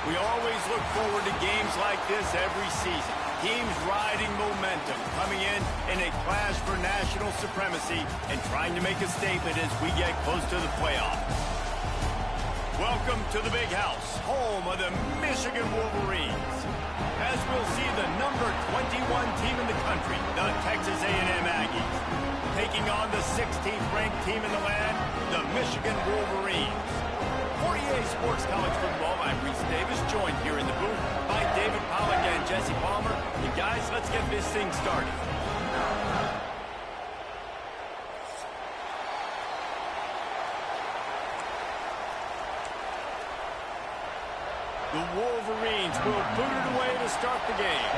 We always look forward to games like this every season. Teams riding momentum, coming in a clash for national supremacy and trying to make a statement as we get close to the playoffs. Welcome to the Big House, home of the Michigan Wolverines. As we'll see the number 21 team in the country, the Texas A&M Aggies, taking on the 16th ranked team in the land, the Michigan Wolverines. For EA Sports College Football, I'm Reese Davis, joined here in the booth by David Pollack and Jesse Palmer. And guys, let's get this thing started. The Wolverines will boot it away to start the game.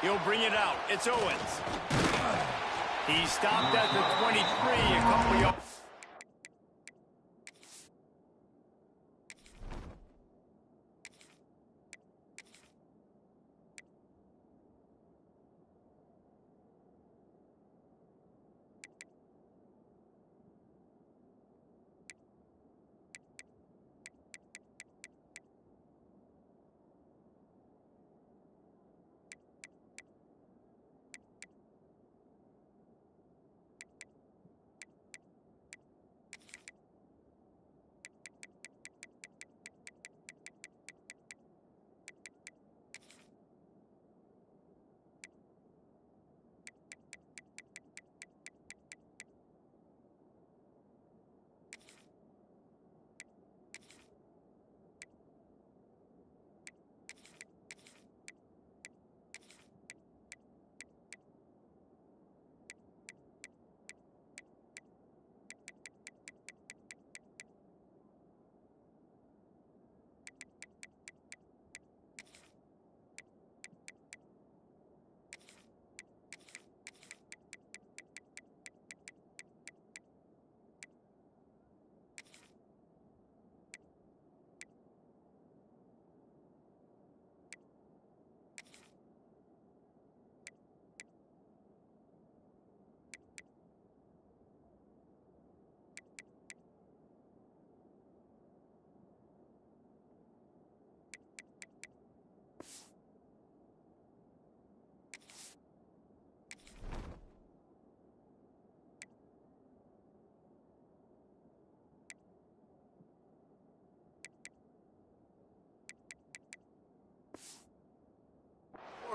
He'll bring it out. It's Owens. He stopped at the 23, a couple yards.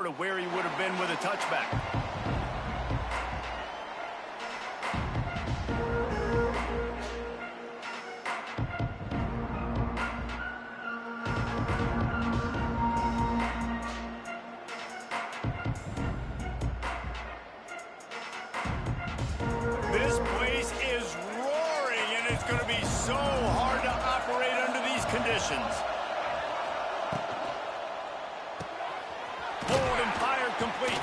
To where he would have been with a touchback. This place is roaring, and it's going to be so hard to operate under these conditions. Complete.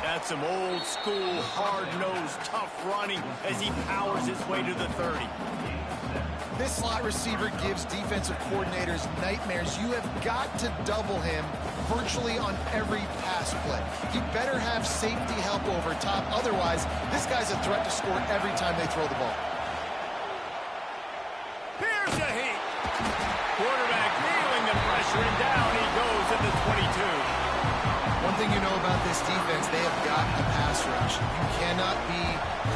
That's some old school, hard-nosed, tough running as he powers his way to the 30. This slot receiver gives defensive coordinators nightmares. You have got to double him virtually on every pass play. You better have safety help over top. Otherwise, this guy's a threat to score every time they throw the ball. Here's a heat. Quarterback feeling the pressure, and down he goes at the 22. One thing you know about this defense, they have got a pass rush. You cannot be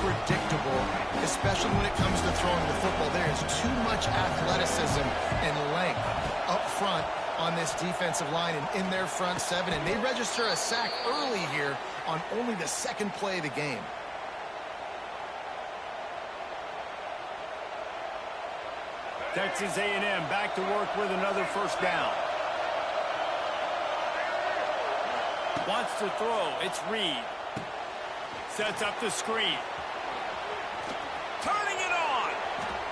predictable, especially when it comes to throwing the football. There is too much athleticism and length up front on this defensive line and in their front seven. And they register a sack early here on only the second play of the game. Texas A&M back to work with another first down. Wants to throw. It's Reed. Sets up the screen. Turning it on.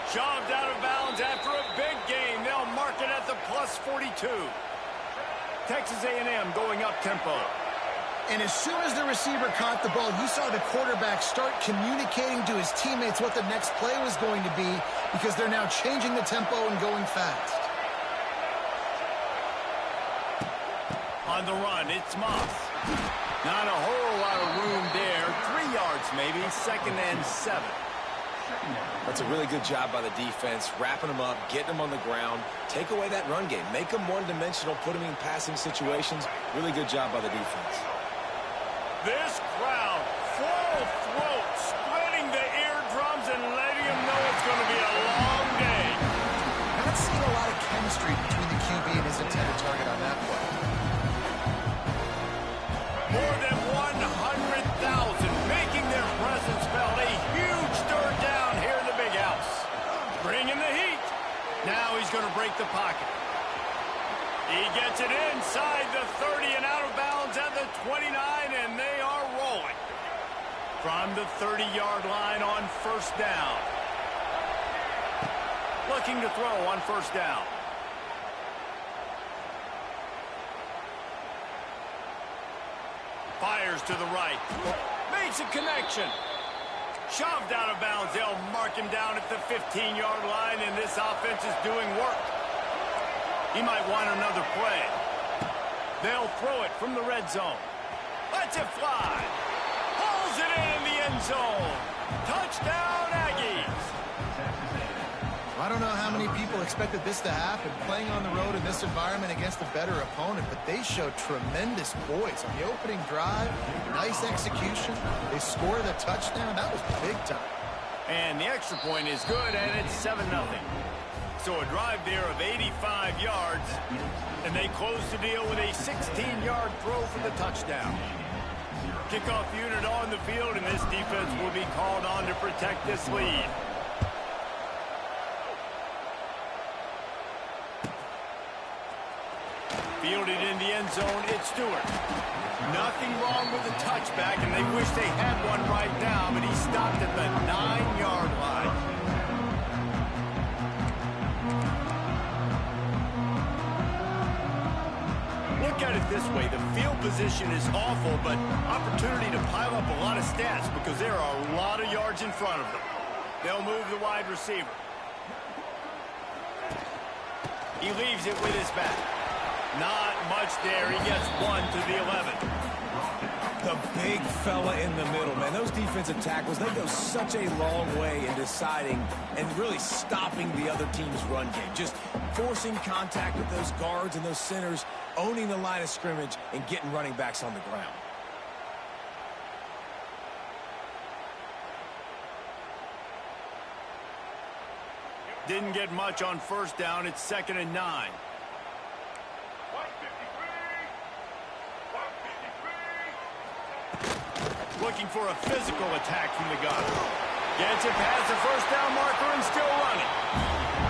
Shoved out of bounds after a big gain. They'll mark it at the plus 42. Texas A&M going up tempo. And as soon as the receiver caught the ball, you saw the quarterback start communicating to his teammates what the next play was going to be, because they're now changing the tempo and going fast. On the run, it's Moss. Not a whole lot of room there. 3 yards, maybe. 2nd and 7. That's a really good job by the defense, wrapping them up, getting them on the ground. Take away that run game. Make them one-dimensional, put them in passing situations. Really good job by the defense. This crowd, full throat, splitting the eardrums and letting them know it's going to be a long day. Not seeing a lot of chemistry between the QB and his intended target on that play. More than 100,000 making their presence felt. A huge third down here in the big house. Bringing the heat. Now he's going to break the pocket. He gets it inside the 30 and out of bounds at the 29, and they are rolling. From the 30-yard line on 1st down. Looking to throw on 1st down. Fires to the right. Makes a connection. Shoved out of bounds. They'll mark him down at the 15-yard line, and this offense is doing work. He might want another play. They'll throw it from the red zone. Lets it fly. Pulls it in the end zone. Touchdown, Aggies. I don't know how many people expected this to happen, playing on the road in this environment against a better opponent, but they showed tremendous poise on the opening drive. Nice execution. They scored a touchdown. That was big time. And the extra point is good, and it's 7-0. So a drive there of 85 yards, and they close the deal with a 16-yard throw for the touchdown. Kickoff unit on the field, and this defense will be called on to protect this lead. Fielded in the end zone, it's Stewart. Nothing wrong with the touchback, and they wish they had one right now, but he stopped at the 9-yard line. Look at it this way. The field position is awful, but opportunity to pile up a lot of stats because there are a lot of yards in front of them. They'll move the wide receiver. He leaves it with his back. Not much there. He gets 1 to the 11. The big fella in the middle, man. Those defensive tackles, they go such a long way in deciding and really stopping the other team's run game. Just forcing contact with those guards and those centers, owning the line of scrimmage, and getting running backs on the ground. Didn't get much on 1st down. It's 2nd and 9. Looking for a physical attack from the gun. Gets it past the 1st down marker and still running.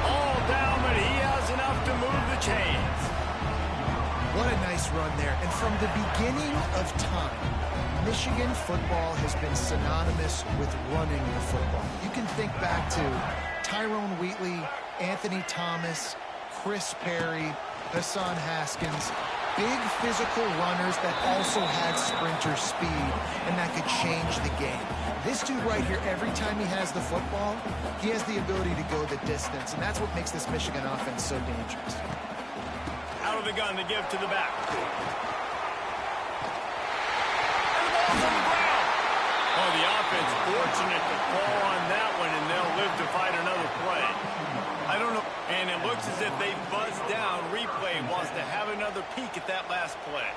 All down, but he has enough to move the chains. What a nice run there. And from the beginning of time, Michigan football has been synonymous with running the football. You can think back to Tyrone Wheatley, Anthony Thomas, Chris Perry, Hassan Haskins. Big physical runners that also had sprinter speed, and that could change the game. This dude right here, every time he has the football, he has the ability to go the distance, and that's what makes this Michigan offense so dangerous. Out of the gun to give to the back. And the ball's on the ground. Oh, the offense fortunate to fall on that one, and they'll live to fight another play. I don't know. And it looks as if they buzzed down. Replay wants to have another peek at that last play.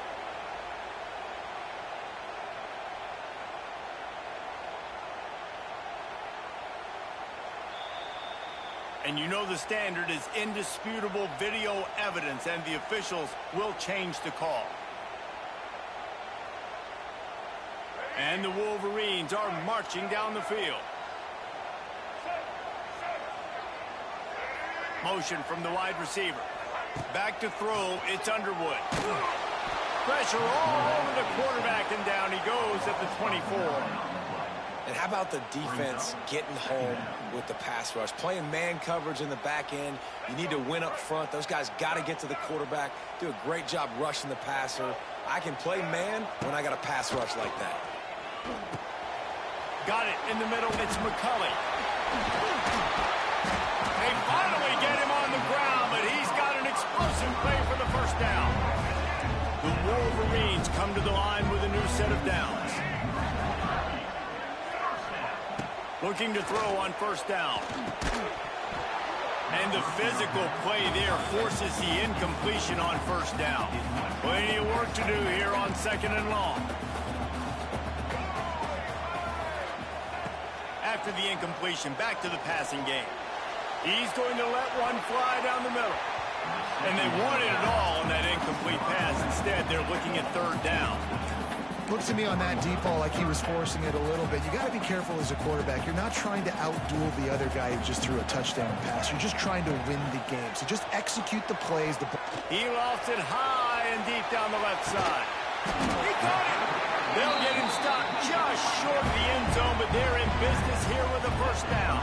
And you know the standard is indisputable video evidence, and the officials will change the call. And the Wolverines are marching down the field. Motion from the wide receiver. Back to throw, it's Underwood. Pressure all over the quarterback, and down he goes at the 24. And how about the defense getting home with the pass rush? Playing man coverage in the back end. You need to win up front. Those guys got to get to the quarterback. Do a great job rushing the passer. I can play man when I got a pass rush like that. Got it in the middle. It's McCulley. They finally get him on the ground, but he's got an explosive play for the 1st down. The Wolverines come to the line with a new set of downs. Looking to throw on first down. And the physical play there forces the incompletion on first down. Plenty of work to do here on 2nd and long. After the incompletion, back to the passing game. He's going to let one fly down the middle. And they wanted it all on that incomplete pass. Instead, they're looking at 3rd down. Looks to me on that deep ball like he was forcing it a little bit. You got to be careful as a quarterback. You're not trying to outduel the other guy who just threw a touchdown pass. You're just trying to win the game. So just execute the plays. He lost it high and deep down the left side. He caught it. They'll get him stopped just short of the end zone, but they're in business here with a first down.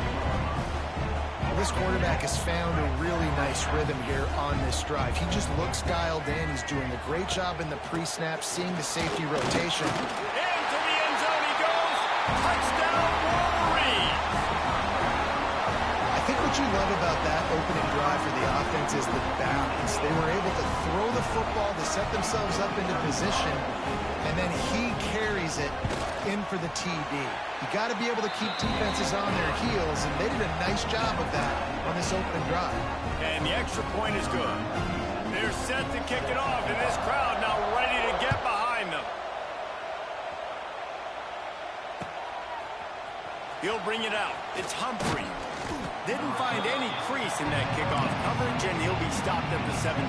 This quarterback has found a really nice rhythm here on this drive. He just looks dialed in. He's doing a great job in the pre-snap, seeing the safety rotation. Into the end zone he goes. Touchdown, Wolverine. I think what you love about that opening drive for the offense is the balance. They were able to throw the football to set themselves up into position, and then he carries it in for the TD. You got to be able to keep defenses on their heels, and they did a nice job of that on this opening drive. And the extra point is good. They're set to kick it off, and this crowd now ready to get behind them. He'll bring it out. It's Humphrey. Didn't find any crease in that kickoff coverage, and he'll be stopped at the 17.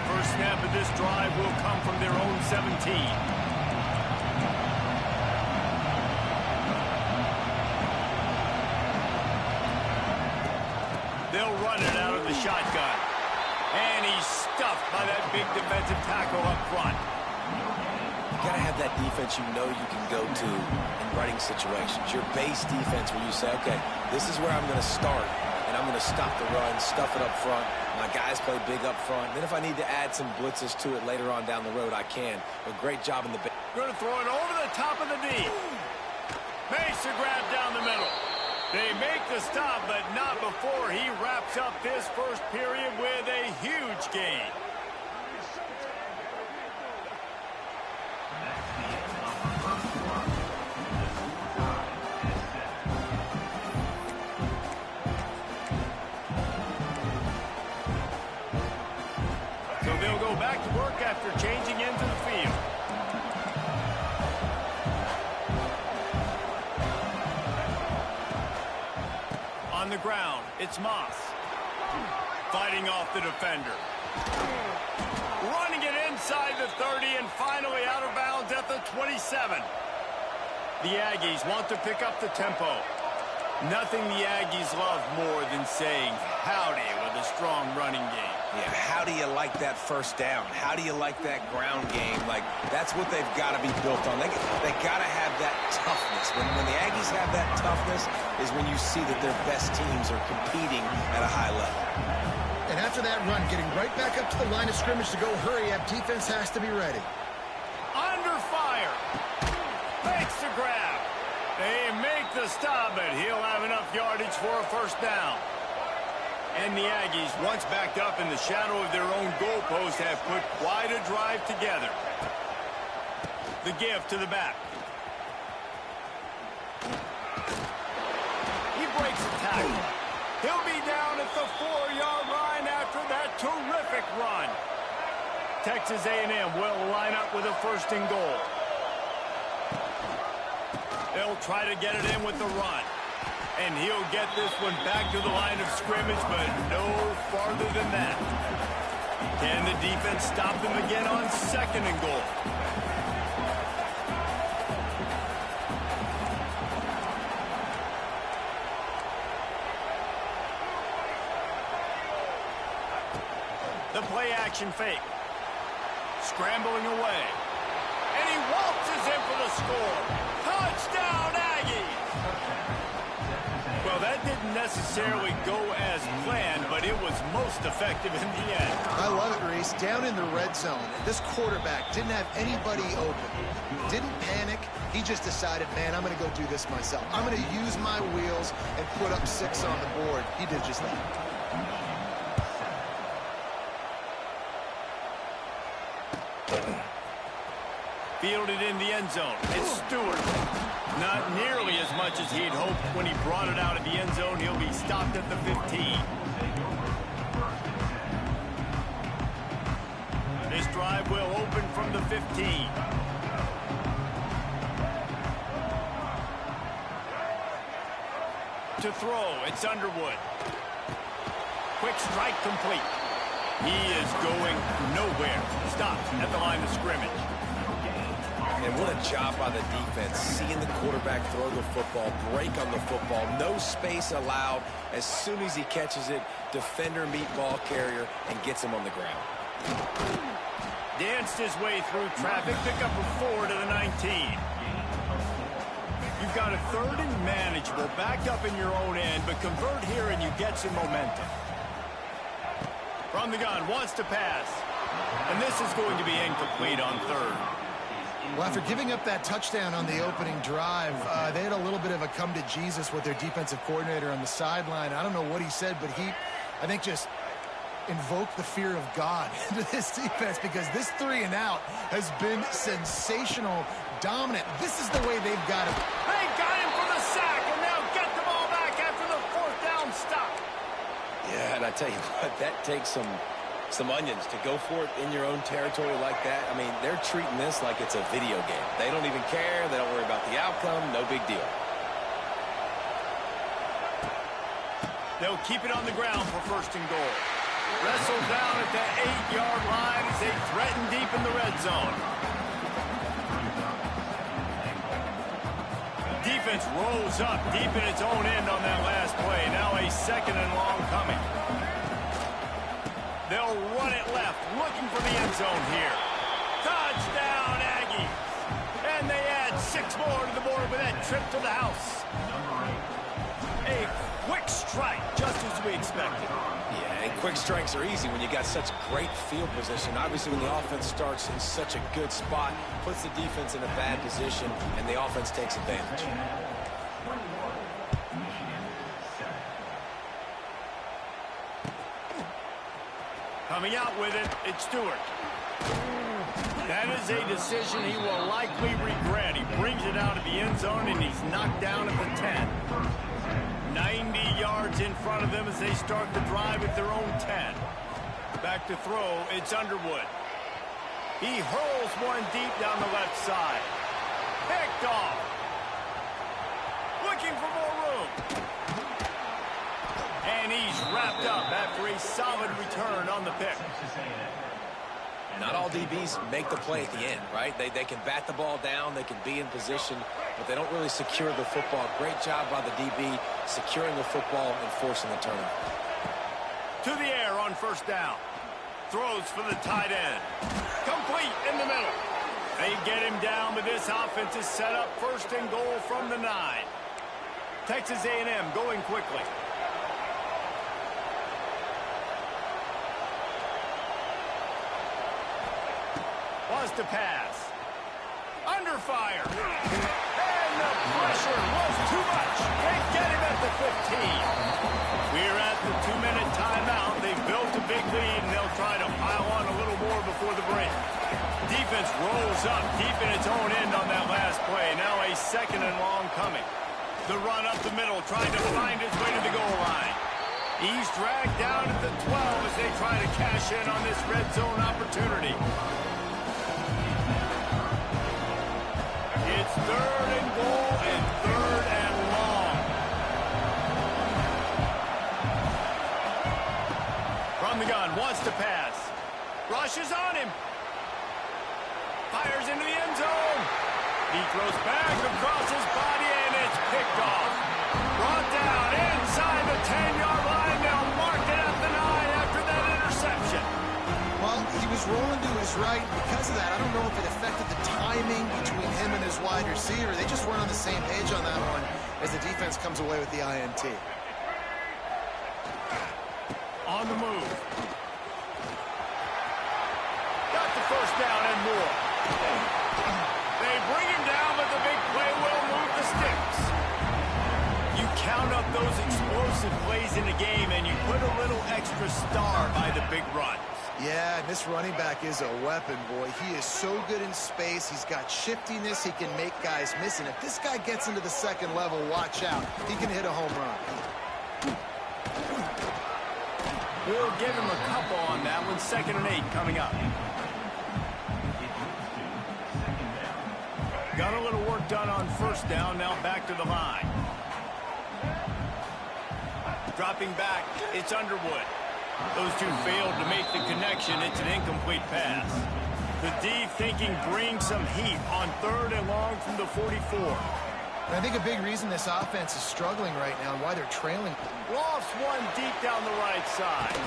First snap of this drive will come from their own 17. They'll run it out of the shotgun. And he's stuffed by that big defensive tackle up front. You got to have that defense you know you can go to in running situations. Your base defense where you say, okay, this is where I'm going to start, and I'm going to stop the run, stuff it up front. My guys play big up front. Then if I need to add some blitzes to it later on down the road, I can. But great job in the base. Going to throw it over the top of the knee. Makes a grab down the middle. They make the stop, but not before he wraps up this first period with a huge gain. So they'll go back to work after changing into the field. On the ground, it's Moss. Fighting off the defender. Running it inside the 30 and finally out of bounds at the 27. The Aggies want to pick up the tempo. Nothing the Aggies love more than saying howdy with a strong running game. Yeah, how do you like that first down? How do you like that ground game? Like, that's what they've got to be built on. They got to have that toughness. When the Aggies have that toughness is when you see that their best teams are competing at a high level. And after that run, getting right back up to the line of scrimmage to go hurry up, defense has to be ready. Under fire. Makes the grab. They make the stop, but he'll have enough yardage for a first down. And the Aggies, once backed up in the shadow of their own goalpost, have put quite a drive together. The give to the back. He breaks the tackle. He'll be down at the 4-yard line after that terrific run. Texas A&M will line up with a 1st and goal. They'll try to get it in with the run. And he'll get this one back to the line of scrimmage, but no farther than that. Can the defense stop them again on 2nd and goal? The play action fake. Scrambling away. And he waltzes in for the score. Touchdown, Aggies! Well, that didn't necessarily go as planned, but it was most effective in the end. I love it, Reese. Down in the red zone, this quarterback didn't have anybody open. Didn't panic. He just decided, man, I'm going to go do this myself. I'm going to use my wheels and put up 6 on the board. He did just that. Fielded in the end zone. It's Stewart. Not nearly as much as he'd hoped when he brought it out of the end zone. He'll be stopped at the 15. This drive will open from the 15. To throw, it's Underwood. Quick strike complete. He is going nowhere. Stopped at the line of scrimmage. And what a job by the defense, seeing the quarterback throw the football, break on the football, no space allowed. As soon as he catches it, defender meet ball carrier and gets him on the ground. Danced his way through traffic, pick up a 4 to the 19. You've got a 3rd and manageable, backed up in your own end, but convert here and you get some momentum. From the gun, wants to pass. And this is going to be incomplete on 3rd. Well, after giving up that touchdown on the opening drive, they had a little bit of a come to Jesus with their defensive coordinator on the sideline. I don't know what he said, but he, I think, just invoked the fear of God into this defense, because this 3 and out has been sensational, dominant. This is the way they've got it. They got him for the sack, and now get the ball back after the 4th down stop. Yeah, and I tell you what, that takes some onions to go for it in your own territory like that. I mean, they're treating this like it's a video game. They don't even care. They don't worry about the outcome. No big deal. They'll keep it on the ground for 1st and goal. Wrestled down at the 8-yard line as they threaten deep in the red zone. Defense rolls up deep in its own end on that last play. Now a 2nd and long coming. They'll run it left, looking for the end zone here. Touchdown, Aggies. And they add 6 more to the board with that trip to the house. A quick strike, just as we expected. Yeah, and quick strikes are easy when you got such great field position. Obviously, when the offense starts in such a good spot, puts the defense in a bad position, and the offense takes advantage. Coming out with it, it's Stewart. That is a decision he will likely regret. He brings it out of the end zone, and he's knocked down at the 10. 90 yards in front of them as they start the drive at their own 10. Back to throw, it's Underwood. He hurls one deep down the left side. Picked off. Looking for more room. And he's wrapped up after a solid return on the pick. Not all DBs make the play at the end, right? They can bat the ball down, they can be in position, but they don't really secure the football. Great job by the DB securing the football and forcing the turnover. To the air on 1st down. Throws for the tight end. Complete in the middle. They get him down, but this offense is set up 1st and goal from the 9. Texas A&M going quickly. Was to pass. Under fire. And the pressure was too much. They get him at the 15. We're at the 2-minute timeout. They've built a big lead, and they'll try to pile on a little more before the break. Defense rolls up deep in its own end on that last play. Now a 2nd and long coming. The run up the middle, trying to find his way to the goal line. He's dragged down at the 12 as they try to cash in on this red zone opportunity. It's 3rd and goal and 3rd and long. From the gun, wants to pass. Rushes on him. Fires into the end zone. He throws back across his body, and it's picked off. Brought down inside the 10-yard line. They'll mark it at the 9 after that interception. Well, he was rolling to his right. Because of that, I don't know if it affected the timing between him and his wide receiver. They just weren't on the same page on that one as the defense comes away with the INT. On the move. Got the 1st down and more. They bring him down, but the big play will move the sticks. You count up those explosive plays in the game, and you put a little extra star by the big runs. Yeah, and this running back is a weapon, boy. He is so good in space. He's got shiftiness. He can make guys miss. And if this guy gets into the second level, watch out. He can hit a home run. We'll give him a couple on that one. 2nd and 8 coming up. Got a little work done on 1st down. Now back to the line. Dropping back, it's Underwood. Those two failed to make the connection. It's an incomplete pass. The D thinking bring some heat on 3rd and long from the 44. And I think a big reason this offense is struggling right now and why they're trailing. Lofts one deep down the right side.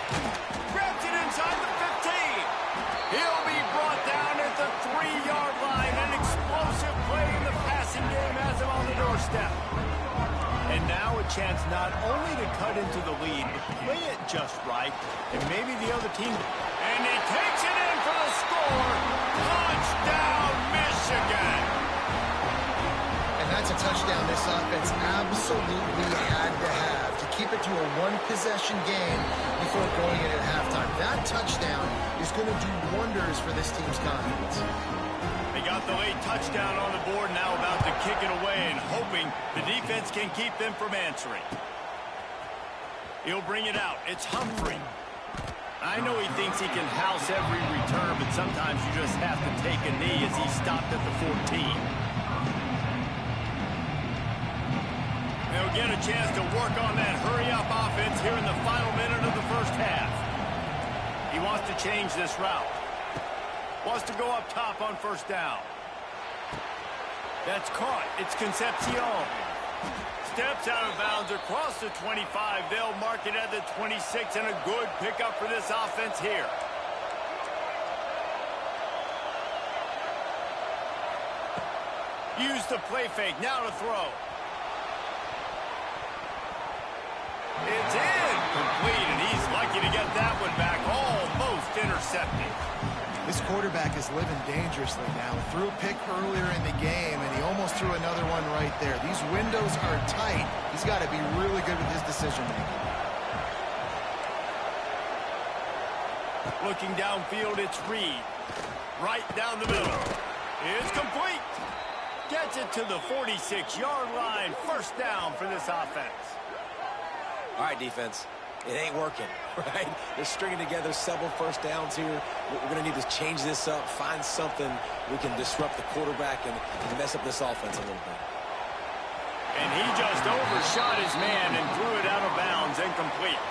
Grabs it inside the 15. He'll be brought down at the 3-yard line. An explosive play in the passing game has him on the doorstep. And now a chance not only to cut into the lead, but play it just right. And maybe the other team... And he takes it in for the score. Touchdown, Michigan. And that's a touchdown this offense absolutely had to have to keep it to a one-possession game before going in at halftime. That touchdown is going to do wonders for this team's confidence. They got the late touchdown on the board, now about to kick it away and hoping the defense can keep them from answering. He'll bring it out. It's Humphrey. I know he thinks he can house every return, but sometimes you just have to take a knee as he stopped at the 14. They'll get a chance to work on that hurry-up offense here in the final minute of the 1st half. He wants to change this route. Wants to go up top on 1st down. That's caught. It's Concepcion. Steps out of bounds across the 25. They'll mark it at the 26, and a good pickup for this offense here. Use the play fake. Now to throw. It's incomplete, and he's lucky to get that one back. Almost intercepted. This quarterback is living dangerously now. Threw a pick earlier in the game, and he almost threw another one right there. These windows are tight. He's got to be really good with his decision-making. Looking downfield, it's Reed. Right down the middle. It's complete. Gets it to the 46-yard line. 1st down for this offense. All right, defense. It ain't working, right? They're stringing together several 1st downs here. We're going to need to change this up, find something we can disrupt the quarterback and mess up this offense a little bit. And he just overshot his man and threw it out of bounds, incomplete.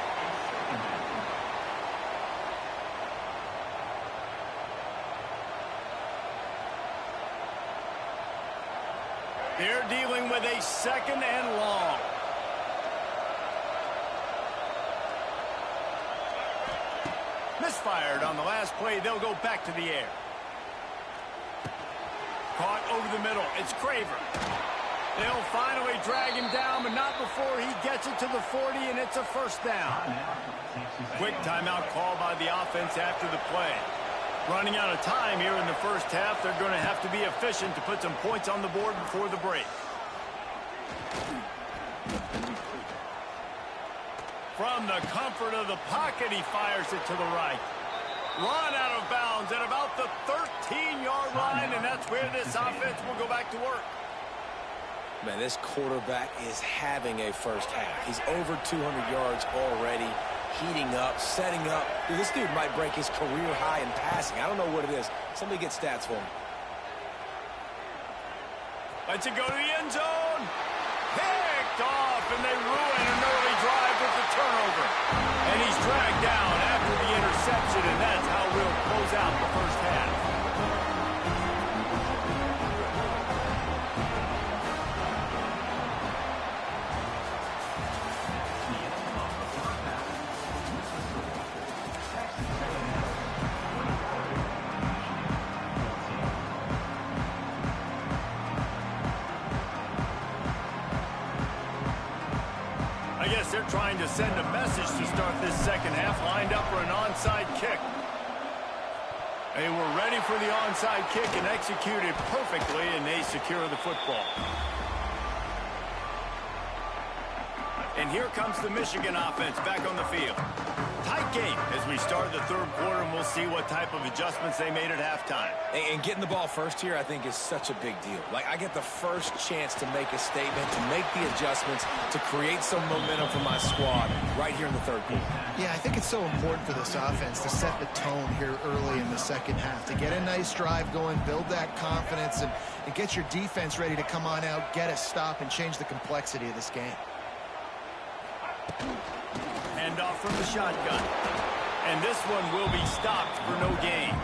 They're dealing with a 2nd and long. Misfired on the last play. They'll go back to the air. Caught over the middle. It's Craver. They'll finally drag him down, but not before he gets it to the 40, and it's a 1st down. Quick timeout call by the offense after the play. Running out of time here in the 1st half. They're going to have to be efficient to put some points on the board before the break. From the comfort of the pocket, he fires it to the right. Run out of bounds at about the 13-yard line, and that's where this offense will go back to work. Man, this quarterback is having a 1st half. He's over 200 yards already, heating up, setting up. Dude, this dude might break his career high in passing. I don't know what it is. Somebody get stats for him. Lets it go to the end zone. Picked off, and they ruin an early drive with the turnover. And he's dragged down after the interception, and that's how we'll close out the 1st half. I guess they're trying to send a message to start this 2nd half, lined up for an onside kick. They were ready for the onside kick and executed perfectly, and they secure the football. And And here comes the Michigan offense back on the field. Tight game as we start the third quarter, and we'll see what type of adjustments they made at halftime. And getting the ball first here, I think, is such a big deal. Like, I get the first chance to make a statement, to make the adjustments, to create some momentum for my squad right here in the third quarter. Yeah, I think it's so important for this offense to set the tone here early in the second half, to get a nice drive going, build that confidence, and get your defense ready to come on out, get a stop, and change the complexity of this game. Hand off from the shotgun. And this one will be stopped for no gain.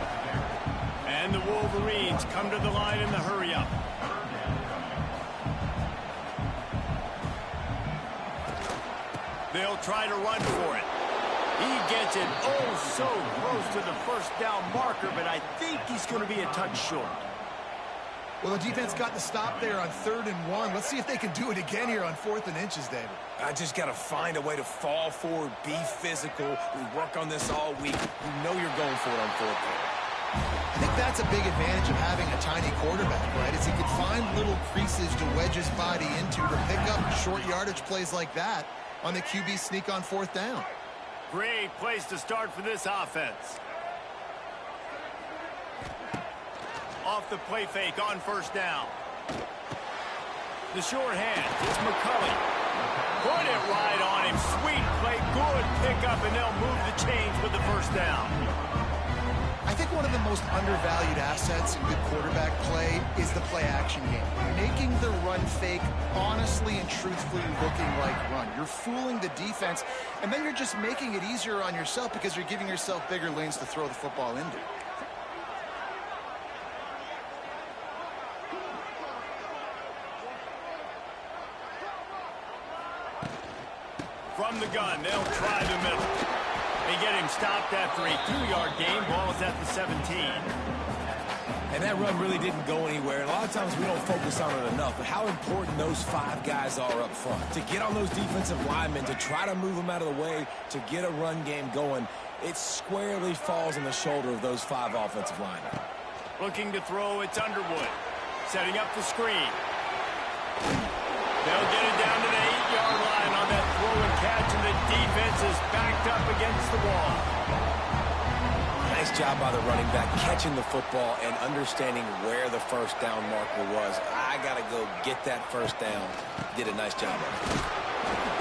And the Wolverines come to the line in the hurry-up. They'll try to run for it. He gets it oh so close to the first down marker, but I think he's going to be a touch short. Well, the defense got the stop there on 3rd and 1. Let's see if they can do it again here on 4th and inches, David. I just got to find a way to fall forward, be physical. We work on this all week. You know you're going for it on 4th down. I think that's a big advantage of having a tiny quarterback, right? Is he can find little creases to wedge his body into to pick up short yardage plays like that on the QB sneak on 4th down. Great place to start for this offense. Off the play fake on 1st down. The short hand, it's McCulley. Put it right on him. Sweet play, good pickup, and they'll move the chains with the 1st down. I think one of the most undervalued assets in good quarterback play is the play-action game. Making the run fake honestly and truthfully looking like run. You're fooling the defense, and then you're just making it easier on yourself because you're giving yourself bigger lanes to throw the football into. From the gun, they'll try the middle. They get him stopped after a 2-yard gain. Ball is at the 17. And that run really didn't go anywhere. And a lot of times we don't focus on it enough. But how important those 5 guys are up front. To get on those defensive linemen, to try to move them out of the way, to get a run game going, it squarely falls on the shoulder of those 5 offensive linemen. Looking to throw, it's Underwood. Setting up the screen. They'll get it down to the 8-yard line on that throw and catch, and the defense is backed up against the wall. Nice job by the running back, catching the football and understanding where the 1st down marker was. I got to go get that 1st down. Did a nice job of it.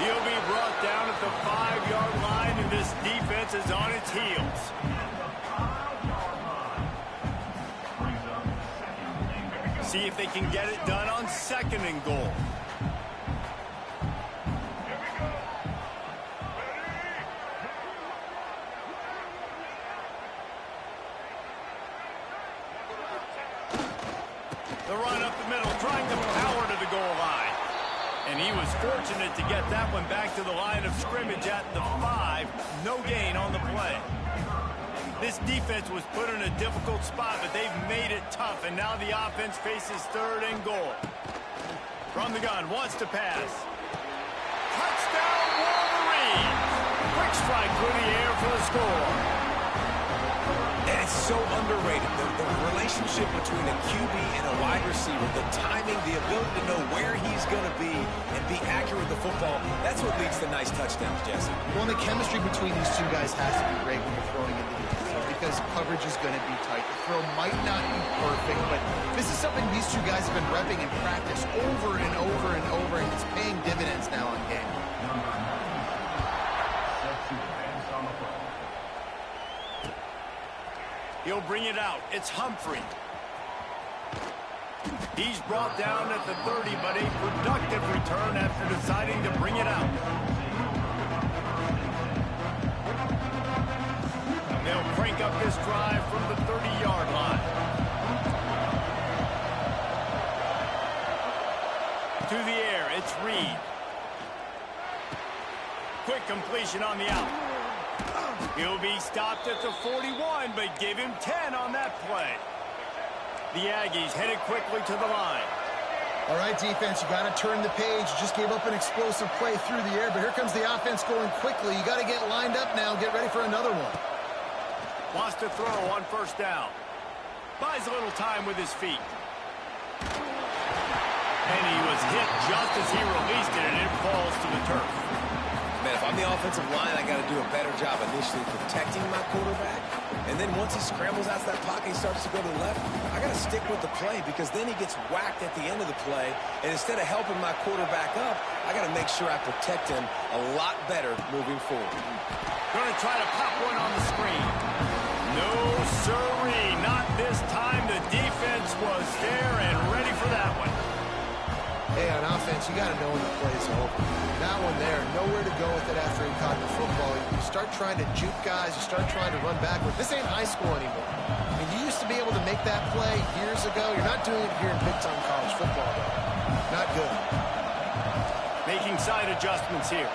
He'll be brought down at the 5-yard line, and this defense is on its heels. See if they can get it done on 2nd and goal. The run up the middle, trying to power to the goal line. And he was fortunate to get that one back to the line of scrimmage at the 5. No gain on the play. This defense was put in a difficult spot, but they've made it tough, and now the offense faces 3rd and goal. From the gun, wants to pass. Touchdown, Wolverines! Quick strike through the air for the score. And it's so underrated. The relationship between a QB and a wide receiver, the timing, the ability to know where he's going to be and be accurate with the football, that's what leads to nice touchdowns, Jesse. Well, the chemistry between these 2 guys has to be great when you're throwing into the field because coverage is going to be tight. The throw might not be perfect, but this is something these 2 guys have been repping in practice over and over and over, and it's paying dividends now on game. He'll bring it out. It's Humphrey. He's brought down at the 30, but a productive return after deciding to bring it out. They'll crank up this drive from the 30-yard line. To the air, it's Reed. Quick completion on the out. He'll be stopped at the 41, but give him 10 on that play. The Aggies headed quickly to the line. All right, defense, you got to turn the page. You just gave up an explosive play through the air, but here comes the offense going quickly. You got to get lined up now, get ready for another one. Wants to throw on 1st down. Buys a little time with his feet. And he was hit just as he released it, and it falls to the turf. Man, if I'm the offensive line, I got to do a better job initially protecting my quarterback. And then once he scrambles out of that pocket, he starts to go to the left, I got to stick with the play because then he gets whacked at the end of the play. And instead of helping my quarterback up, I got to make sure I protect him a lot better moving forward. Going to try to pop one on the screen. No, sirree. Not this time. The defense was there and ready for that one. Hey, on offense, you got to know when the play's over. That one there, nowhere to go with it after he caught the football. You start trying to juke guys. You start trying to run backward. This ain't high school anymore. I mean, you used to be able to make that play years ago. You're not doing it here in big-time college football, though. Not good. Making side adjustments here.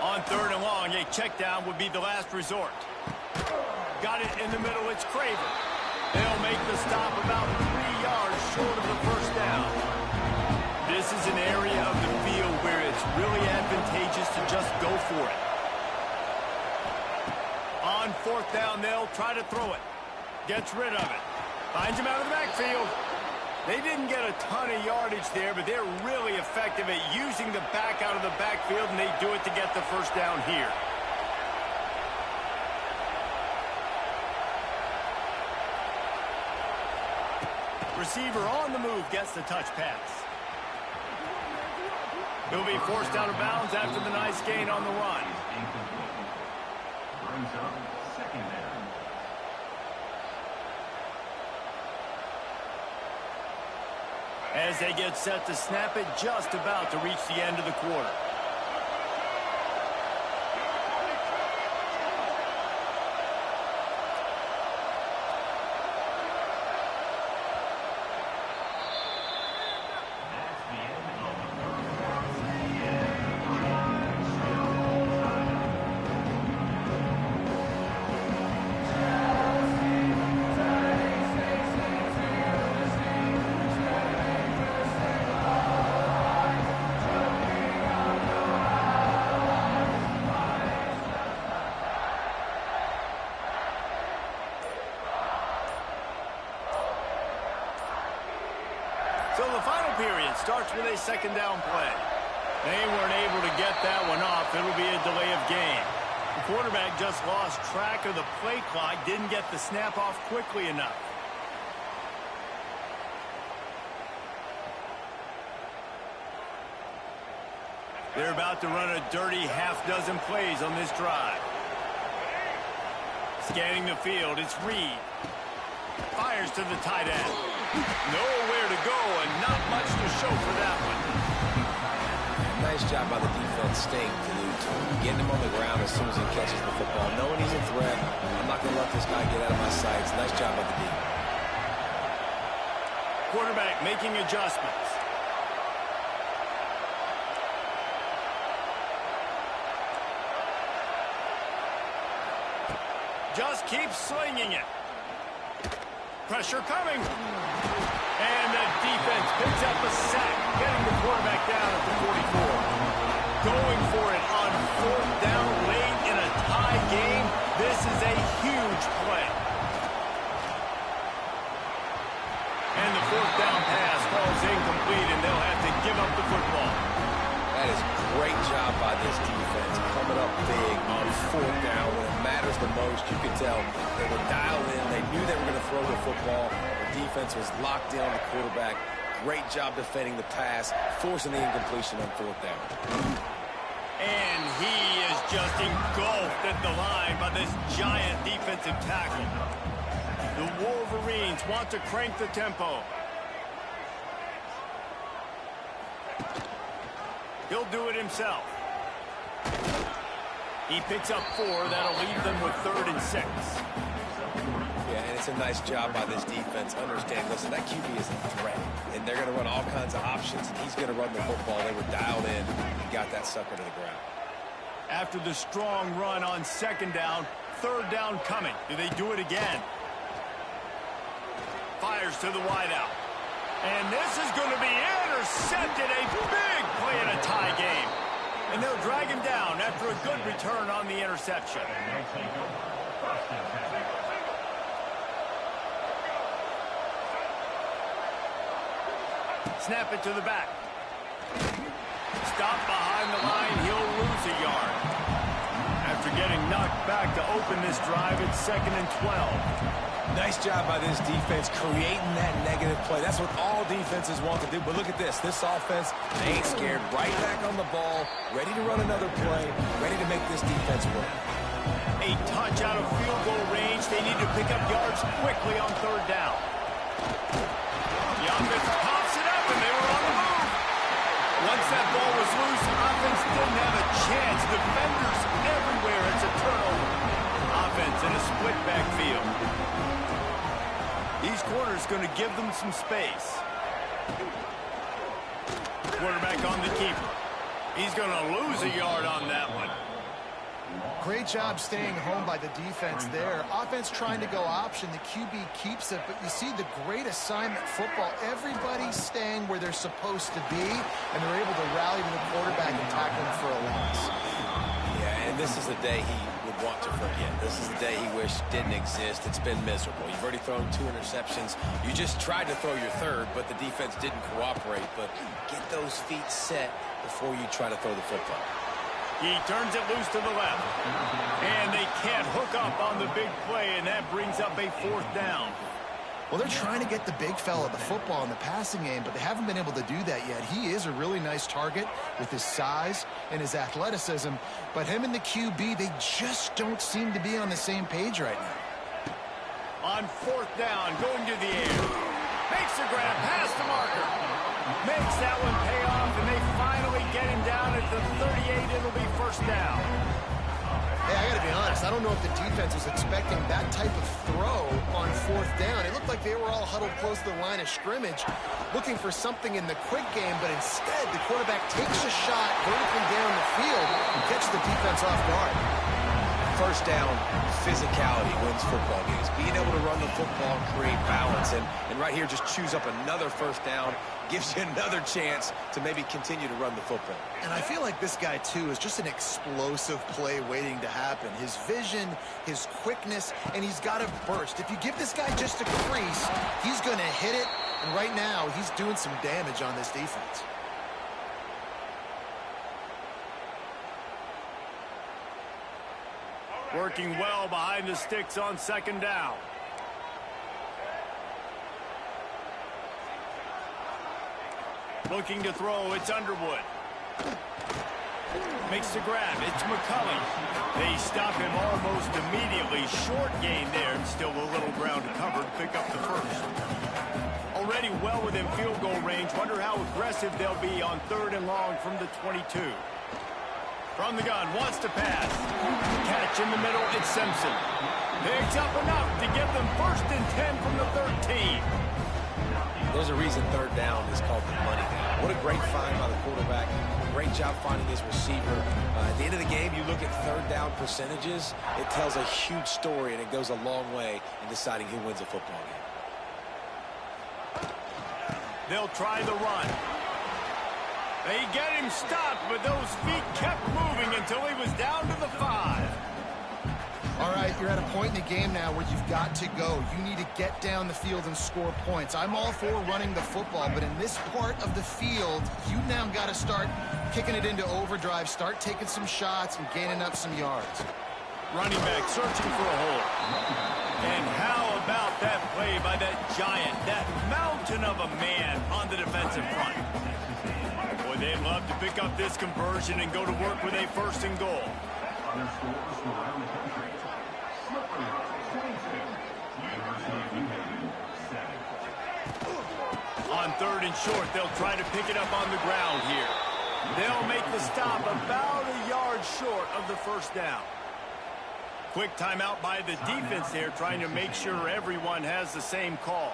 On 3rd and long, a check down would be the last resort. Got it in the middle. It's Craver. They'll make the stop about 3 yards short of the first down. This is an area of the field where it's really advantageous to just go for it. On 4th down, they'll try to throw it. Gets rid of it. Finds him out of the backfield. They didn't get a ton of yardage there, but they're really effective at using the back out of the backfield, and they do it to get the first down here. Receiver on the move gets the touch pass. He'll be forced out of bounds after the nice gain on the run. Brings up 2nd down. As they get set to snap it, just about to reach the end of the quarter. So the final period starts with a 2nd down play. They weren't able to get that one off. It'll be a delay of game. The quarterback just lost track of the play clock, didn't get the snap off quickly enough. They're about to run a dirty half-dozen plays on this drive. Scanning the field, it's Reed. Fires to the tight end. Nowhere to go and not much to show for that one. Nice job by the defense staying glued to him, getting him on the ground as soon as he catches the football, knowing he's a threat. I'm not going to let this guy get out of my sights. Nice job by the D. Quarterback making adjustments. Just keeps slinging it. Pressure coming. And the defense picks up a sack, getting the quarterback down at the 44. Going for it on 4th down late in a tie game. This is a huge play. And the 4th down pass falls incomplete, and they'll have to give up the football. That is great job by this defense, coming up big on 4th down. When it matters the most, you could tell they were dialed in. They knew they were going to throw the football. The defense was locked in on the quarterback. Great job defending the pass, forcing the incompletion on 4th down. And he is just engulfed at the line by this giant defensive tackle. The Wolverines want to crank the tempo. He'll do it himself. He picks up 4. That'll leave them with 3rd and 6. Yeah, and it's a nice job by this defense. Understand, listen, that QB is a threat, and they're going to run all kinds of options, and he's going to run the football. They were dialed in and got that sucker to the ground. After the strong run on 2nd down, 3rd down coming. Do they do it again? Fires to the wideout. And this is going to be intercepted. A big play in a tie game. And they'll drag him down after a good return on the interception. Snap it to the back. Stop behind the line, he'll lose a yard. After getting knocked back to open this drive, it's 2nd and 12. Nice job by this defense creating that negative play. That's what all defenses want to do. But look at this. This offense, they ain't scared. Right back on the ball, ready to run another play, ready to make this defense work. A touch out of field goal range. They need to pick up yards quickly on 3rd down. The offense pops it up, and they were on the move. Once that ball was loose, the offense didn't have a chance. Defenders everywhere. It's a turnover. Offense in a split backfield. These corners going to give them some space. Quarterback on the keeper. He's going to lose a yard on that one. Great job staying home by the defense there. Offense trying to go option. The QB keeps it, but you see the great assignment football. Everybody's staying where they're supposed to be, and they're able to rally to the quarterback and tackle him for a loss. Yeah, and this is the day he would want to forget. This is the day he wished didn't exist. It's been miserable. You've already thrown 2 interceptions. You just tried to throw your 3rd, but the defense didn't cooperate. But get those feet set before you try to throw the football. He turns it loose to the left. And they can't hook up on the big play, and that brings up a 4th down. Well, they're trying to get the big fella the football in the passing game, but they haven't been able to do that yet. He is a really nice target with his size and his athleticism, but him and the QB, they just don't seem to be on the same page right now. On 4th down, going to the air. Makes the grab, past the marker. Makes that one pay off, and they finally get him down at the 38. It'll be 1st down. Hey, I got to be honest. I don't know if the defense was expecting that type of throw on 4th down. It looked like they were all huddled close to the line of scrimmage, looking for something in the quick game, but instead the quarterback takes a shot vertically down the field and catches the defense off guard. 1st down, physicality wins football games. Being able to run the football, create balance, and right here just choose up another 1st down, gives you another chance to maybe continue to run the football. And I feel like this guy, too, is just an explosive play waiting to happen. His vision, his quickness, and he's got a burst. If you give this guy just a crease, he's going to hit it, and right now he's doing some damage on this defense. Working well behind the sticks on 2nd down. Looking to throw, it's Underwood. Makes the grab, it's McCulley. They stop him almost immediately. Short gain there, still a little ground covered. Pick up the 1st. Already well within field goal range. Wonder how aggressive they'll be on 3rd and long from the 22. From the gun, wants to pass. Catch in the middle, it's Simpson. Picks up enough to get them 1st and 10 from the 13. There's a reason 3rd down is called the money down. What a great find by the quarterback. Great job finding his receiver. At the end of the game, you look at 3rd down percentages. It tells a huge story, and it goes a long way in deciding who wins a football game. They'll try the run. They get him stopped, but those feet kept moving until he was down to the 5. All right, you're at a point in the game now where you've got to go. You need to get down the field and score points. I'm all for running the football, but in this part of the field, you now got to start kicking it into overdrive, start taking some shots and gaining up some yards. Running back searching for a hole. And how about that play by that giant, that mountain of a man on the defensive front? Boy, they'd love to pick up this conversion and go to work with a 1st and goal. On 3rd and short, they'll try to pick it up on the ground here. They'll make the stop about a yard short of the 1st down. Quick timeout by the defense there, trying to make sure everyone has the same call.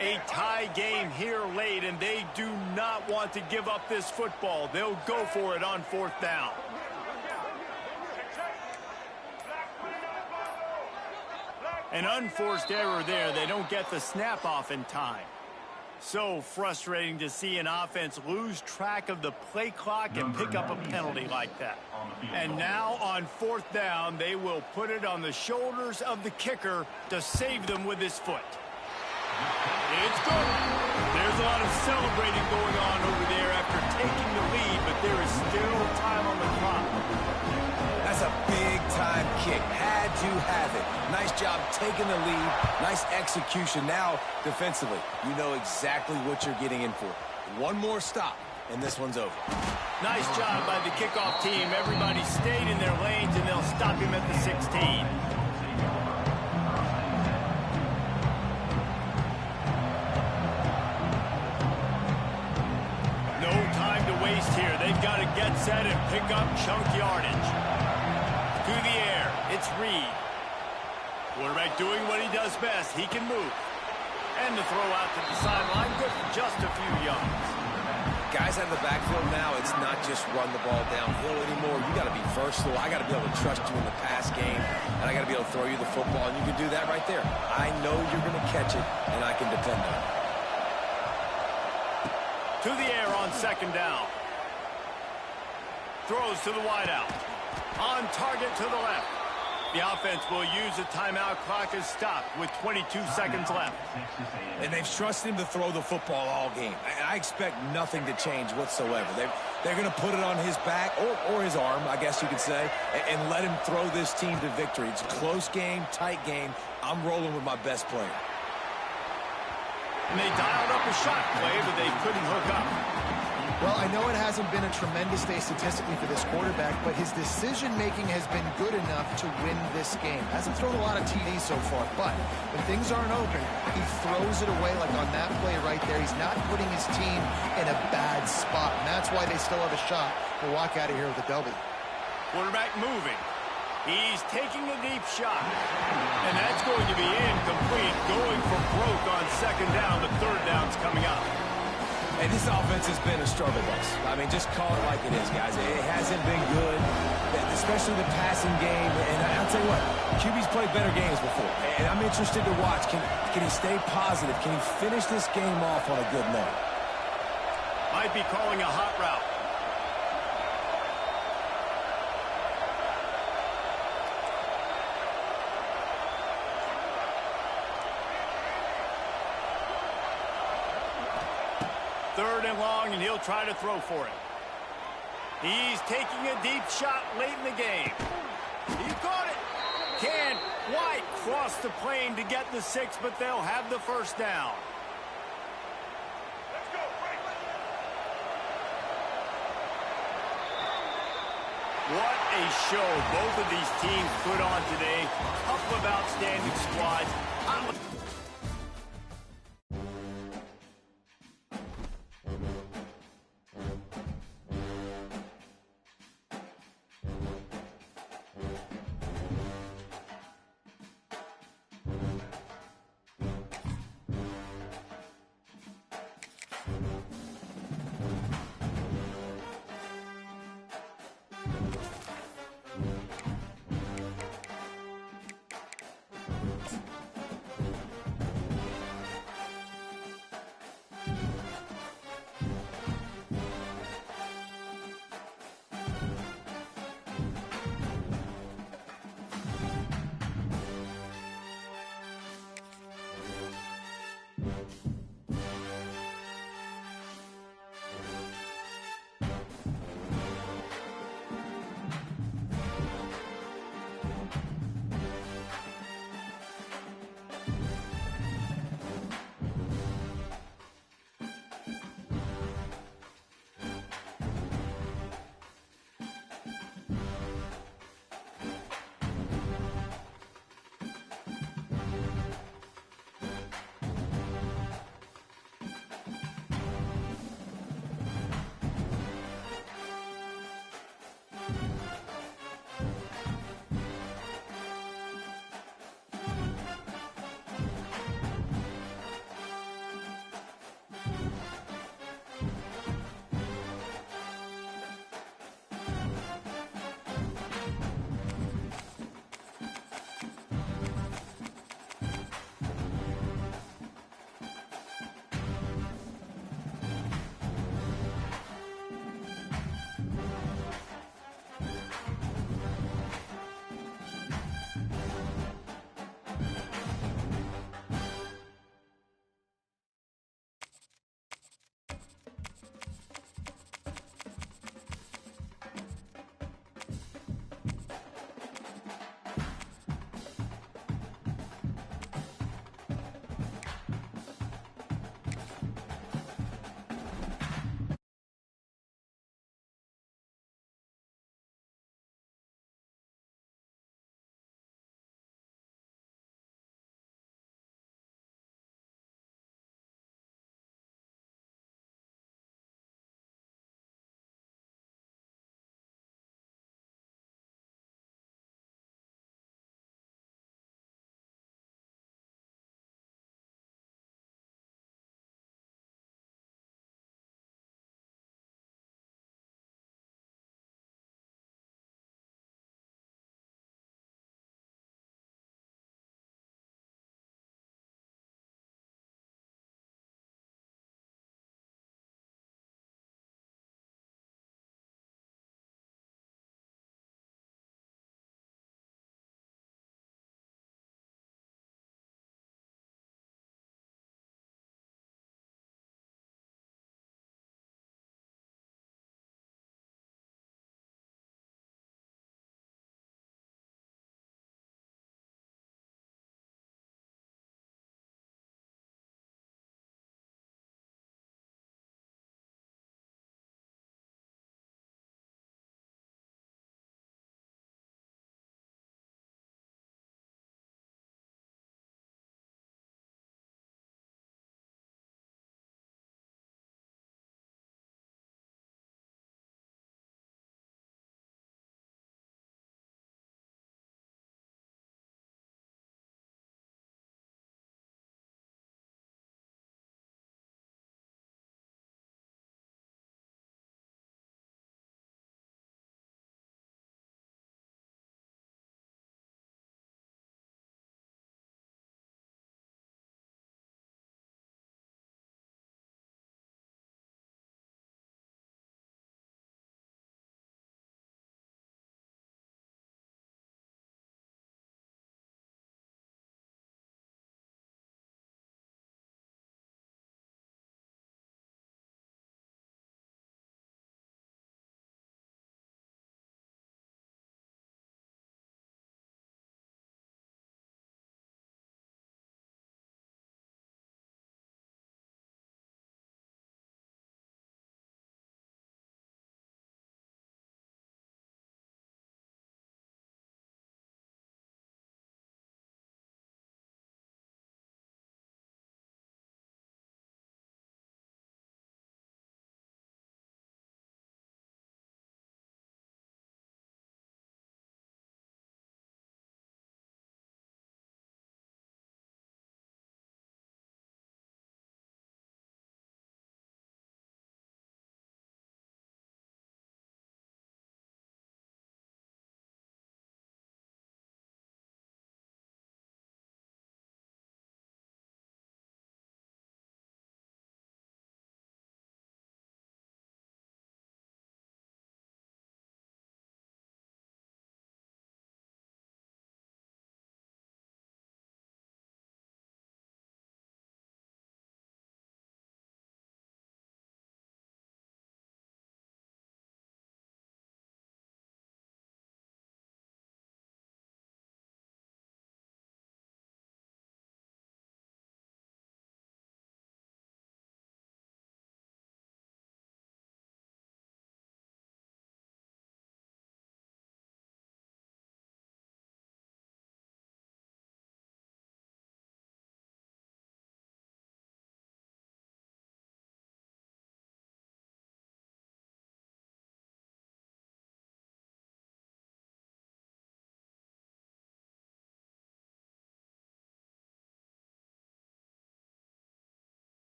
A tie game here late, and they do not want to give up this football. They'll go for it on 4th down. An unforced error there. They don't get the snap off in time. So frustrating to see an offense lose track of the play clock and pick up a penalty like that. And now on 4th down, they will put it on the shoulders of the kicker to save them with his foot. It's good. There's a lot of celebrating going on over there after taking the lead, but there is still time on the clock. That's a big-time kick. Had to have it. Nice job taking the lead. Nice execution. Now, defensively, you know exactly what you're getting in for. One more stop, and this one's over. Nice job by the kickoff team. Everybody stayed in their lanes, and they'll stop him at the 16. No time to waste here. They've got to get set and pick up chunk yardage. To the air, it's Reed. Quarterback doing what he does best. He can move. And the throw out to the sideline, good for just a few yards. Guys out of the backfield now, it's not just run the ball downhill anymore. You got to be versatile. I got to be able to trust you in the pass game, and I got to be able to throw you the football, and you can do that right there. I know you're going to catch it, and I can depend on it. To the air on 2nd down. Throws to the wideout. On target to the left. The offense will use a timeout. Clock is stopped with 22 seconds left. And they've trusted him to throw the football all game. I expect nothing to change whatsoever. They're going to put it on his back, or his arm, I guess you could say, and let him throw this team to victory. It's a close game, tight game. I'm rolling with my best player. And they dialed up a shot play, but they couldn't hook up. Well, I know it hasn't been a tremendous day statistically for this quarterback, but his decision-making has been good enough to win this game. Hasn't thrown a lot of TDs so far, but when things aren't open, he throws it away like on that play right there. He's not putting his team in a bad spot, and that's why they still have a shot to walk out of here with a W. Quarterback moving. He's taking a deep shot. And that's going to be incomplete, going for broke on 2nd down, but 3rd down's coming up. And this offense has been a struggle bus. I mean, just call it like it is, guys. It hasn't been good, especially the passing game. And I'll tell you what, QB's played better games before. And I'm interested to watch. Can he stay positive? Can he finish this game off on a good note? Might be calling a hot route. Third and long, and he'll try to throw for it. He's taking a deep shot late in the game. He caught it. Can White cross the plane to get the 6, but they'll have the 1st down. Let's go, Franklin. What a show both of these teams put on today. Couple of outstanding squads.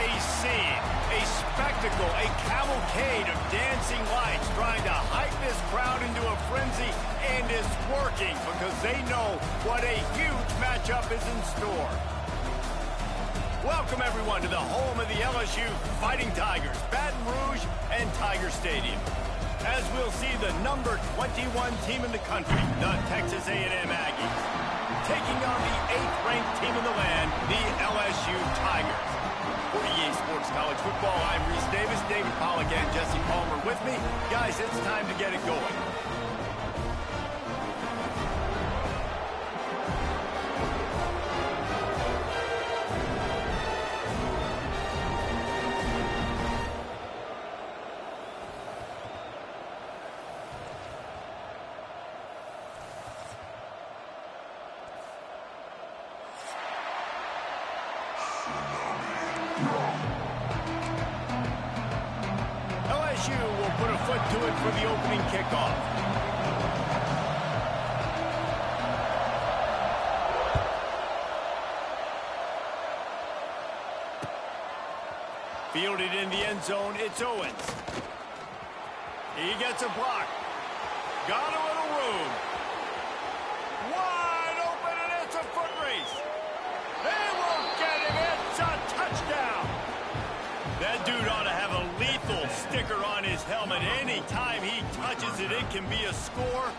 a scene, a spectacle, a cavalcade of dancing lights trying to hype this crowd into a frenzy, and it's working because they know what a huge matchup is in store. Welcome, everyone, to the home of the LSU Fighting Tigers, Baton Rouge and Tiger Stadium. As we'll see the number 21 team in the country, the Texas A&M Aggies, taking on the 8th-ranked team in the land, the LSU Tigers. For EA Sports College Football, I'm Reese Davis, David Pollack, and Jesse Palmer with me. Guys, it's time to get it going. LSU will put a foot to it for the opening kickoff. Fielded in the end zone, it's Owens. He gets a block. Got a little room. Wide open, and it's a foot race. They won't get him. It's a touchdown. That dude ought to have a lethal sticker on his helmet. Anytime he touches it, it can be a score.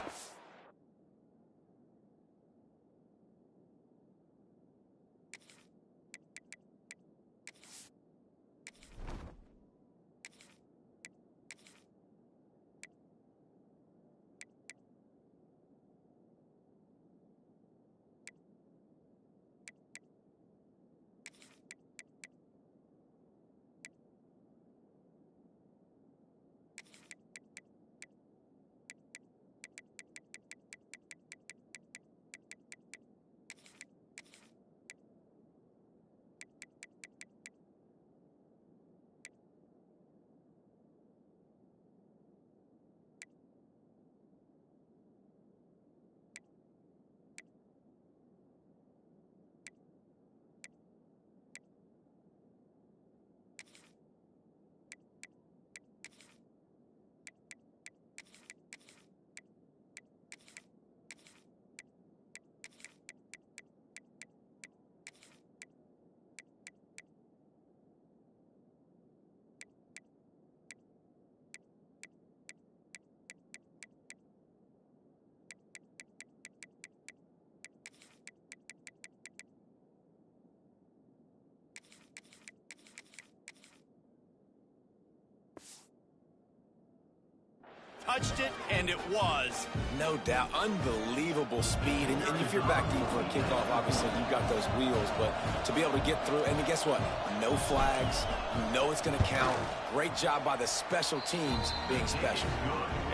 Touched it, and it was. No doubt. Unbelievable speed. And if you're back deep for a kickoff, obviously you've got those wheels. But to be able to get through, and guess what? No flags. You know it's going to count. Great job by the special teams being special.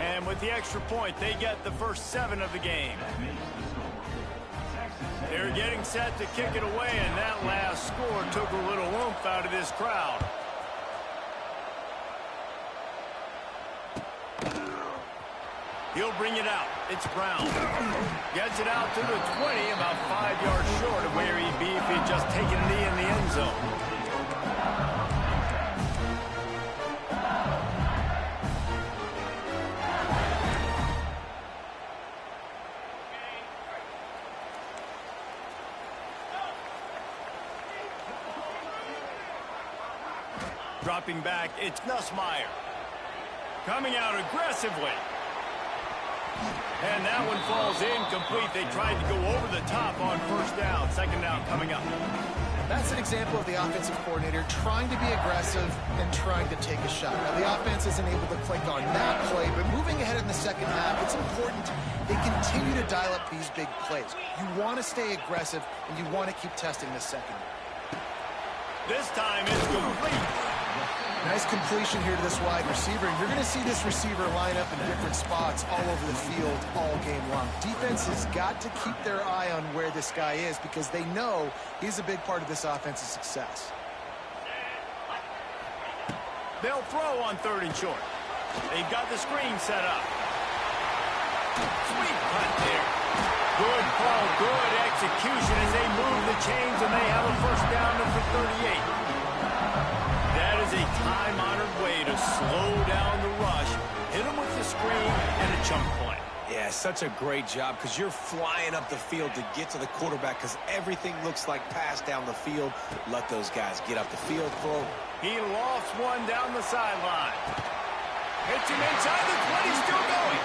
And with the extra point, they get the first 7 of the game. They're getting set to kick it away, and that last score took a little oomph out of this crowd. He'll bring it out. It's Brown. Gets it out to the 20, about 5 yards short of where he'd be if he'd just taken a knee in the end zone. Dropping back, it's Nussmeier. Coming out aggressively. And that one falls incomplete. They tried to go over the top on first down. Second down coming up. That's an example of the offensive coordinator trying to be aggressive and trying to take a shot. Now, the offense isn't able to click on that play, but moving ahead in the second half, it's important they continue to dial up these big plays. You want to stay aggressive, and you want to keep testing the second. This time it's complete. Nice completion here to this wide receiver, and you're going to see this receiver line up in different spots all over the field all game long. Defense has got to keep their eye on where this guy is because they know he's a big part of this offense's success. They'll throw on 3rd and short. They've got the screen set up. Sweet cut there. Good call, good execution as they move the chains, and they have a first down for 38. is a time-honored way to slow down the rush, hit them with the screen, and a chunk play. Yeah, such a great job because you're flying up the field to get to the quarterback because everything looks like pass down the field. Let those guys get up the field, throw. He lost one down the sideline. Hits him inside the 20, still going.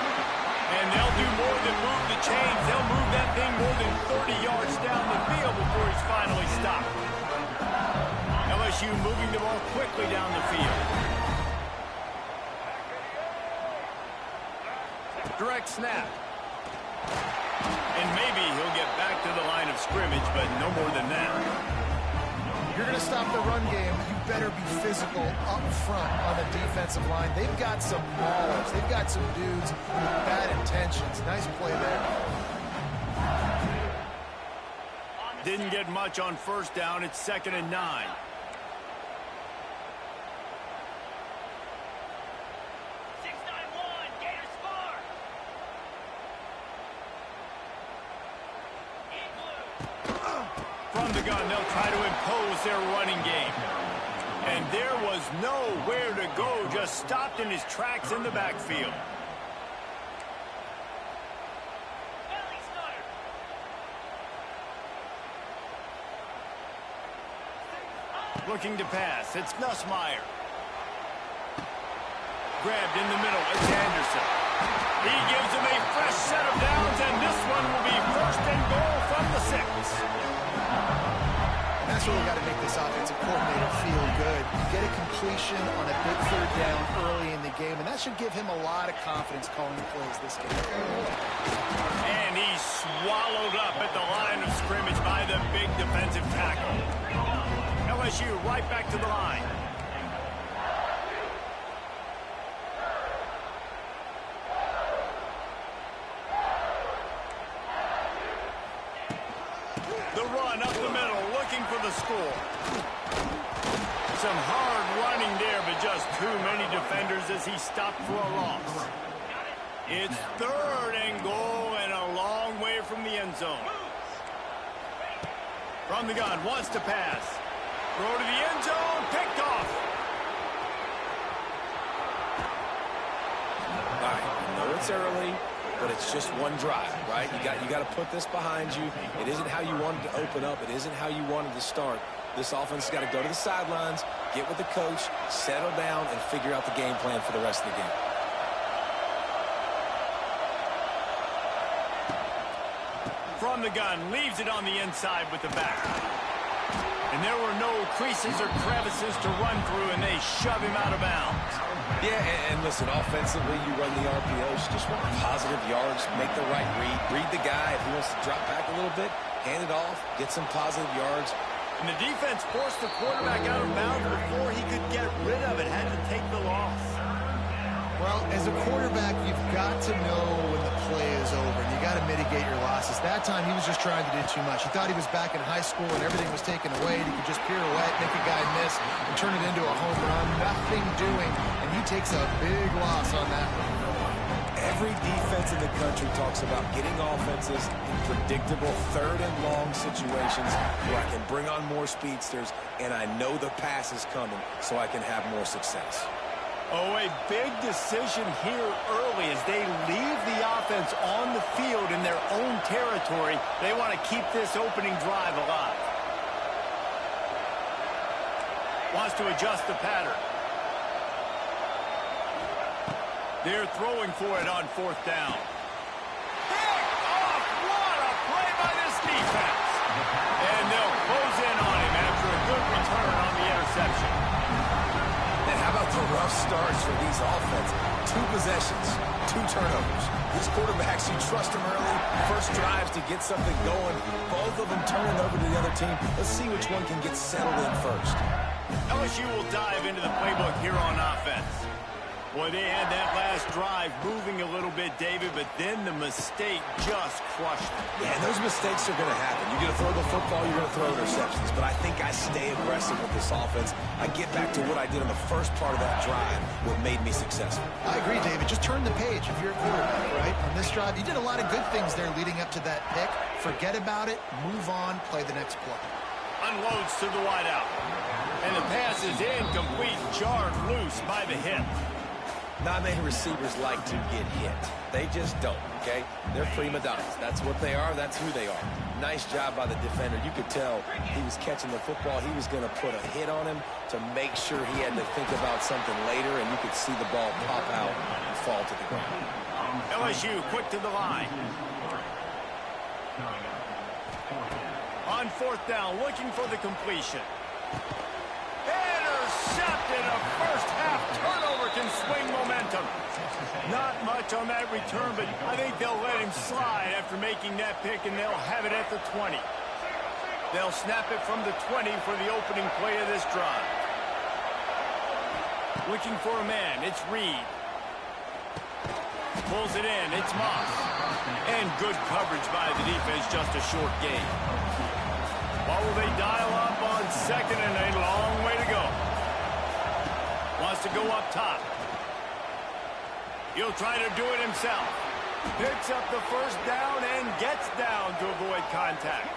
And they'll do more than move the chains. They'll move that thing more than 30 yards down the field before he's finally stopped. LSU moving the ball quickly down the field. Direct snap. And maybe he'll get back to the line of scrimmage, but no more than that. If you're going to stop the run game, you better be physical up front on the defensive line. They've got some maulers. They've got some dudes with bad intentions. Nice play there. Didn't get much on first down. It's 2nd and 9. From the gun, they'll try to impose their running game. And there was nowhere to go, just stopped in his tracks in the backfield. Looking to pass, it's Nussmeier. Grabbed in the middle, it's Anderson. He gives him a fresh set of downs, and this one will be 1st and goal from the 6. And that's really got to make this offensive coordinator feel good. You get a completion on a big 3rd down early in the game, and that should give him a lot of confidence calling plays this game. And he's swallowed up at the line of scrimmage by the big defensive tackle. LSU right back to the line. The run up the middle, looking for the score. Some hard running there, but just too many defenders as he stopped for a loss. It's 3rd and goal and a long way from the end zone. From the gun, wants to pass. Throw to the end zone, picked off. All right, I know it's early, but it's just one drive, right? You got to put this behind you. It isn't how you wanted to open up. It isn't how you wanted to start. This offense has got to go to the sidelines, get with the coach, settle down, and figure out the game plan for the rest of the game. From the gun, leaves it on the inside with the back. And there were no creases or crevices to run through, and they shove him out of bounds. Yeah, and listen, offensively, you run the RPOs, just want positive yards, make the right read the guy. If he wants to drop back a little bit, hand it off, get some positive yards. And the defense forced the quarterback out of bounds before he could get rid of it, had to take the loss. Well, as a quarterback, you've got to know when the play is over, and you got to mitigate your losses. That time, he was just trying to do too much. He thought he was back in high school and everything was taken away, and he could just pirouette, make a guy miss, and turn it into a home run. Nothing doing, and he takes a big loss on that one. Every defense in the country talks about getting offenses in predictable 3rd and long situations where I can bring on more speedsters, and I know the pass is coming, so I can have more success. Oh, a big decision here early as they leave the offense on the field in their own territory. They want to keep this opening drive alive. Wants to adjust the pattern. They're throwing for it on 4th down. Picked off! What a play by this defense! And they'll close in on him after a good return on the interception. And how about the rough starts for these offenses? 2 possessions, 2 turnovers. These quarterbacks, you trust them early, first drives to get something going. Both of them turning over to the other team. Let's see which one can get settled in first. LSU will dive into the playbook here on offense. Boy, they had that last drive moving a little bit, David, but then the mistake just crushed them. Yeah, and those mistakes are going to happen. You're going to throw the football, you're going to throw interceptions. But I think I stay aggressive with this offense. I get back to what I did in the first part of that drive, what made me successful. I agree, David. Just turn the page if you're a quarterback, right? On this drive, you did a lot of good things there leading up to that pick. Forget about it, move on, play the next play. Unloads to the wideout. And the pass is incomplete, jarred loose by the hip. Not many receivers like to get hit. They just don't, okay? They're prima donnas. That's what they are. That's who they are. Nice job by the defender. You could tell he was catching the football. He was going to put a hit on him to make sure he had to think about something later, and you could see the ball pop out and fall to the ground. LSU quick to the line. On fourth down, looking for the completion. Intercepted. A first half turnover can swing momentum. Not much on that return, but I think they'll let him slide after making that pick, and they'll have it at the 20. They'll snap it from the 20 for the opening play of this drive. Looking for a man. It's Reed. Pulls it in. It's Moss. And good coverage by the defense, just a short gain. What will they dial up on second and a long way to go? Wants to go up top. He'll try to do it himself. Picks up the first down and gets down to avoid contact.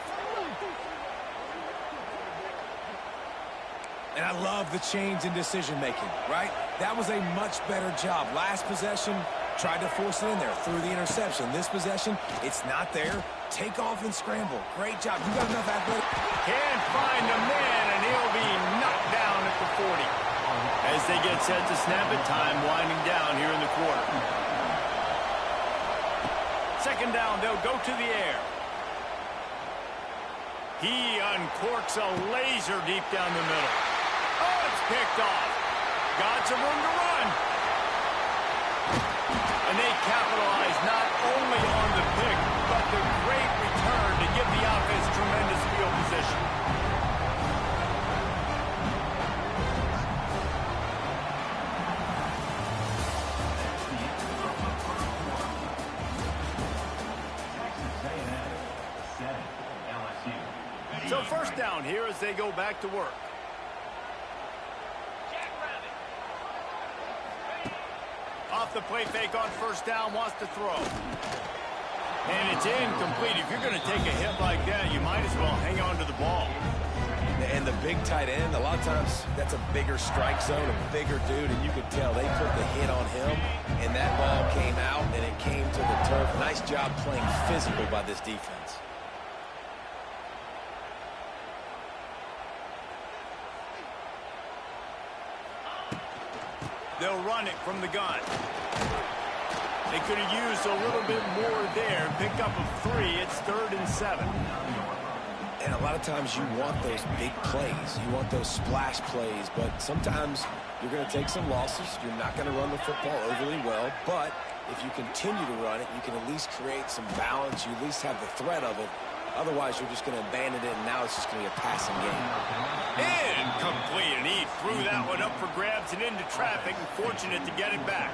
And I love the change in decision-making, right? That was a much better job. Last possession, tried to force it in there through the interception. This possession, it's not there. Take off and scramble. Great job. You got enough athletic. Can't find the man, and he'll be knocked down at the 40. As they get set to snap it, time winding down here in the quarter. Second down, they'll go to the air. He uncorks a laser deep down the middle. Oh, it's picked off. Got some room to run. And they capitalize not only on the pick, but the great return to give the offense tremendous field position. So first down here as they go back to work. Off the play fake on first down, wants to throw. And it's incomplete. If you're going to take a hit like that, you might as well hang on to the ball. And the big tight end, a lot of times that's a bigger strike zone, a bigger dude, and you could tell they put the hit on him, and that ball came out, and it came to the turf. Nice job playing physical by this defense. They'll run it from the gun. They could have used a little bit more there and picked up a 3. It's 3rd and 7. And a lot of times you want those big plays. You want those splash plays, but sometimes you're going to take some losses. You're not going to run the football overly well, but if you continue to run it, you can at least create some balance. You at least have the threat of it. Otherwise, you're just going to abandon it, and now it's just going to be a passing game. Incomplete, and he threw that one up for grabs and into traffic, and fortunate to get it back.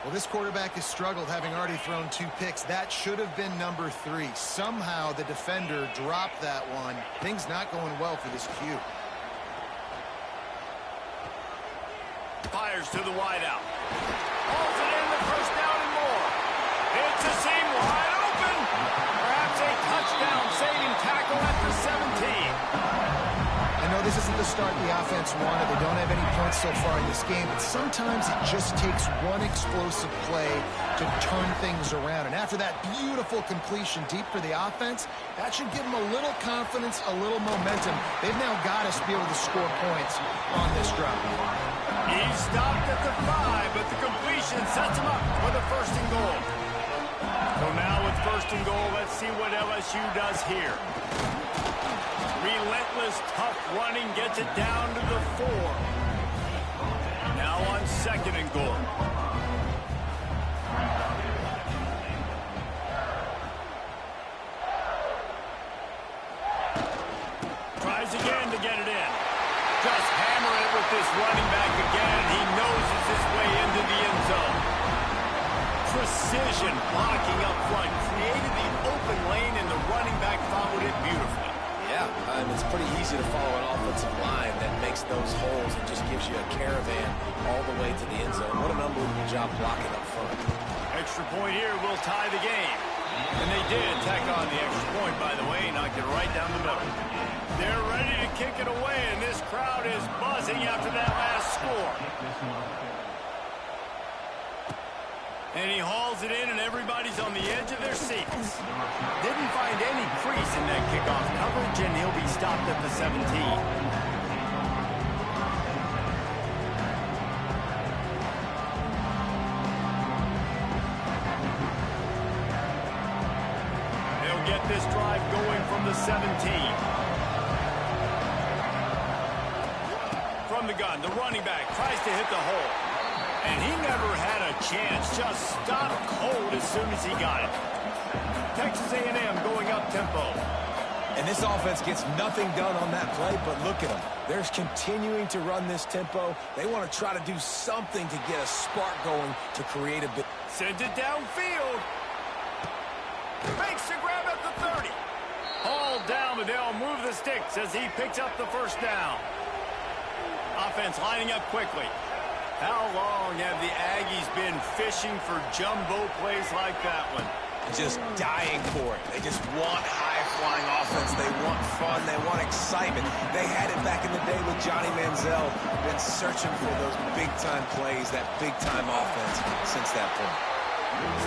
Well, this quarterback has struggled, having already thrown 2 picks. That should have been number 3. Somehow the defender dropped that one. Things not going well for this Q. Fires to the wideout. Pulls it in, the first down and more. It's a seam wide open. Perhaps a touchdown-saving tackle at the 17. I know this isn't the start the offense wanted. They don't have any points so far in this game, but sometimes it just takes one explosive play to turn things around. And after that beautiful completion deep for the offense, that should give them a little confidence, a little momentum. They've now got to be able to score points on this drive. He stopped at the 5, but the completion sets him up for the 1st and goal. So now with 1st and goal, let's see what LSU does here. Relentless, tough running gets it down to the 4. Now on 2nd and goal. Tries again to get it in. Just hammer it with this running back again. He noses his way into the end zone. Precision blocking up front. Created the open lane, and the running back followed it beautifully. Yeah, it's pretty easy to follow an offensive line that makes those holes and just gives you a caravan all the way to the end zone. What an unbelievable job blocking up front. Extra point here will tie the game. And they did tack on the extra point, by the way, knocked it right down the middle. They're ready to kick it away, and this This crowd is buzzing after that last score. And he hauls it in, and everybody's on the edge of their seats. Didn't find any crease in that kickoff coverage, and he'll be stopped at the 17. Get this drive going from the 17. From the gun, the running back tries to hit the hole. And he never had a chance, just stopped cold as soon as he got it. Texas A&M going up tempo. And this offense gets nothing done on that play, but look at them. They're continuing to run this tempo. They want to try to do something to get a spark going to create a bit. Sends it downfield. Makes the grab at the 30. Hauled down, but they'll move the sticks as he picks up the first down. Offense lining up quickly. How long have the Aggies been fishing for jumbo plays like that one? Just dying for it. They just want high-flying offense. They want fun. They want excitement. They had it back in the day with Johnny Manziel. Been searching for those big-time plays, that big-time offense since that point.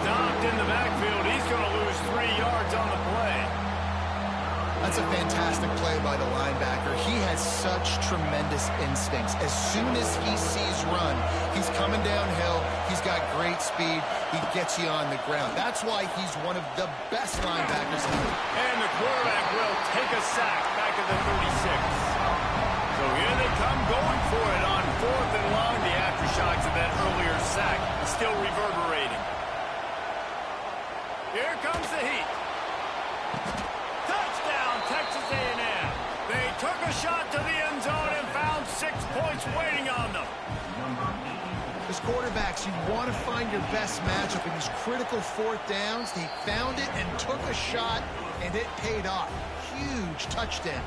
Stopped in the backfield. He's going to lose 3 yards on the play. That's a fantastic play by the linebacker. He has such tremendous instincts. As soon as he sees run, he's coming downhill. He's got great speed. He gets you on the ground. That's why he's one of the best linebackers in the league. And the quarterback will take a sack back at the 36. So here they come going for it on 4th and long. The aftershocks of that earlier sack is still reverberating. Here comes the heat. Touchdown, Texas A&M. They took a shot to the end zone and found 6 points waiting on them. As quarterbacks, you want to find your best matchup in these critical 4th downs. He found it and took a shot, and it paid off. Huge touchdown.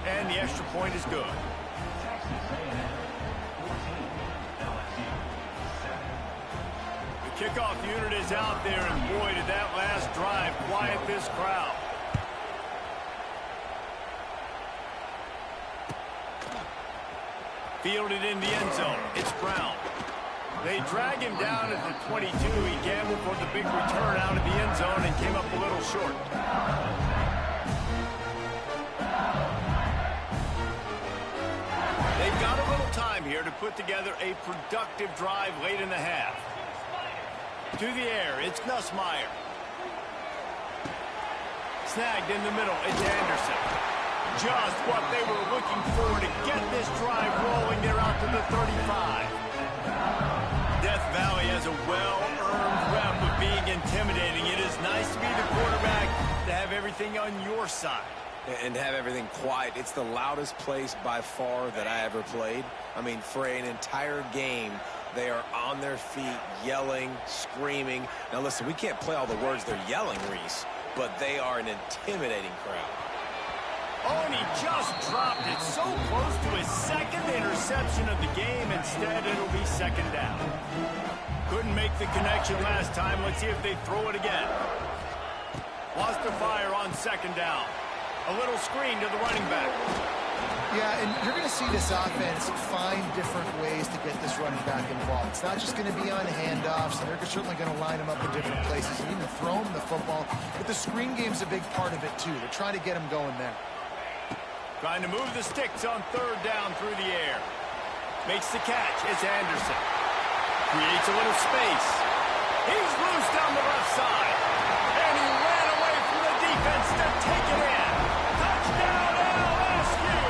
And the extra point is good. Kickoff unit is out there, and boy, did that last drive quiet this crowd. Fielded in the end zone. It's Brown. They drag him down at the 22. He gambled for the big return out of the end zone and came up a little short. They've got a little time here to put together a productive drive late in the half. To the air, it's Nussmeier. Snagged in the middle, it's Anderson. Just what they were looking for to get this drive rolling. They're out to the 35. Death Valley has a well-earned rep of being intimidating. It is nice to be the quarterback, to have everything on your side. And have everything quiet. It's the loudest place by far that I ever played. I mean, for an entire game, they are on their feet, yelling, screaming. Now, listen, we can't play all the words they're yelling, Reese, but they are an intimidating crowd. Oh, and he just dropped it so close to his second interception of the game. Instead, it'll be second down. Couldn't make the connection last time. Let's see if they throw it again. Lost to fire on second down. A little screen to the running back. Yeah, and you're going to see this offense find different ways to get this running back involved. It's not just going to be on handoffs, and they're certainly going to line him up in different places and even throw him the football. But the screen game's a big part of it, too. They're trying to get him going there. Trying to move the sticks on third down through the air. Makes the catch. It's Anderson. Creates a little space. He's loose down the left side. And he ran away from the defense to take it in. Touchdown, LSU!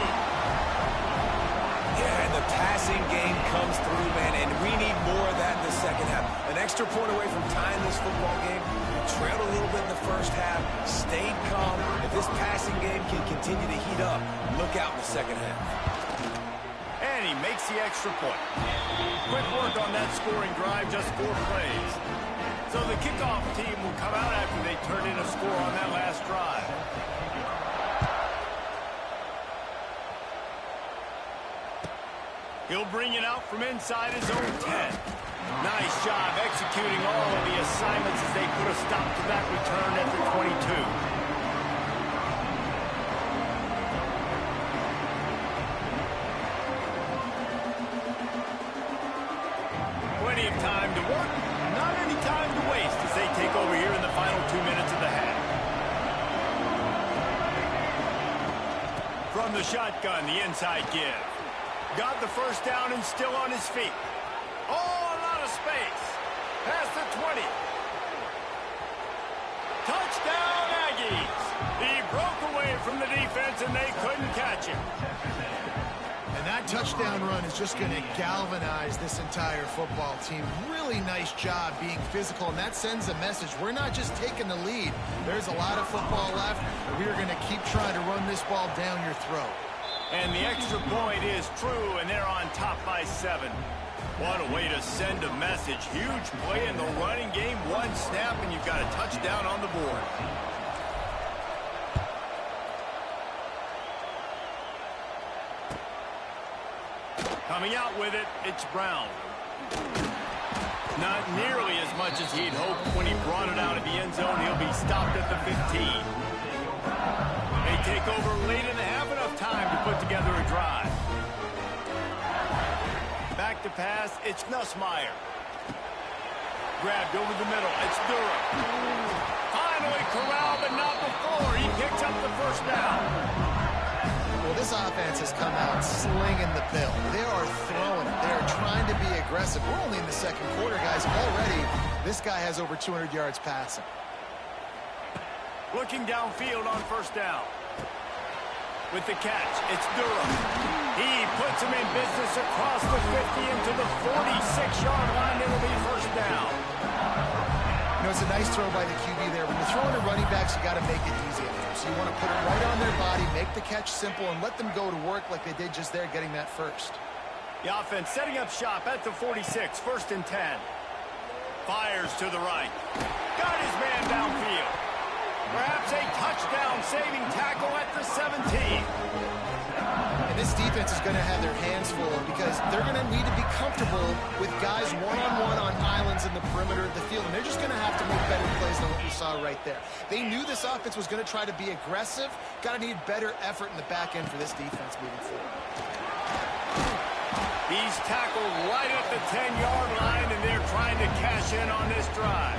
Yeah, and the passing game comes through, man, and we need more of that in the second half. An extra point away from tying this football game. We trailed a little bit in the first half, stayed calm. If this passing game can continue to heat up, look out in the second half. And he makes the extra point. Quick work on that scoring drive, just 4 plays. So the kickoff team will come out after they turn in a score on that last drive. He'll bring it out from inside his own 10. Nice job executing all of the assignments as they put a stop to that return at the 22. From the shotgun, the inside give. Got the first down and still on his feet. Oh, a lot of space. Past the 20. Touchdown, Aggies. He broke away from the defense, and they couldn't catch him. And that touchdown run is just going to galvanize this entire football team. Really nice job being physical, and that sends a message. We're not just taking the lead. There's a lot of football left. We are going to keep trying to run this ball down your throat. And the extra point is true, and they're on top by 7. What a way to send a message. Huge play in the running game. One snap, and you've got a touchdown on the board. Coming out with it, it's Brown. Not nearly as much as he'd hoped when he brought it out of the end zone. He'll be stopped at the 15. They take over late in the half, enough time to put together a drive. Back to pass, it's Nussmeier. Grabbed over the middle, it's Durham. Finally corralled, but not before. He picks up the first down. Well, this offense has come out slinging the pill. They are throwing it. They are trying to be aggressive. We're only in the second quarter, guys. Already, this guy has over 200 yards passing. Looking downfield on first down. With the catch, it's Durham. He puts him in business across the 50 into the 46-yard line. It'll be first down. You know, it's a nice throw by the QB there. When you're throwing to running backs, you got to make it easy on them. So you want to put it right on their body, make the catch simple, and let them go to work like they did just there, getting that first. The offense setting up shop at the 46, first and 10. Fires to the right. Got his man downfield. Perhaps a touchdown-saving tackle at the 17. And this defense is going to have their hands full because they're going to need to be comfortable with guys one-on-one on islands in the perimeter of the field, and they're just going to have to make better plays than what we saw right there. They knew this offense was going to try to be aggressive. Got to need better effort in the back end for this defense moving forward. He's tackled right at the 10-yard line, and they're trying to cash in on this drive.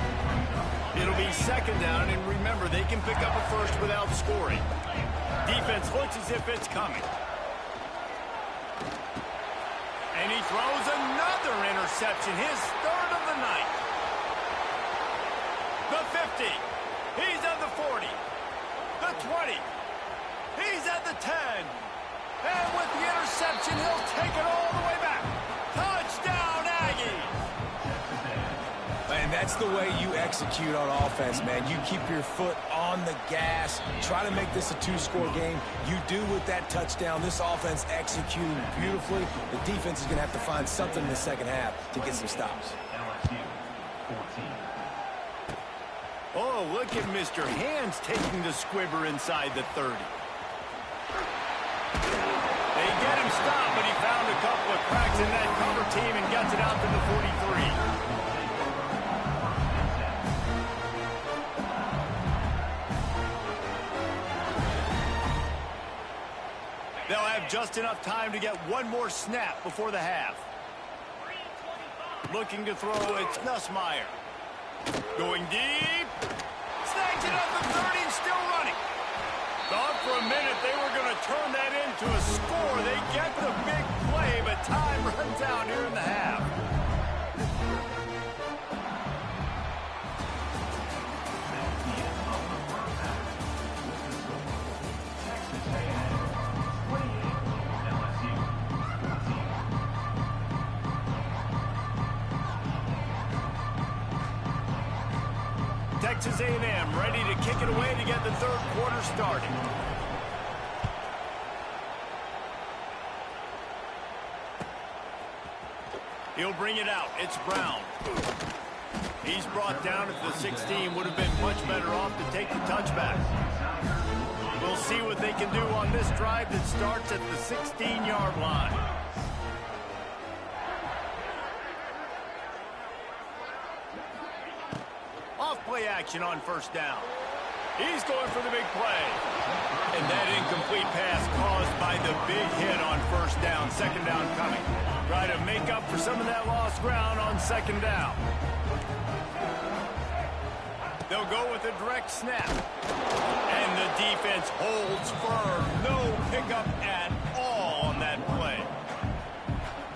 It'll be second down, and remember, they can pick up a first without scoring. Defense looks as if it's coming. And he throws another interception, his third of the night. The 50. He's at the 40. The 20. He's at the 10. And with the interception, he'll take it all the way back. Touchdown, Aggies! And that's the way you execute on offense, man. You keep your foot on the gas. Try to make this a two-score game. You do with that touchdown. This offense executing beautifully. The defense is going to have to find something in the second half to get some stops. Oh, look at Mr. Hands taking the squibber inside the 30. They get him stopped, but he found a couple of cracks in that cover team and gets it out to the 43. They'll have just enough time to get one more snap before the half. Looking to throw, it's Nussmeier. Going deep. Snags it at the 30 and still running. Thought for a minute they were going to turn that into a score. They get the big play, but time runs out here in the half. Texas A&M ready to kick it away to get the third quarter started. He'll bring it out. It's Brown. He's brought down at the 16. Would have been much better off to take the touchback. We'll see what they can do on this drive that starts at the 16-yard line. Off-play action on first down. He's going for the big play. And that incomplete pass caused by the big hit on first down. Second down coming. Try to make up for some of that lost ground on second down. They'll go with a direct snap. And the defense holds firm. No pickup at all on that play.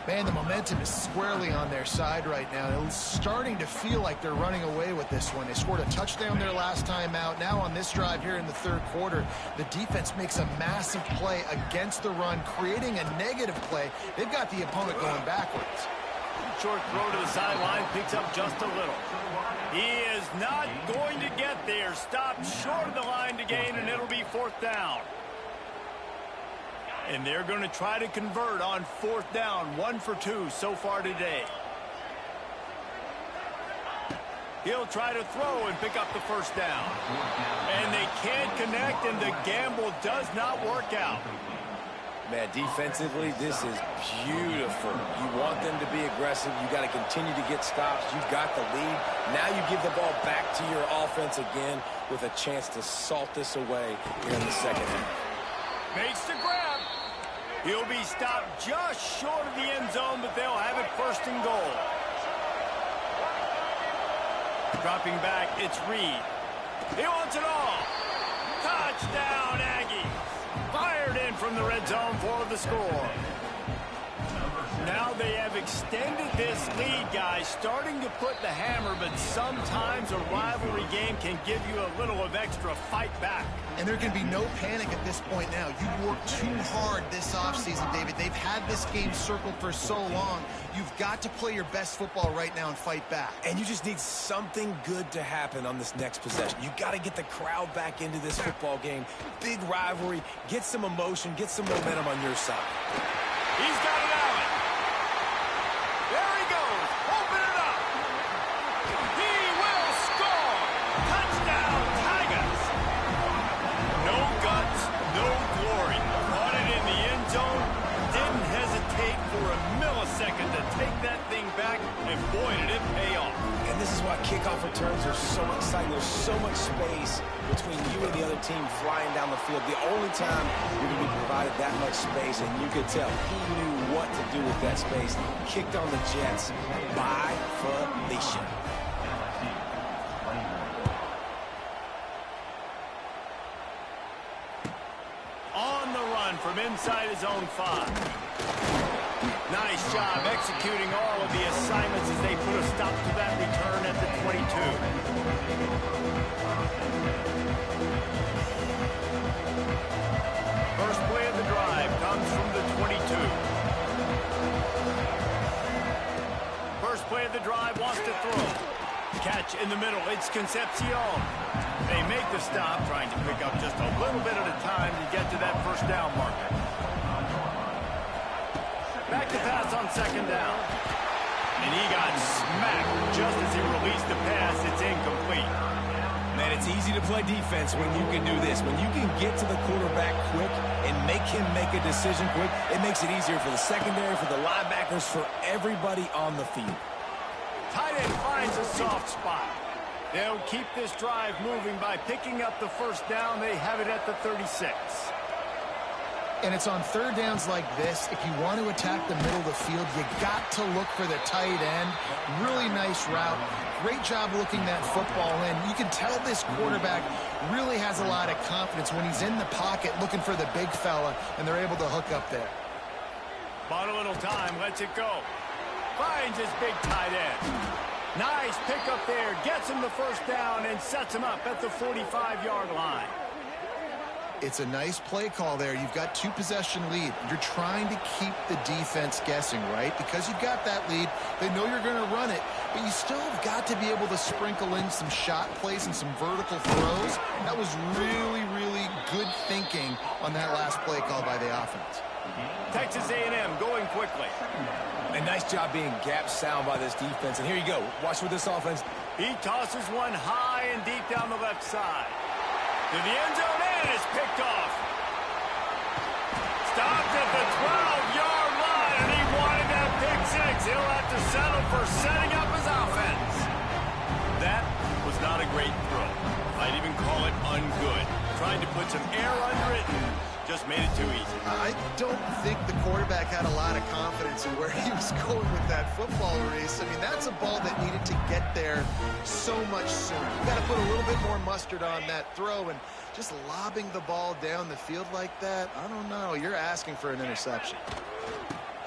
Man, the momentum is squarely on their side right now. It's starting to feel like they're running away with this one. They scored a touchdown their last time out. Now on this drive here in the third quarter, the defense makes a massive play against the run, creating a negative play. They've got the opponent going backwards. Short throw to the sideline, picks up just a little. He is not going to get there. Stopped short of the line to gain, and it'll be fourth down. And they're going to try to convert on fourth down. 1 for 2 so far today. He'll try to throw and pick up the first down. And they can't connect, and the gamble does not work out. Man, defensively, this is beautiful. You want them to be aggressive. You got to continue to get stops. You got the lead. Now you give the ball back to your offense again with a chance to salt this away here in the second half. Makes the grab. He'll be stopped just short of the end zone, but they'll have it first and goal. Dropping back, it's Reed. He wants it all. Touchdown, Aggies. Fired in from the red zone for the score. Now they have extended this lead, guys, starting to put the hammer, but sometimes a rivalry game can give you a little of extra fight back. And there can be no panic at this point now. You've worked too hard this offseason, David. They've had this game circled for so long. You've got to play your best football right now and fight back. And you just need something good to happen on this next possession. You got to get the crowd back into this football game. Big rivalry. Get some emotion. Get some momentum on your side. He's got it out. There he goes. Open it up. He will score. Touchdown, Tigers. No guts, no glory. Caught it in the end zone. Didn't hesitate for a millisecond to take that thing back, and boy, did it pay off. And this is why kickoff returns are so exciting. There's so much space between you and the other team flying down the field. The only time you're going to be provided that much space, and you could tell he knew what to do with that space. Kicked on the Jets by Felicia. On the run from inside his own 5. Nice job executing all of the assignments as they put a stop to that return at the 22. First play of the drive comes from the 22. First play of the drive wants to throw. Catch in the middle. It's Concepcion. They make the stop, trying to pick up just a little bit at a time to get to that first down marker. Back to pass on second down. And he got smacked just as he released the pass. It's incomplete. Man, it's easy to play defense when you can do this. When you can get to the quarterback quick and make him make a decision quick, it makes it easier for the secondary, for the linebackers, for everybody on the field. Tight end finds a soft spot. They'll keep this drive moving by picking up the first down. They have it at the 36. And it's on third downs like this. If you want to attack the middle of the field, you got to look for the tight end. Really nice route. Great job looking that football in. You can tell this quarterback really has a lot of confidence when he's in the pocket looking for the big fella, and they're able to hook up there. Bought a little time, lets it go. Finds his big tight end. Nice pickup there. Gets him the first down and sets him up at the 45-yard line. It's a nice play call there. You've got 2-possession lead. You're trying to keep the defense guessing, right? Because you've got that lead, they know you're going to run it, but you still have got to be able to sprinkle in some shot plays and some vertical throws. That was really, really good thinking on that last play call by the offense. Texas A&M going quickly. A nice job being gap sound by this defense. And here you go. Watch with this offense. He tosses one high and deep down the left side. To the end zone, and it's picked off. Stopped at the 12-yard line, and he wanted that pick six. He'll have to settle for setting up his offense. That was not a great throw. I'd even call it ungood. Tried to put some air under it and just made it too easy. I don't think the quarterback had a lot of confidence confidence in where he was going with that football, Reese. I mean, that's a ball that needed to get there so much sooner. You got to put a little bit more mustard on that throw, and just lobbing the ball down the field like that, I don't know. You're asking for an interception.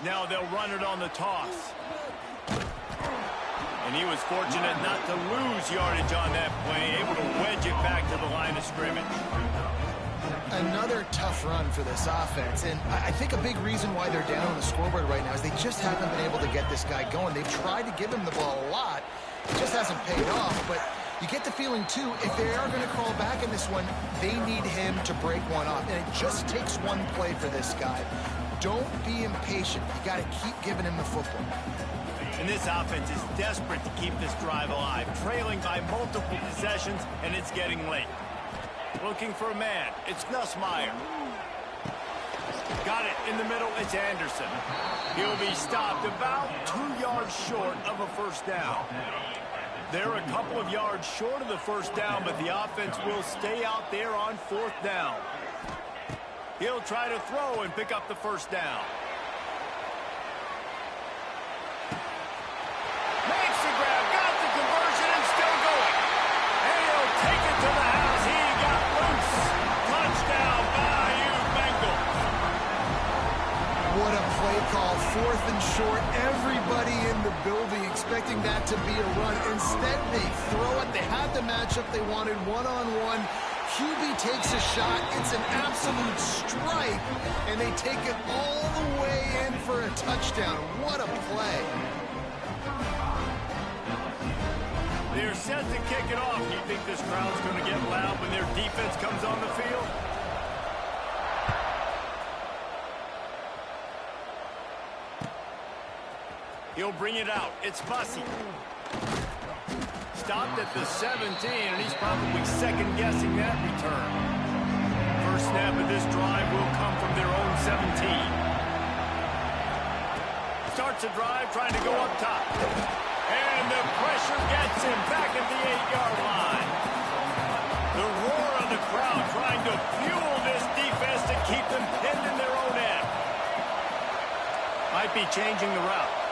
Now they'll run it on the toss. And he was fortunate not to lose yardage on that play, able to wedge it back to the line of scrimmage. Another tough run for this offense, and I think a big reason why they're down on the scoreboard right now is they just haven't been able to get this guy going. They've tried to give him the ball a lot. It just hasn't paid off, but you get the feeling, too, if they are going to crawl back in this one, they need him to break one off, and it just takes one play for this guy. Don't be impatient. You got to keep giving him the football. And this offense is desperate to keep this drive alive, trailing by multiple possessions, and it's getting late. Looking for a man. It's Nussmeier. Got it in the middle. It's Anderson. He'll be stopped about 2 yards short of a first down. They're a couple of yards short of the first down, but the offense will stay out there on 4th down. He'll try to throw and pick up the first down. Makes the grab, got the conversion, and still going. And he'll take it to the house. He got loose. Touchdown, Bayou Bengals. What a play call. 4th and short. Everybody in the building expecting that to be a run. Instead, they throw it. They had the matchup they wanted, one-on-one. QB takes a shot. It's an absolute strike, and they take it all the way in for a touchdown. What a play. They're set to kick it off. Do you think this crowd's going to get loud when their defense comes on the field? He'll bring it out. It's Bussey. Stopped at the 17, and he's probably second-guessing that return. First snap of this drive will come from their own 17. Starts a drive trying to go up top. And the pressure gets him back at the 8-yard line. The roar of the crowd trying to fuel this defense to keep them pinned in their own end. Might be changing the route.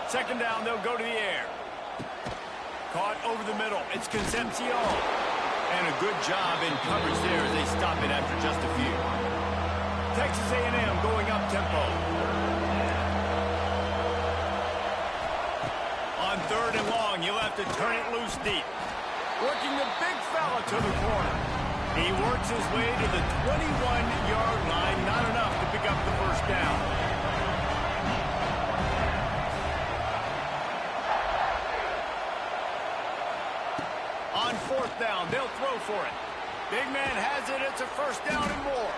Second down, they'll go to the air. Caught over the middle. It's Concepcion. And a good job in coverage there as they stop it after just a few. Texas A&M going up tempo. On 3rd and long, you'll have to turn it loose deep. Working the big fella to the corner. He works his way to the 21-yard line. Not enough to pick up the first down. On 4th down, they'll throw for it. Big man has it. It's a first down and more.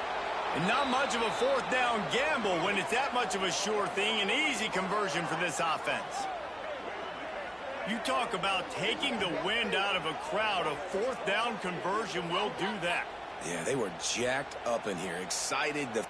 And not much of a 4th down gamble when it's that much of a sure thing. An easy conversion for this offense. You talk about taking the wind out of a crowd. A 4th down conversion will do that. Yeah, they were jacked up in here, excited to...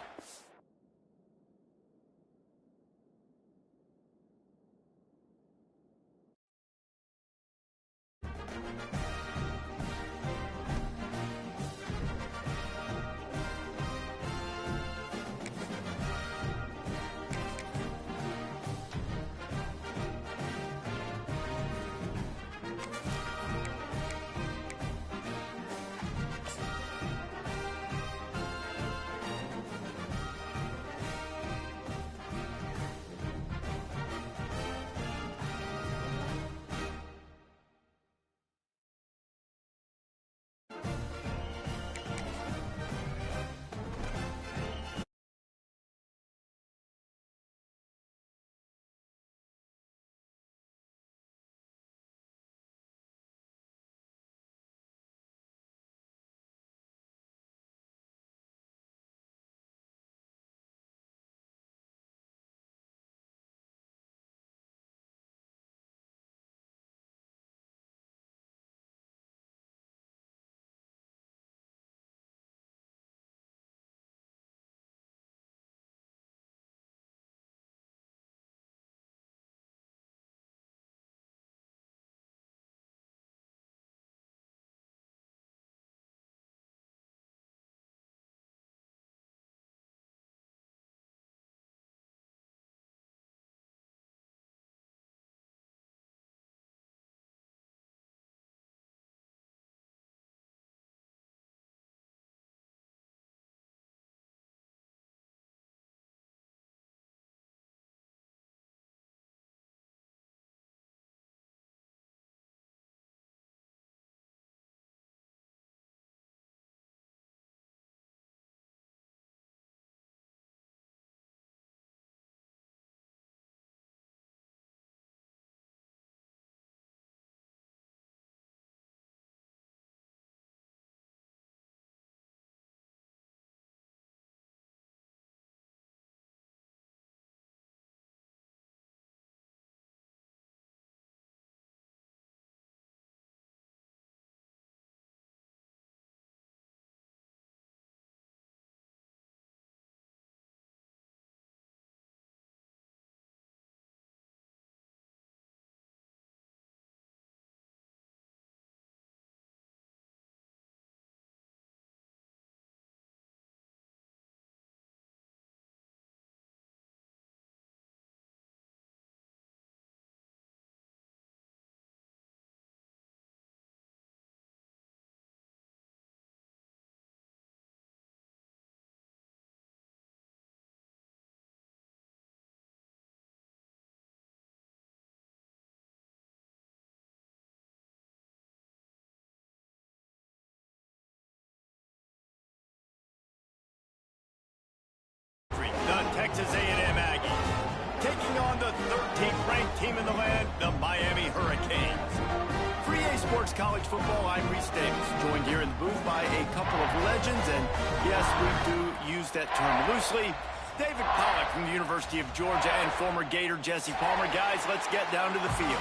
College Football. I'm Reese Davis, joined here in the booth by a couple of legends, and yes, we do use that term loosely. David Pollack from the University of Georgia and former Gator Jesse Palmer. Guys, let's get down to the field.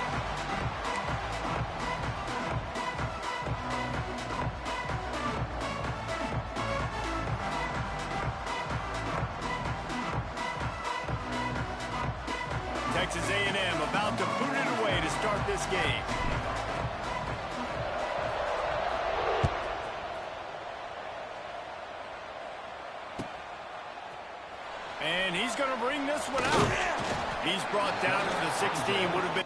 Texas A&M about to boot it away to start this game. And he's going to bring this one out. He's brought down to the 16. Would have been...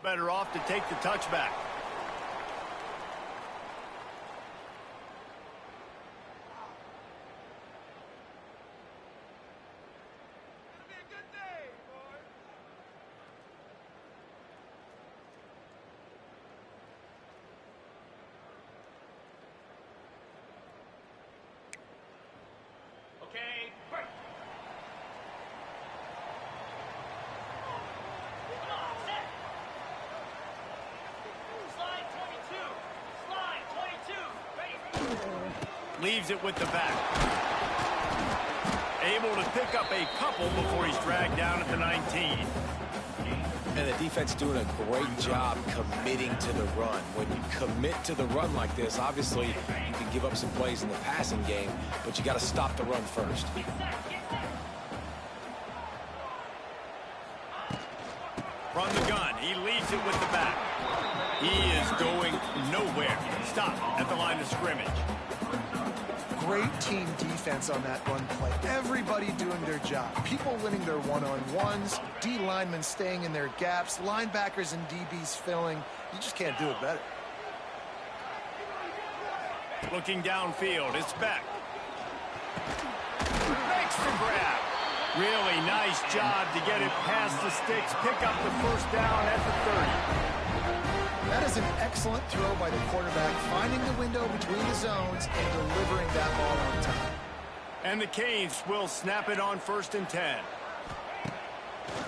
better off to take the touchback. Okay, break. Leaves it with the back. Able to pick up a couple before he's dragged down at the 19. And the defense doing a great job committing to the run. When you commit to the run like this, obviously you can give up some plays in the passing game, but you got to stop the run first. From the gun, he leaves it with the back. He is going nowhere. Stop at the line of scrimmage. Great team defense on that run play. Everybody doing their job. People winning their one-on-ones, D linemen staying in their gaps, linebackers and DBs filling. You just can't do it better. Looking downfield, it's Beck. Makes the grab. Really nice job to get it past the sticks, pick up the first down at the 30. That is an excellent throw by the quarterback, finding the window between the zones and delivering that ball on time. And the Canes will snap it on 1st and 10.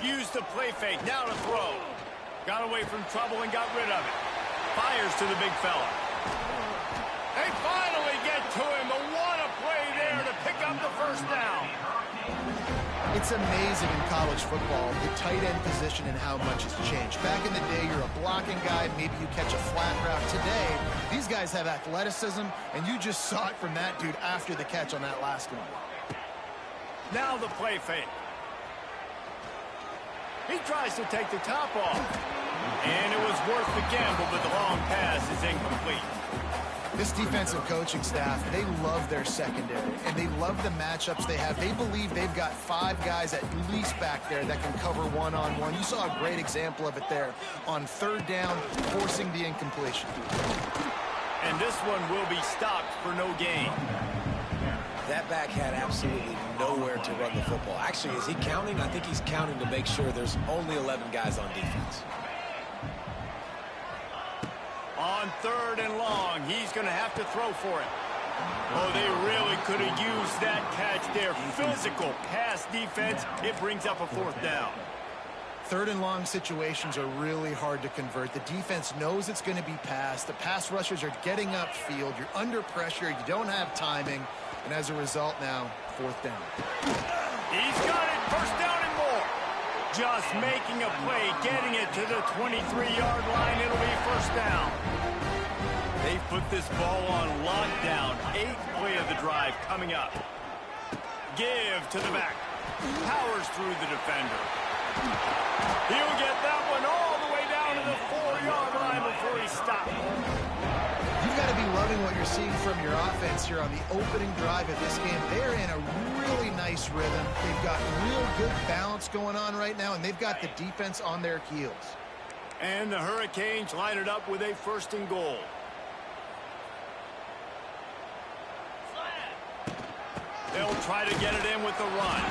Used the play fake, now to throw. Got away from trouble and got rid of it. Fires to the big fella. They finally get to him, but what a play there to pick up the first down. It's amazing in college football, the tight end position and how much has changed. Back in the day, you're a blocking guy, maybe you catch a flat route. Today, these guys have athleticism, and you just saw it from that dude after the catch on that last one. Now the play fake. He tries to take the top off. And it was worth the gamble, but the long pass is incomplete. This defensive coaching staff, they love their secondary, and they love the matchups they have. They believe they've got 5 guys at least back there that can cover one-on-one. You saw a great example of it there on 3rd down, forcing the incompletion. And this one will be stopped for no gain. That back had absolutely nowhere to run the football. Actually, is he counting? I think he's counting to make sure there's only 11 guys on defense. On 3rd and long, he's going to have to throw for it. Oh, they really could have used that catch there. Physical pass defense. It brings up a 4th down. 3rd and long situations are really hard to convert. The defense knows it's going to be passed. The pass rushers are getting upfield. You're under pressure. You don't have timing. And as a result now, 4th down. He's got it. 1st down and more. Just making a play, getting it to the 23-yard line. It'll be 1st down. They've put this ball on lockdown. 8th play of the drive coming up. Give to the back. Powers through the defender. He'll get that one all the way down to the 4-yard line before he stops. You've got to be loving what you're seeing from your offense here on the opening drive of this game. They're in a really nice rhythm. They've got real good balance going on right now, and they've got the defense on their heels. And the Hurricanes line it up with a 1st and goal. They'll try to get it in with the run.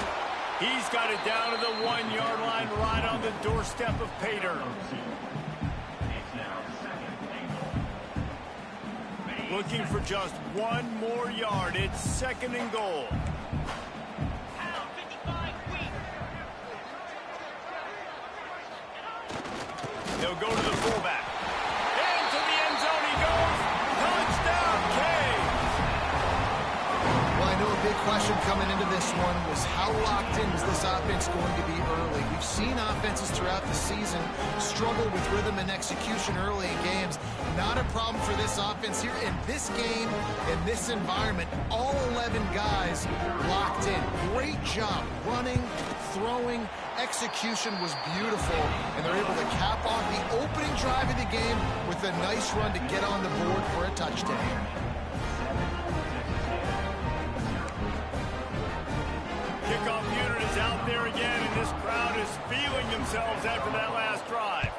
He's got it down to the 1-yard line right on the doorstep of Pater. Looking for just 1 more yard. It's 2nd and goal. They'll go to the fullback. Into the end zone he goes. Touchdown, Canes! Well, I know a big question coming into this one was how locked in was this offense going to be early? We've seen offenses throughout the season struggle with rhythm and execution early in games. Not a problem for this offense here. In this game, in this environment, all 11 guys locked in. Great job running, throwing. Execution was beautiful, and they're able to cap off the opening drive of the game with a nice run to get on the board for a touchdown. Kickoff unit is out there again, and this crowd is feeling themselves after that last drive.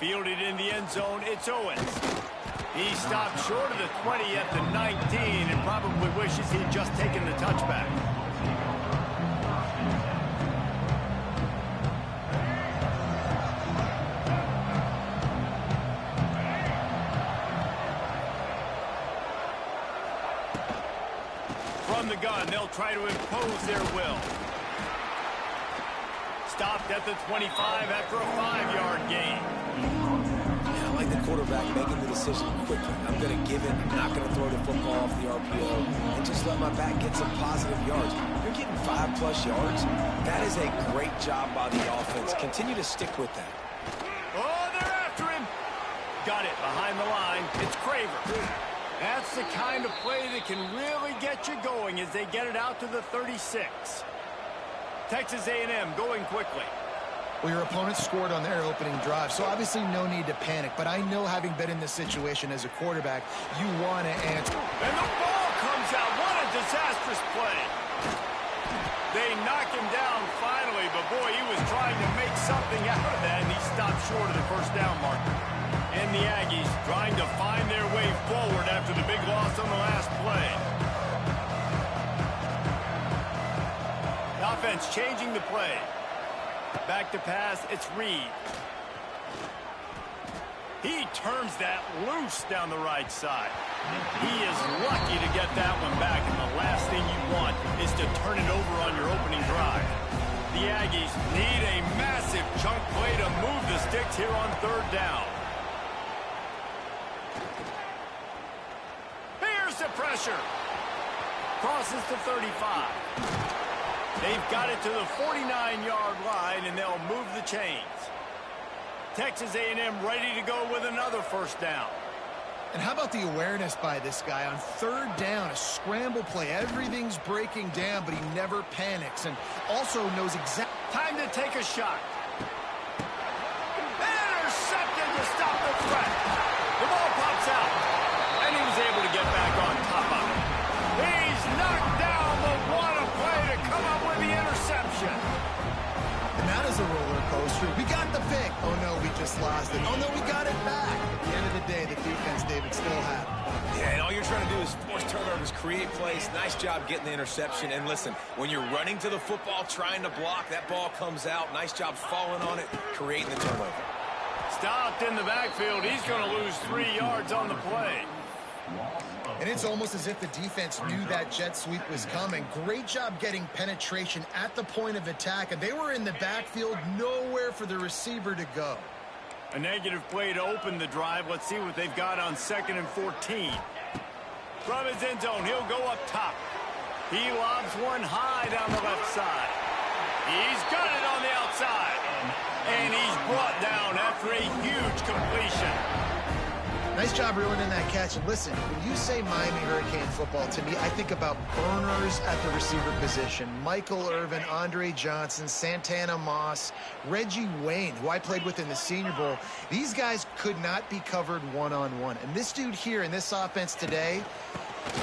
Fielded in the end zone, it's Owens. He stopped short of the 20 at the 19 and probably wishes he'd just taken the touchback. From the gun, they'll try to impose their will. Stopped at the 25 after a 5-yard gain. I like the quarterback making the decision quickly. I'm going to give it. I'm not going to throw the football off the RPO and just let my back get some positive yards. You're getting 5+ yards. That is a great job by the offense. Continue to stick with that. Oh, they're after him. Got it behind the line. It's Craver. That's the kind of play that can really get you going as they get it out to the 36. Texas A&M going quickly. Well, your opponent scored on their opening drive, so obviously no need to panic. But I know, having been in this situation as a quarterback, you want to answer. And the ball comes out. What a disastrous play. They knock him down finally, but boy, he was trying to make something out of that, and he stopped short of the 1st down marker. And the Aggies trying to find their way forward after the big loss on the last play. The offense changing the play. Back to pass, it's Reed. He turns that loose down the right side. He is lucky to get that one back, and the last thing you want is to turn it over on your opening drive. The Aggies need a massive chunk play to move the sticks here on 3rd down. Here's the pressure. Crosses to 35. They've got it to the 49-yard line, and they'll move the chains. Texas A&M ready to go with another 1st down. And how about the awareness by this guy on 3rd down, a scramble play. Everything's breaking down, but he never panics and also knows exactly. Time to take a shot. Intercepted! stop the threat. The ball pops out, and he was able to get back on top of it. He's knocked down, but what a play to come up with the interception. And that is a roller coaster. We got the pick. Oh, no, we just lost it. Oh, no, we got it back. At the end of the day, the defense, David, still had it. Yeah, and all you're trying to do is force turnovers, create plays. Nice job getting the interception. And listen, when you're running to the football, trying to block, that ball comes out. Nice job falling on it, creating the turnover. Stopped in the backfield. He's going to lose 3 yards on the play. And it's almost as if the defense knew that jet sweep was coming. Great job getting penetration at the point of attack, and they were in the backfield, nowhere for the receiver to go. A negative play to open the drive. Let's see what they've got on 2nd and 14. From his end zone, he'll go up top. He lobs one high down the left side. He's got it on the outside. And he's brought down after a huge completion. Nice job reeling in that catch. And listen, when you say Miami Hurricane football, to me, I think about burners at the receiver position. Michael Irvin, Andre Johnson, Santana Moss, Reggie Wayne, who I played with in the Senior Bowl. These guys could not be covered one-on-one. And this dude here in this offense today,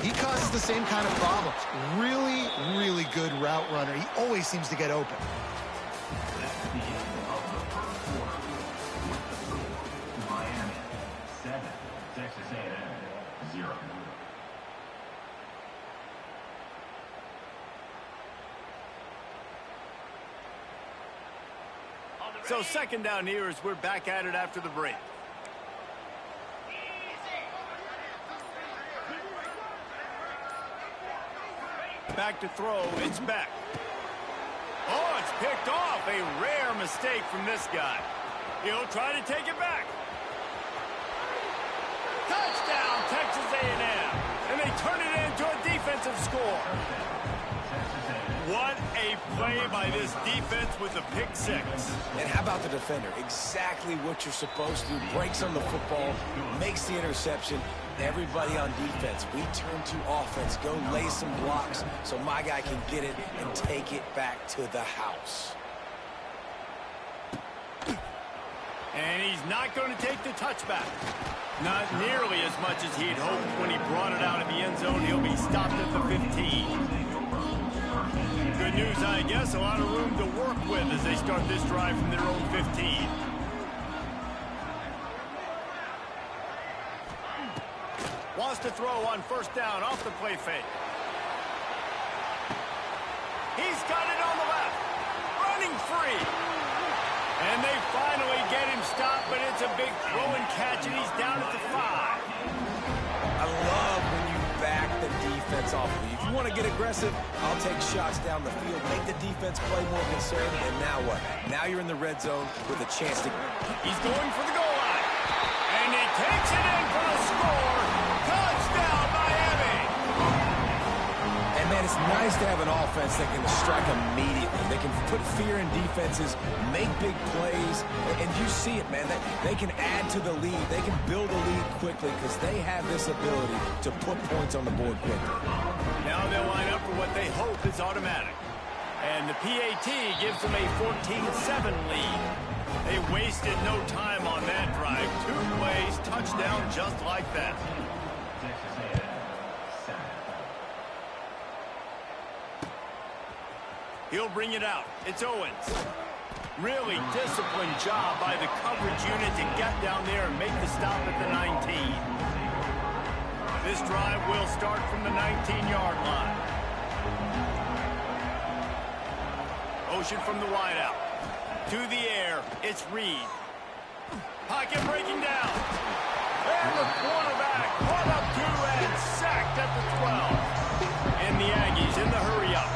he causes the same kind of problems. Really, really good route runner. He always seems to get open. That's the end of the first quarter. With the score, Miami 7, Texas A&M 0. So 2nd down here as we're back at it after the break. Back to throw, it's Beck. Oh, it's picked off. A rare mistake from this guy. He'll try to take it back. Touchdown, Texas A&M. And they turn it into a defensive score. What a play by this defense with a pick six. And how about the defender? Exactly what you're supposed to do. Breaks on the football, makes the interception. Everybody on defense, we turn to offense. Go lay some blocks so my guy can get it and take it back to the house. And he's not going to take the touchback. Not nearly as much as he'd hoped when he brought it out of the end zone. He'll be stopped at the 15. Good news, I guess. A lot of room to work with as they start this drive from their own 15. Wants to throw on 1st down off the play fake. He's got it on the left. Running free. And they finally get him stopped, but it's a big throw and catch, and he's down at the 5. I love when you back the defense off of you. If you want to get aggressive, I'll take shots down the field, make the defense play more concerned, and now what? Now you're in the red zone with a chance to... He's going for the goal line. And he takes it in for the score. Touchdown, Miami. And, man, it's nice to have an offense that can strike immediately. They can put fear in defenses, make big plays, and you see it, man. They can add to the lead. They can build a lead quickly because they have this ability to put points on the board quickly. Now they'll line up for what they hope is automatic. And the PAT gives them a 14-7 lead. They wasted no time on that drive. 2 plays, touchdown just like that. Texas A&M 7. He'll bring it out. It's Owens. Really disciplined job by the coverage unit to get down there and make the stop at the 19. This drive will start from the 19-yard line. Ocean from the wideout. To the air, it's Reed. Pocket breaking down. And the quarterback caught up to and sacked at the 12. And the Aggies in the hurry-up.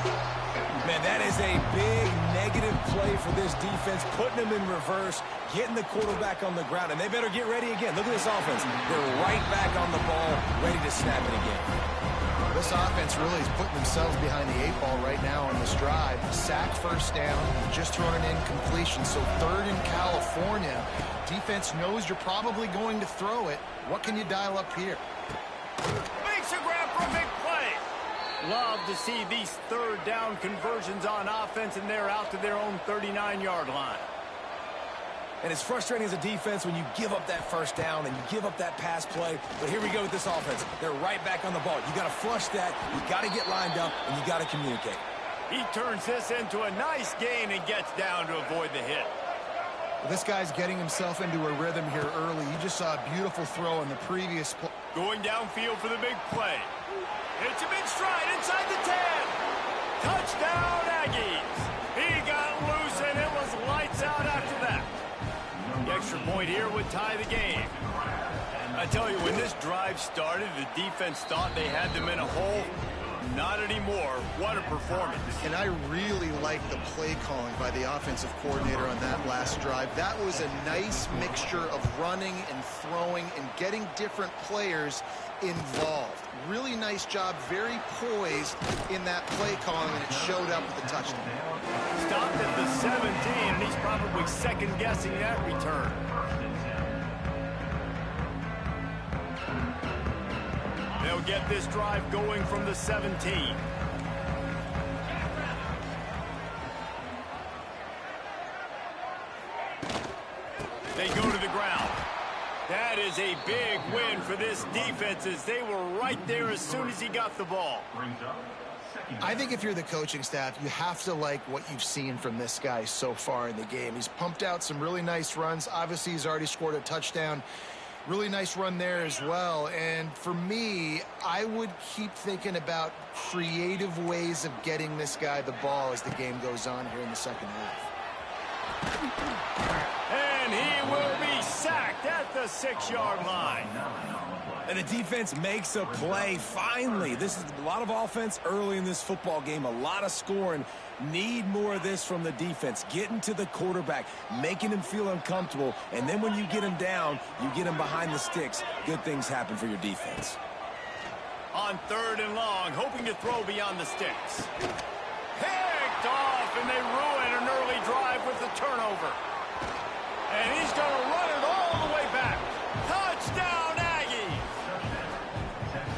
Man, that is a big negative play for this defense, putting them in reverse, getting the quarterback on the ground, and they better get ready again. Look at this offense. They're right back on the ball, ready to snap it again. This offense really is putting themselves behind the 8 ball right now on this drive. Sack, 1st down, just throwing an incompletion. So 3rd in California. Defense knows you're probably going to throw it. What can you dial up here? Makes a grab for a big play. Love to see these 3rd down conversions on offense, and they're out to their own 39-yard line. And it's frustrating as a defense when you give up that first down and you give up that pass play. But here we go with this offense. They're right back on the ball. You got to flush that. You got to get lined up, and you got to communicate. He turns this into a nice gain and gets down to avoid the hit. Well, this guy's getting himself into a rhythm here early. You just saw a beautiful throw in the previous play. Going downfield for the big play. It's a big stride inside the 10. Touchdown, Aggies. He got loose, and it was lights out after that. The extra point here would tie the game. I tell you, when this drive started, the defense thought they had them in a hole. Not anymore. What a performance. And I really like the play calling by the offensive coordinator on that last drive. That was a nice mixture of running and throwing and getting different players involved. Really nice job, very poised in that play calling, and it showed up with the touchdown. Stopped at the 17, and he's probably second-guessing that return. They'll get this drive going from the 17. They go to the ground. That is a big win for this defense, as they were right there as soon as he got the ball. I think if you're the coaching staff, you have to like what you've seen from this guy so far in the game. He's pumped out some really nice runs. Obviously, he's already scored a touchdown. Really nice run there as well. And for me, I would keep thinking about creative ways of getting this guy the ball as the game goes on here in the second half. And he will be sacked at the 6-yard line. And the defense makes a play, finally. This is a lot of offense early in this football game, a lot of scoring. Need more of this from the defense. Getting to the quarterback, making him feel uncomfortable, and then when you get him down, you get him behind the sticks. Good things happen for your defense. On 3rd and long, hoping to throw beyond the sticks. Picked off, and they ruin an early drive with the turnover. And he's going to run it all the way back. Touchdown, Aggies!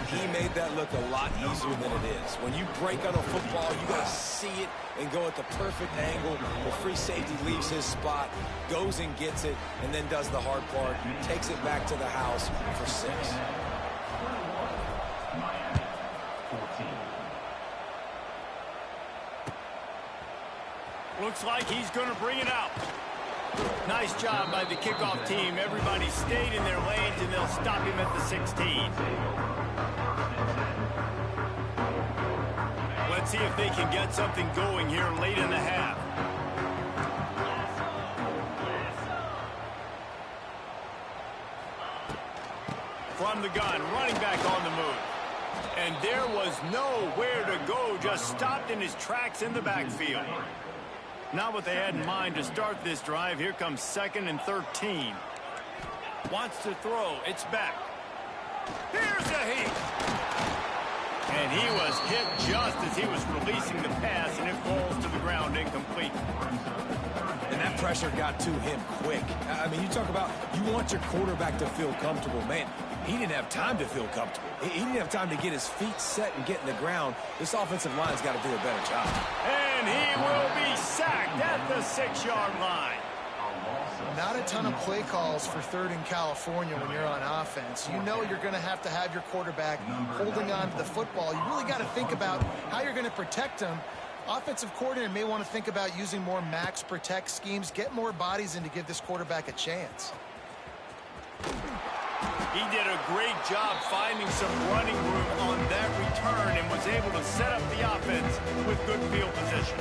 He made that look a lot easier than it is. When you break on a football, you got to see it and go at the perfect angle. The free safety leaves his spot, goes and gets it, and then does the hard part, takes it back to the house for 6. Looks like he's going to bring it out. Nice job by the kickoff team. Everybody stayed in their lanes, and they'll stop him at the 16. Let's see if they can get something going here late in the half. From the gun, running back on the move. And there was nowhere to go, just stopped in his tracks in the backfield. Not what they had in mind to start this drive. Here comes 2nd and 13. Wants to throw. It's back. Here's a heat. And he was hit just as he was releasing the pass, and it falls to the ground incomplete. And that pressure got to him quick. I mean, you talk about you want your quarterback to feel comfortable. Man, he didn't have time to feel comfortable. He didn't have time to get his feet set and get in the ground. This offensive line's got to do a better job. And he will be sacked at the 6-yard line. Not a ton of play calls for 3rd in California when you're on offense. You know you're going to have your quarterback holding on to the football. You really got to think about how you're going to protect him. Offensive coordinator may want to think about using more max protect schemes, get more bodies in to give this quarterback a chance. He did a great job finding some running room on that return and was able to set up the offense with good field position.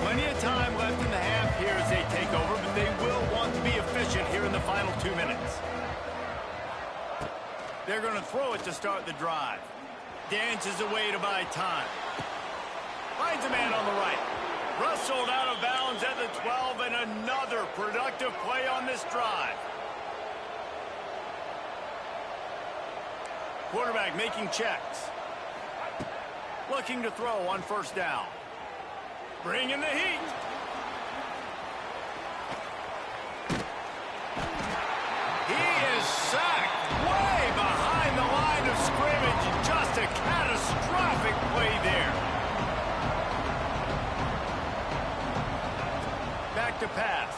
Plenty of time left in the half here as they take over, but they will want to be efficient here in the final 2 minutes. They're going to throw it to start the drive. Dances away to buy time. Finds a man on the right. Rustled out of bounds at the 12, and another productive play on this drive. Quarterback making checks. Looking to throw on 1st down. Bringing the heat. He is sacked way behind the line of scrimmage. Just a catastrophic play there. Back to pass.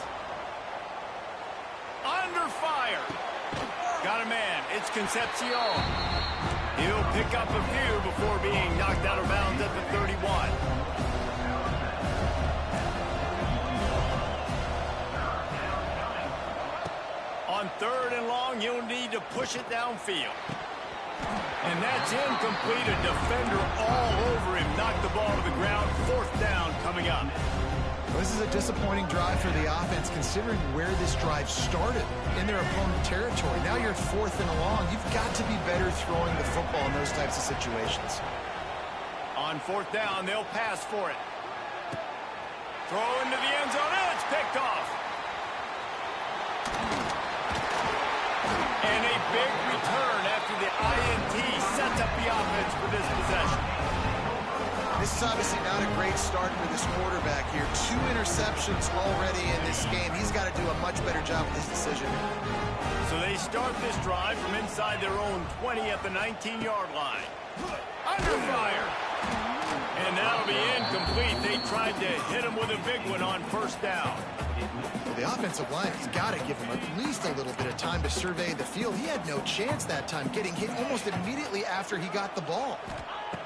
fire. Got a man. It's Concepcion. He'll pick up a few before being knocked out of bounds at the 31. On 3rd and long, you'll need to push it downfield. And that's incomplete. A defender all over him. Knocked the ball to the ground. 4th down coming up. Well, this is a disappointing drive for the offense, considering where this drive started in their opponent territory. Now you're at 4th and long. You've got to be better throwing the football in those types of situations. On 4th down, they'll pass for it. Throw into the end zone, and it's picked off. And a big return after the INT sets up the offense for this possession. This is obviously not a great start for this quarterback here. 2 interceptions already in this game. He's got to do a much better job with this decision. So they start this drive from inside their own 20 at the 19-yard line. Under fire. And that'll be incomplete. They tried to hit him with a big one on 1st down. Well, the offensive line has got to give him at least a little bit of time to survey the field. He had no chance that time, getting hit almost immediately after he got the ball.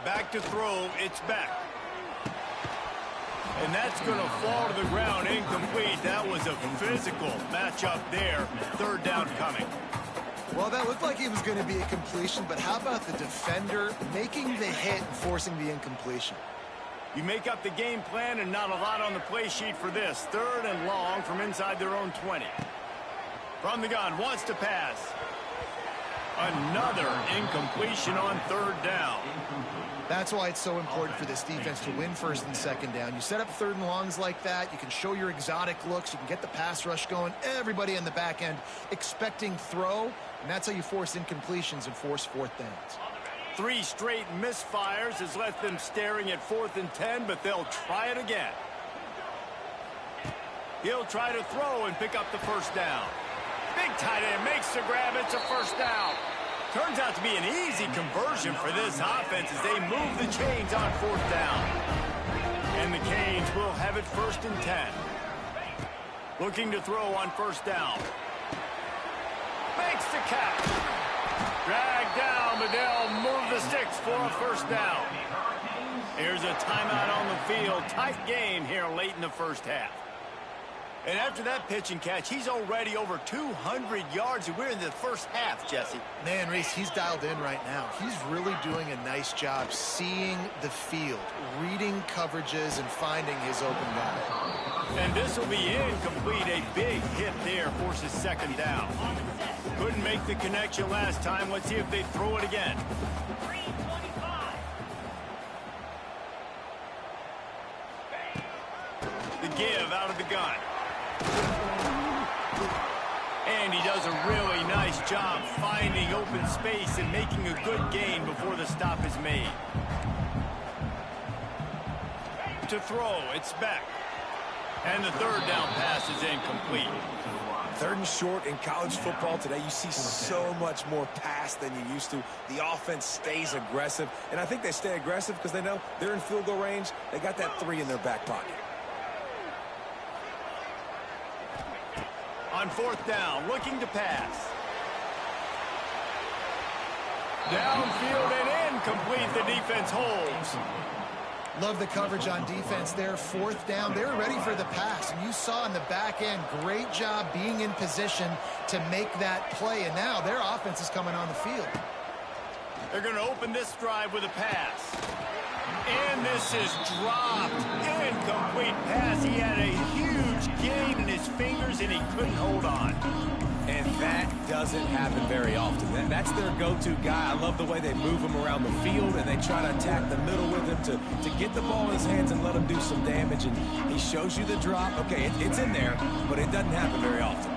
Back to throw, it's back. And that's going to fall to the ground, incomplete. That was a physical matchup there. 3rd down coming. Well, that looked like it was going to be a completion, but how about the defender making the hit and forcing the incompletion? You make up the game plan and not a lot on the play sheet for this. 3rd and long from inside their own 20. From the gun, wants to pass. Another incompletion on 3rd down. That's why it's so important for this defense to win 1st and 2nd down. You set up 3rd and longs like that. You can show your exotic looks. You can get the pass rush going. Everybody in the back end expecting throw. And that's how you force incompletions and force 4th downs. 3 straight misfires has left them staring at 4th and 10, but they'll try it again. He'll try to throw and pick up the 1st down. Big tight end makes the grab. It's a 1st down. Turns out to be an easy conversion for this offense as they move the chains on 4th down. And the Canes will have it 1st and 10. Looking to throw on 1st down. Makes the catch. Dragged down, but they'll move the sticks for a 1st down. Here's a timeout on the field. Tight game here late in the 1st half. And after that pitch and catch, he's already over 200 yards. We're in the 1st half, Jesse. Man, Reese, he's dialed in right now. He's really doing a nice job seeing the field, reading coverages, and finding his open guy. And this will be incomplete. A big hit there forces 2nd down. Couldn't make the connection last time. Let's see if they throw it again. The give out of the gun. And he does a really nice job finding open space and making a good gain before the stop is made. To throw, it's back. And the 3rd down pass is incomplete. 3rd and short in college football today, you see so much more pass than you used to. The offense stays aggressive, and I think they stay aggressive because they know they're in field goal range. They got that 3 in their back pocket. On 4th down, looking to pass. Downfield and incomplete. The defense holds. Love the coverage on defense there. 4th down, they're ready for the pass. And you saw in the back end, great job being in position to make that play. And now their offense is coming on the field. They're going to open this drive with a pass. And this is dropped. Incomplete pass. He had a huge gain in his fingers, and he couldn't hold on. And that doesn't happen very often. That's their go-to guy. I love the way they move him around the field, and they try to attack the middle with him to get the ball in his hands and let him do some damage. And he shows you the drop. Okay, it's in there, but it doesn't happen very often.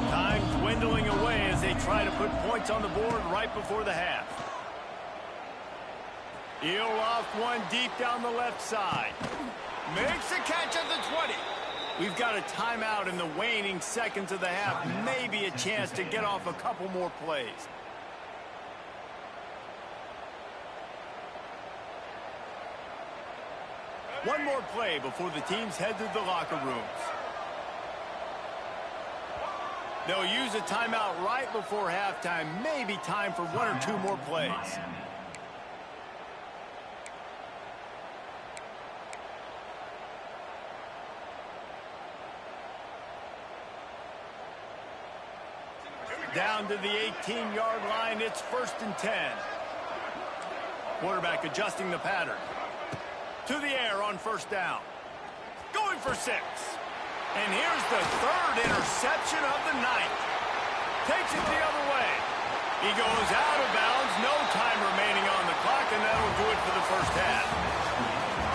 Time dwindling away as they try to put points on the board right before the half. He'll off one deep down the left side. Makes the catch at the 20. We've got a timeout in the waning seconds of the half. Maybe a chance to get off a couple more plays. One more play before the teams head to the locker rooms. They'll use a timeout right before halftime. Maybe time for one or two more plays. Down to the 18-yard line, it's 1st and 10. Quarterback adjusting the pattern. To the air on 1st down. Going for 6. And here's the 3rd interception of the night. Takes it the other way. He goes out of bounds, no time remaining on the clock, and that'll do it for the first half.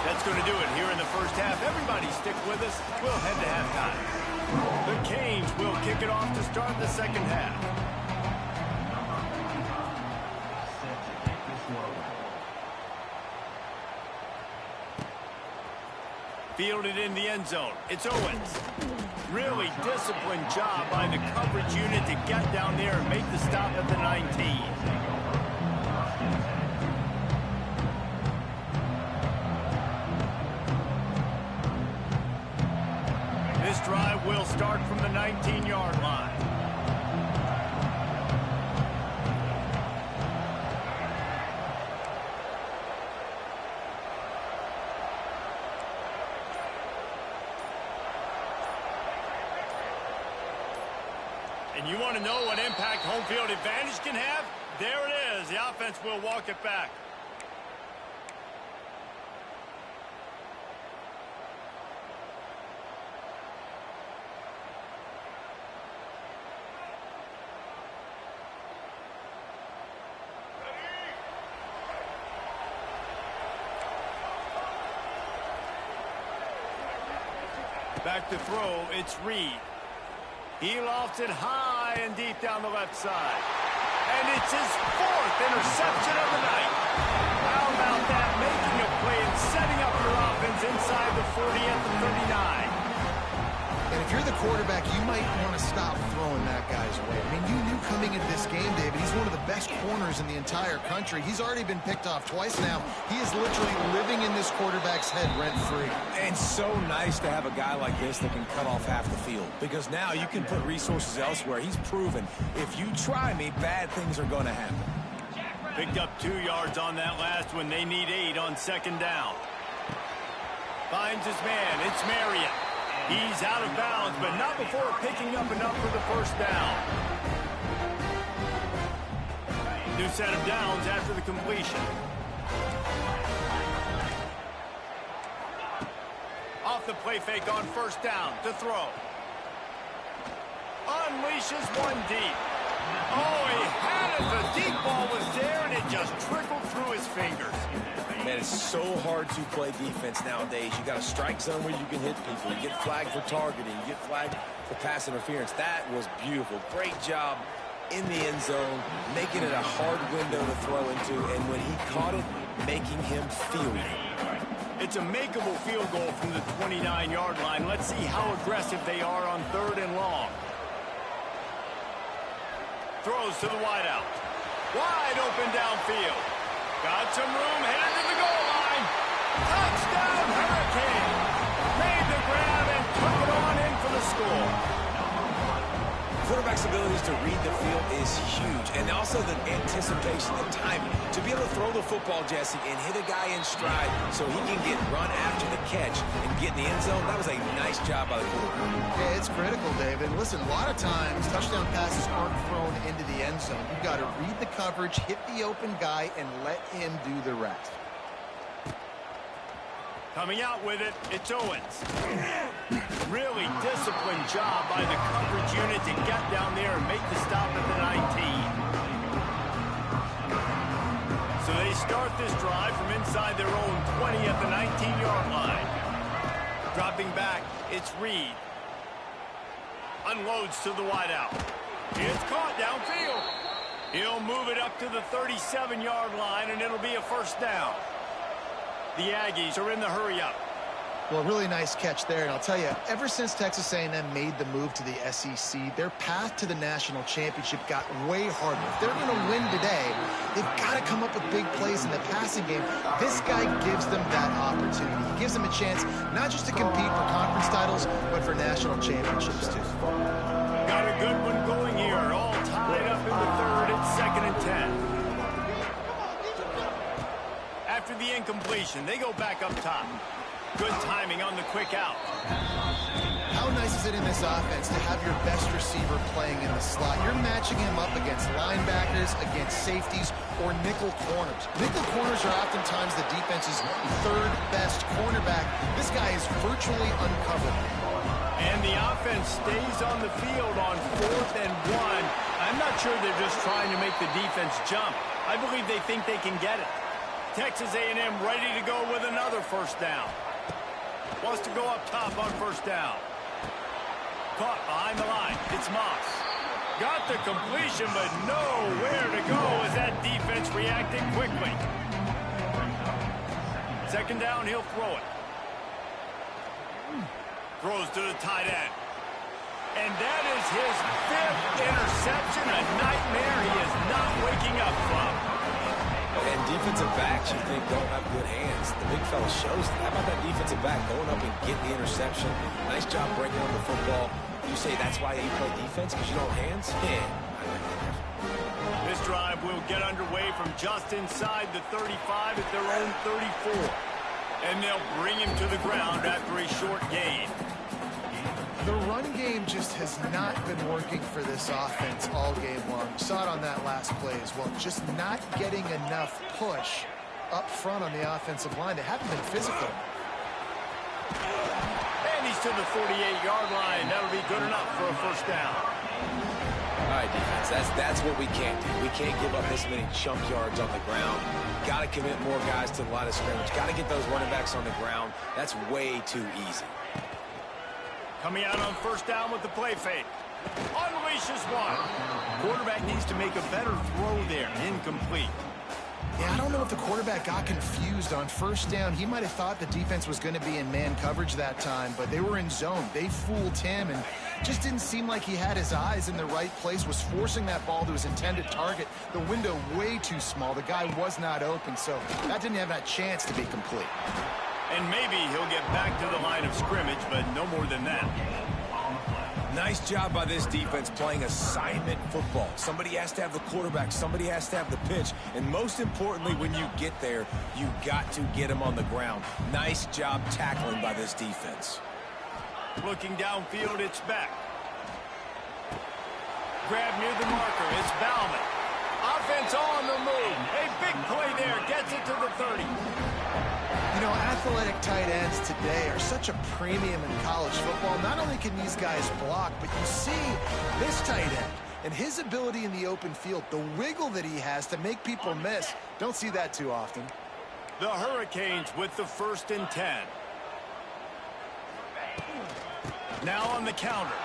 That's going to do it here in the first half. Everybody stick with us. We'll head to halftime. The Canes will kick it off to start the second half. Fielded in the end zone. It's Owens. Really disciplined job by the coverage unit to get down there and make the stop at the 19. This drive will start from the 19-yard line. And you want to know what impact home field advantage can have? There it is. The offense will walk it back. Back to throw, it's Reed. He lofts it high and deep down the left side. And it's his 4th interception of the night. How about that? Making a play and setting up your offense inside the 40 at the 39. And if you're the quarterback, you might want to stop throwing that guy's way. I mean, you knew coming into this game, David, he's one of the best corners in the entire country. He's already been picked off twice now. He is literally living in this quarterback's head rent-free. And so nice to have a guy like this that can cut off half the field. Because now you can put resources elsewhere. He's proven if you try me, bad things are going to happen. Picked up 2 yards on that last one. They need 8 on 2nd down. Finds his man. It's Marion. He's out of bounds, but not before picking up enough for the 1st down. New set of downs after the completion. Off the play fake on 1st down to throw. Unleashes one deep. Oh, he had it. The deep ball was there, and it just trickled through his fingers. Man, it's so hard to play defense nowadays. You got a strike zone where you can hit people. You get flagged for targeting. You get flagged for pass interference. That was beautiful. Great job in the end zone, making it a hard window to throw into. And when he caught it, making him feel it. It's a makeable field goal from the 29-yard line. Let's see how aggressive they are on 3rd and long. Throws to the wideout. Wide open downfield. Got some room, headed to the goal line. Touchdown, Hurricane. Made the grab and took it on in for the score. Quarterback's abilities to read the field is huge. And also the anticipation, the timing. To be able to throw the football, Jesse, and hit a guy in stride so he can get run after the catch and get in the end zone, that was a nice job by the quarterback. Yeah, it's critical, David. Listen, a lot of times, touchdown passes aren't thrown into the end zone. You've got to read the coverage, hit the open guy, and let him do the rest. Coming out with it, it's Owens. Really disciplined job by the coverage unit to get down there and make the stop at the 19. So they start this drive from inside their own 20 at the 19-yard line. Dropping back, it's Reed. Unloads to the wideout. It's caught downfield. He'll move it up to the 37-yard line, and it'll be a 1st down. The Aggies are in the hurry-up. Well, really nice catch there. And I'll tell you, ever since Texas A&M made the move to the SEC, their path to the national championship got way harder. If they're going to win today, they've got to come up with big plays in the passing game. This guy gives them that opportunity. He gives them a chance not just to compete for conference titles, but for national championships, too. Got a good one after the incompletion. They go back up top. Good timing on the quick out. How nice is it in this offense to have your best receiver playing in the slot? You're matching him up against linebackers, against safeties, or nickel corners. Nickel corners are oftentimes the defense's third best cornerback. This guy is virtually uncovered. And the offense stays on the field on 4th and 1. I'm not sure they're just trying to make the defense jump. I believe they think they can get it. Texas A&M ready to go with another first down. Wants to go up top on first down. Caught behind the line. It's Moss. Got the completion, but nowhere to go as that defense reacted quickly. Second down, he'll throw it. Throws to the tight end. And that is his 5th interception, a nightmare he is not waking up from. And defensive backs, you think, don't have good hands. The big fella shows that. How about that defensive back going up and getting the interception? Nice job breaking on the football. You say that's why you play defense, because you don't have hands? Yeah. This drive will get underway from just inside the 35 at their own 34. And they'll bring him to the ground after a short gain. The run game just has not been working for this offense all game long. Saw it on that last play as well. Just not getting enough push up front on the offensive line. They haven't been physical. And he's to the 48-yard line. That'll be good enough for a first down. All right, defense, that's what we can't do. We can't give up this many chunk yards on the ground. Got to commit more guys to the line of scrimmage. Got to get those running backs on the ground. That's way too easy. Coming out on first down with the play fake. Unleashes one. Quarterback needs to make a better throw there. Incomplete. Yeah, I don't know if the quarterback got confused on first down. He might have thought the defense was going to be in man coverage that time, but they were in zone. They fooled him and just didn't seem like he had his eyes in the right place, was forcing that ball to his intended target. The window way too small. The guy was not open, so that didn't have that chance to be complete. And maybe he'll get back to the line of scrimmage, but no more than that. Nice job by this defense playing assignment football. Somebody has to have the quarterback. Somebody has to have the pitch. And most importantly, when you get there, you got to get him on the ground. Nice job tackling by this defense. Looking downfield, it's back. Grab near the marker. It's Bauman. Offense on the move. A big play there. Gets it to the 30. You know, athletic tight ends today are such a premium in college football. Not only can these guys block, but you see this tight end and his ability in the open field, the wiggle that he has to make people miss. Don't see that too often. The Hurricanes with the 1st and 10. Now on the counter.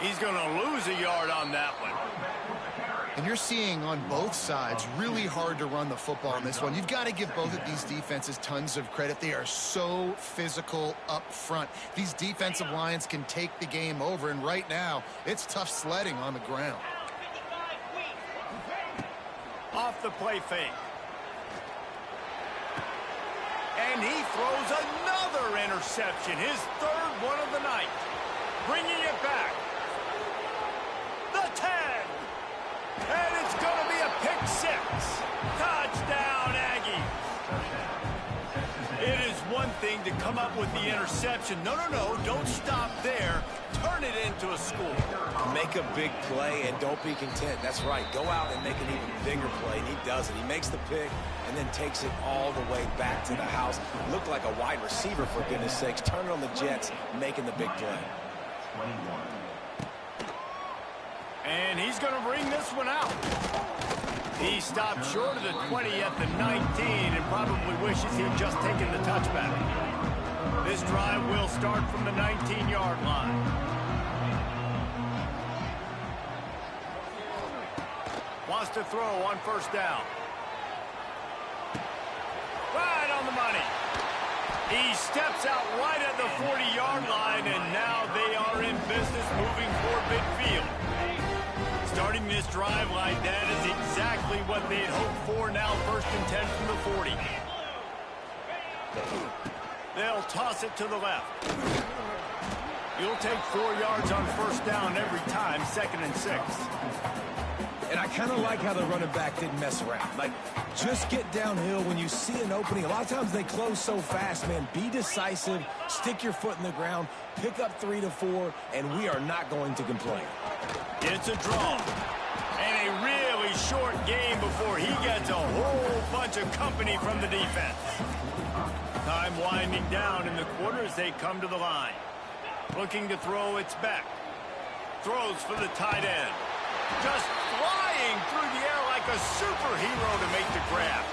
He's going to lose a yard on that one. And you're seeing on both sides really hard to run the football in this one. You've got to give both of these defenses tons of credit. They are so physical up front. These defensive lines can take the game over, and right now it's tough sledding on the ground. Off the play fake. And he throws another interception, his 3rd one of the night. Bringing it back. The 10. And it's going to be a pick 6. Touchdown, Aggie. It is one thing to come up with the interception. No, don't stop there. Turn it into a score. Make a big play and don't be content. That's right. Go out and make an even bigger play. And he does it. He makes the pick and then takes it all the way back to the house. Looked like a wide receiver, for goodness sakes. Turn it on the Jets, making the big play. 21. And he's going to bring this one out. He stopped short of the 20 at the 19 and probably wishes he had just taken the touchback. This drive will start from the 19-yard line. Wants to throw on first down. Right on the money. He steps out right at the 40-yard line, and now they are in business moving for midfield. Starting this drive like that is exactly what they had hoped for. Now 1st and 10 from the 40. They'll toss it to the left. You'll take 4 yards on first down every time, 2nd and 6. And I kind of like how the running back didn't mess around. Like, just get downhill when you see an opening. A lot of times they close so fast, man. Be decisive, stick your foot in the ground, pick up 3 to 4, and we are not going to complain. It's a draw. And a really short game before he gets a whole bunch of company from the defense. Time winding down in the quarter as they come to the line. Looking to throw, it's Beck. Throws for the tight end. Just flying through the air like a superhero to make the grab.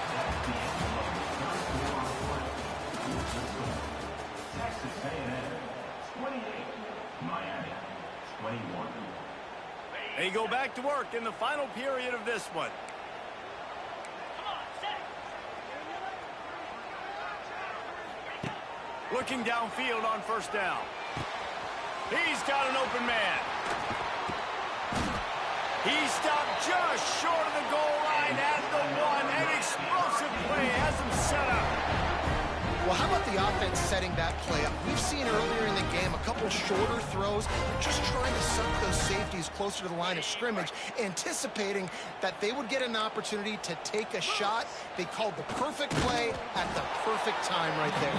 Texas A&M 28, Miami 21. They go back to work in the final period of this one. Looking downfield on first down. He's got an open man. He stopped just short of the goal line at the 1. An explosive play has him set up. Well, how about the offense setting that play up? We've seen earlier in the game a couple shorter throws, just trying to suck those safeties closer to the line of scrimmage, anticipating that they would get an opportunity to take a shot. They called the perfect play at the perfect time right there.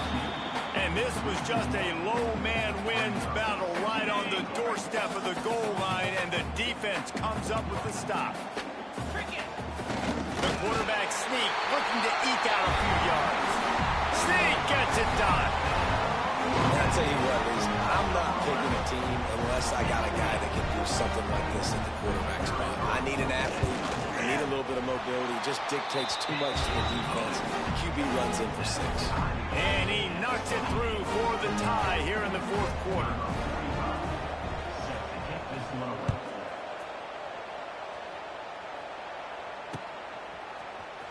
And this was just a low man wins battle right on the doorstep of the goal line, and the defense comes up with the stop. The quarterback sneak, looking to eke out a few yards. Sneak gets it done. I'll tell you what, I'm not picking a team unless I got a guy that can do something like this at the quarterback spot. I need an athlete. I need a little bit of mobility. It just dictates too much to the defense. QB runs in for 6. And he knocks it through for the tie here in the 4th quarter.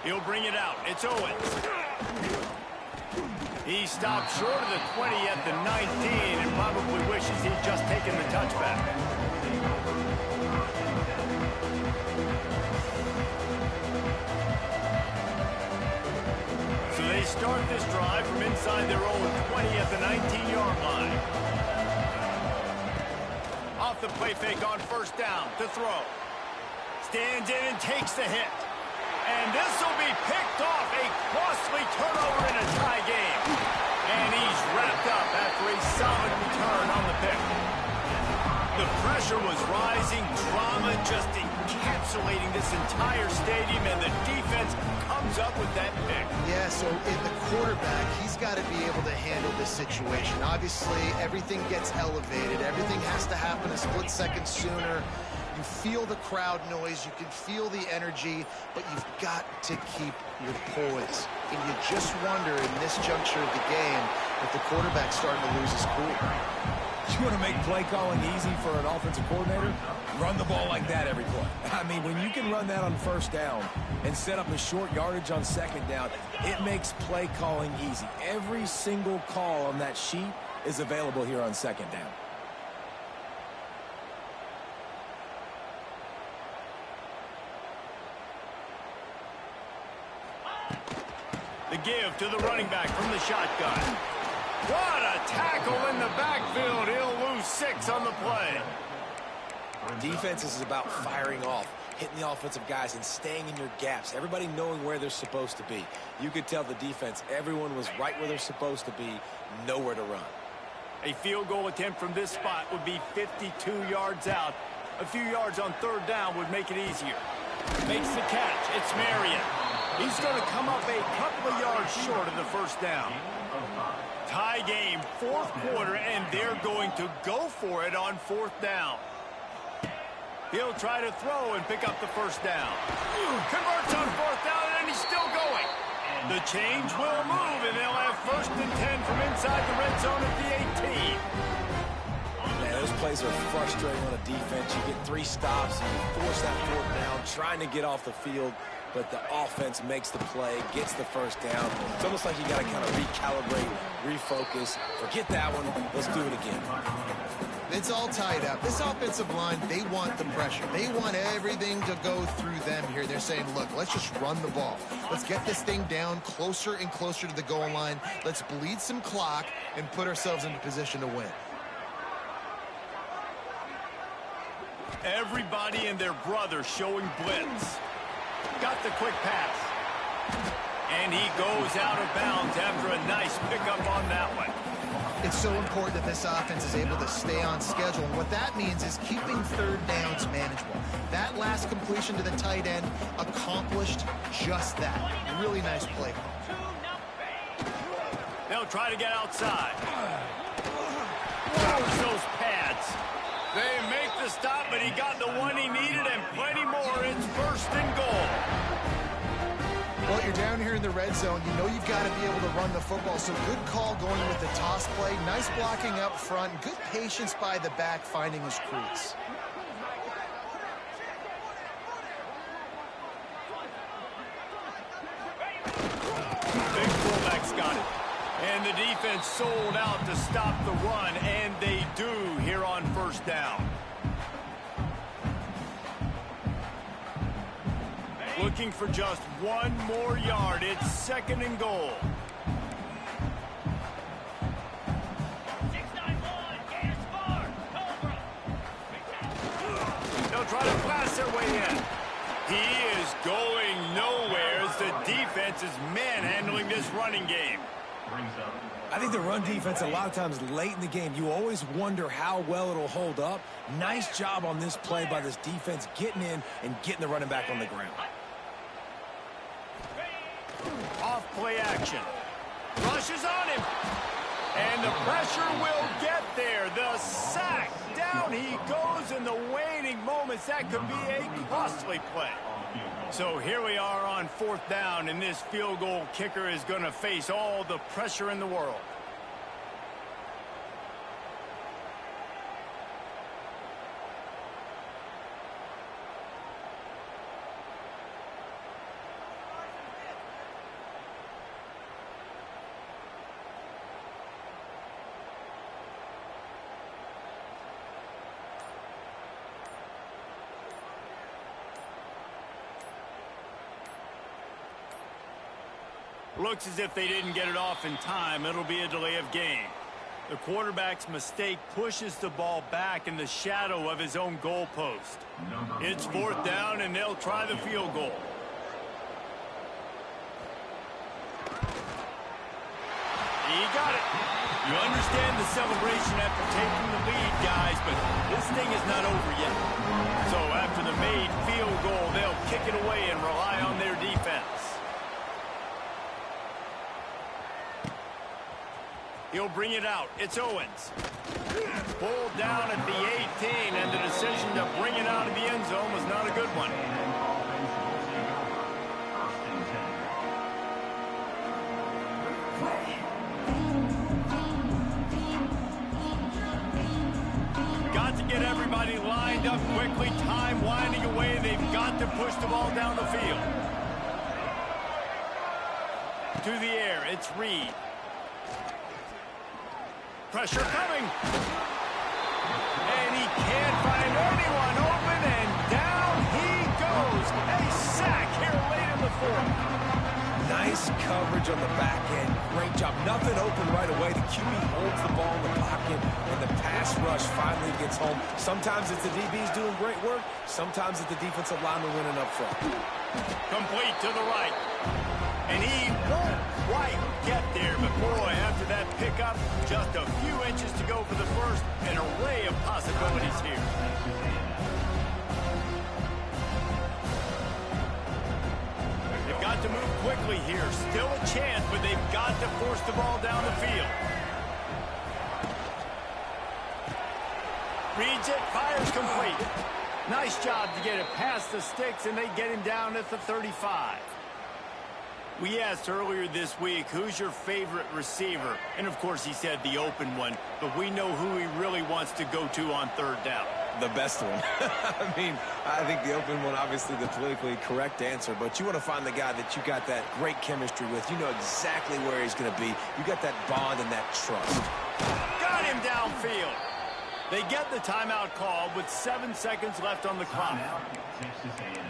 He'll bring it out. It's Owens. He stopped short of the 20 at the 19 and probably wishes he'd just taken the touchback. So they start this drive from inside their own 20 at the 19-yard line. Off the play fake on first down to throw. Stands in and takes the hit. And this will be picked off. A costly turnover in a tie game. And he's wrapped up after a solid return on the pick. The pressure was rising. Drama just encapsulating this entire stadium. And the defense comes up with that pick. Yeah, so in the quarterback, he's got to be able to handle this situation. Obviously, everything gets elevated. Everything has to happen a split second sooner. You feel the crowd noise, you can feel the energy, but you've got to keep your poise. And you just wonder in this juncture of the game if the quarterback's starting to lose his cool. You want to make play calling easy for an offensive coordinator? Run the ball like that every play. I mean, when you can run that on first down and set up a short yardage on second down, it makes play calling easy. Every single call on that sheet is available here on second down. The give to the running back from the shotgun. What a tackle in the backfield. He'll lose 6 on the play. Defense is about firing off, hitting the offensive guys and staying in your gaps. Everybody knowing where they're supposed to be. You could tell the defense, everyone was right where they're supposed to be, nowhere to run. A field goal attempt from this spot would be 52 yards out. A few yards on third down would make it easier. Makes the catch. It's Marion. He's going to come up a couple of yards short of the first down. Tie game, 4th quarter, and they're going to go for it on 4th down. He'll try to throw and pick up the first down. Converts on 4th down, and he's still going. The change will move, and they'll have 1st and 10 from inside the red zone at the 18. Man, those plays are frustrating on a defense. You get 3 stops, and you force that 4th down, trying to get off the field. But the offense makes the play, gets the first down. It's almost like you got to kind of recalibrate, refocus. Forget that one. Let's do it again. It's all tied up. This offensive line, they want the pressure. They want everything to go through them here. They're saying, look, let's just run the ball. Let's get this thing down closer and closer to the goal line. Let's bleed some clock and put ourselves into position to win. Everybody and their brother showing blitz. Got the quick pass. And he goes out of bounds after a nice pickup on that one. It's so important that this offense is able to stay on schedule. And what that means is keeping third downs manageable. That last completion to the tight end accomplished just that. Really nice play call. They'll try to get outside. Drops those pads. They make the stop, but he got the one he needed and plenty more. It's first and goal. Well, you're down here in the red zone. You know you've got to be able to run the football, so good call going with the toss play. Nice blocking up front. Good patience by the back finding his crease. Big fullback's got it. And the defense sold out to stop the run, and they do here on first down. Looking for just one more yard. It's second and goal. 691, Gators far, Cobra. They'll try to blast their way in. He is going nowhere as the defense is manhandling this running game. I think the run defense, a lot of times late in the game, you always wonder how well it'll hold up. Nice job on this play by this defense, getting in and getting the running back on the ground. Off play action. Rushes on him. And the pressure will get there. The sack. Down he goes in the waning moments. That could be a costly play. So here we are on fourth down, and this field goal kicker is going to face all the pressure in the world. Looks as if they didn't get it off in time. It'll be a delay of game. The quarterback's mistake pushes the ball back in the shadow of his own goalpost. It's fourth down, and they'll try the field goal. He got it. You understand the celebration after taking the lead, guys, but this thing is not over yet. So after the made field goal, they'll kick it away and rely on their defense. He'll bring it out. It's Owens. Pulled down at the 18, and the decision to bring it out of the end zone was not a good one. Got to get everybody lined up quickly. Time winding away. They've got to push the ball down the field. To the air. It's Reed. Pressure coming. And he can't find anyone open, and down he goes. A sack here late in the fourth. Nice coverage on the back end. Great job. Nothing open right away. The QB holds the ball in the pocket, and the pass rush finally gets home. Sometimes it's the DBs doing great work. Sometimes it's the defensive lineman winning up front. Complete to the right. And he won't quite get there, but boy, after that pickup, just a few inches to go for the first. An array of possibilities here. They've got to move quickly here. Still a chance, but they've got to force the ball down the field. Reads it, fires complete. Nice job to get it past the sticks, and they get him down at the 35. We asked earlier this week, who's your favorite receiver? And, of course, he said the open one, but we know who he really wants to go to on third down. The best one. I mean, I think the open one, obviously the politically correct answer, but you want to find the guy that you got that great chemistry with. You know exactly where he's going to be. You got that bond and that trust. Got him downfield. They get the timeout call with 7 seconds left on the clock. Texas A&M.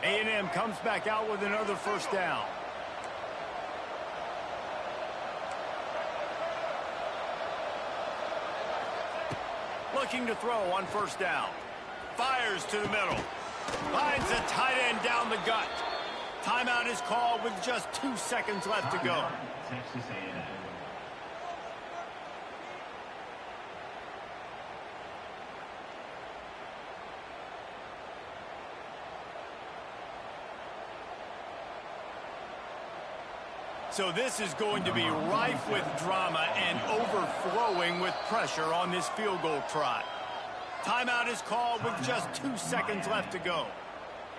A&M comes back out with another first down. Looking to throw on first down. Fires to the middle. Finds a tight end down the gut. Timeout is called with just 2 seconds left to go. Texas A&M. So this is going to be rife with drama and overflowing with pressure on this field goal try. Timeout is called with just 2 seconds left to go.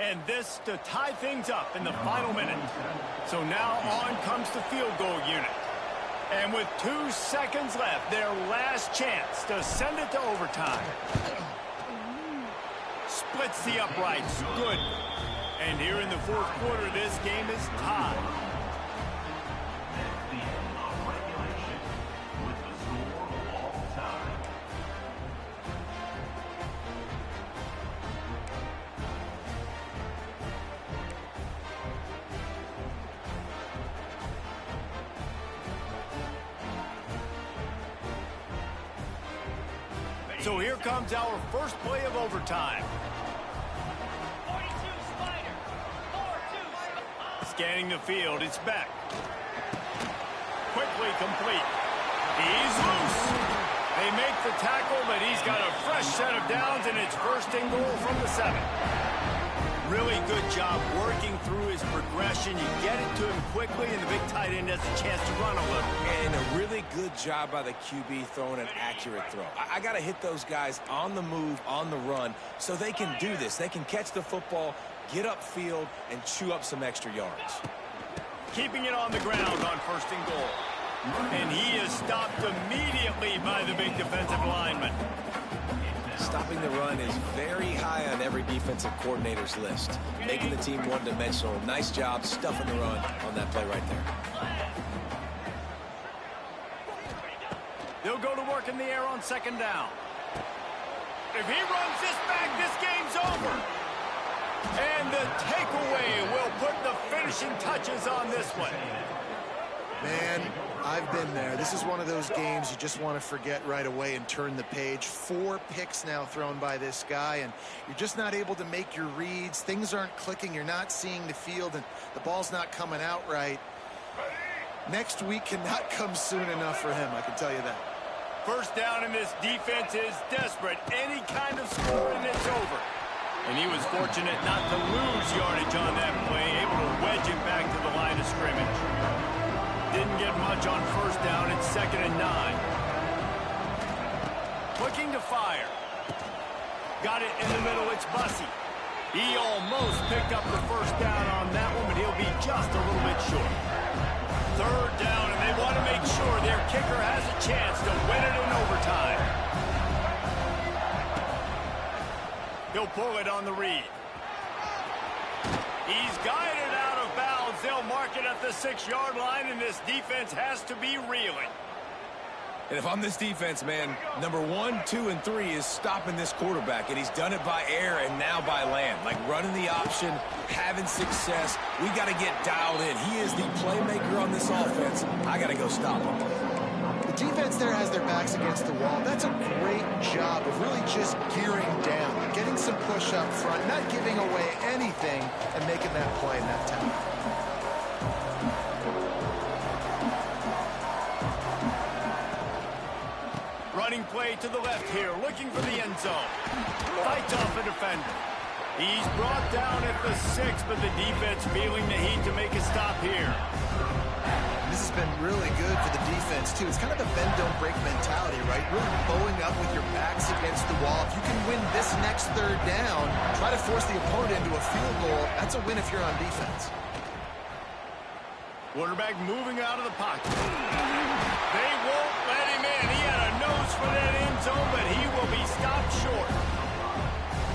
And this to tie things up in the final minute. So now on comes the field goal unit. And with 2 seconds left, their last chance to send it to overtime. Splits the uprights. Good. And here in the fourth quarter, this game is tied. That's the end of regulation with the score of all time. So here comes our first play of overtime. 42 Spider. 4-2 Spider. Scanning the field, it's back. Quickly complete. He's loose. They make the tackle, but he's got a fresh set of downs, and it's first and goal from the 7. Really good job working through his progression. You get it to him quickly, and the big tight end has a chance to run a little. And a really good job by the QB throwing an accurate throw. I got to hit those guys on the move, on the run, so they can do this. They can catch the football, get upfield, and chew up some extra yards. Keeping it on the ground on first and goal. And he is stopped immediately by the big defensive lineman. Stopping the run is very high on every defensive coordinator's list. Making the team one-dimensional. Nice job stuffing the run on that play right there. They'll go to work in the air on second down. If he runs this back, this game's over. And the takeaway will put the finishing touches on this one. Man, I've been there. This is one of those games you just want to forget right away and turn the page. 4 picks now thrown by this guy, and you're just not able to make your reads. Things aren't clicking. You're not seeing the field, and the ball's not coming out right. Next week cannot come soon enough for him, I can tell you that. First down, and this defense is desperate. Any kind of score, and it's over. And he was fortunate not to lose yardage on that play, able to wedge it back to the line of scrimmage. Didn't get much on first down. It's 2nd and 9. Looking to fire. Got it in the middle. It's Bussey. He almost picked up the first down on that one, but he'll be just a little bit short. 3rd down, and they want to make sure their kicker has a chance to win it in overtime. He'll pull it on the read. He's guided out of bounds. They'll mark it at the 6-yard line, and this defense has to be reeling. And if I'm this defense, man, number 1, 2, and 3 is stopping this quarterback, and he's done it by air and now by land. Like running the option, having success. We got to get dialed in. He is the playmaker on this offense. I got to go stop him. The defense there has their backs against the wall. That's a great job of really just gearing down, getting some push up front, not giving away anything, and making that play in that time. Running play to the left here, looking for the end zone. Fights off a defender. He's brought down at the 6, but the defense feeling the heat to make a stop here. This has been really good for the defense, too. It's kind of the bend-don't-break mentality, right? Really bowing up with your backs against the wall. If you can win this next 3rd down, try to force the opponent into a field goal. That's a win if you're on defense. Quarterback moving out of the pocket. They won't let him in. He had a nose for that end zone, but he will be stopped short.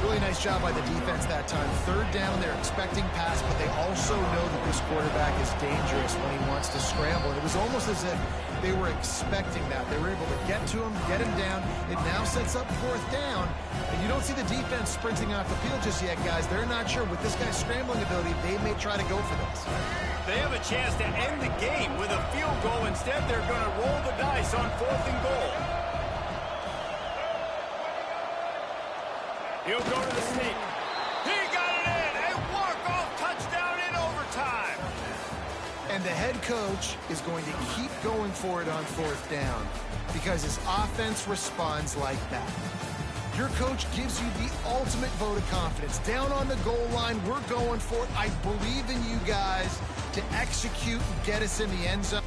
Really really nice job by the defense that time. Third down, they're expecting pass, but they also know that this quarterback is dangerous when he wants to scramble. And it was almost as if they were expecting that. They were able to get to him, get him down. It now sets up fourth down. And you don't see the defense sprinting off the field just yet, guys. They're not sure. With this guy's scrambling ability, they may try to go for this. They have a chance to end the game with a field goal. Instead, they're going to roll the dice on 4th and goal. He'll go to the sneak. He got it in. A walk-off touchdown in overtime. And the head coach is going to keep going for it on 4th down because his offense responds like that. Your coach gives you the ultimate vote of confidence. Down on the goal line, we're going for it. I believe in you guys to execute and get us in the end zone.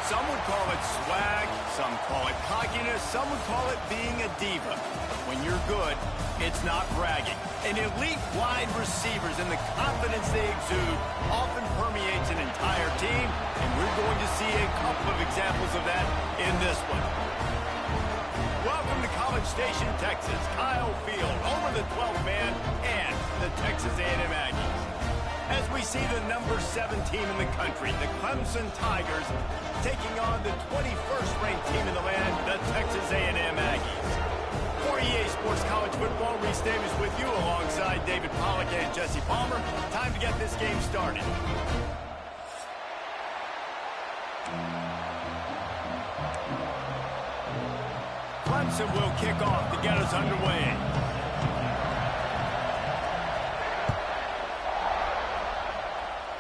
Some would call it swag, some call it cockiness, some would call it being a diva. When you're good, it's not bragging. An elite wide receivers and the confidence they exude often permeates an entire team, and we're going to see a couple of examples of that in this one. Welcome to College Station, Texas. Kyle Field, home of the 12th man and the Texas A&M Aggies. As we see the number 7 team in the country, the Clemson Tigers, taking on the 21st ranked team in the land, the Texas A&M Aggies. For EA Sports College Football, Reese Davis with you alongside David Pollack and Jesse Palmer. Time to get this game started. Clemson will kick off to get us underway.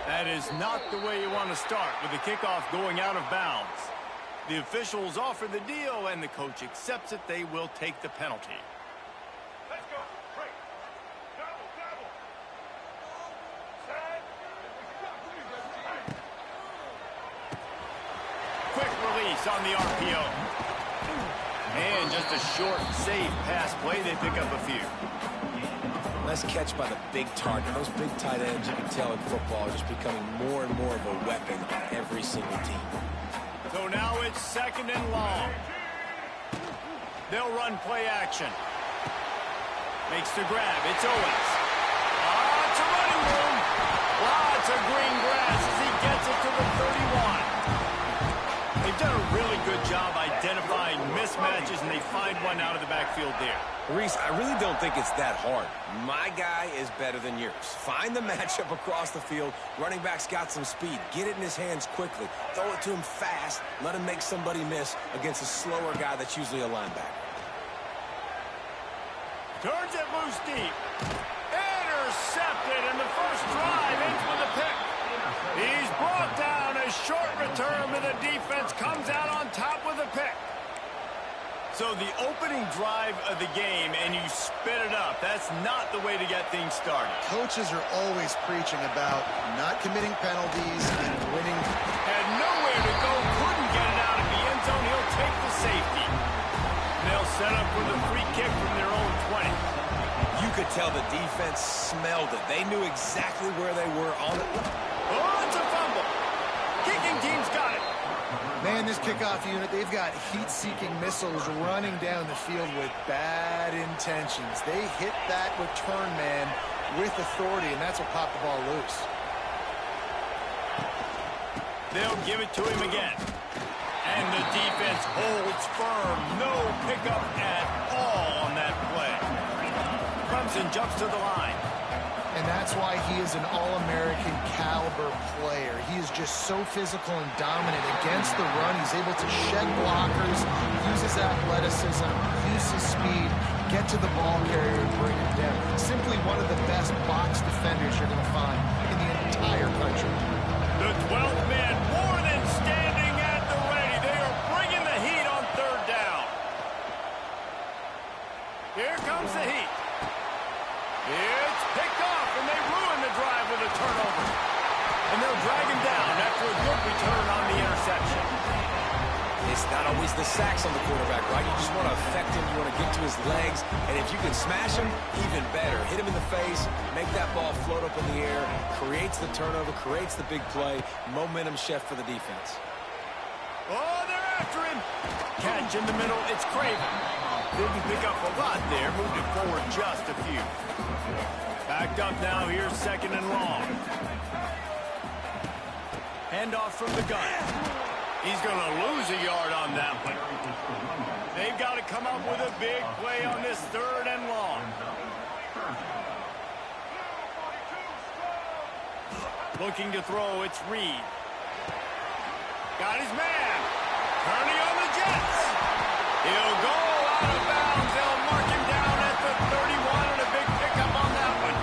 That is not the way you want to start with the kickoff going out of bounds. The officials offer the deal, and the coach accepts it. They will take the penalty. Let's go. Break. Double, double. Set. Quick release on the RPO. And just a short, safe pass play. They pick up a few. Nice catch by the big target. Those big tight ends, you can tell in football, are just becoming more and more of a weapon on every single team. So now it's 2nd and long. They'll run play action. Makes the grab. It's Owens. It's a running room. Lots of green grass as he gets it to the 31. They've done a really good job identifying mismatches, and they find one out of the backfield there. Reese, I really don't think it's that hard. My guy is better than yours. Find the matchup across the field. Running back's got some speed. Get it in his hands quickly. Throw it to him fast. Let him make somebody miss against a slower guy that's usually a linebacker. Turns it loose deep. Intercepted, and the first drive ends with a pick. He's brought down. A short return, and the defense comes out on top with a pick. So the opening drive of the game, and you spit it up. That's not the way to get things started. Coaches are always preaching about not committing penalties and winning. Had nowhere to go, couldn't get it out of the end zone. He'll take the safety. And they'll set up with a free kick from their own 20. You could tell the defense smelled it. They knew exactly where they were on it. Oh, it's a fumble. Kicking team's got it. Man, this kickoff unit, they've got heat-seeking missiles running down the field with bad intentions. They hit that return man with authority, and that's what popped the ball loose. They'll give it to him again. And the defense holds firm. No pickup at all on that play. Clemson jumps to the line. And that's why he is an All-American caliber player. He is just so physical and dominant against the run. He's able to shed blockers, use his athleticism, use his speed, get to the ball carrier and bring him down. Simply one of the best box defenders you're going to find in the entire country. The 12th man more than standing at the ready. They are bringing the heat on third down. Here comes the heat. It's picked off, and they ruin the drive with a turnover. And they'll drag him down after a good return on the interception. It's not always the sacks on the quarterback, right? You just want to affect him. You want to get to his legs. And if you can smash him, even better. Hit him in the face, make that ball float up in the air, creates the turnover, creates the big play. Momentum shift for the defense. Oh, they're after him. Catch in the middle. It's Craven. Didn't pick up a lot there. Moved it forward just a few. Backed up now. Here's second and long. Handoff from the gun. He's going to lose a yard on that one. They've got to come up with a big play on this third and long. Looking to throw. It's Reed. Got his man. Turning on the Jets. He'll go out of bounds. They'll mark him down at the 31 and a big pickup on that one.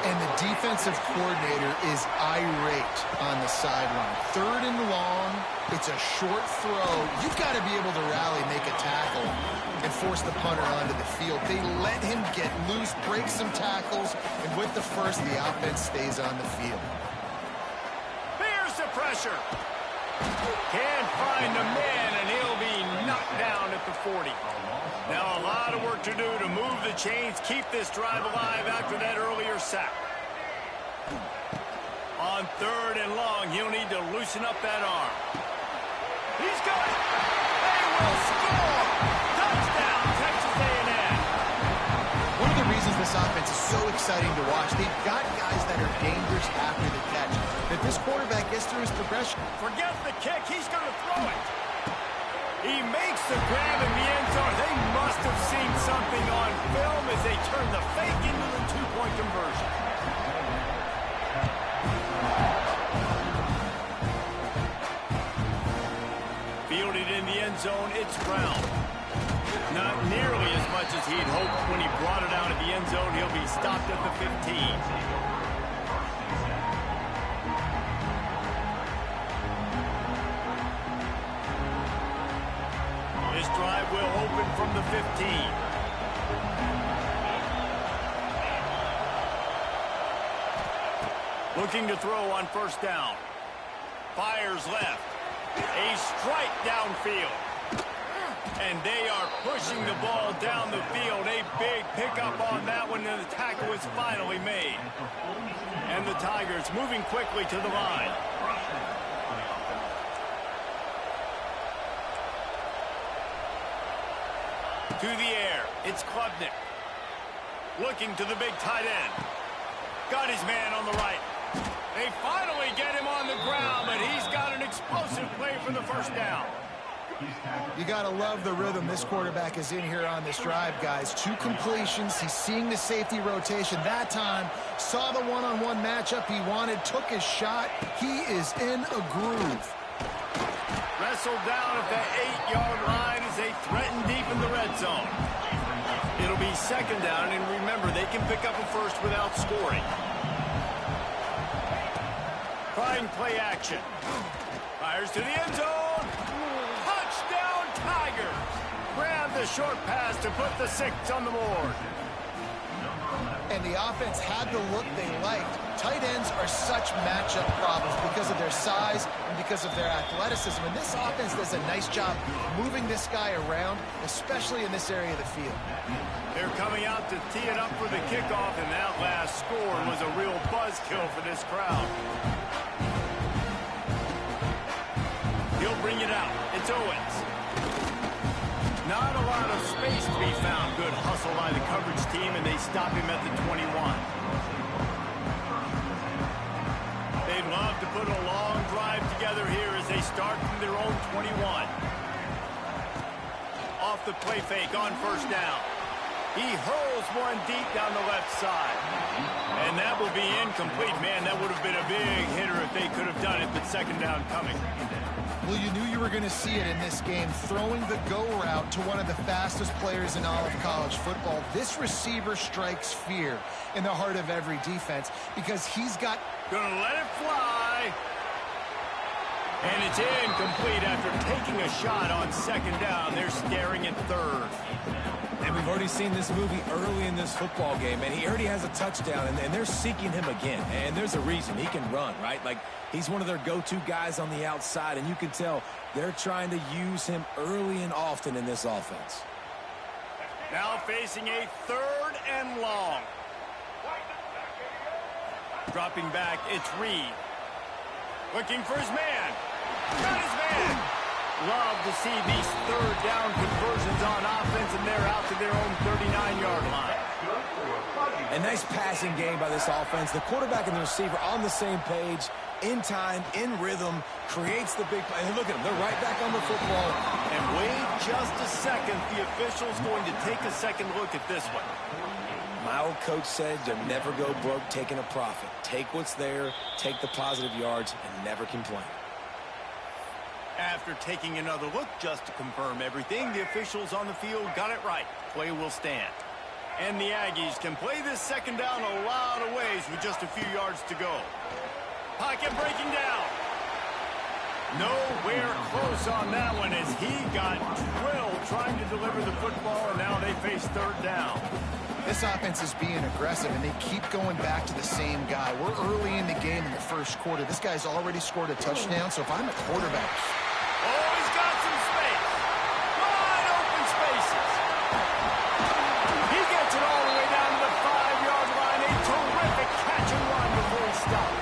And the defensive coordinator is irate on the sideline. Third and long, it's a short throw. You've got to be able to rally, make a tackle, and force the punter onto the field. They let him get loose, break some tackles, and with the first, the offense stays on the field. Here's the pressure. Can't find the man, and he'll be knocked down at the 40. Now a lot of work to do to move the chains, keep this drive alive after that earlier sack. On third and long, he'll need to loosen up that arm. He's got it. They will score. Touchdown, Texas A&M. One of the reasons this offense is so exciting to watch, they've got guys that are dangerous after the catch. If this quarterback gets through his progression, Forget the kick. He's going to throw it. He makes the grab in the end zone. They must have seen something on film as they turn the fake into the two-point conversion. Fielded in the end zone, it's Brown. Not nearly as much as he'd hoped when he brought it out of the end zone. He'll be stopped at the 15. This drive will open from the 15. Looking to throw on first down. Fires left. A strike downfield. And they are pushing the ball down the field. A big pickup on that one, and the tackle is finally made. And the Tigers moving quickly to the line. To the air, it's Klubnik. Looking to the big tight end. Got his man on the right. They finally get him on the ground, but he's got an explosive play for the first down. you got to love the rhythm this quarterback is in here on this drive, guys. 2 completions. He's seeing the safety rotation. That time, saw the one-on-one matchup he wanted, took his shot. He is in a groove. Wrestled down at the 8-yard line as they threaten deep in the red zone. It'll be second down, and remember, they can pick up a first without scoring. Trying play action. Fires to the end zone. Touchdown, Tigers. a short pass to put the 6 on the board. And the offense had the look they liked. Tight ends are such matchup problems because of their size and because of their athleticism. And this offense does a nice job moving this guy around, especially in this area of the field. They're coming out to tee it up for the kickoff, and that last score was a real buzzkill for this crowd. He'll bring it out. It's Owens. Not a lot of space to be found. Good hustle by the coverage team, and they stop him at the 21. They'd love to put a long drive together here as they start from their own 21. Off the play fake on first down. He hurls one deep down the left side. And that will be incomplete. Man, that would have been a big hitter if they could have done it, but second down coming. Well, you knew you were going to see it in this game, throwing the go route to one of the fastest players in all of college football. This receiver strikes fear in the heart of every defense because he's got... Gonna let it fly. And it's incomplete after taking a shot on second down. They're staring at third. And we've already seen this movie early in this football game, and he already has a touchdown, and they're seeking him again. And there's a reason. He can run, right? Like, he's one of their go-to guys on the outside, and you can tell they're trying to use him early and often in this offense. Now facing a third and long. Dropping back, it's Reed. Looking for his man. Got his man. Love to see these third down conversions on offense, and they're out to their own 39-yard line. A nice passing game by this offense. The quarterback and the receiver on the same page, in time, in rhythm, creates the big play. And look at them. They're right back on the football. And wait just a second. The official's going to take a second look at this one. My old coach said you'll never go broke taking a profit. Take what's there, take the positive yards, and never complain. After taking another look just to confirm everything, the officials on the field got it right. Play will stand. And the Aggies can play this second down a lot of ways with just a few yards to go. Pocket breaking down. Nowhere close on that one as he got drilled trying to deliver the football, and now they face third down. This offense is being aggressive, and they keep going back to the same guy. We're early in the game in the first quarter. This guy's already scored a touchdown, so if I'm a quarterback... Oh, he's got some space. Wide open spaces. He gets it all the way down to the 5-yard line. A terrific catch and run before he stopped.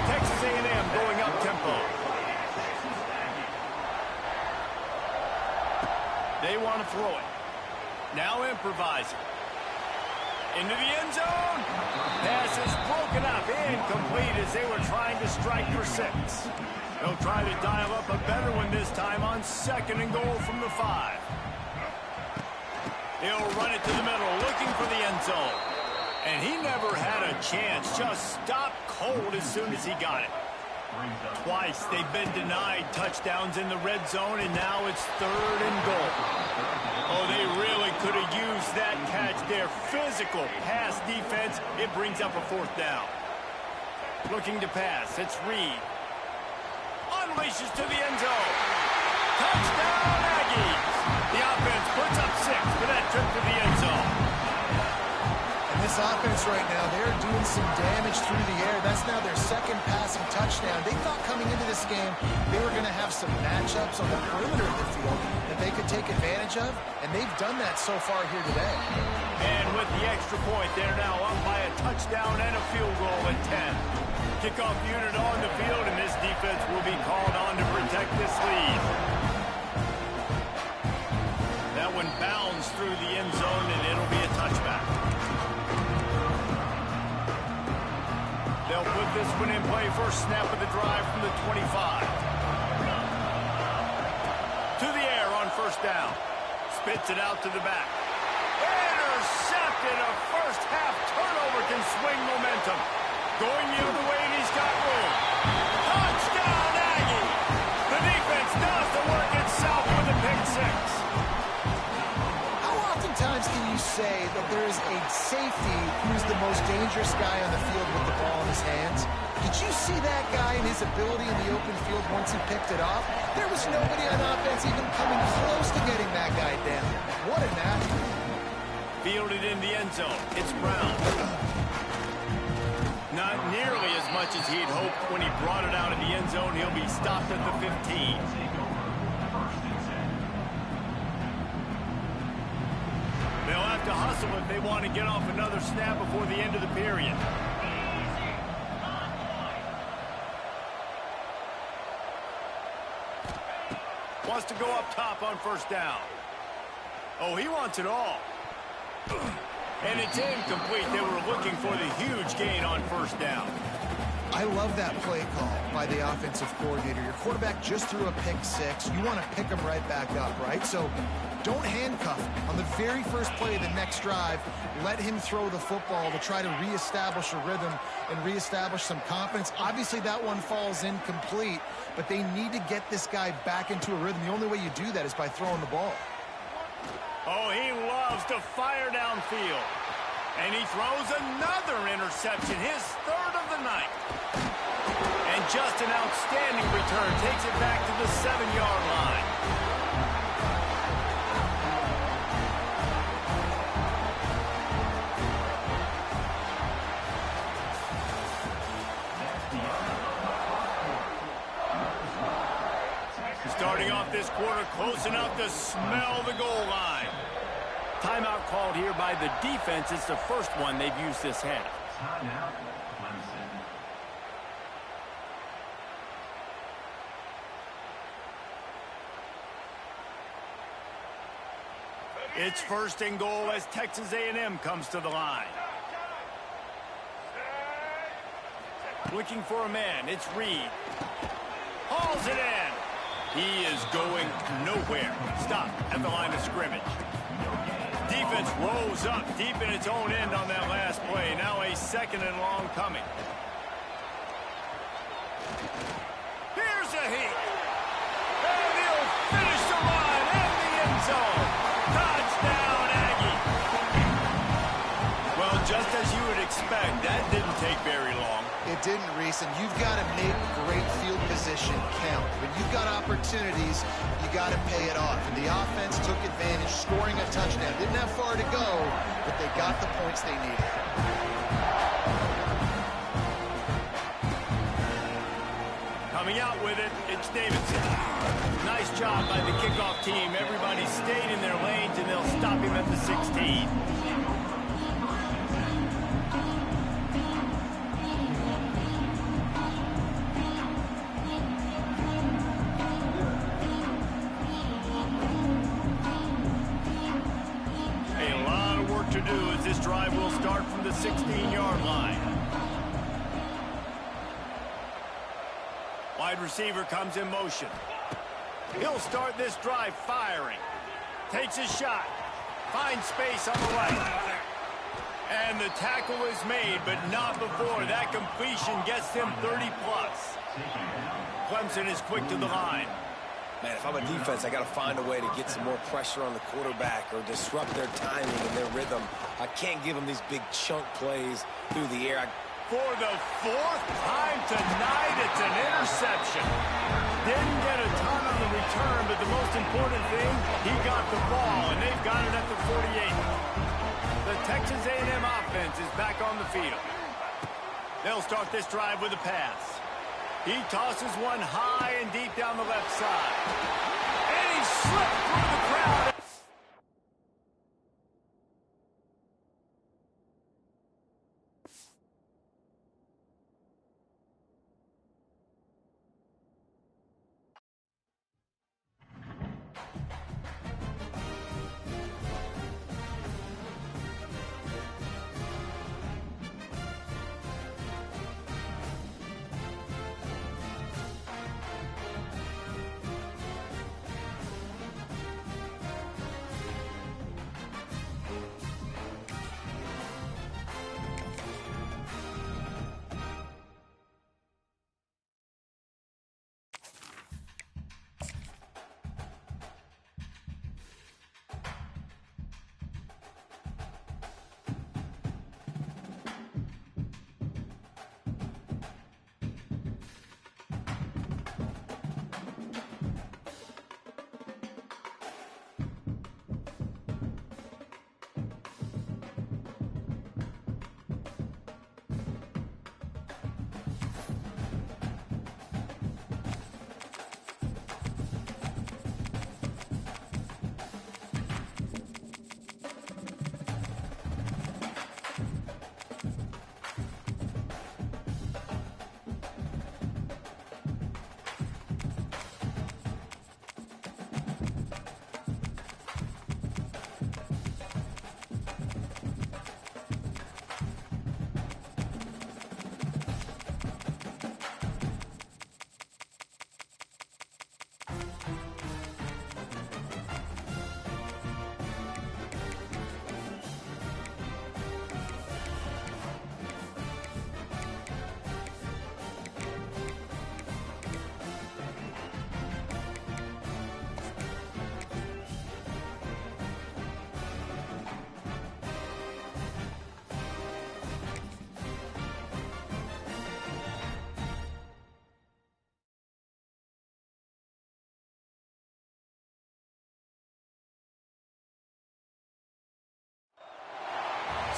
Texas A&M going up tempo. They want to throw it. Now improvising. Into the end zone. Pass is broken up. Incomplete as they were trying to strike for 6. They'll try to dial up a better one this time on second and goal from the 5. He'll run it to the middle, looking for the end zone. And he never had a chance. Just stopped cold as soon as he got it. Twice they've been denied touchdowns in the red zone, and now it's third and goal. Oh, they really could have used that catch. Their physical pass defense, it brings up a fourth down. Looking to pass, it's Reed. Unleashes to the end zone. Touchdown, Aggies. The offense puts up 6 for that trip to the end zone. And this offense right now, they're doing some damage through the air. That's now their second passing touchdown. They thought coming into this game they were going to have some matchups on the perimeter of the field that they could take advantage of, and they've done that so far here today. And with the extra point, they're now up by a touchdown and a field goal at 10. Kickoff unit on the field, and this defense will be called on to protect this lead. That one bounds through the end zone, and it'll be a touchback. They'll put this one in play. First snap of the drive from the 25. To the air on first down. Spits it out to the back. Intercepted. A first half turnover can swing momentum. Going the other way, and he's got room. Touchdown, Aggie! The defense does the work itself with a pick 6. How oftentimes times can you say that there is a safety who's the most dangerous guy on the field with the ball in his hands? Did you see that guy and his ability in the open field once he picked it off? There was nobody on offense even coming close to getting that guy down. What an athlete. Fielded in the end zone. It's Brown. Not nearly as much as he'd hoped when he brought it out of the end zone. He'll be stopped at the 15. They'll have to hustle if they want to get off another snap before the end of the period. Wants to go up top on first down. Oh, he wants it all. And it's incomplete. They were looking for the huge gain on first down. I love that play call by the offensive coordinator. Your quarterback just threw a pick six. You want to pick him right back up, right? So don't handcuff him. On the very first play of the next drive, let him throw the football to try to reestablish a rhythm and reestablish some confidence. Obviously, that one falls incomplete, but they need to get this guy back into a rhythm. The only way you do that is by throwing the ball. Oh, he loves to fire downfield. And he throws another interception, his third of the night. And just an outstanding return. Takes it back to the 7-yard line. Starting off this quarter close enough to smell the goal line. Timeout called here by the defense. It's the first one they've used this half. Timeout, Clemson. It's first and goal as Texas A&M comes to the line. Looking for a man. It's Reed. Hauls it in. He is going nowhere. Stop at the line of scrimmage. Defense rose up deep in its own end on that last play. Now a second and long coming. Here's a heat. And he'll finish the line in the end zone. Touchdown, Aggie. Well, just as you would expect, that didn't take very long. It didn't, Reese, and you've got to make great field position count. When you've got opportunities, you got to pay it off. And the offense took advantage, scoring a touchdown. Didn't have far to go, but they got the points they needed. Coming out with it, it's Davidson. Nice job by the kickoff team. Everybody stayed in their lanes, and they'll stop him at the 16. To do as this drive will start from the 16-yard line. Wide receiver comes in motion. He'll start this drive firing. Takes a shot. Finds space on the right. And the tackle is made, but not before that completion gets him 30-plus. Clemson is quick to the line. Man, if I'm a defense, I got to find a way to get some more pressure on the quarterback or disrupt their timing and their rhythm. I can't give them these big chunk plays through the air. For the fourth time tonight, it's an interception. Didn't get a ton on the return, but the most important thing, he got the ball, and they've got it at the 48. The Texas A&M offense is back on the field. They'll start this drive with a pass. He tosses one high and deep down the left side. And he slipped through the crowd.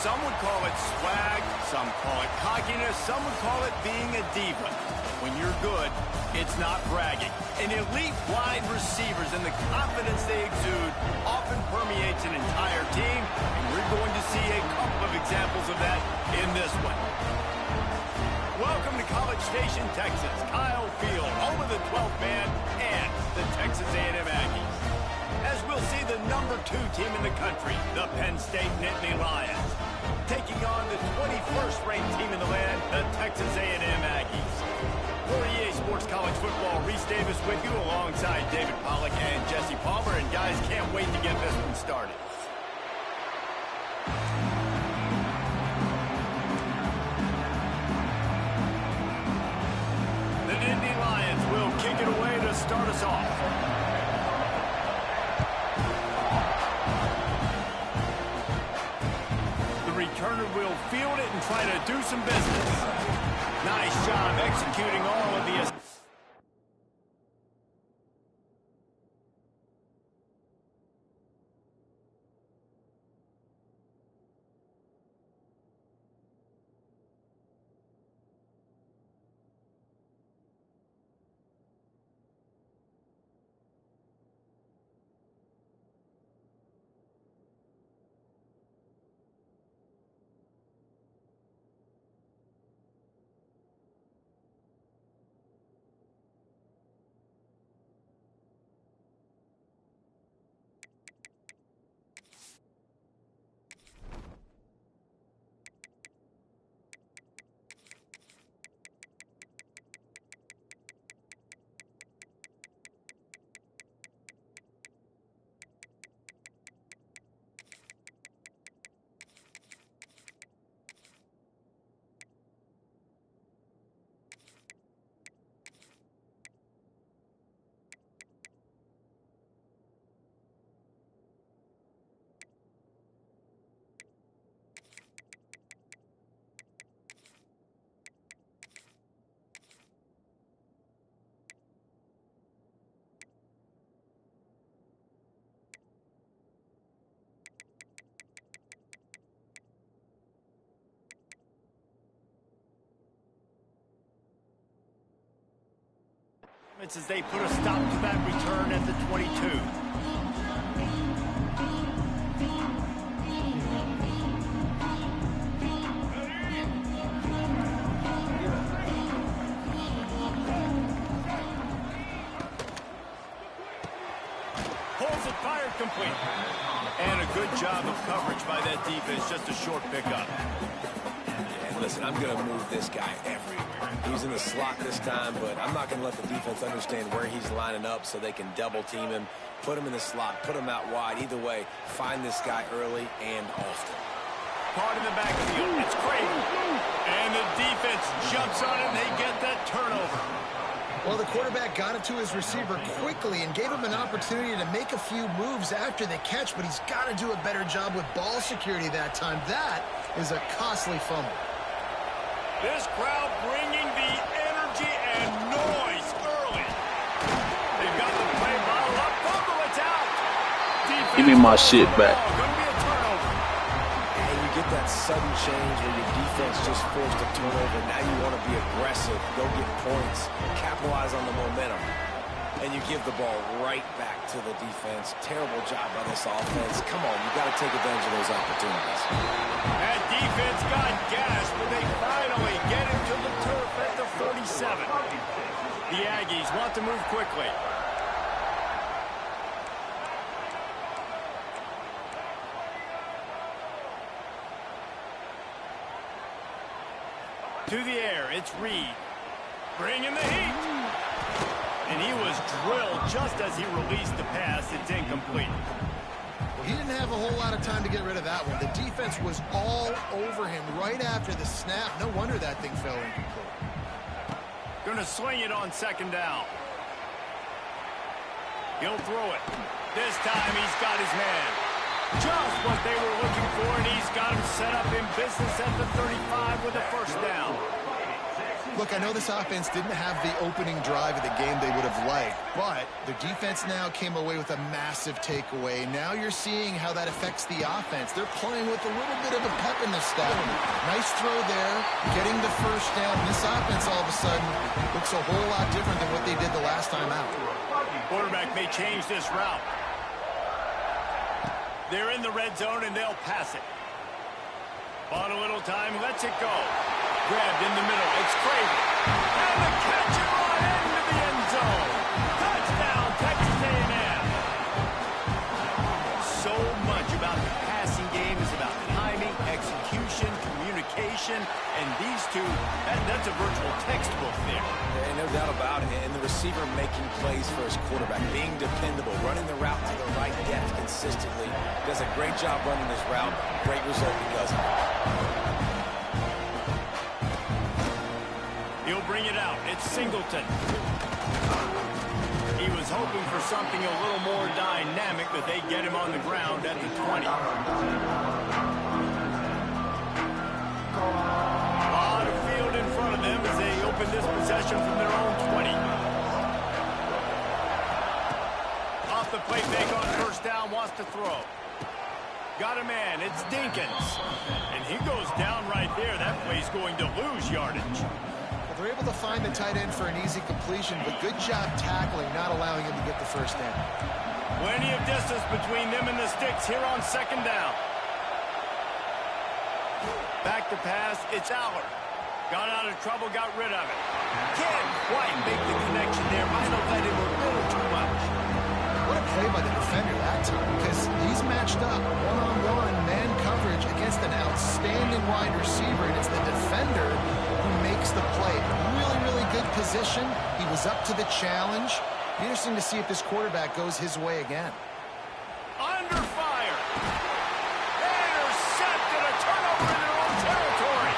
Some would call it swag, some call it cockiness, some would call it being a diva. When you're good, it's not bragging. And elite wide receivers and the confidence they exude often permeates an entire team, and we're going to see a couple of examples of that in this one. Welcome to College Station, Texas. Kyle Field, home of the 12th man and the Texas A&M Aggies. As we'll see the number 2 team in the country, the Penn State Nittany Lions, taking on the 21st ranked team in the land, the Texas A&M Aggies. For EA Sports College Football, Reese Davis with you alongside David Pollack and Jesse Palmer. And guys, can't wait to get this one started. The Nittany Lions will kick it away to start us off. Returner will field it and try to do some business. Nice job executing all of the... As they put a stop to that return at the 22. Pulls it, fired, complete. And a good job of coverage by that defense, just a short pickup. And listen, I'm going to move this guy everywhere. He's in the slot this time, but I'm not going to let the defense understand where he's lining up so they can double team him, put him in the slot, put him out wide. Either way, find this guy early and often. Caught in the backfield. It's Creighton. And the defense jumps on it, and they get that turnover. Well, the quarterback got it to his receiver quickly and gave him an opportunity to make a few moves after the catch, but he's got to do a better job with ball security that time. That is a costly fumble. This crowd bringing the energy and noise early. They've got the play bottle up. Fumble, it's out. Defense, give me my shit back. Going to be a turnover. And you get that sudden change where your defense just forced a turnover. Now you want to be aggressive, go get points, capitalize on the momentum. And you give the ball right back to the defense. Terrible job by this offense. Come on, you got to take advantage of those opportunities. That defense got gas, but they finally get him to the turf at the 47. The Aggies want to move quickly. To the air, it's Reed. Bringing the heat. And he was drilled just as he released the pass. It's incomplete. Well, he didn't have a whole lot of time to get rid of that one. The defense was all over him right after the snap. No wonder that thing fell incomplete. Going to swing it on second down. He'll throw it. This time he's got his man. Just what they were looking for, and he's got him set up in business at the 35 with a first down. Look, I know this offense didn't have the opening drive of the game they would have liked, but the defense now came away with a massive takeaway. Now you're seeing how that affects the offense. They're playing with a little bit of a pep in their step. Nice throw there, getting the first down. This offense all of a sudden looks a whole lot different than what they did the last time out. Quarterback may change this route. They're in the red zone, and they'll pass it. On a little time, lets it go. Grabbed in the middle. It's Craven. And the catch it right into the end zone. Touchdown, Texas A&M. So much about the passing game is about timing, execution, communication, and these two, that's a virtual textbook there. Yeah, no doubt about it. And the receiver making plays for his quarterback, being dependable, running the route to the right depth consistently. Does a great job running this route. Great result because of it. He'll bring it out. It's Singleton. He was hoping for something a little more dynamic, but they get him on the ground at the 20. A lot of field in front of them as they open this possession from their own 20. Off the play fake on first down, wants to throw. Got a man. It's Dinkins. And he goes down right there. That play's going to lose yardage. They're able to find the tight end for an easy completion, but good job tackling, not allowing him to get the first down. Plenty of distance between them and the sticks here on second down. Back to pass, it's Aller. Got out of trouble, got rid of it. Can't quite make the connection there. Might have let him a little too much. What a play by the defender that time, because he's matched up one-on-one man coverage against an outstanding wide receiver, and it's the defender who makes the play. Really, really good position. He was up to the challenge. Be interesting to see if this quarterback goes his way again. Under fire. Intercepted, a turnover in their own territory.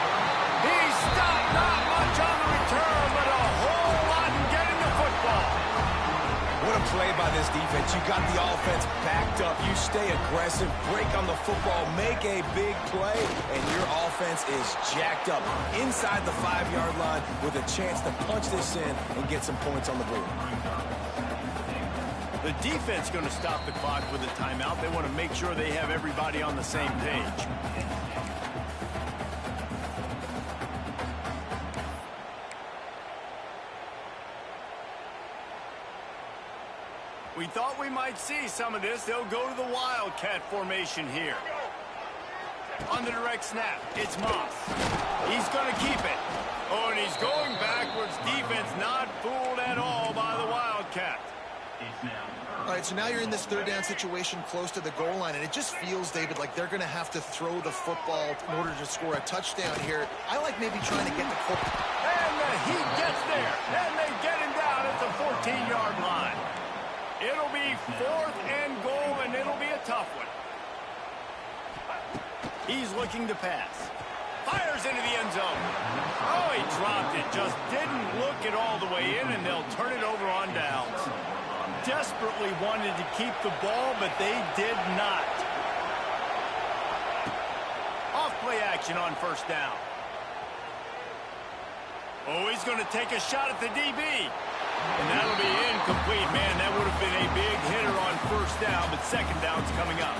He stopped not much on the return, but a whole lot in getting the football. What a play by this defense. You got the offense backed up. You stay aggressive, break on the football, make a big play, and your offense is jacked up inside the 5-yard line with a chance to punch this in and get some points on the board. The defense going to stop the clock with a timeout. They want to make sure they have everybody on the same page. We thought we might see some of this. They'll go to the Wildcat formation here. On the direct snap, it's Moss. He's going to keep it. Oh, and he's going backwards. Defense not fooled at all by the Wildcat. All right, so now you're in this third down situation close to the goal line, and it just feels, David, like they're going to have to throw the football in order to score a touchdown here. I like maybe trying to get the football. And he gets there, and they get him down at the 14-yard line. It'll be 4th and goal, and it'll be a tough one. He's looking to pass. Fires into the end zone. Oh, he dropped it. Just didn't look it all the way in, and they'll turn it over on downs. Desperately wanted to keep the ball, but they did not. Off-play action on first down. Oh, he's going to take a shot at the DB. And that'll be incomplete. Man, that would have been a big hitter on first down, but second down's coming up.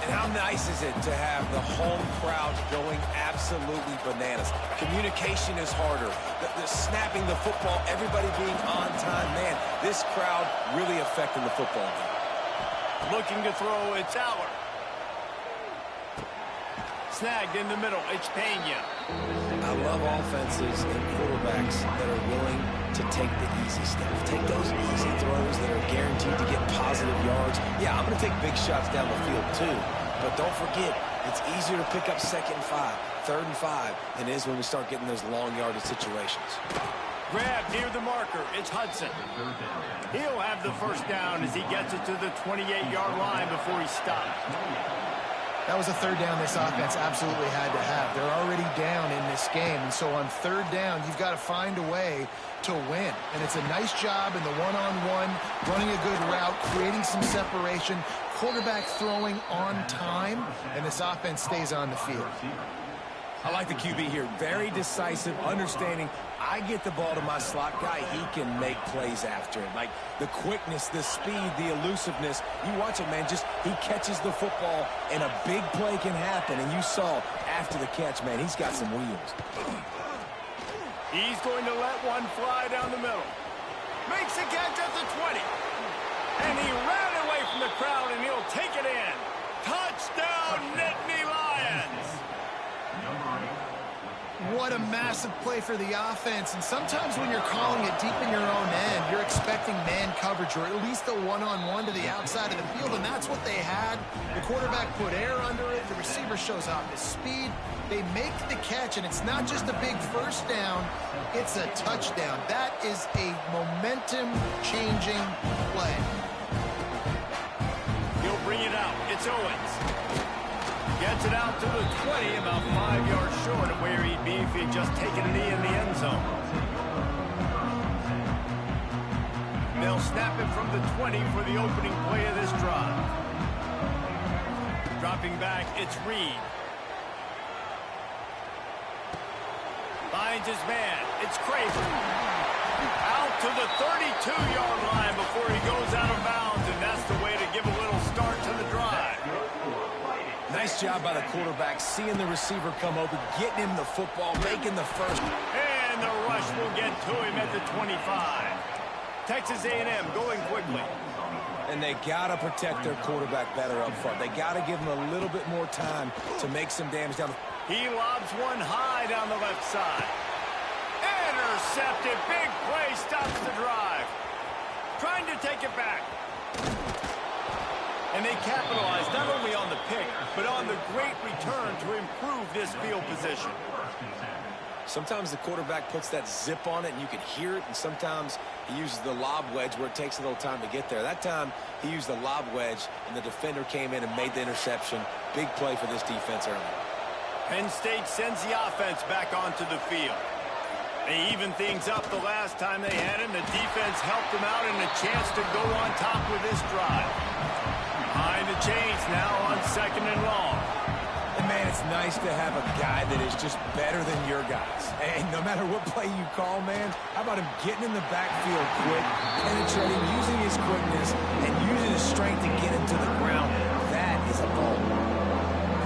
And how nice is it to have the home crowd going absolutely bananas? Communication is harder. The snapping the football, everybody being on time. Man, this crowd really affecting the football game. Looking to throw, it's Aller. Snagged in the middle, it's Pena. I love offenses and quarterbacks that are willing to take the easy stuff. Take those easy throws that are guaranteed to get positive yards. Yeah, I'm going to take big shots down the field too. But don't forget, it's easier to pick up 2nd and 5, 3rd and 5 than it is when we start getting those long yardage situations. Grab near the marker. It's Hudson. He'll have the first down as he gets it to the 28-yard line before he stops. That was a third down this offense absolutely had to have. They're already down in this game, and so on third down, you've got to find a way to win. And it's a nice job in the one-on-one, running a good route, creating some separation, quarterback throwing on time, and this offense stays on the field. I like the QB here. Very decisive, understanding. I get the ball to my slot guy, he can make plays after it. Like the quickness, the speed, the elusiveness. You watch it, man, just he catches the football and a big play can happen. And you saw after the catch, man, he's got some wheels. He's going to let one fly down the middle. Makes a catch at the 20. And he ran away from the crowd, and he'll take it in. Touchdown, Nittany Lions! What a massive play for the offense. And sometimes when you're calling it deep in your own end, you're expecting man coverage or at least a one-on-one to the outside of the field, and that's what they had. The quarterback put air under it. The receiver shows off his speed. They make the catch, and it's not just a big first down, it's a touchdown. That is a momentum-changing play. He'll bring it out. It's Owens. Gets it out to the 20, about 5 yards short of where he'd be if he'd just taken a knee in the end zone. They'll snap it from the 20 for the opening play of this drive. Dropping back, it's Reed. Finds his man. It's Craven. Out to the 32-yard line before he goes out of bounds, and that's the way to give a little start to the drive. Nice job by the quarterback, seeing the receiver come open, getting him the football, making the first. And the rush will get to him at the 25. Texas A&M going quickly. And they got to protect their quarterback better up front. They got to give him a little bit more time to make some damage down the... He lobs one high down the left side. Intercepted. Big play stops the drive. Trying to take it back. And they capitalize not only on the pick, but on the great return to improve this field position. Sometimes the quarterback puts that zip on it, and you can hear it, and sometimes he uses the lob wedge where it takes a little time to get there. That time, he used the lob wedge, and the defender came in and made the interception. Big play for this defense early. Penn State sends the offense back onto the field. They even things up the last time they had him. The defense helped them out and a chance to go on top with this drive. Behind the chains now on 2nd and long. And, man, it's nice to have a guy that is just better than your guys. And no matter what play you call, man, how about him getting in the backfield quick, penetrating, using his quickness, and using his strength to get him to the ground. That is a ball.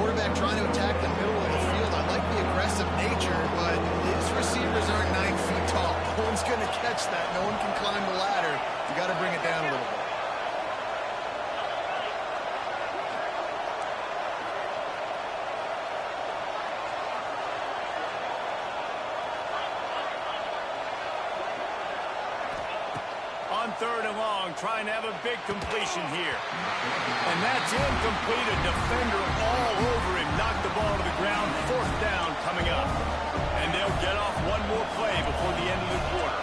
Quarterback trying to attack the middle of the field. I like the aggressive nature, but his receivers aren't 9 feet tall. No one's going to catch that. No one can climb the ladder. You got to bring it down a little bit. On 3rd and long, trying to have a big completion here. And that's incomplete. A defender all over him. Knocked the ball to the ground. 4th down coming up. And they'll get off one more play before the end of the quarter.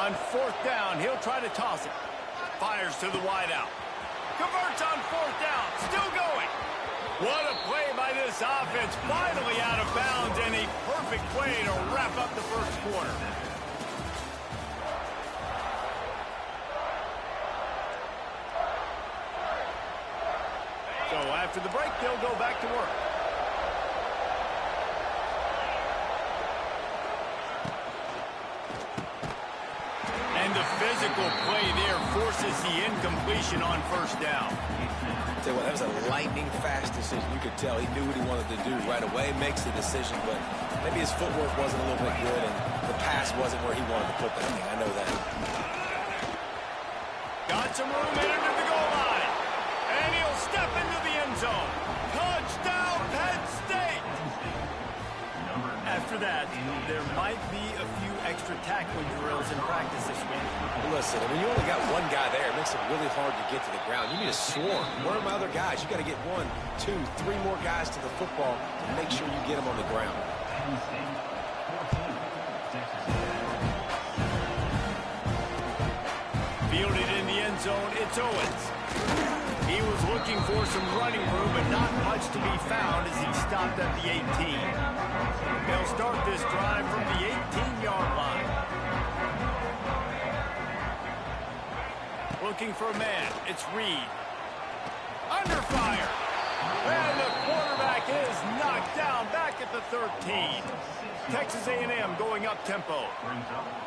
On 4th down, he'll try to toss it. Fires to the wideout. Converts on 4th down. Still going. What a play by this offense. Finally out of bounds, and a perfect play to wrap up the first quarter. So after the break, they'll go back to work. And the physical play there forces the incompletion on 1st down. Tell you what, that was a lightning-fast decision. You could tell he knew what he wanted to do right away, makes the decision, but maybe his footwork wasn't a little bit good, and the pass wasn't where he wanted to put that thing. I know that. Got some room in under the goal line. And he'll step into the end zone. Touchdown, Penn State! After that, there might be a few extra tackling drills in practice this week. Listen, I mean, you only got one guy there. It makes it really hard to get to the ground. You need a swarm. Where are my other guys? You got to get 1, 2, 3 more guys to the football and make sure you get them on the ground. Fielded in the end zone, it's Owens. He was looking for some running room, but not much to be found as he stopped at the 18. They'll start this drive from the 18-yard line. looking for a man. It's Reed. Under fire. And the quarterback is knocked down back at the 13. Texas A&M going up-tempo.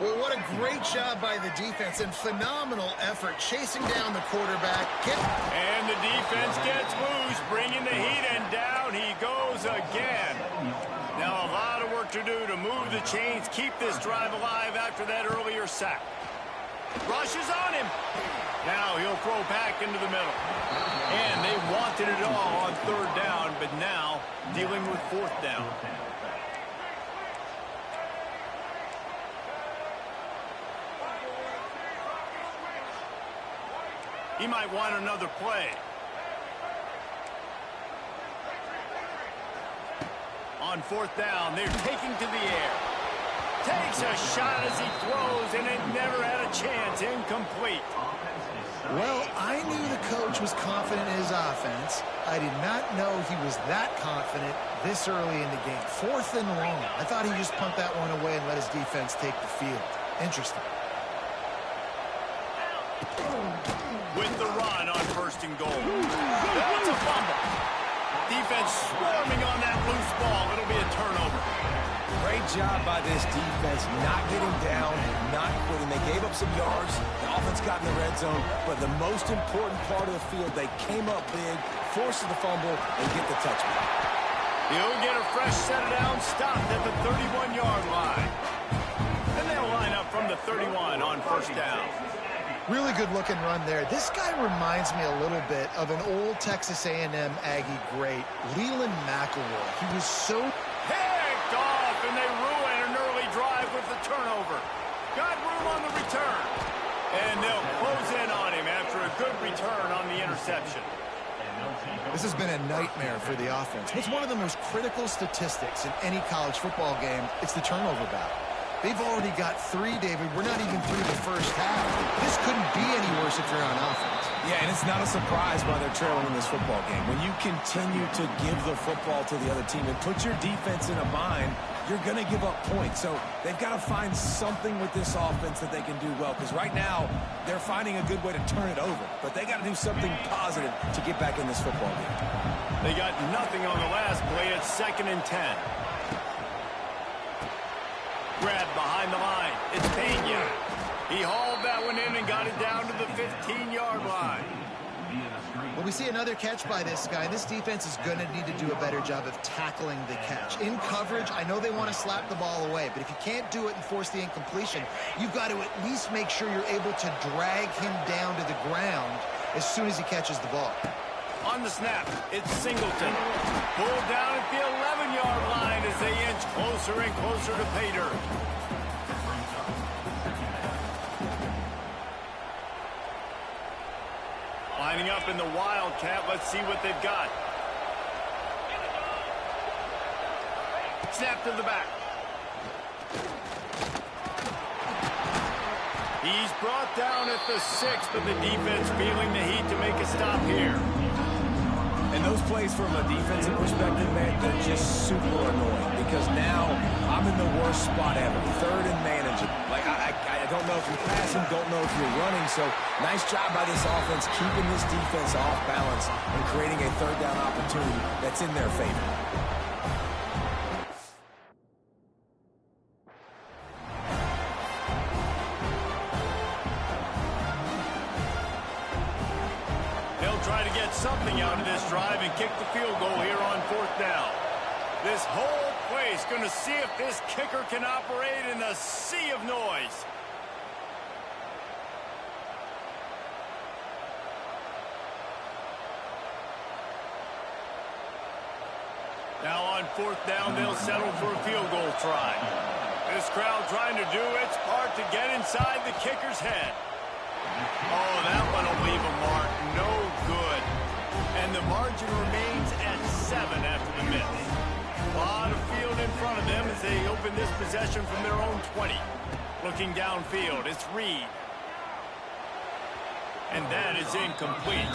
Well, what a great job by the defense and phenomenal effort chasing down the quarterback. And the defense gets loose, bringing the heat, and down he goes again. Now a lot of work to do to move the chains, keep this drive alive after that earlier sack. Rushes on him. Now he'll throw back into the middle. And they wanted it all on third down, but now dealing with fourth down. He might want another play. On fourth down, they're taking to the air. Takes a shot as he throws, and it never had a chance. Incomplete. Well, I knew the coach was confident in his offense. I did not know he was that confident this early in the game. Fourth and long. I thought he just pumped that one away and let his defense take the field. Interesting. With the run on first and goal. That's a fumble. Defense swarming on that loose ball. It'll be a turnover. Great job by this defense, not getting down, not quitting. They gave up some yards. The offense got in the red zone, but the most important part of the field, they came up big, forced the fumble, and get the touchdown. He'll get a fresh set of down, stopped at the 31-yard line. And they'll line up from the 31 on first down. Really good looking run there. This guy reminds me a little bit of an old Texas A&M Aggie great, Leland McElroy. He was so picked off, and they ruin an early drive with the turnover. Got room on the return. And they'll close in on him after a good return on the interception. This has been a nightmare for the offense. What's one of the most critical statistics in any college football game? It's the turnover battle. They've already got 3, David. We're not even through the first half. This couldn't be any worse if you're on offense. Yeah, and it's not a surprise why they're trailing in this football game. When you continue to give the football to the other team and put your defense in a bind, you're going to give up points. So they've got to find something with this offense that they can do well, because right now they're finding a good way to turn it over. But they got to do something positive to get back in this football game. They got nothing on the last play. It's 2nd and 10. Grab behind the line. It's Pena. He hauled that one in and got it down to the 15-yard line. Well, we see another catch by this guy. This defense is going to need to do a better job of tackling the catch. In coverage, I know they want to slap the ball away, but if you can't do it and force the incompletion, you've got to at least make sure you're able to drag him down to the ground as soon as he catches the ball. On the snap, it's Singleton. Pulled down at the 11-yard line as they inch closer and closer to pay dirt. Lining up in the Wildcat. Let's see what they've got. Snap to the back. He's brought down at the 6, but the defense feeling the heat to make a stop here. And those plays from a defensive perspective, man, they're just super annoying, because now I'm in the worst spot ever. 3rd and managing. Like, I don't know if you're passing, don't know if you're running. So nice job by this offense keeping this defense off balance and creating a 3rd down opportunity that's in their favor. Something out of this drive and kick the field goal here on 4th down. This whole place going to see if this kicker can operate in a sea of noise. Now on 4th down, they'll settle for a field goal try. This crowd trying to do its part to get inside the kicker's head. Oh, that one will leave a mark. No good. And the margin remains at 7 after the miss. A lot of field in front of them as they open this possession from their own 20. Looking downfield, it's Reed. And that is incomplete.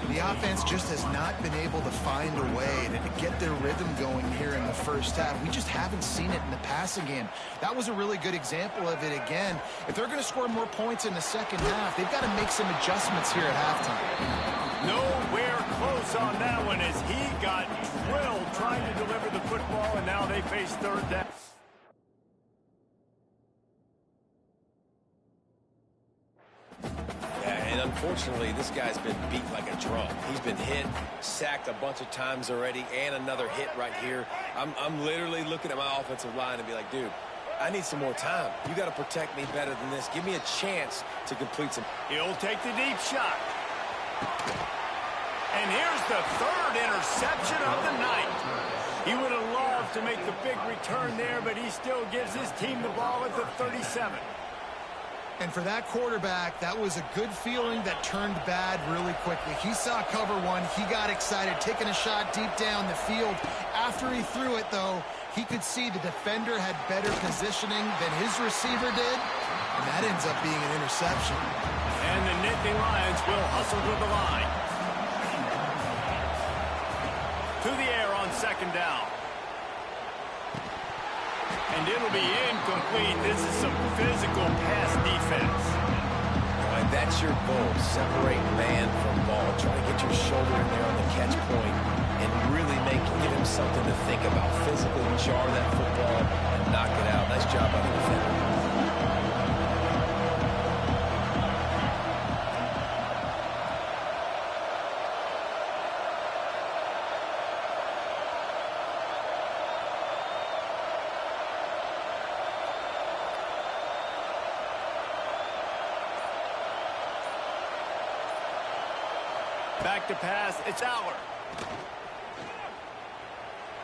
The offense just has not been able to find a way to get their rhythm going here in the first half. We just haven't seen it in the passing game. That was a really good example of it again. If they're going to score more points in the second half, they've got to make some adjustments here at halftime. Nowhere close on that one as he got drilled trying to deliver the football, and now they face third down. And unfortunately, this guy's been beat like a drum. He's been hit, sacked a bunch of times already, and another hit right here. I'm literally looking at my offensive line and be like, dude, I need some more time. You got to protect me better than this. Give me a chance to complete some. He'll take the deep shot. And here's the third interception of the night. He would have loved to make the big return there, but he still gives his team the ball at the 37. And for that quarterback, that was a good feeling that turned bad really quickly. He saw cover one. He got excited, taking a shot deep down the field. After he threw it, though, he could see the defender had better positioning than his receiver did, and that ends up being an interception. And the Nittany Lions will hustle to the line. To the air on second down. And it'll be incomplete. This is some physical pass defense. All right, that's your goal. Separate man from ball. Try to get your shoulder in there on the catch point and really give him something to think about. Physically jar that football and knock it out. Nice job by the defender. Back to pass, it's Aller.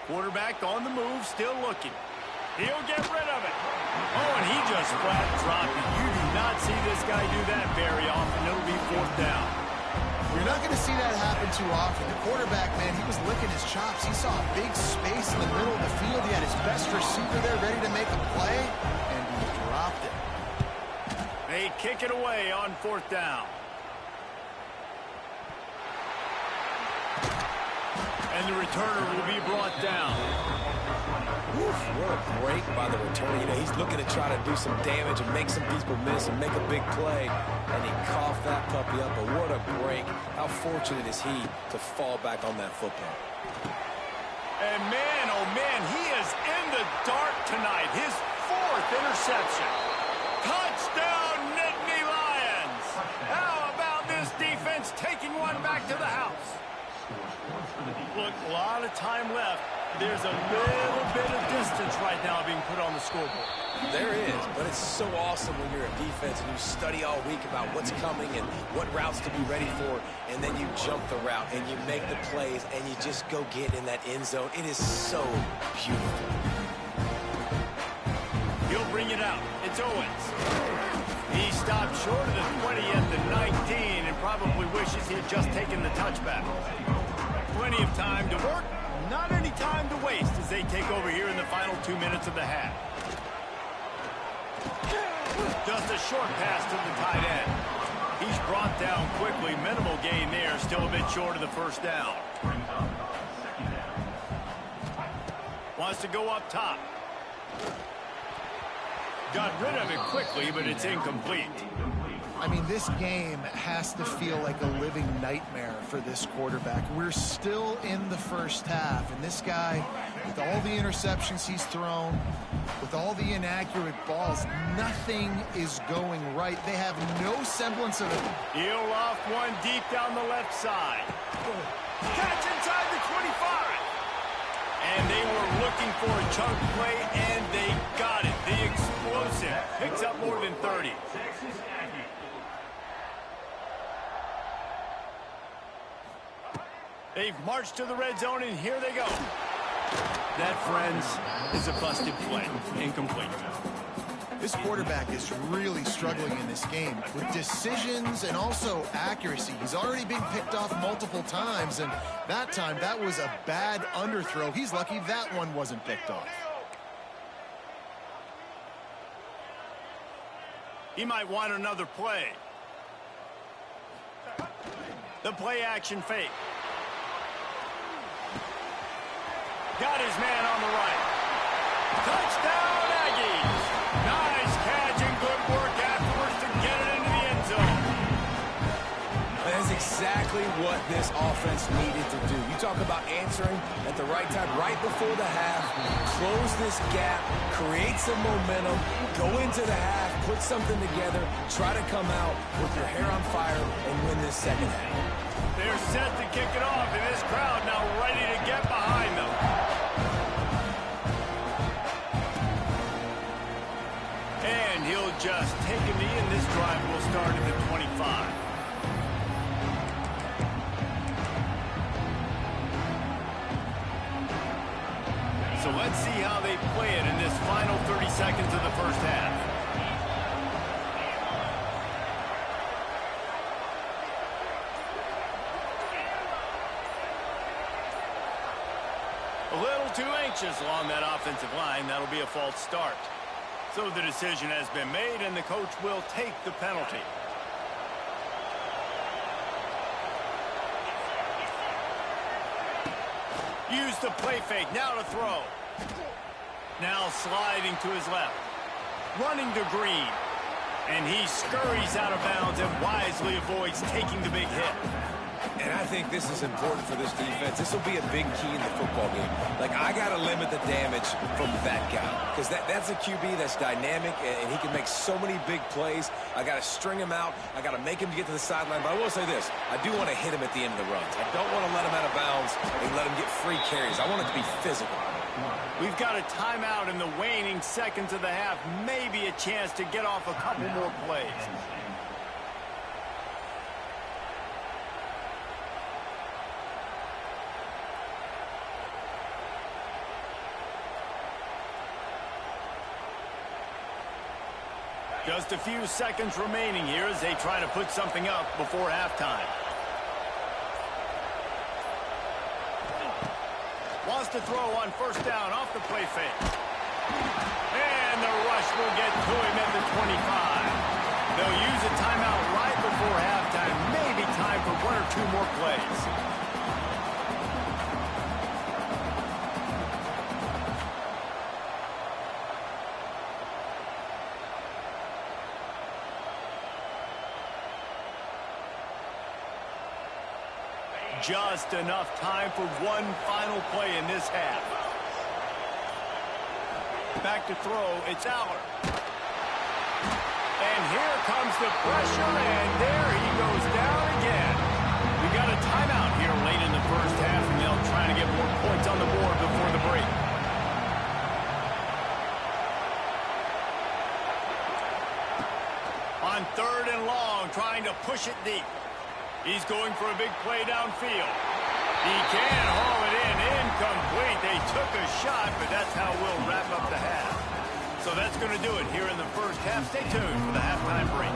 Quarterback on the move, still looking. He'll get rid of it. Oh, and he just flat dropped it. You do not see this guy do that very often. It'll be fourth down. You're not going to see that happen too often. The quarterback, man, he was licking his chops. He saw a big space in the middle of the field. He had his best receiver there ready to make a play, and he dropped it. They kick it away on fourth down. And the returner will be brought down. Oof, what a break by the returner. You know, he's looking to try to do some damage and make some people miss and make a big play. And he coughed that puppy up, but what a break. How fortunate is he to fall back on that football. And man, oh man, he is in the dark tonight. His fourth interception. Touchdown, Nittany Lions. How about this defense taking one back to the house? Look, a lot of time left. There's a little bit of distance right now being put on the scoreboard. There is, but it's so awesome when you're a defense and you study all week about what's coming and what routes to be ready for, and then you jump the route and you make the plays and you just go get in that end zone. It is so beautiful. He'll bring it out. It's Owens. He stopped short of the 20 at the 19 and probably wishes he had just taken the touchback. Plenty of time to work, not any time to waste as they take over here in the final 2 minutes of the half. Just a short pass to the tight end. He's brought down quickly. Minimal gain there, still a bit short of the first down. Wants to go up top. Got rid of it quickly, but it's incomplete. I mean, this game has to feel like a living nightmare for this quarterback. We're still in the first half, and this guy, with all the interceptions he's thrown, with all the inaccurate balls, nothing is going right. They have no semblance of it. He'll off one deep down the left side. Catch inside the 25. And they were looking for a chunk play, and they got it. The explosive picks up more than 30. They've marched to the red zone, and here they go. That, friends, is a busted play. Incomplete. This quarterback is really struggling in this game with decisions and also accuracy. He's already been picked off multiple times, and that time, that was a bad underthrow. He's lucky that one wasn't picked off. He might want another play. The play action fake. Got his man on the right. Touchdown, Aggies. Nice catch and good work afterwards to get it into the end zone. That's exactly what this offense needed to do. You talk about answering at the right time, right before the half, close this gap, create some momentum, go into the half, put something together, try to come out with your hair on fire and win this second half. They're set to kick it off, and this crowd now ready to get behind them. And he'll just take a knee, and this drive will start at the 25. So let's see how they play it in this final 30 seconds of the first half. A little too anxious along that offensive line. That'll be a false start. So the decision has been made, and the coach will take the penalty. Use the play fake. Now to throw. Now sliding to his left. Running to Green. And he scurries out of bounds and wisely avoids taking the big hit. And I think this is important for this defense. This will be a big key in the football game. Like, I got to limit the damage from that guy. Because that's a QB that's dynamic, and he can make so many big plays. I got to string him out. I got to make him get to the sideline. But I will say this. I do want to hit him at the end of the runs. I don't want to let him out of bounds and let him get free carries. I want it to be physical. We've got a timeout in the waning seconds of the half. Maybe a chance to get off a couple more plays. Just a few seconds remaining here as they try to put something up before halftime. Wants to throw on first down off the play fake. And the rush will get to him at the 25. They'll use a timeout right before halftime. Maybe time for one or two more plays. Just enough time for one final play in this half. Back to throw, it's Aller. And here comes the pressure, and there he goes down again. We got a timeout here late in the first half, and they'll try to get more points on the board before the break. On third and long, trying to push it deep. He's going for a big play downfield. He can haul it in. Incomplete. They took a shot, but that's how we'll wrap up the half. So that's going to do it here in the first half. Stay tuned for the halftime break.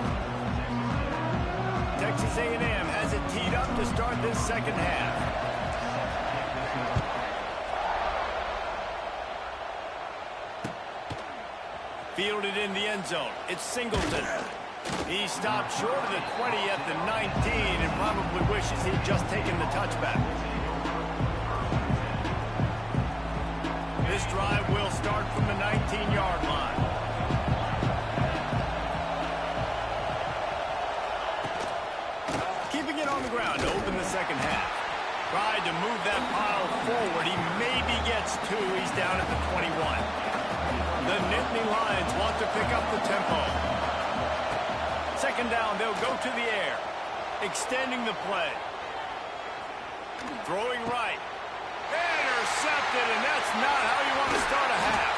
Texas A&M has it teed up to start this second half. Fielded in the end zone. It's Singleton. He stopped short of the 20 at the 19 and probably wishes he'd just taken the touchback. This drive will start from the 19-yard line. Keeping it on the ground to open the second half. Tried to move that pile forward. He maybe gets two. He's down at the 21. The Nittany Lions want to pick up the tempo. Second down, they'll go to the air. Extending the play. Throwing right. Intercepted, and that's not how you want to start a half.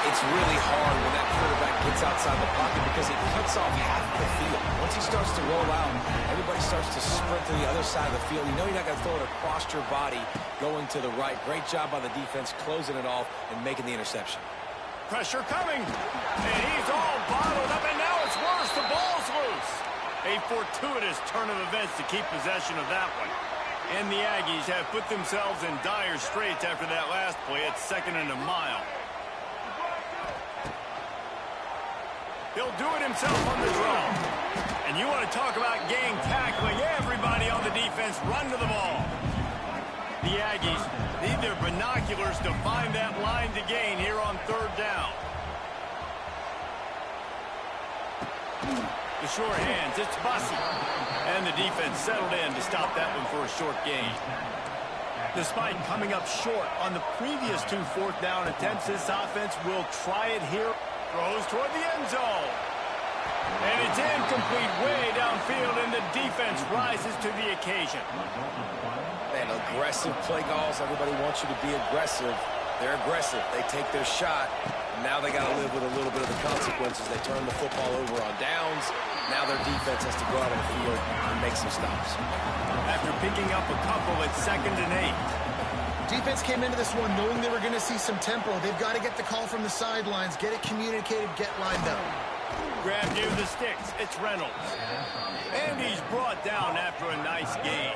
It's really hard when that quarterback gets outside the pocket because it cuts off half the field. Once he starts to roll out, everybody starts to sprint to the other side of the field. You know you're not going to throw it across your body going to the right. Great job by the defense closing it off and making the interception. Pressure coming, and he's all bottled up, and now it's worse. The ball's loose. A fortuitous turn of events to keep possession of that one. And the Aggies have put themselves in dire straits after that last play at 2nd and a mile. He'll do it himself on the draw. And you want to talk about gang tackling. Everybody on the defense run to the ball. The Aggies need their binoculars to find that line to gain here on third down. The short hands, it's Bussey. And the defense settled in to stop that one for a short gain. Despite coming up short on the previous 2 fourth-down attempts, this offense will try it here. Throws toward the end zone. And it's incomplete way downfield, and the defense rises to the occasion. Man, aggressive play calls. Everybody wants you to be aggressive. They're aggressive. They take their shot. Now they got to live with a little bit of the consequences. They turn the football over on downs. Now their defense has to go out on the field and make some stops. After picking up a couple, it's 2nd and 8. Defense came into this one knowing they were going to see some tempo. They've got to get the call from the sidelines, get it communicated, get lined up. Grab near the sticks. It's Reynolds. And he's brought down after a nice gain.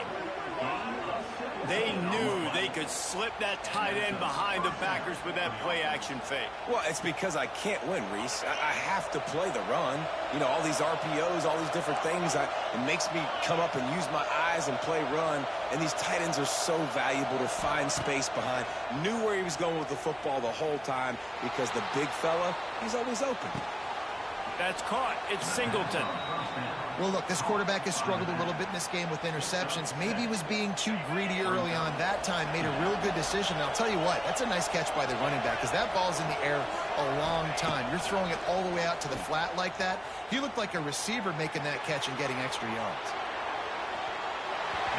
They knew they could slip that tight end behind the backers with that play-action fake. Well, it's because I can't win, Reese. I have to play the run. You know, all these RPOs, all these different things, it makes me come up and use my eyes and play run. And these tight ends are so valuable to find space behind. Knew where he was going with the football the whole time because the big fella, he's always open. That's caught. It's Singleton. Well, look, this quarterback has struggled a little bit in this game with interceptions. Maybe he was being too greedy early on. That time made a real good decision. And I'll tell you what, that's a nice catch by the running back because that ball's in the air a long time. You're throwing it all the way out to the flat like that. He looked like a receiver making that catch and getting extra yards.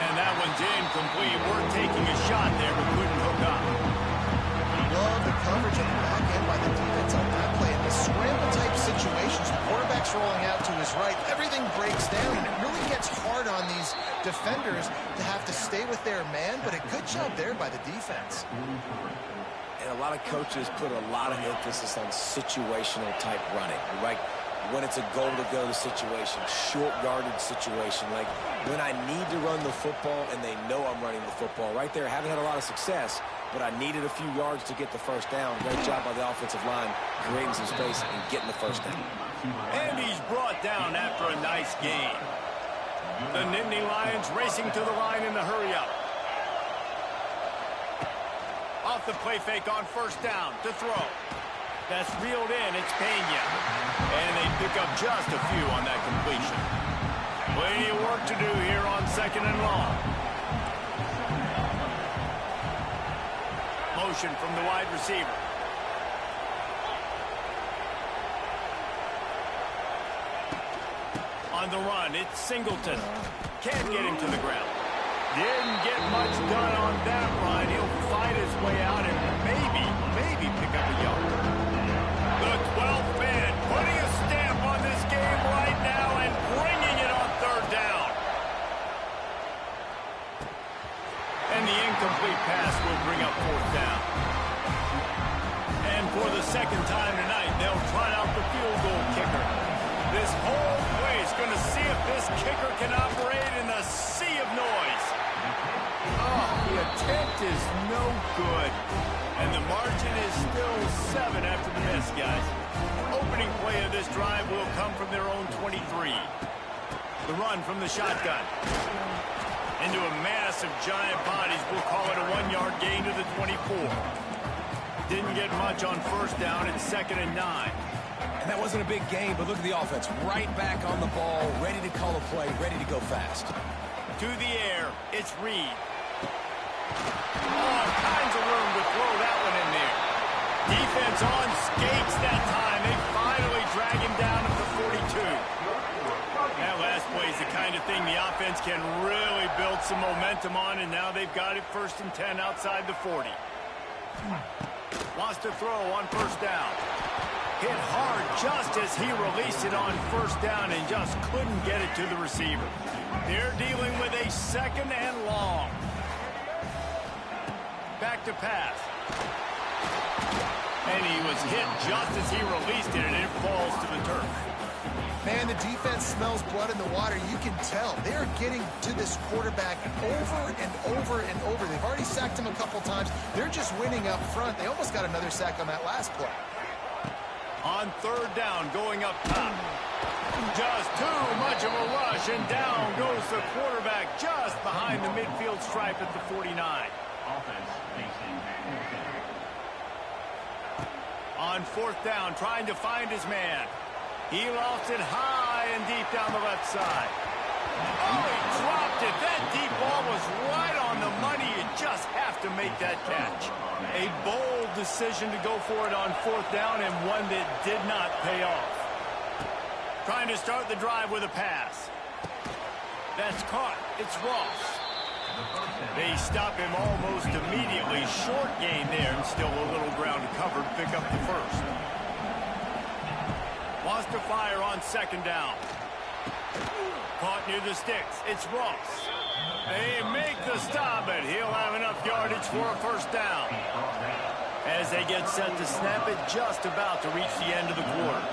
And that one's incomplete. We're taking a shot there, but couldn't hook up. Love the coverage on the back end by the defense on that play. In the scramble-type situations, the quarterback's rolling out to his right. Everything breaks down, and it really gets hard on these defenders to have to stay with their man, but a good job there by the defense. And a lot of coaches put a lot of emphasis on situational-type running, right? When it's a goal-to-go situation, short yardage situation, like when I need to run the football and they know I'm running the football. Right there, haven't had a lot of success, but I needed a few yards to get the first down. Great job by the offensive line, creating some space and getting the first down. And he's brought down after a nice gain. The Nittany Lions racing to the line in the hurry-up. Off the play fake on first down to throw. That's reeled in. It's Pena. And they pick up just a few on that completion. Plenty of work to do here on 2nd and long. Motion from the wide receiver. On the run, it's Singleton. Can't get him to the ground. Didn't get much done on that run. He'll fight his way out and maybe pick up a yard. The 12th man putting a stamp on this game right now and bringing it on third down. And the incomplete pass will bring up fourth down. And for the second time tonight, they'll try out the field goal kicker. This whole place going to see if this kicker can operate in the sea of noise. Oh, the attempt is no good. And the margin is still 7 after the miss, guys. Opening play of this drive will come from their own 23. The run from the shotgun. Into a mass of giant bodies. We'll call it a 1-yard gain to the 24. Didn't get much on first down. It's 2nd and 9. And that wasn't a big gain, but look at the offense. Right back on the ball, ready to call a play, ready to go fast. To the air, it's Reed. All kinds of room to throw that one in there. Defense on skates that time. They finally drag him down at the 42. That last play is the kind of thing the offense can really build some momentum on, and now they've got it 1st and 10 outside the 40. Wants to throw on first down. Hit hard just as he released it on first down and just couldn't get it to the receiver. They're dealing with a 2nd and long. Back to pass. And he was hit just as he released it, and it falls to the turf. Man, the defense smells blood in the water. You can tell. They're getting to this quarterback over and over and over. They've already sacked him a couple times. They're just winning up front. They almost got another sack on that last play. On third down, going up top. Just too much of a rush, and down goes the quarterback just behind the midfield stripe at the 49. Offense facing Houston. On fourth down, trying to find his man. He lost it high and deep down the left side. Oh, he dropped it. That deep ball was right on the money. You just have to make that catch. A bold decision to go for it on fourth down, and one that did not pay off. Trying to start the drive with a pass. That's caught. It's Ross. They stop him almost immediately. Short gain there, and still a little ground covered. Pick up the first. Wants to fire on second down. Caught near the sticks. It's Ross. They make the stop, but he'll have enough yardage for a first down. As they get set to snap it, just about to reach the end of the quarter.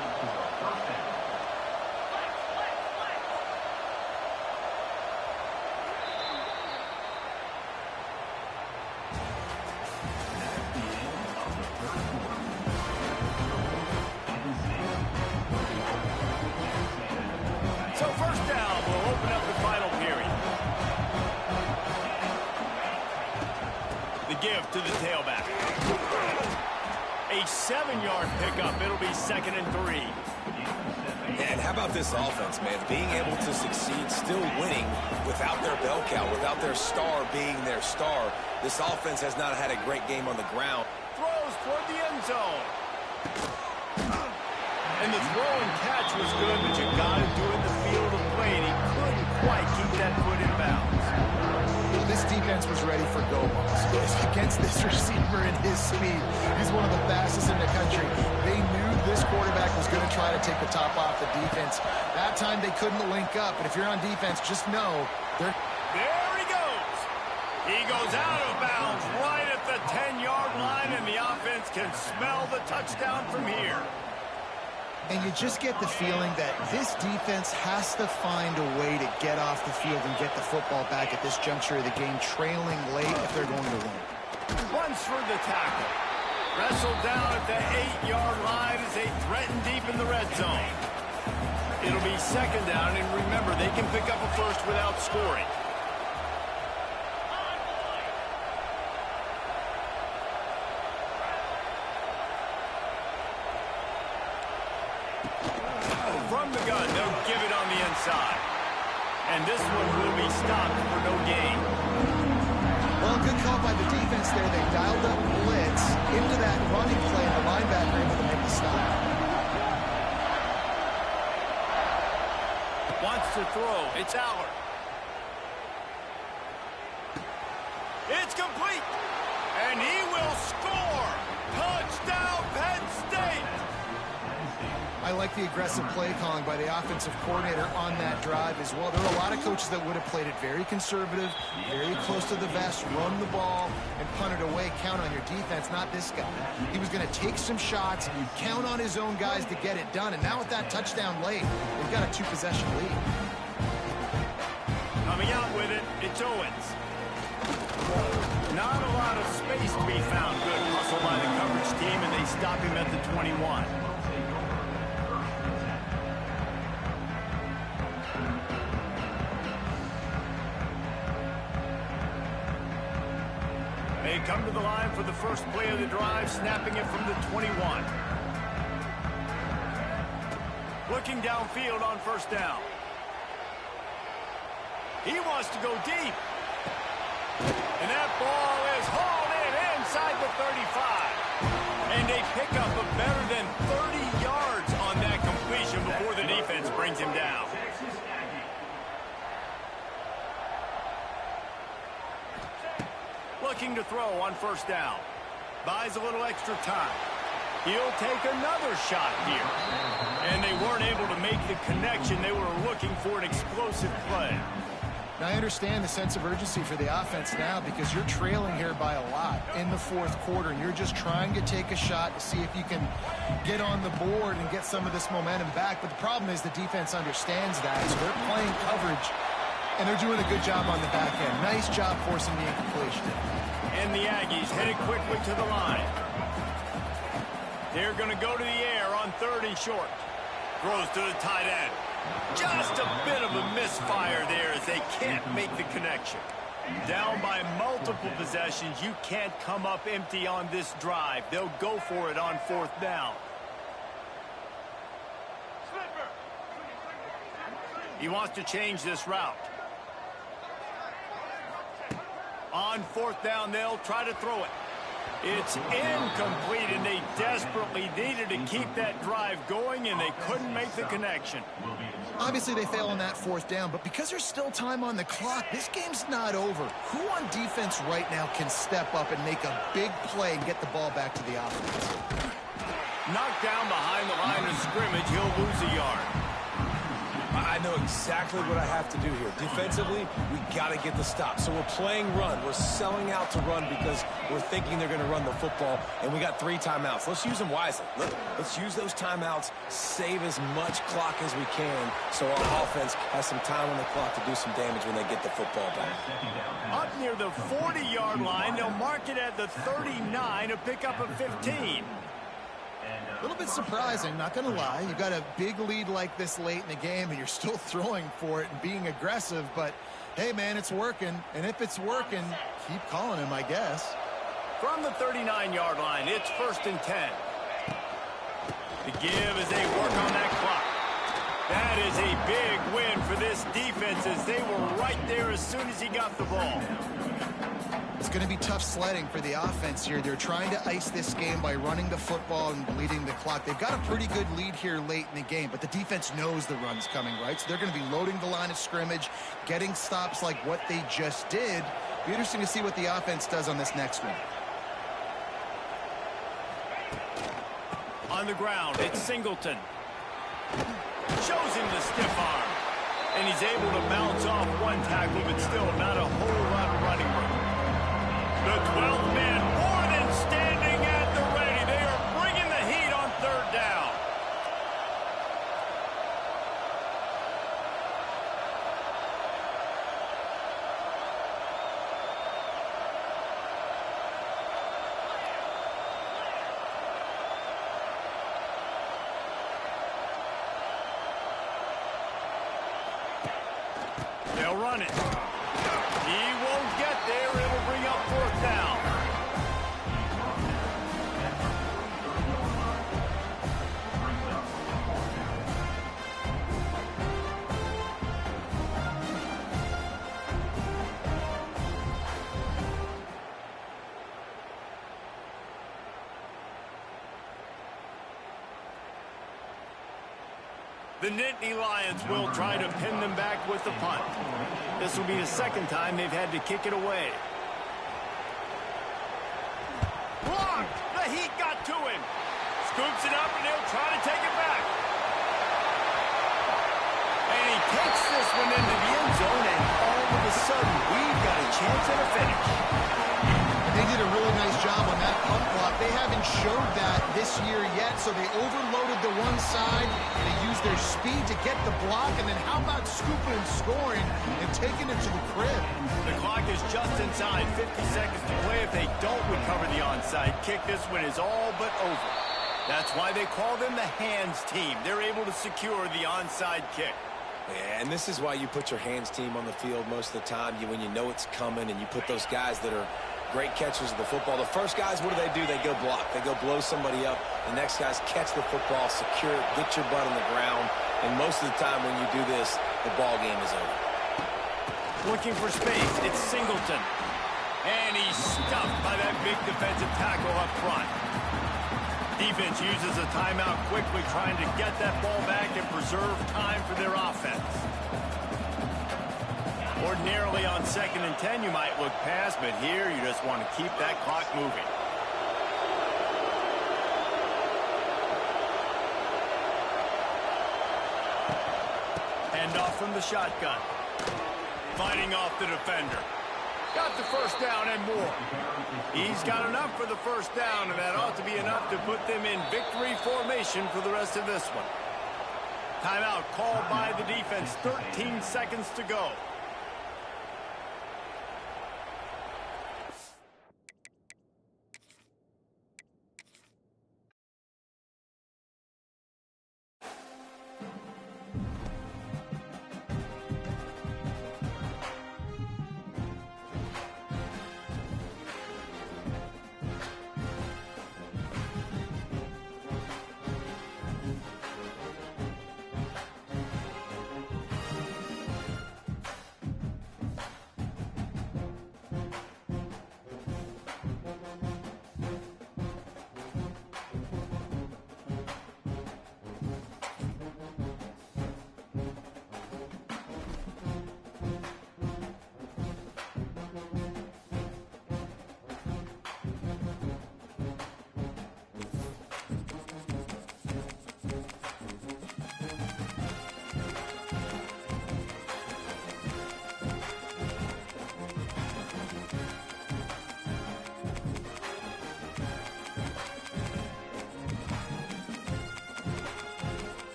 So first down will open up the final period. The give to the tailback. A 7-yard pickup. It'll be 2nd and 3. And how about this offense, man? Being able to succeed, still winning without their bell cow, without their star being their star. This offense has not had a great game on the ground. Throws toward the end zone. And the throw and catch was good, but you got to do it in the field of play, and he couldn't quite keep that foot in bounds. Well, this defense was ready for go balls. Against this receiver and his speed, he's one of the fastest in the country. They knew this quarterback was going to try to take the top off the defense. That time they couldn't link up, but if you're on defense, just know they're... There he goes. He goes out of bounds right at the 10-yard line, and the offense can smell the touchdown from here. And you just get the feeling that this defense has to find a way to get off the field and get the football back at this juncture of the game, trailing late if they're going to win. Runs for the tackle. Wrestled down at the 8-yard line as they threaten deep in the red zone. It'll be 2nd down, and remember, they can pick up a first without scoring. From the gun, they'll give it on the inside. And this one will be stopped for no gain. Well, good call by the defense there. They dialed up blitz into that running play, and the linebacker able to make the stop. Wants to throw. It's Allard. It's complete. And he will score. Touchdown, Penn State. I like the aggressive play calling by the offensive coordinator on that drive as well. There are a lot of coaches that would have played it very conservative, very close to the vest, run the ball, and punt it away. Count on your defense, not this guy. He was going to take some shots, count on his own guys to get it done. And now with that touchdown late, they've got a 2-possession lead. Coming out with it, it's Owens. Not a lot of space to be found. Good hustle by the coverage team, and they stop him at the 21. They come to the line for the first play of the drive, snapping it from the 21. Looking downfield on first down. He wants to go deep. And that ball is hauled in inside the 35. And they pick up a better than 30 yards on that completion before the defense brings him down. Looking to throw on first down. Buys a little extra time. He'll take another shot here. And they weren't able to make the connection. They were looking for an explosive play. Now, I understand the sense of urgency for the offense now because you're trailing here by a lot in the fourth quarter, and you're just trying to take a shot to see if you can get on the board and get some of this momentum back. But the problem is the defense understands that, so they're playing coverage, and they're doing a good job on the back end. Nice job forcing the incompletion. And the Aggies headed quickly to the line. They're going to go to the air on 3rd and short. Throws to the tight end. Just a bit of a misfire there as they can't make the connection. Down by multiple possessions, you can't come up empty on this drive. They'll go for it on 4th down. He wants to change this route. On 4th down, they'll try to throw it. It's incomplete, and they desperately needed to keep that drive going, and they couldn't make the connection. Obviously, they fail on that 4th down, but because there's still time on the clock, this game's not over. Who on defense right now can step up and make a big play and get the ball back to the offense? Knocked down behind the line of scrimmage, he'll lose a yard. I know exactly what I have to do here. Defensively, we got to get the stop. So we're playing run. We're selling out to run because we're thinking they're going to run the football, and we got 3 timeouts. Let's use them wisely. Let's use those timeouts, save as much clock as we can so our offense has some time on the clock to do some damage when they get the football back. Up near the 40-yard line, they'll mark it at the 39, a pickup of 15. A little bit surprising, not going to lie. You got a big lead like this late in the game, and you're still throwing for it and being aggressive. But, hey, man, it's working. And if it's working, keep calling him, I guess. From the 39-yard line, it's 1st and 10. The give as they work on that clock. That is a big win for this defense as they were right there as soon as he got the ball. It's going to be tough sledding for the offense here. They're trying to ice this game by running the football and bleeding the clock. They've got a pretty good lead here late in the game, but the defense knows the run's coming, right? So they're going to be loading the line of scrimmage, getting stops like what they just did. Be interesting to see what the offense does on this next one. On the ground, it's Singleton. Shows him the stiff arm. And he's able to bounce off one tackle, but still not a whole lot of running room. The 12th man more than standing at the ready. They are bringing the heat on 3rd down. They'll run it. He won't get there. It'll bring up 4th down. The Nittany Lions will try to pin them back with the punt. This will be the 2nd time they've had to kick it away. Blocked! The heat got to him. Scoops it up, and he'll try to take it back. And he takes this one into the end zone, and all of a sudden, we've got a chance at a finish. They did a really nice job on that punt block. They haven't showed that this year yet, so they overloaded the one side. They used their speed to get the block, and then how about scooping and scoring and taking it to the crib? The clock is just inside 50 seconds to play. If they don't recover the onside kick, this one is all but over. That's why they call them the hands team. They're able to secure the onside kick. Yeah, and this is why you put your hands team on the field most of the time when you know it's coming, and you put those guys that are great catchers of the football. The first guys, what do? They go block. They go blow somebody up. The next guys catch the football, secure it, get your butt on the ground. And most of the time when you do this, the ball game is over. Looking for space, it's Singleton. And he's stuffed by that big defensive tackle up front. Defense uses a timeout quickly, trying to get that ball back and preserve time for their offense. Ordinarily on 2nd and 10, you might look past, but here you just want to keep that clock moving. Hand off from the shotgun. Fighting off the defender. Got the 1st down and more. He's got enough for the 1st down, and that ought to be enough to put them in victory formation for the rest of this one. Timeout called by the defense. 13 seconds to go.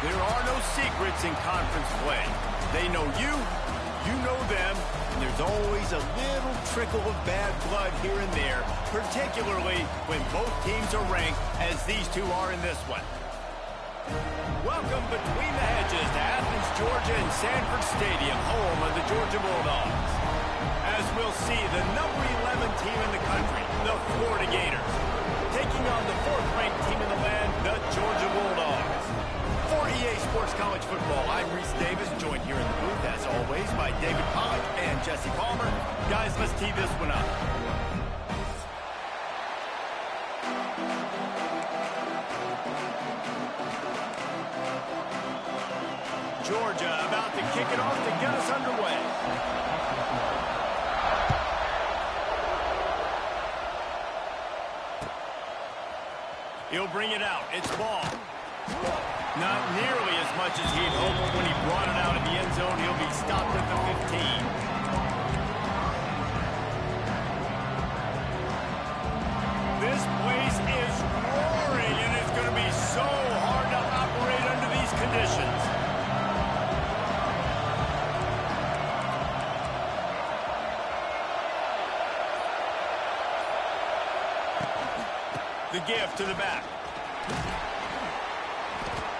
There are no secrets in conference play. They know you, you know them, and there's always a little trickle of bad blood here and there, particularly when both teams are ranked as these two are in this one. Welcome between the hedges to Athens, Georgia and Sanford Stadium, home of the Georgia Bulldogs. As we'll see, the number 11 team in the country, the Florida Gators, taking on the 4th-ranked team in the land, the Georgia Bulldogs. For EA Sports College Football, I'm Reese Davis, joined here in the booth, as always, by David Pollack and Jesse Palmer. Guys, let's tee this one up. Georgia about to kick it off to get us underway. He'll bring it out. It's ball. Not nearly as much as he'd hoped when he brought it out of the end zone. He'll be stopped at the 15. This place is roaring, and it's going to be so hard to operate under these conditions. The give to the back.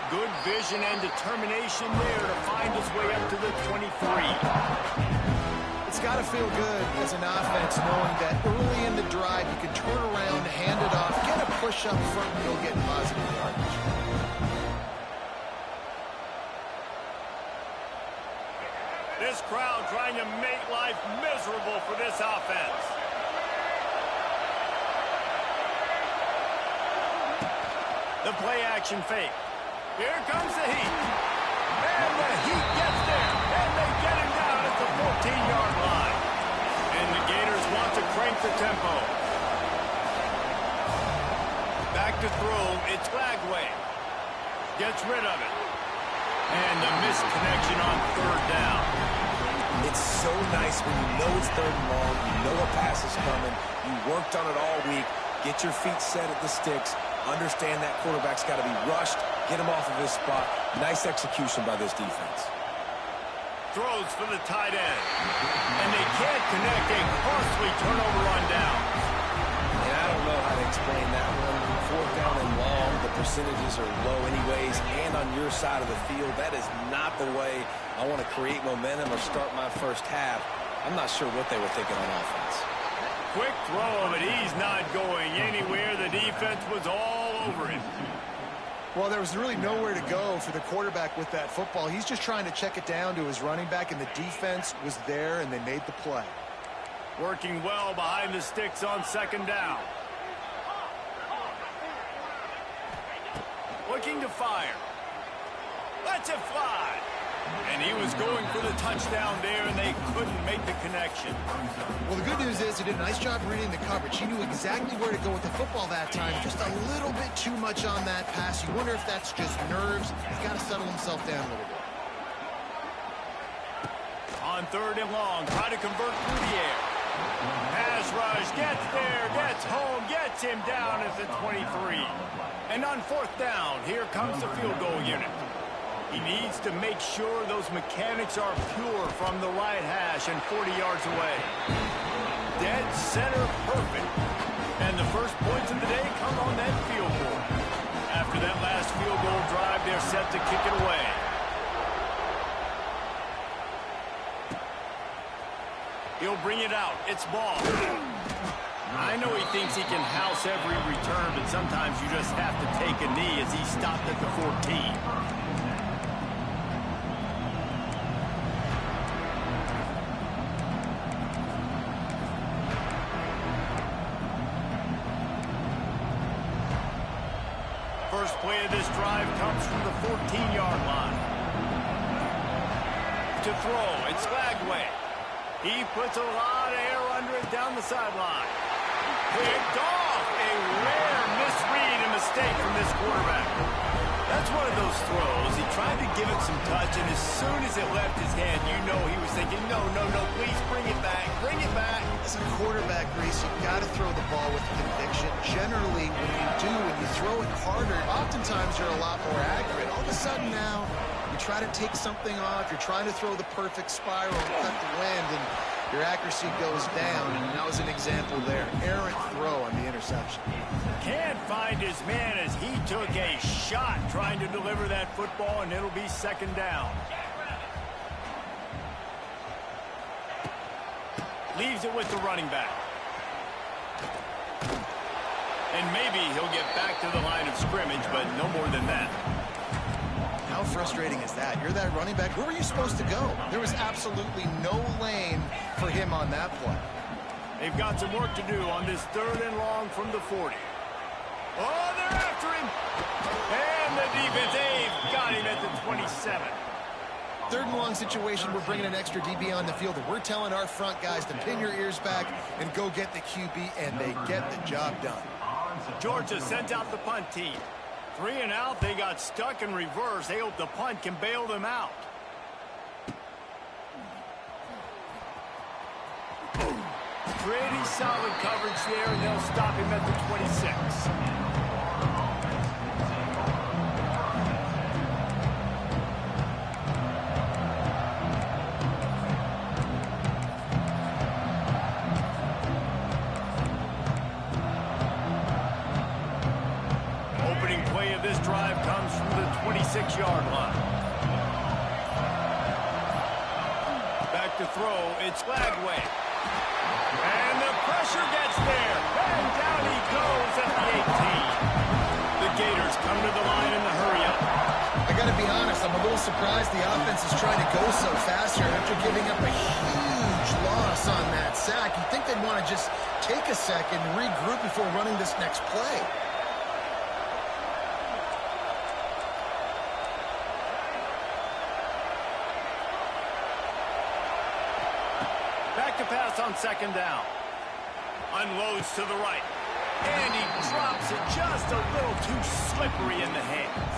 Good vision and determination there to find his way up to the 23. It's got to feel good as an offense knowing that early in the drive you can turn around, hand it off, get a push up front, and you'll get positive yardage. This crowd trying to make life miserable for this offense. The play action fake. Here comes the heat. And the heat gets there. And they get him down at the 14-yard line. And the Gators want to crank the tempo. Back to throw. It's Lagway. Gets rid of it. And a missed connection on 3rd down. It's so nice when you know it's 3rd and long, you know a pass is coming, you worked on it all week, get your feet set at the sticks, understand that quarterback's got to be rushed, get him off of his spot. Nice execution by this defense. Throws for the tight end. And they can't connect a costly turnover on down. And I don't know how to explain that one. 4th down and long, the percentages are low anyways, and on your side of the field, that is not the way I want to create momentum or start my first half. I'm not sure what they were thinking on offense. Quick throw, but he's not going anywhere. The defense was all over him. Well, there was really nowhere to go for the quarterback with that football. He's just trying to check it down to his running back, and the defense was there, and they made the play. Working well behind the sticks on 2nd down. Looking to fire. Lets it fly. And he was going for the touchdown there, and they couldn't make the connection. Well, the good news is he did a nice job reading the coverage. He knew exactly where to go with the football that time. Just a little bit too much on that pass. You wonder if that's just nerves. He's got to settle himself down a little bit. On 3rd and long, try to convert through the air. Pass rush, gets there, gets home, gets him down at the 23. And on 4th down, here comes the field goal unit. He needs to make sure those mechanics are pure from the right hash and 40 yards away. Dead center perfect. And the first points of the day come on that field goal. After that last field goal drive, they're set to kick it away. He'll bring it out. It's ball. I know he thinks he can house every return, but sometimes you just have to take a knee as he stopped at the 14. First play of this drive comes from the 14-yard line. To throw, it's Lagway. He puts a lot of air under it down the sideline. Picked off. A rare misread and mistake from this quarterback. That's one of those throws. He tried to give it some touch, and as soon as it left his hand, you know he was thinking, no, please bring it back. Bring it back. As a quarterback, Reese, you've got to throw the ball with conviction. Generally, when you do, when you throw it harder, oftentimes you're a lot more accurate. All of a sudden now, you try to take something off, you're trying to throw the perfect spiral and cut the wind, and your accuracy goes down, and that was an example there. Errant throw on the interception. Can't find his man as he took a shot trying to deliver that football, and it'll be second down. Leaves it with the running back. And maybe he'll get back to the line of scrimmage, but no more than that. How frustrating is that? You're that running back. Where were you supposed to go? There was absolutely no lane for him on that play. They've got some work to do on this 3rd and long from the 40. Oh, they're after him. And the defense, they've got him at the 27. 3rd and long situation, we're bringing an extra DB on the field, and we're telling our front guys to pin your ears back and go get the QB, and they get the job done. Georgia sends out the punt team. 3 and out, they got stuck in reverse. They hope the punt can bail them out. Pretty solid coverage there, and they'll stop him at the 26. This drive comes from the 26-yard line. Back to throw, it's Lagway. And the pressure gets there. And down he goes at the 18. The Gators come to the line in the hurry-up. I got to be honest, I'm a little surprised the offense is trying to go so fast here after giving up a huge loss on that sack. You'd think they'd want to just take a second and regroup before running this next play. Pass on 2nd down. Unloads to the right. And he drops it just a little too slippery in the hands.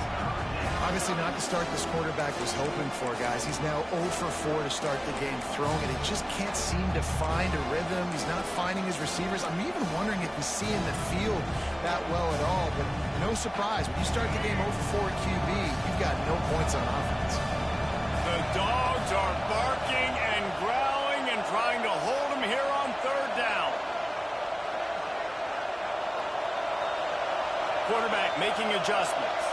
Obviously not the start this quarterback was hoping for, guys. He's now 0 for 4 to start the game throwing it. He just can't seem to find a rhythm. He's not finding his receivers. I'm even wondering if he's seeing the field that well at all. But no surprise, when you start the game 0 for 4 QB, you've got no points on offense. The dogs are barking and growling and trying to hold him here on 3rd down. Quarterback making adjustments.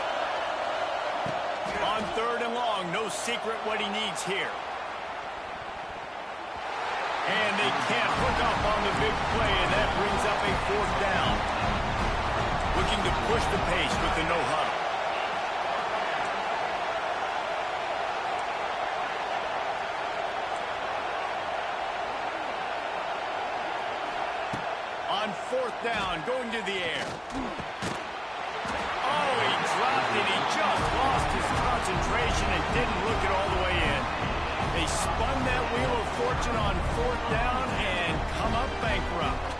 On 3rd and long, no secret what he needs here. And they can't hook up on the big play, and that brings up a 4th down. Looking to push the pace with the no huddle. On 4th down, going to the air. Oh, he dropped it. He just lost his concentration and didn't look it all the way in. They spun that wheel of fortune on 4th down and come up bankrupt.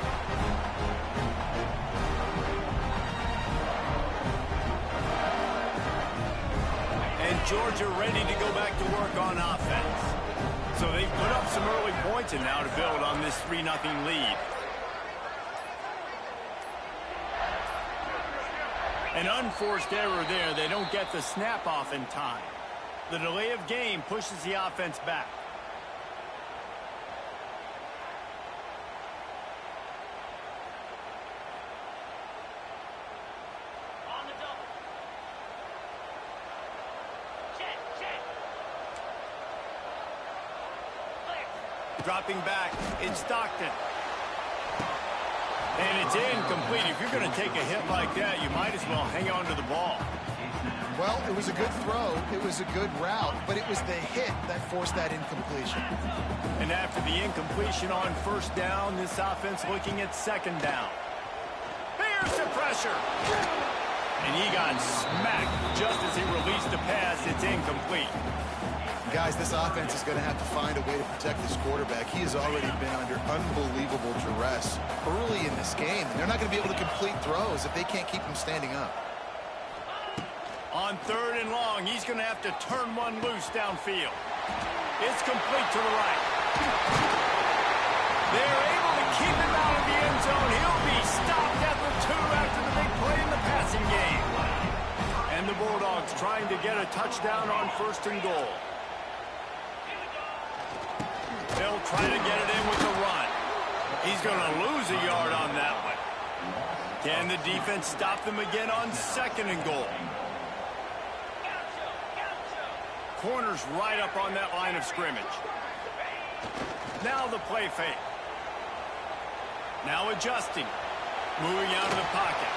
And Georgia ready to go back to work on offense. So they've put up some early points and now to build on this 3-0 lead. An unforced error there. They don't get the snap off in time. The delay of game pushes the offense back. On the double. Check. Clear. Dropping back, it's Stockton. And it's incomplete. If you're going to take a hit like that, you might as well hang on to the ball. Well, it was a good throw. It was a good route, but it was the hit that forced that incompletion. And after the incompletion on 1st down, this offense looking at 2nd down. There's the pressure. And he got smacked just as he released the pass. It's incomplete. Guys, this offense is going to have to find a way to protect this quarterback. He has already been under unbelievable duress early in this game. And they're not going to be able to complete throws if they can't keep him standing up. On 3rd and long, he's going to have to turn one loose downfield. It's complete to the right. They're able to keep him out of the end zone. He'll be stopped at the 2 after the big play in the passing game. trying to get a touchdown on 1st and goal. They'll try to get it in with the run. He's going to lose a yard on that one. Can the defense stop them again on 2nd and goal? Corner's right up on that line of scrimmage. Now the play fake. Now adjusting. Moving out of the pocket.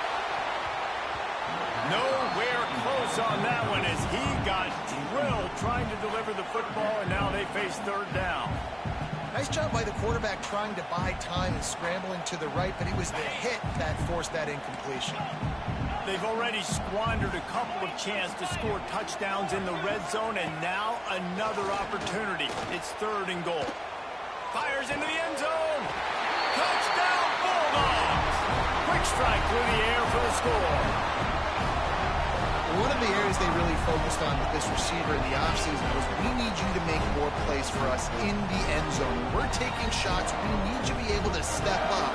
Nowhere close on that one as he got drilled trying to deliver the football, and now they face 3rd down. Nice job by the quarterback trying to buy time and scrambling to the right, but it was the hit that forced that incompletion. They've already squandered a couple of chances to score touchdowns in the red zone, and now another opportunity. It's 3rd and goal. Fires into the end zone. Touchdown, Bulldogs! Quick strike through the air for the score. One of the areas they really focused on with this receiver in the offseason was we need you to make more plays for us in the end zone. When we're taking shots, we need you to be able to step up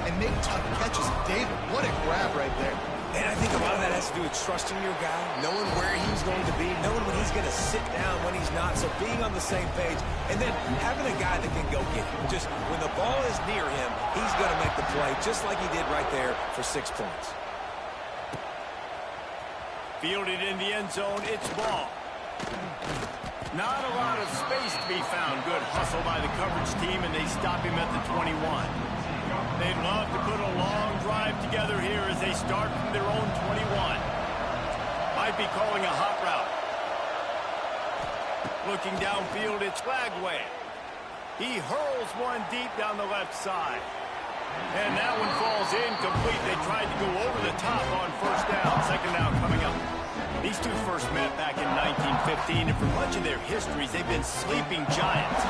and make tough catches. David, what a grab right there. And I think a lot of that has to do with trusting your guy, knowing where he's going to be, knowing when he's going to sit down, when he's not. So being on the same page, and then having a guy that can go get it. Just when the ball is near him, he's going to make the play, just like he did right there for 6 points. Fielded in the end zone, it's ball. Not a lot of space to be found. Good hustle by the coverage team, and they stop him at the 21. They'd love to put a long drive together here as they start from their own 21. Might be calling a hot route. Looking downfield, it's Lagway. He hurls one deep down the left side. And that one falls incomplete. They tried to go over the top on 1st down. 2nd down coming up. These two first met back in 1915, and for much of their histories, they've been sleeping giants.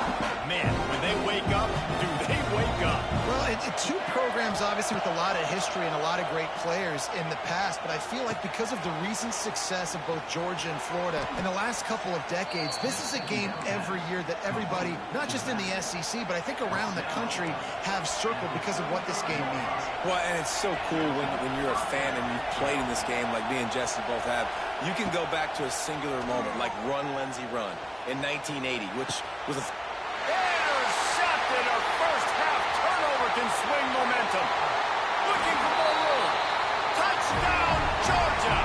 Man, when they wake up, do they wake up? Well, two programs, obviously, with a lot of history and a lot of great players in the past, but I feel like because of the recent success of both Georgia and Florida in the last couple of decades, this is a game every year that everybody, not just in the SEC, but I think around the country, have circled because of what this game means. Well, and it's so cool when you're a fan and you've played in this game like me and Jesse both have. You can go back to a singular moment like Run, Lindsey, Run in 1980, which was a... Intercepted! A first-half turnover can swing momentum. Looking for more room. Touchdown, Georgia!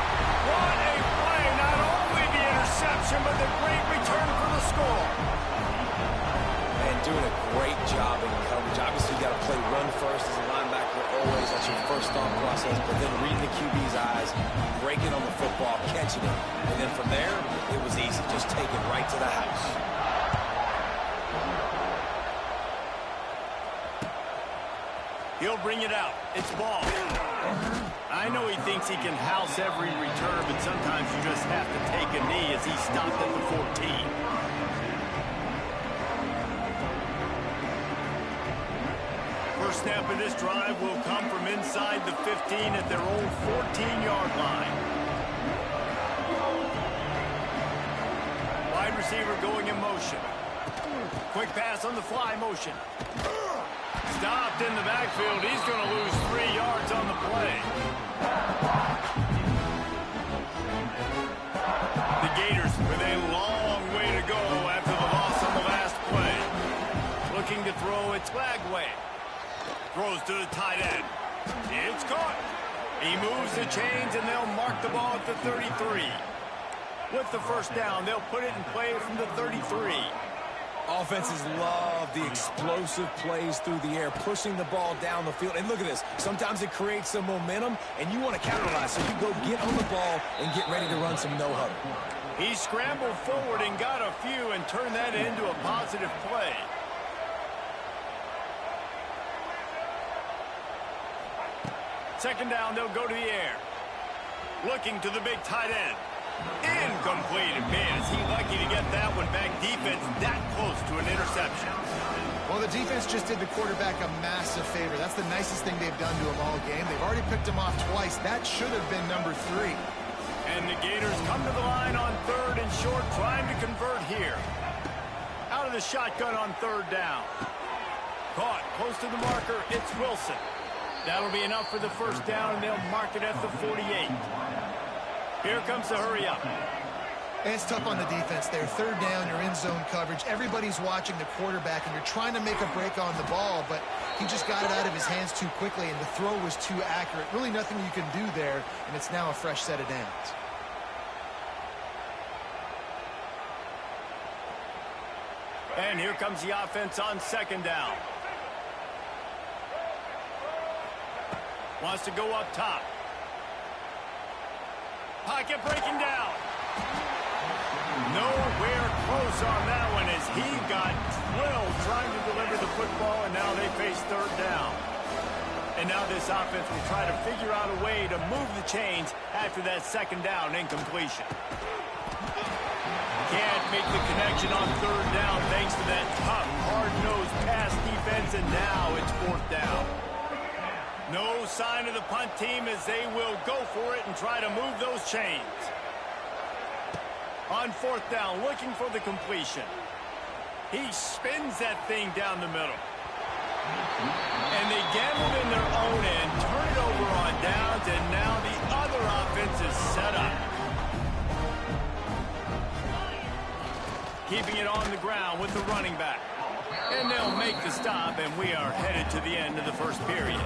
What a play! Not only the interception, but the great return for the score. And doing a great job in coverage. Obviously, you got to play run first as a linebacker always. That's your first thought process. But then reading the QB's eyes, breaking on the football, catching it. And then from there, it was easy. Just take it right to the house. He'll bring it out. It's ball. I know he thinks he can house every return, but sometimes you just have to take a knee as he stopped at the 14. First snap of this drive will come from inside the 15 at their own 14-yard line. Wide receiver going in motion. Quick pass on the fly motion. Stopped in the backfield. He's going to lose 3 yards on the play. The Gators with a long way to go after the loss on the last play. Looking to throw, it's Lagway. Throws to the tight end. It's caught. He moves the chains, and they'll mark the ball at the 33. With the first down, they'll put it in play from the 33. Offenses love the explosive plays through the air, pushing the ball down the field. And look at this. Sometimes it creates some momentum, and you want to capitalize. So you go get on the ball and get ready to run some no-huddle. He scrambled forward and got a few and turned that into a positive play. Second down, they'll go to the air. Looking to the big tight end. Incomplete. Man, is he lucky to get that one back. Defense that close to an interception. Well, the defense just did the quarterback a massive favor. That's the nicest thing they've done to him all game. They've already picked him off twice. That should have been number 3. And the Gators come to the line on 3rd and short, trying to convert here. Out of the shotgun on 3rd down. Caught close to the marker. It's Wilson. That'll be enough for the first down, and they'll mark it at the 48. Here comes the hurry up. And it's tough on the defense there. Third down, you're in zone coverage. Everybody's watching the quarterback, and you're trying to make a break on the ball, but he just got it out of his hands too quickly, and the throw was too accurate. Really nothing you can do there, and it's now a fresh set of downs. And here comes the offense on second down. Wants to go up top. Pocket breaking down. Nowhere close on that one as he got drilled trying to deliver the football, and now they face third down. And now this offense will try to figure out a way to move the chains after that second down incompletion. Can't make the connection on third down thanks to that tough, hard-nosed pass defense, and now it's fourth down. No sign of the punt team as they will go for it and try to move those chains. On fourth down, looking for the completion. He spins that thing down the middle. And they gambled in their own end, turn it over on downs, and now the other offense is set up. Keeping it on the ground with the running back. And they'll make the stop, and we are headed to the end of the first period.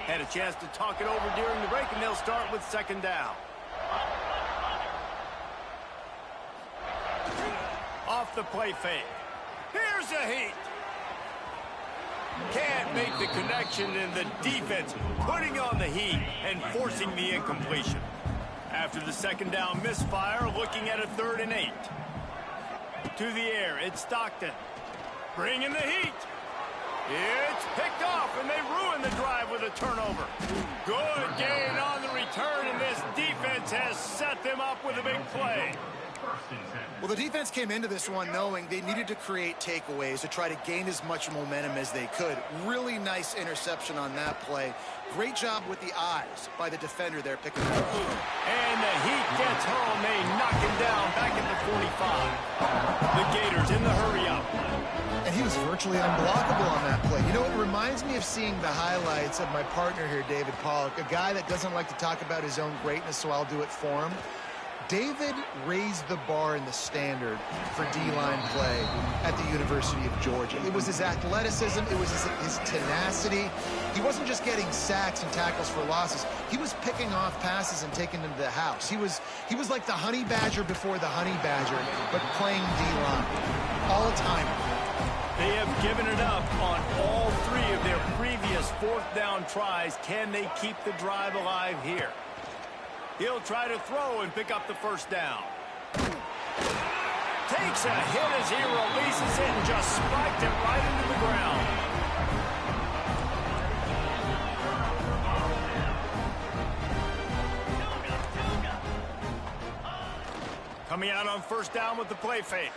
Had a chance to talk it over during the break, and they'll start with second down. Off the play fake. Here's a heat. Can't make the connection, and the defense putting on the heat and forcing the incompletion. After the second down misfire, looking at a 3rd and 8. To the air, it's Stockton. Bringing the heat. It's picked off, and they ruin the drive with a turnover. Good gain on the return, and this defense has set them up with a big play. Well, the defense came into this one knowing they needed to create takeaways to try to gain as much momentum as they could. Really nice interception on that play. Great job with the eyes by the defender there picking it up. And the heat gets home. They knock him down back at the 45. The Gators in the hurry-up. And he was virtually unblockable on that play. You know, it reminds me of seeing the highlights of my partner here, David Pollock, a guy that doesn't like to talk about his own greatness, so I'll do it for him. David raised the bar in the standard for D-line play at the University of Georgia. It was his athleticism. It was his tenacity. He wasn't just getting sacks and tackles for losses. He was picking off passes and taking them to the house. He was like the honey badger before the honey badger, but playing D-line all the time. They have given it up on all 3 of their previous 4th down tries. Can they keep the drive alive here? He'll try to throw and pick up the first down. Takes a hit as he releases it and just spiked it right into the ground. Coming out on first down with the play fake.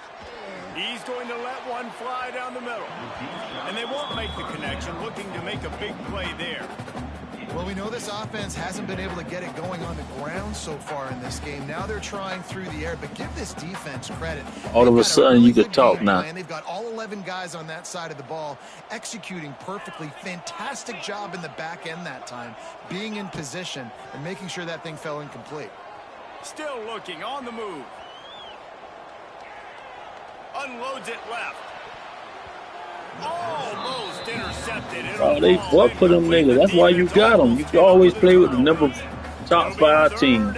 He's going to let one fly down the middle. And they won't make the connection, looking to make a big play there. Well, we know this offense hasn't been able to get it going on the ground so far in this game. Now they're trying through the air, but give this defense credit. All of a sudden, you could talk now. They've got all 11 guys on that side of the ball executing perfectly. Fantastic job in the back end that time, being in position and making sure that thing fell incomplete. Still looking on the move. Unloads it left. Almost intercepted. Oh, they fuck for them niggas. That's why you got them. You can always play with the top 5 team.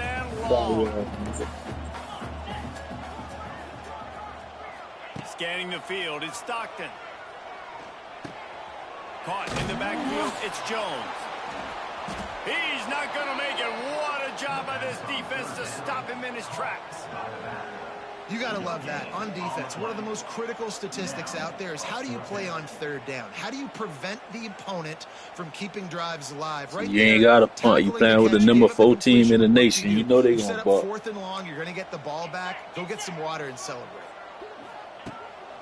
Scanning the field, it's Stockton. Caught in the backfield, it's Jones. He's not going to make it. What a job by this defense to stop him in his tracks. You got to love that. On defense, one of the most critical statistics out there is how do you play on third down? How do you prevent the opponent from keeping drives alive? Right you ain't got to punt. You playing with the number 4 team in the nation. You know they're going to buck. 4th and long, you're going to get the ball back. Go get some water and celebrate.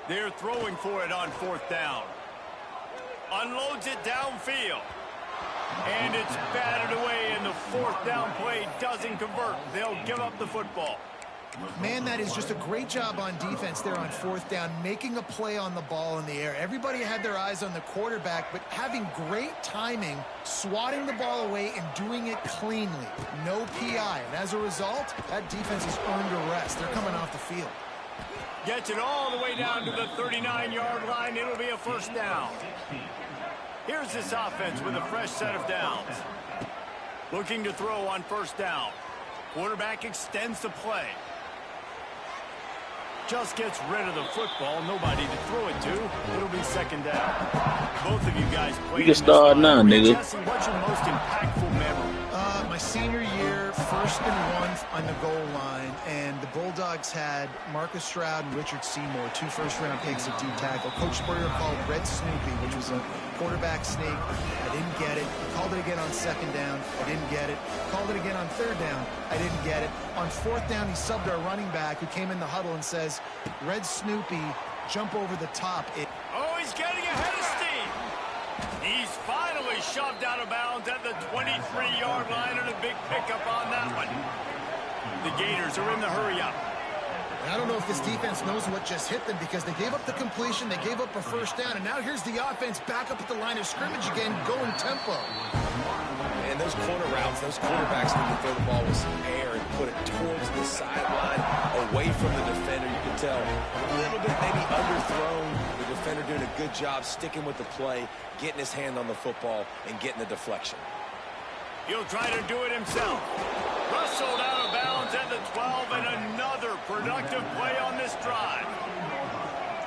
They're throwing for it on 4th down. Unloads it downfield. And it's batted away in the fourth down play doesn't convert. They'll give up the football. Man, that is just a great job on defense there on fourth down, making a play on the ball in the air. Everybody had their eyes on the quarterback, but having great timing, swatting the ball away, and doing it cleanly. No PI. And as a result, that defense has earned a rest. They're coming off the field. Gets it all the way down to the 39-yard line. It'll be a first down. Here's this offense with a fresh set of downs. Looking to throw on first down. Quarterback extends the play. Just gets rid of the football. Nobody to throw it to. It'll be second down. Both of you guys played. You can start now, nigga. Jesse, what's your most impactful memory? My senior year, 1st and 1 on the goal line, and the Bulldogs had Marcus Stroud and Richard Seymour, 2 first-round picks at D-tackle. Coach Spurrier called Red Snoopy, which was a quarterback sneak. I didn't get it. He called it again on second down. I didn't get it. Called it again on third down. I didn't get it. On fourth down, he subbed our running back who came in the huddle and says, Red Snoopy, jump over the top. Oh, he's getting ahead of steam. He's finally shoved out of bounds at the 23-yard line, and a big pickup on that one. The Gators are in the hurry-up. I don't know if this defense knows what just hit them because they gave up the completion, they gave up a first down, and now here's the offense back up at the line of scrimmage again, going tempo. And those corner routes, those quarterbacks need to throw the ball with some air and put it towards the sideline, away from the defender. You can tell a little bit maybe underthrown. The defender doing a good job sticking with the play, getting his hand on the football, and getting the deflection. He'll try to do it himself. Rustled out of bounds at the 12, and another productive play on this drive.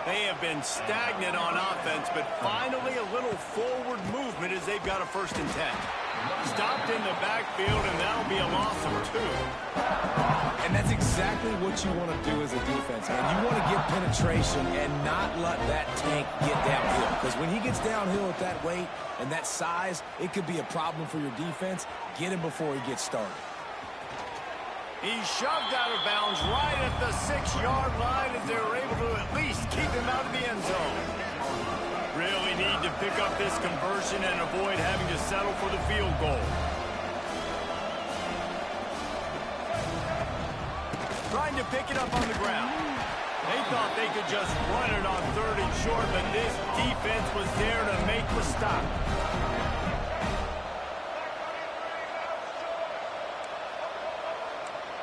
They have been stagnant on offense, but finally a little forward movement as they've got a 1st and 10. Stopped in the backfield, and that'll be a loss of 2. And that's exactly what you want to do as a defense, man. You want to get penetration and not let that tank get downhill. Because when he gets downhill at that weight and that size, it could be a problem for your defense. Get him before he gets started. He's shoved out of bounds right at the 6-yard line as they were able to at least keep him out of the end zone. Really need to pick up this conversion and avoid having to settle for the field goal. Trying to pick it up on the ground. They thought they could just run it on 3rd and short, but this defense was there to make the stop.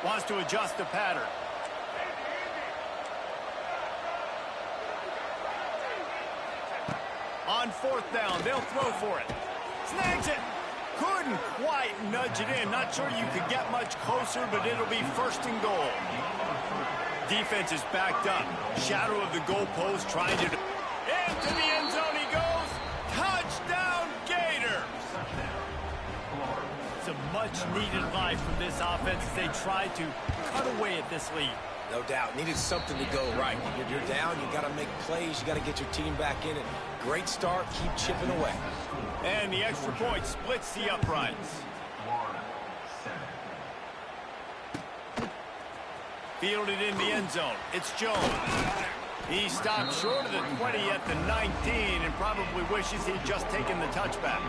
Wants to adjust the pattern. On 4th down, they'll throw for it. Snags it. Couldn't quite nudge it in. Not sure you could get much closer, but it'll be 1st and goal. Defense is backed up. Shadow of the goalpost trying to... Into the end zone he goes. Touchdown, Gators. It's a much-needed life from this offense as they try to cut away at this lead. No doubt. Needed something to go right. You're down. You got to make plays. You got to get your team back in it. Great start. Keep chipping away. And the extra point splits the uprights. Fielded in the end zone. It's Jones. He stopped short of the 20 at the 19 and probably wishes he'd just taken the touchback.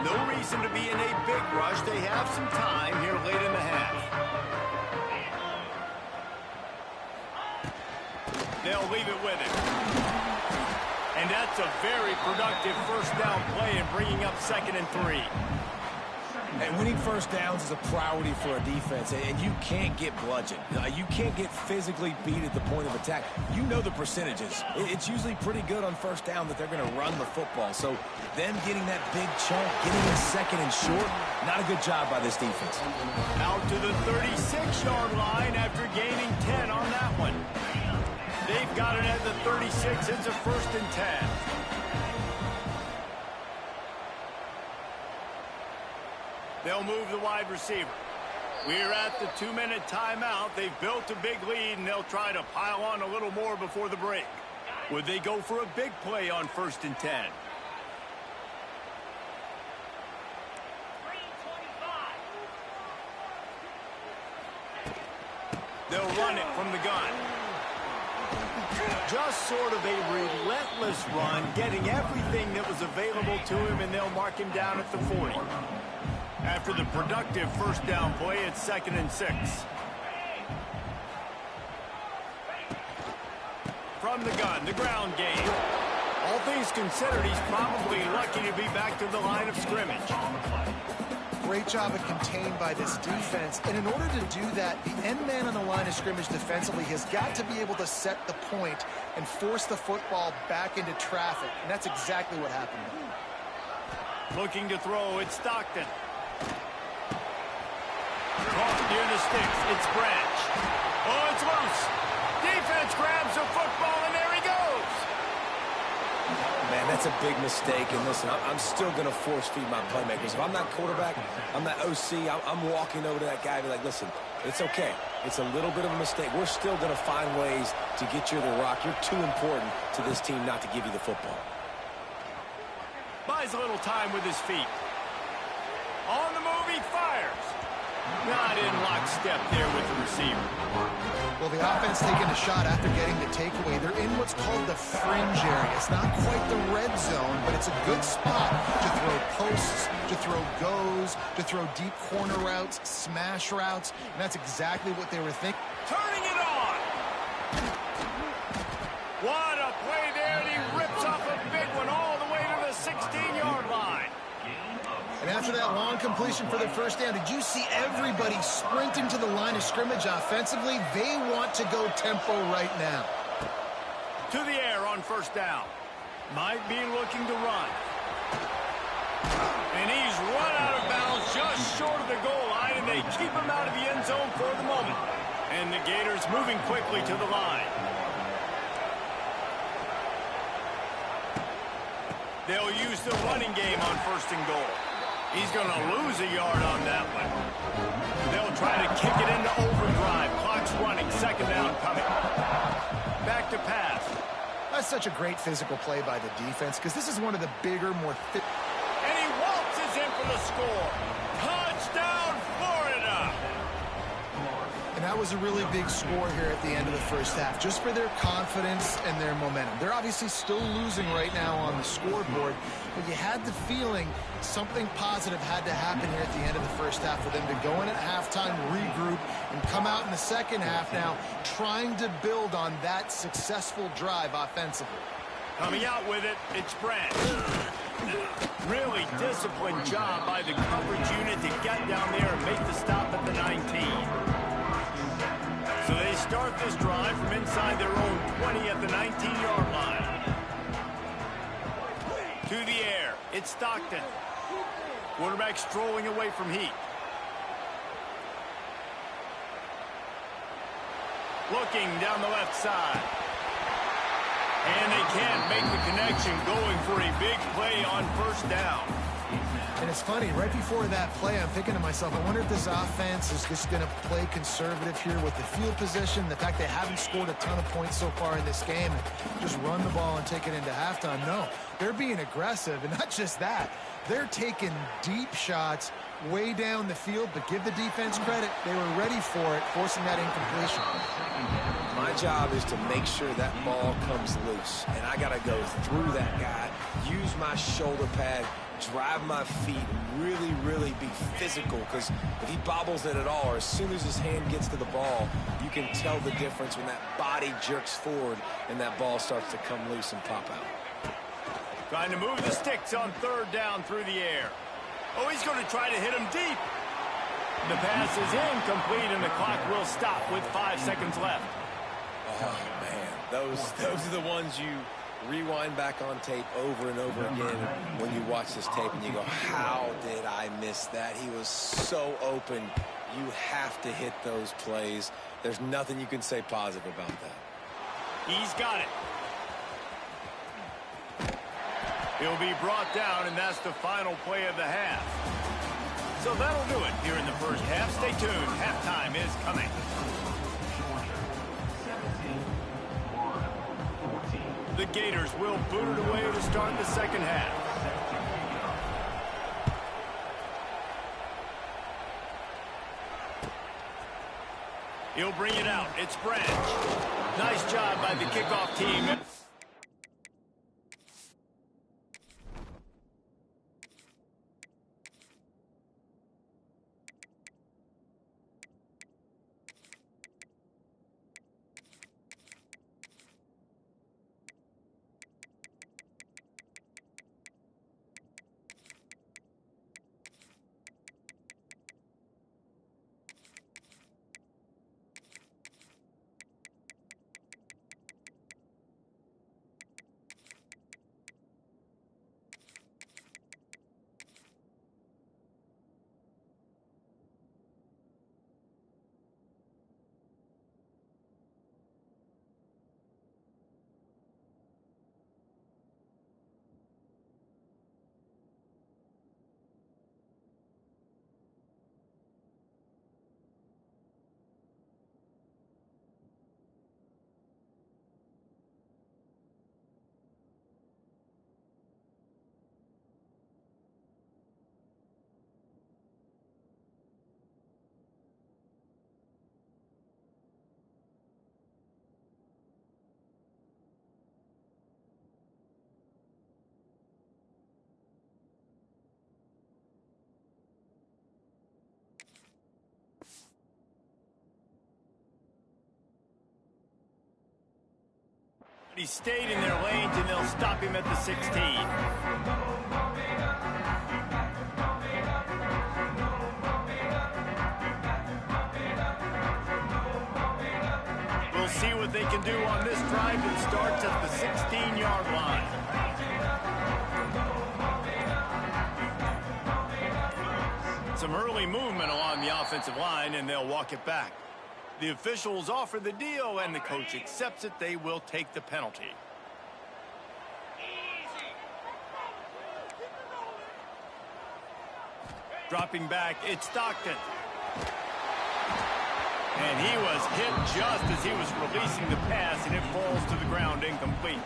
No reason to be in a big rush. They have some time here late in the half. They'll leave it with him. And that's a very productive 1st down play and bringing up 2nd and 3. And winning 1st downs is a priority for a defense, and you can't get bludgeoned. You can't get physically beat at the point of attack. You know the percentages. It's usually pretty good on 1st down that they're going to run the football. So them getting that big chunk, getting in 2nd and short, not a good job by this defense. Out to the 36-yard line after gaining 10 on that one. They've got it at the 36. It's a 1st and 10. They'll move the wide receiver. We're at the 2-minute timeout. They've built a big lead, and they'll try to pile on a little more before the break. Would they go for a big play on 1st and 10? 325. They'll run it from the gun. Just sort of a relentless run, getting everything that was available to him, and they'll mark him down at the 40. After the productive first down play, it's 2nd and 6. From the gun, the ground game. All things considered, he's probably lucky to be back to the line of scrimmage. Great job of contained by this defense. And in order to do that, the end man on the line of scrimmage defensively has got to be able to set the point and force the football back into traffic. And that's exactly what happened. Looking to throw, it's Stockton. Caught near the sticks, it's Branch. Oh, it's loose. Defense grabs the football, and there he goes. Man, that's a big mistake. And listen, I'm still going to force feed my playmakers. If I'm not quarterback, I'm not OC, I'm walking over to that guy and be like, listen, it's okay. It's a little bit of a mistake. We're still going to find ways to get you the rock. You're too important to this team not to give you the football. Buys a little time with his feet. On the move, he fires. Not in lockstep there with the receiver. Well, the offense taking a shot after getting the takeaway. They're in what's called the fringe area. It's not quite the red zone, but it's a good spot to throw posts, to throw goes, to throw deep corner routes, smash routes, and that's exactly what they were thinking. Turning it on. What a play there, and he rips off a big one all the way to the 16-yard line. And after that long completion for the first down, did you see everybody sprinting to the line of scrimmage offensively? They want to go tempo right now. To the air on first down. Might be looking to run. And he's run out of bounds just short of the goal line, and they keep him out of the end zone for the moment. And the Gators moving quickly to the line. They'll use the running game on 1st and goal. He's going to lose a yard on that one. They'll try to kick it into overdrive. Clock's running. 2nd down coming. Back to pass. That's such a great physical play by the defense because this is one of the bigger, more fit. And he waltzes in for the score. Touchdown, Florida. And that was a really big score here at the end of the first half, just for their confidence and their momentum. They're obviously still losing right now on the scoreboard, but you had the feeling something positive had to happen here at the end of the first half for them to go in at halftime, regroup, and come out in the second half now trying to build on that successful drive offensively. Coming out with it, it's Branch. Really disciplined job by the coverage unit to get down there and make the stop at the 19. So they start this drive from inside their own 20 at the 19-yard line. To the air, it's Stockton. Quarterback strolling away from Heat. Looking down the left side. And they can't make the connection, going for a big play on 1st down. And it's funny, right before that play, I'm thinking to myself, I wonder if this offense is just going to play conservative here with the field position, the fact they haven't scored a ton of points so far in this game, and just run the ball and take it into halftime. No, they're being aggressive, and not just that. They're taking deep shots way down the field, but give the defense credit. They were ready for it, forcing that incompletion. My job is to make sure that ball comes loose, and I got to go through that guy, use my shoulder pad, drive my feet, and really, really be physical, because if he bobbles it at all, or as soon as his hand gets to the ball, you can tell the difference when that body jerks forward and that ball starts to come loose and pop out. Trying to move the sticks on 3rd down through the air. Oh, he's going to try to hit him deep. The pass is incomplete, and the clock will stop with 5 seconds left. Oh, man, those are the ones you rewind back on tape over and over again when you watch this tape and you go, how did I miss that? He was so open. You have to hit those plays. There's nothing you can say positive about that. He's got it. He'll be brought down, and that's the final play of the half. So that'll do it here in the first half. Stay tuned. Halftime is coming. The Gators will boot it away to start the second half. He'll bring it out. It's Branch. Nice job by the kickoff team. He stayed in their lanes, and they'll stop him at the 16. We'll see what they can do on this drive that starts at the 16-yard line. Some early movement along the offensive line, and they'll walk it back. The officials offer the deal, and the coach accepts it. They will take the penalty. Dropping back, it's Stockton. And he was hit just as he was releasing the pass, and it falls to the ground incomplete.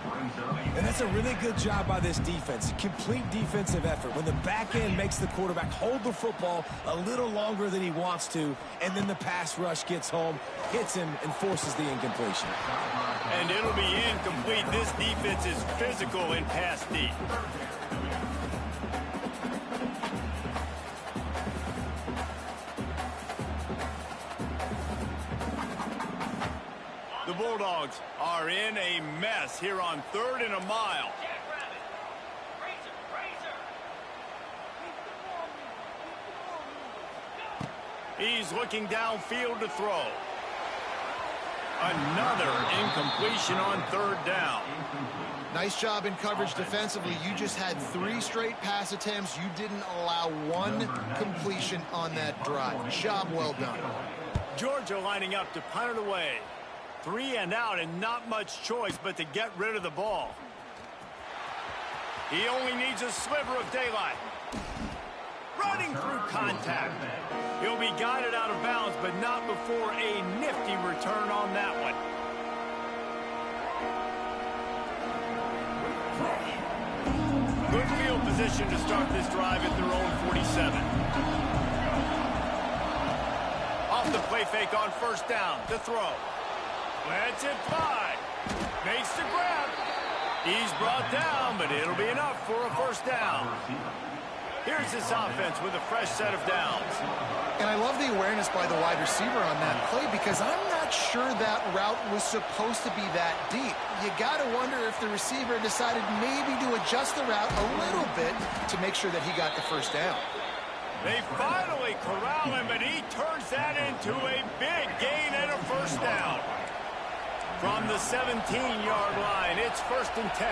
And that's a really good job by this defense. Complete defensive effort. When the back end makes the quarterback hold the football a little longer than he wants to, and then the pass rush gets home, hits him, and forces the incompletion. And it'll be incomplete. This defense is physical in pass deep. The Bulldogs are in a mess here on 3rd and a mile. He's looking downfield to throw. Another incompletion on 3rd down. Nice job in coverage defensively. You just had 3 straight pass attempts. You didn't allow 1 completion on that drive. Job well done. Georgia lining up to punt it away. 3 and out, and not much choice but to get rid of the ball. He only needs a sliver of daylight. Running through contact. He'll be guided out of bounds, but not before a nifty return on that one. Good field position to start this drive at their own 47. Off the play fake on 1st down to throw. Lets it fly. Makes the grab. He's brought down, but it'll be enough for a 1st down. Here's this offense with a fresh set of downs. And I love the awareness by the wide receiver on that play, because I'm not sure that route was supposed to be that deep. You got to wonder if the receiver decided maybe to adjust the route a little bit to make sure that he got the 1st down. They finally corral him, but he turns that into a big gain and a 1st down. From the 17-yard line, it's 1st and 10.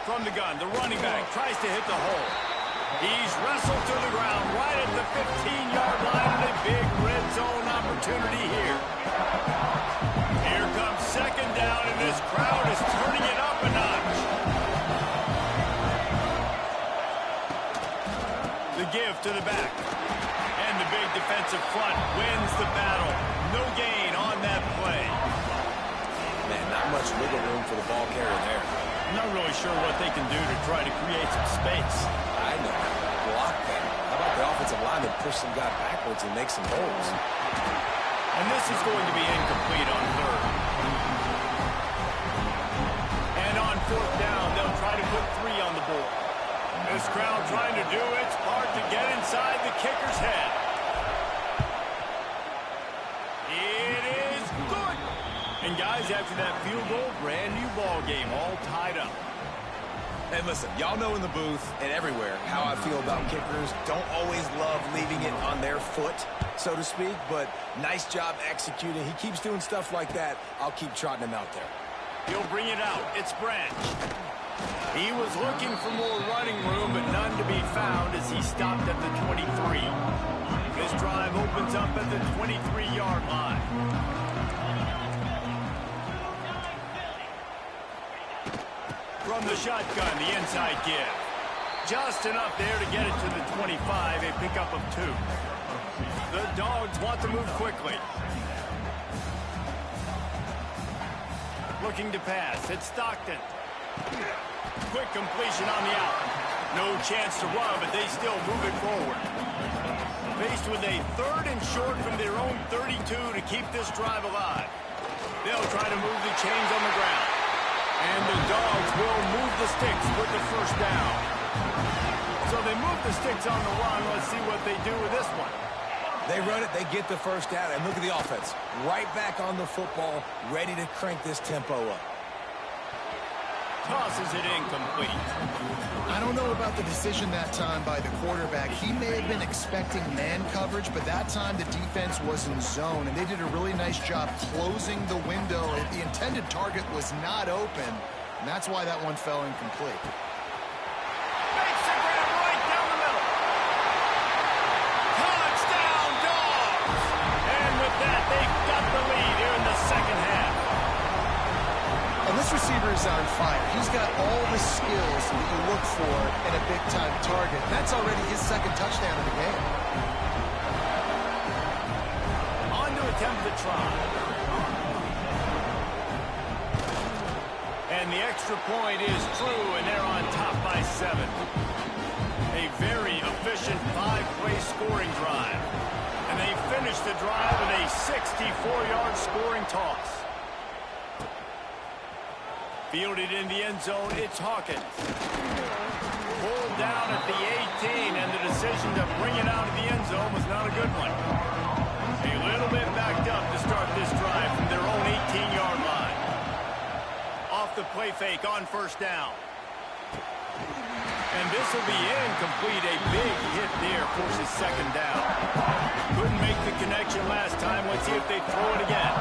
From the gun, the running back tries to hit the hole. He's wrestled to the ground right at the 15-yard line, and a big red zone opportunity here. Here comes 2nd down, and this crowd is turning it up a notch. The give to the back. And the big defensive front wins the battle. No gain on that play. Man, not much wiggle room for the ball carrier there. I'm not really sure what they can do to try to create some space. I know. Block that. How about the offensive lineman push some guy backwards and make some holes? And this is going to be incomplete on third. And on fourth down, they'll try to put 3 on the board. This crowd trying to do its part to get inside the kicker's head. It is good. And guys, after that field goal, brand new ball game, all tied up. And listen, y'all know in the booth and everywhere how I feel about kickers. Don't always love leaving it on their foot, so to speak, but nice job executing. He keeps doing stuff like that. I'll keep trotting him out there. He'll bring it out. It's Branch. He was looking for more running room, but none to be found as he stopped at the 23. This drive opens up at the 23-yard line. From the shotgun, the inside give. Just enough there to get it to the 25, a pickup of 2. The Dogs want to move quickly. Looking to pass. It's Stockton. Quick completion on the out. No chance to run, but they still move it forward. Faced with a 3rd and short from their own 32 to keep this drive alive. They'll try to move the chains on the ground. And the Dogs will move the sticks with the first down. So they move the sticks on the run. Let's see what they do with this one. They run it, they get the first down, and look at the offense. Right back on the football, ready to crank this tempo up. Tosses it incomplete. I don't know about the decision that time by the quarterback. He may have been expecting man coverage, but that time the defense was in zone, and they did a really nice job closing the window. The intended target was not open, and that's why that one fell incomplete. Makes the grab right down the middle. Touchdown, Dogs! And with that, they've got the lead here in the second half. And this receiver is on fire. He's got all the skills that you look for in a big-time target. That's already his 2nd touchdown of the game. On to attempt the try. And the extra point is true, and they're on top by 7. A very efficient 5-play scoring drive. And they finish the drive with a 64-yard scoring toss. Fielded in the end zone, it's Hawkins. Pulled down at the 18, and the decision to bring it out of the end zone was not a good one. A little bit backed up to start this drive from their own 18-yard line. Off the play fake on first down. And this will be incomplete. A big hit there forces 2nd down. Couldn't make the connection last time. Let's see if they throw it again.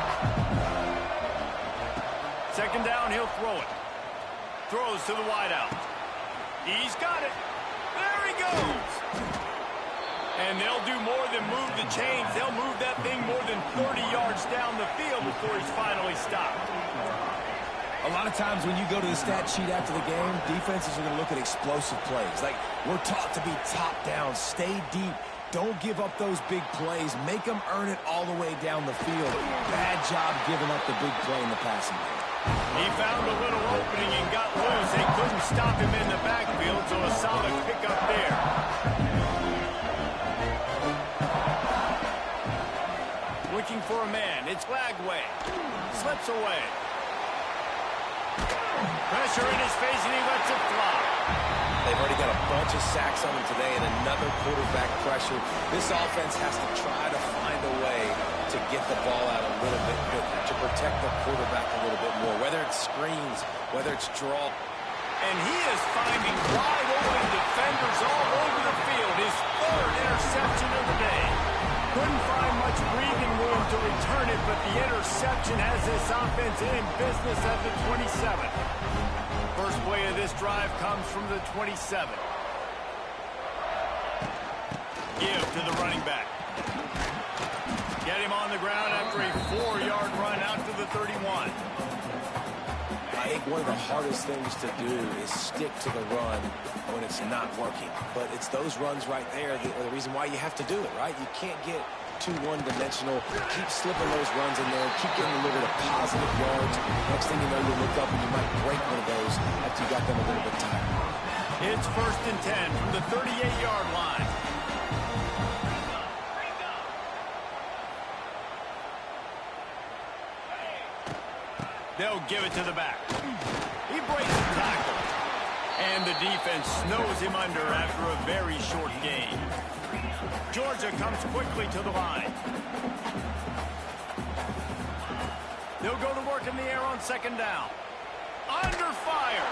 2nd down, he'll throw it. Throws to the wideout. He's got it. There he goes. And they'll do more than move the chains. They'll move that thing more than 30 yards down the field before he's finally stopped. A lot of times when you go to the stat sheet after the game, defenses are going to look at explosive plays. Like, we're taught to be top down, stay deep. Don't give up those big plays. Make them earn it all the way down the field. Bad job giving up the big play in the passing game. He found a little opening and got loose. They couldn't stop him in the backfield, so a solid pickup there. Looking for a man. It's Lagway. Slips away. Pressure in his face, and he lets it fly. They've already got a bunch of sacks on him today and another quarterback pressure. This offense has to try to find a way to get the ball out a little bit quicker, to protect the quarterback a little bit more, whether it's screens, whether it's draw. And he is finding wide open defenders all over the field. His 3rd interception of the day. Couldn't find much breathing room to return it, but the interception has this offense in business at the 27. First play of this drive comes from the 27. Give to the running back. Get him on the ground after a 4-yard run out to the 31. I think one of the hardest things to do is stick to the run when it's not working. But it's those runs right there that are the reason why you have to do it, right? You can't get too one-dimensional. Keep slipping those runs in there. Keep getting a little bit of positive yards. Next thing you know, you look up and you might break one of those after you got them a little bit tired. It's 1st and 10 from the 38-yard line. They'll give it to the back. He breaks the tackle. And the defense snows him under after a very short gain. Georgia comes quickly to the line. They'll go to work in the air on second down. Under fire.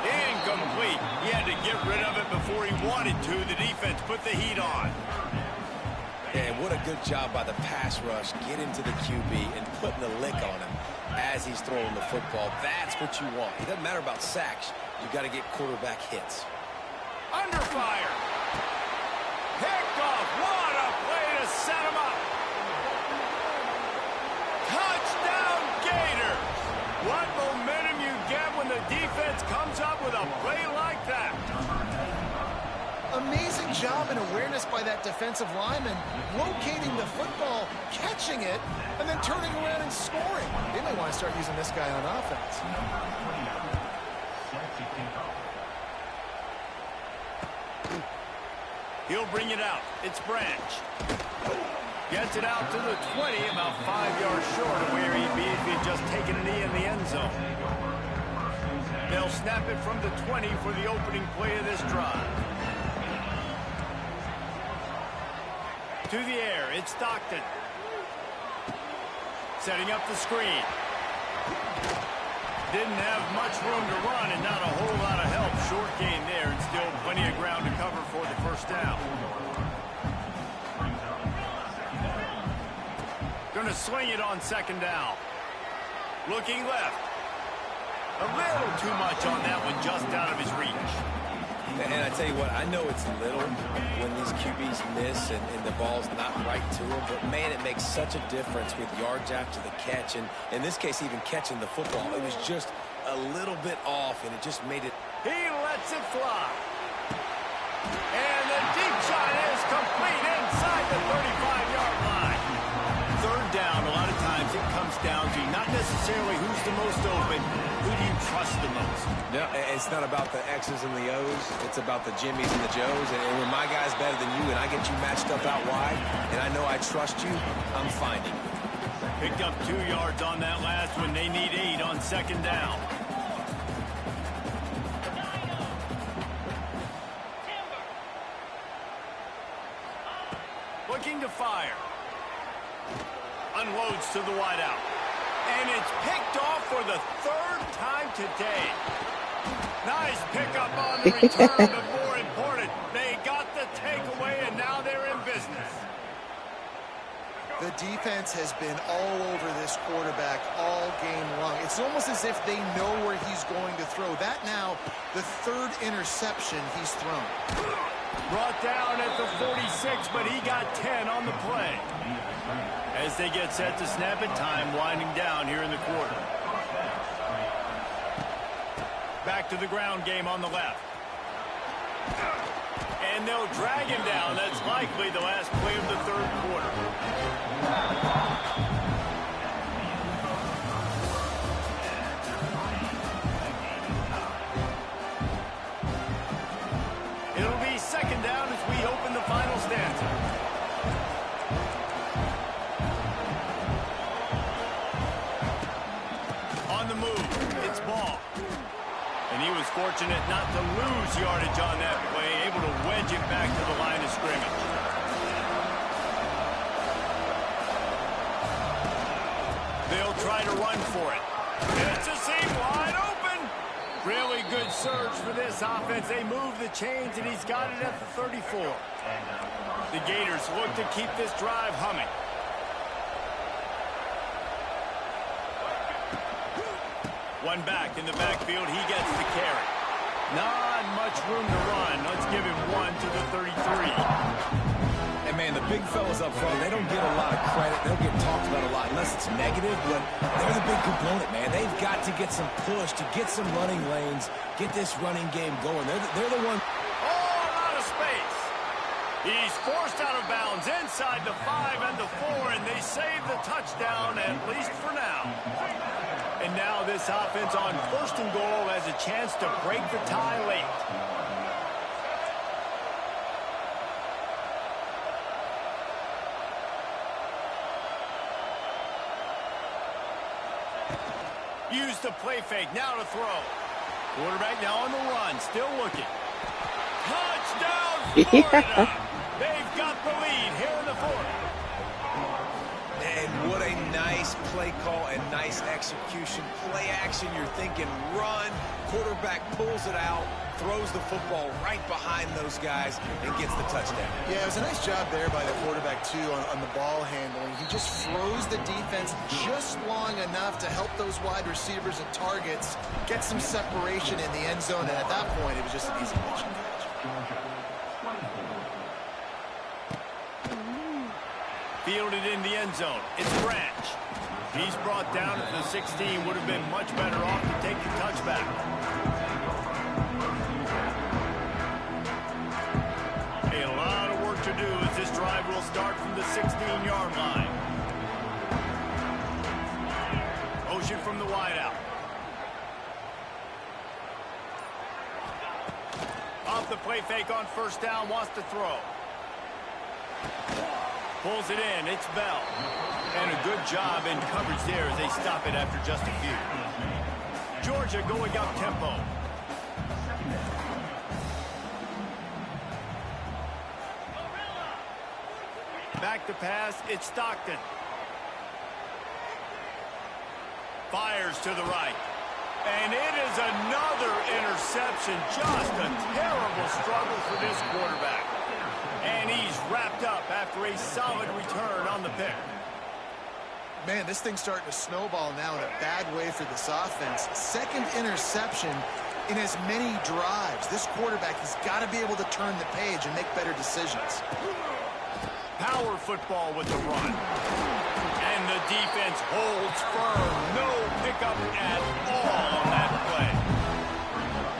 Incomplete. He had to get rid of it before he wanted to. The defense put the heat on. And what a good job by the pass rush, getting to the QB and putting the lick on him as he's throwing the football. That's what you want. It doesn't matter about sacks. You got to get quarterback hits. Under fire. Picked off. What a play to set him up. Touchdown Gators. What momentum you get when the defense comes up with a play like that. Amazing job and awareness by that defensive lineman, locating the football, catching it, and then turning around and scoring. They may want to start using this guy on offense. He'll bring it out. It's Branch. Gets it out to the 20, about 5 yards short of where he'd be if he had just taken a knee in the end zone. They'll snap it from the 20 for the opening play of this drive. To the air, it's Stockton. Setting up the screen. Didn't have much room to run and not a whole lot of help. Short gain there and still plenty of ground to cover for the first down. Gonna swing it on second down. Looking left. A little too much on that one, just out of his reach. And I tell you what, I know it's little when these QBs miss and the ball's not right to them, but man, it makes such a difference with yards after the catch, and in this case, even catching the football. It was just a little bit off, and it just made it. He lets it fly. And the deep shot is complete inside the 35-yard line. Third down, a lot of times it comes down to not necessarily who's the most open, who do you trust the most? No, it's not about the X's and the O's. It's about the Jimmies and the Joes. And when my guy's better than you and I get you matched up out wide, and I know I trust you, I'm finding you. Picked up 2 yards on that last one. They need 8 on second down. Looking to fire. Unloads to the wideout. And it's picked off for the third time today. Nice pickup on the return, but more important, they got the takeaway, and now they're in business. The defense has been all over this quarterback all game long. It's almost as if they know where he's going to throw. That now, the third interception he's thrown. Brought down at the 46, but he got 10 on the play. As they get set to snap it, time winding down here in the quarter. Back to the ground game on the left. And they'll drag him down. That's likely the last play of the third quarter. It'll be second down as we open the final stanza. On the move, it's Ball. And he was fortunate not to lose yardage on that play, able to wedge it back to the line of scrimmage. They'll try to run for it. It's a seam wide open. Really good surge for this offense. They move the chains, and he's got it at the 34. The Gators look to keep this drive humming. One back in the backfield. He gets the carry. Not much room to run. Let's give him 1 to the 33. And, man, the big fellas up front, they don't get a lot of credit. They don't get talked about a lot unless it's negative, but they're the big component, man. They've got to get some push, to get some running lanes, get this running game going. They're the one. All out of space. He's forced out of bounds inside the 5 and the 4, and they save the touchdown, at least for now. And now this offense on first and goal has a chance to break the tie late. Use the play fake. Now to throw. Quarterback now on the run. Still looking. Touchdown, Florida! They've got the lead here in the fourth. And what a nice play call and nice execution. Play action, you're thinking run. Quarterback pulls it out, throws the football right behind those guys, and gets the touchdown. Yeah, it was a nice job there by the quarterback, too, on the ball handling. He just froze the defense just long enough to help those wide receivers and targets get some separation in the end zone, and at that point, it was just an easy catch. Fielded in the end zone. It's Branch. He's brought down at the 16. Would have been much better off to take the touchback. A lot of work to do as this drive will start from the 16-yard line. Motion from the wideout. Off the play fake on first down. Wants to throw. Pulls it in. It's Bell. And a good job in coverage there as they stop it after just a few. Georgia going up tempo. Back to pass. It's Stockton. Fires to the right. And it is another interception. Just a terrible struggle for this quarterback. And he's wrapped up after a solid return on the pick. Man, this thing's starting to snowball now in a bad way for this offense. Second interception in as many drives. This quarterback has got to be able to turn the page and make better decisions. Power football with the run. And the defense holds firm. No pickup at all on that play.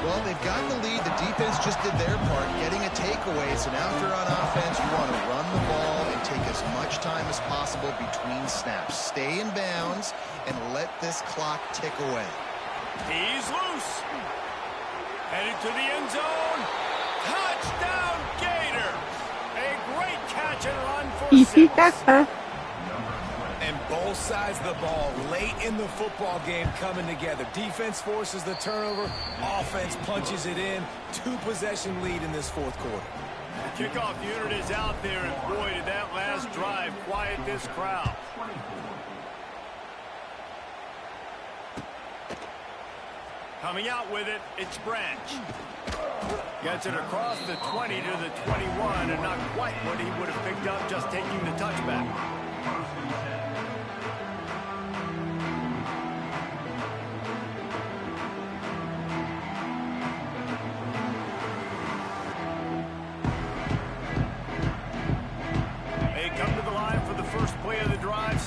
Well, they've got the lead. The defense just did their part, getting a takeaway. So now if you're on offense, you want to run the ball and take as much time as possible between snaps. Stay in bounds and let this clock tick away. He's loose. Headed to the end zone. Touchdown, Gator. A great catch and run for 6. And both sides of the ball late in the football game coming together. Defense forces the turnover. Offense punches it in. 2-possession lead in this fourth quarter. The kickoff unit is out there, and boy, did that last drive quiet this crowd. Coming out with it, it's Branch. Gets it across the 20 to the 21, and not quite what he would have picked up just taking the touchback.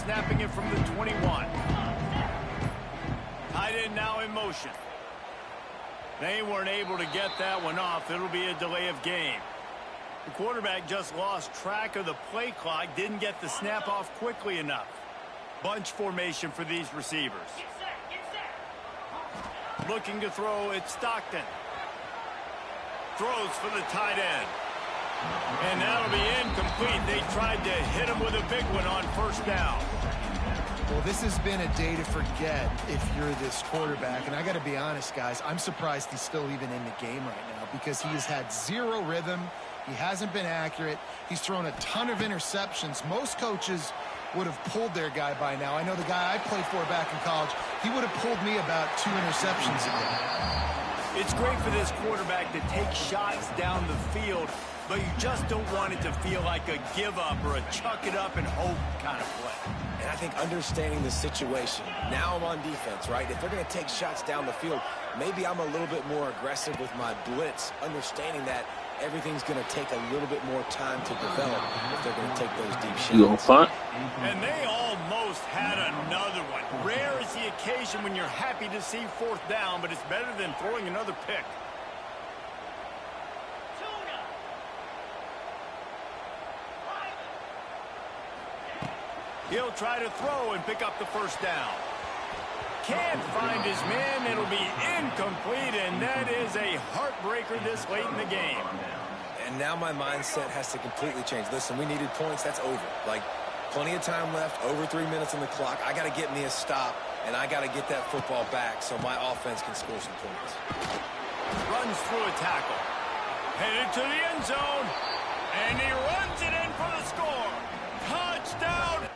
Snapping it from the 21. Tight end now in motion. They weren't able to get that one off. It'll be a delay of game. The quarterback just lost track of the play clock, didn't get the snap off quickly enough. Bunch formation for these receivers. Looking to throw, it's Stockton. Throws for the tight end. And that'll be incomplete. They tried to hit him with a big one on first down. Well, this has been a day to forget if you're this quarterback. And I got to be honest, guys, I'm surprised he's still even in the game right now because he has had zero rhythm. He hasn't been accurate. He's thrown a ton of interceptions. Most coaches would have pulled their guy by now. I know the guy I played for back in college, he would have pulled me about 2 interceptions ago. It's great for this quarterback to take shots down the field, but you just don't want it to feel like a give-up or a chuck-it-up and hope kind of play. And I think understanding the situation, now I'm on defense, right? If they're going to take shots down the field, maybe I'm a little bit more aggressive with my blitz, understanding that everything's going to take a little bit more time to develop if they're going to take those deep shots. You gonna fight? And they almost had another one. Rare is the occasion when you're happy to see fourth down, but it's better than throwing another pick. He'll try to throw and pick up the first down. Can't find his man. It'll be incomplete, and that is a heartbreaker this late in the game. And now my mindset has to completely change. Listen, we needed points. That's over. Like, Plenty of time left, over 3 minutes on the clock. I got to get me a stop, and I got to get that football back so my offense can score some points. Runs through a tackle. Headed to the end zone. And he runs it in for the score. Touchdown!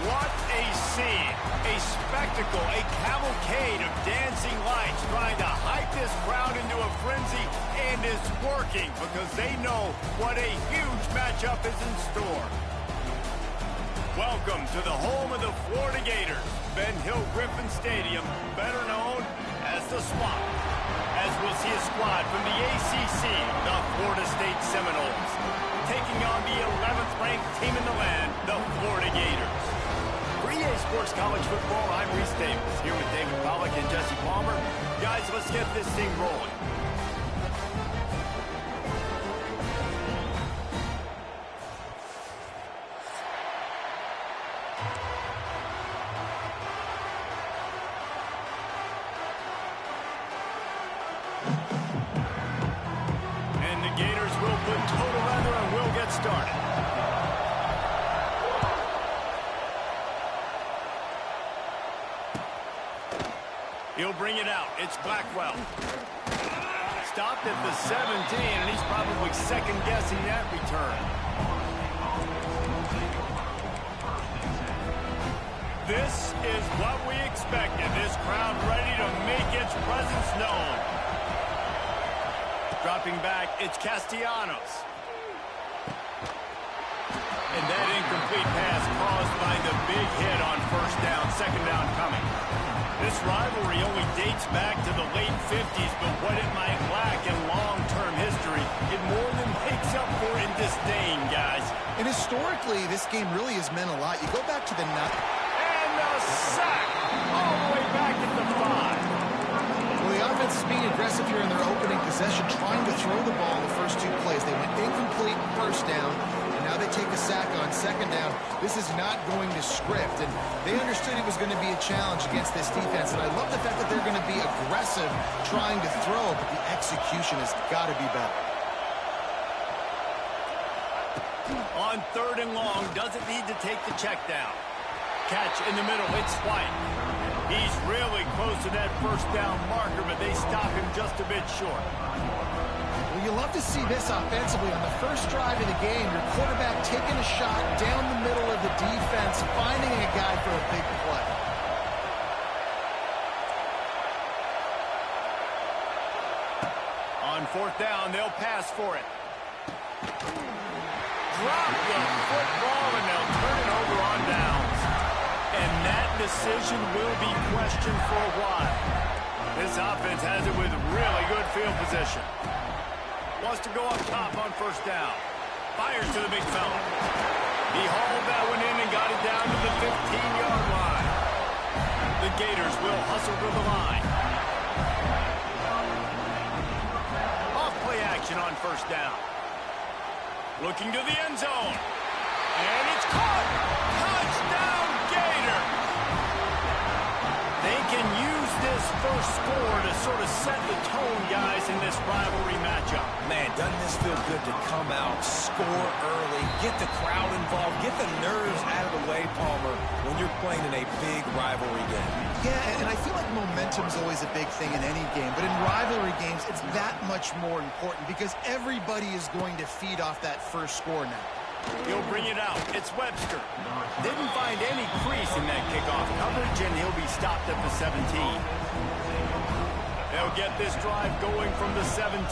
What a scene, a spectacle, a cavalcade of dancing lights trying to hype this crowd into a frenzy, and it's working because they know what a huge matchup is in store. Welcome to the home of the Florida Gators, Ben Hill Griffin Stadium, better known as the Swamp, as we'll see a squad from the ACC, the Florida State Seminoles, taking on the 11th ranked team in the land, the Florida Gators. For EA Sports College Football, I'm Reese Davis, here with David Pollack and Jesse Palmer. Guys, let's get this thing rolling. And the Gators will put total leather and will get started. He'll bring it out. It's Blackwell. Stopped at the 17, and he's probably second-guessing that return. This is what we expected. This crowd ready to make its presence known. Dropping back, it's Castellanos. And that incomplete pass caused by the big hit on first down, second down coming. This rivalry only dates back to the late 50s, but what it might lack in long-term history, it more than makes up for in disdain, guys. And historically, this game really has meant a lot. You go back to the And a sack all the way back at the 5. Well, the offense is being aggressive here in their opening possession, trying to throw the ball the first 2 plays. They went incomplete first down, and now they take a sack on second down. This is not going to script, and they understood it was going to be a challenge against this defense, and I love the fact that they're going to be aggressive trying to throw, but the execution has got to be better. On 3rd and long, doesn't need to take the check down. Catch in the middle, it's White. He's really close to that first down marker, but they stop him just a bit short. Well, you love to see this offensively. On the first drive of the game, your quarterback taking a shot down the middle of the defense, finding a guy for a big play. On 4th down, they'll pass for it. Drop the football, and they'll turn it over on downs. And that decision will be questioned for a while. This offense has it with really good field position. Wants to go up top on first down. Fires to the big fella. He hauled that one in and got it down to the 15-yard line. The Gators will hustle to the line. Off play action on first down. Looking to the end zone. And it's caught. Touchdown, Gator. They can use this first score to sort of set the tone, guys, in this rivalry matchup. Man, doesn't this feel good to come out, score early, get the crowd involved, get the nerves out of the way, Palmer, when you're playing in a big rivalry game. Yeah, and I feel like momentum's always a big thing in any game, but in rivalry games, it's that much more important because everybody is going to feed off that first score now. He'll bring it out. It's Webster. Didn't find any crease in that kickoff coverage, and he'll be stopped at the 17. They'll get this drive going from the 17.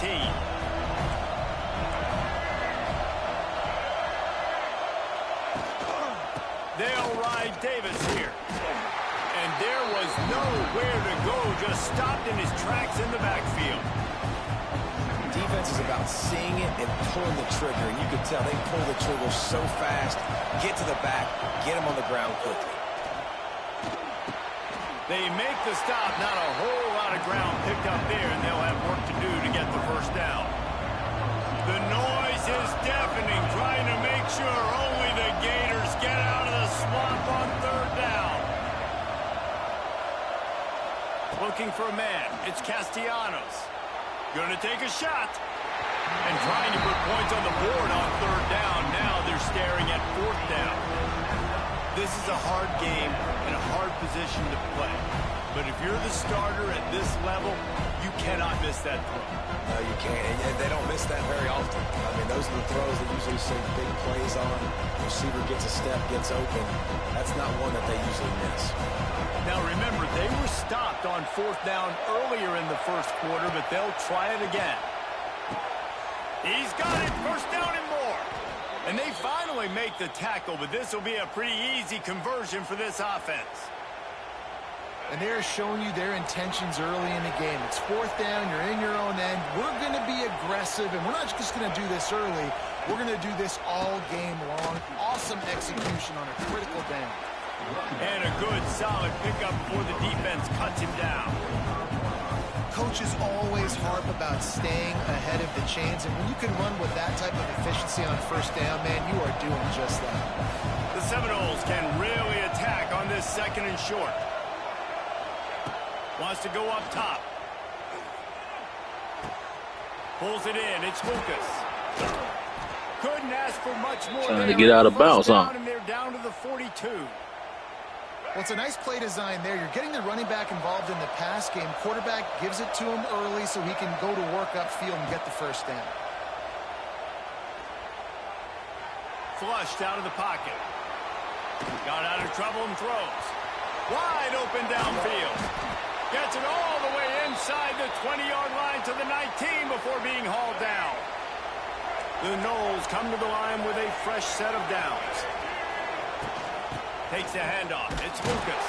They'll ride Davis here. And there was nowhere to go, just stopped in his tracks in the backfield. Defense is about seeing it and pulling the trigger, and you can tell they pull the trigger so fast, get to the back, get him on the ground quickly. They make the stop, not a whole lot of ground picked up there, and they'll have work to do to get the first down. The noise is deafening, trying to make sure only the Gators get out of the swamp on 3rd down. Looking for a man, it's Castellanos. Gonna take a shot. And trying to put points on the board on 3rd down. Now they're staring at 4th down. This is a hard game and a hard position to play. But if you're the starter at this level, you cannot miss that throw. No, you can't. And they don't miss that very often. I mean, those are the throws that usually see big plays on. Receiver gets a step, gets open. That's not one that they usually miss. Now remember, they were stopped on 4th down earlier in the first quarter, but they'll try it again. He's got it, first down and more. And they finally make the tackle, but this will be a pretty easy conversion for this offense. And they're showing you their intentions early in the game. It's 4th down, you're in your own end. We're going to be aggressive, and we're not just going to do this early. We're going to do this all game long. Awesome execution on a critical down. And a good, solid pickup before the defense cuts him down. Coaches always harp about staying ahead of the chains, and when you can run with that type of efficiency on first down, man, you are doing just that. The Seminoles can really attack on this 2nd and short. Wants to go up top. Pulls it in. It's Lucas. Couldn't ask for much more. Trying to get out of bounds, huh? And they're down to the 42. Well, it's a nice play design there. You're getting the running back involved in the pass game. Quarterback gives it to him early so he can go to work upfield and get the first down. Flushed out of the pocket. Got out of trouble and throws. Wide open downfield. Gets it all the way inside the 20-yard line to the 19 before being hauled down. The Noles come to the line with a fresh set of downs. Takes the handoff. It's Lucas.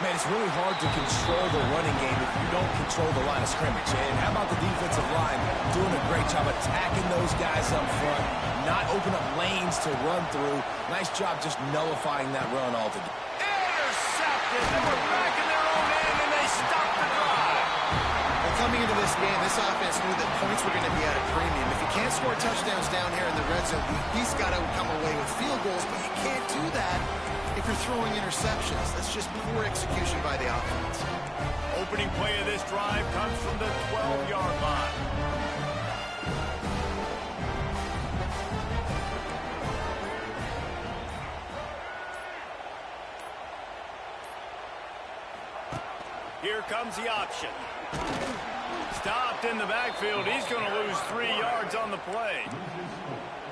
Man, it's really hard to control the running game if you don't control the line of scrimmage. And how about the defensive line doing a great job attacking those guys up front, not open up lanes to run through. Nice job just nullifying that run altogether. Intercepted. They were back in their own end, and they stopped the drive. Well, coming into this game, this offense knew that points were going to be at a premium. If you can't score touchdowns down here in the red zone, you at least got to come away with field goals, but you can't do that if you're throwing interceptions. That's just poor execution by the offense. Opening play of this drive comes from the 12-yard line. Here comes the option. Stopped in the backfield. He's going to lose 3 yards on the play.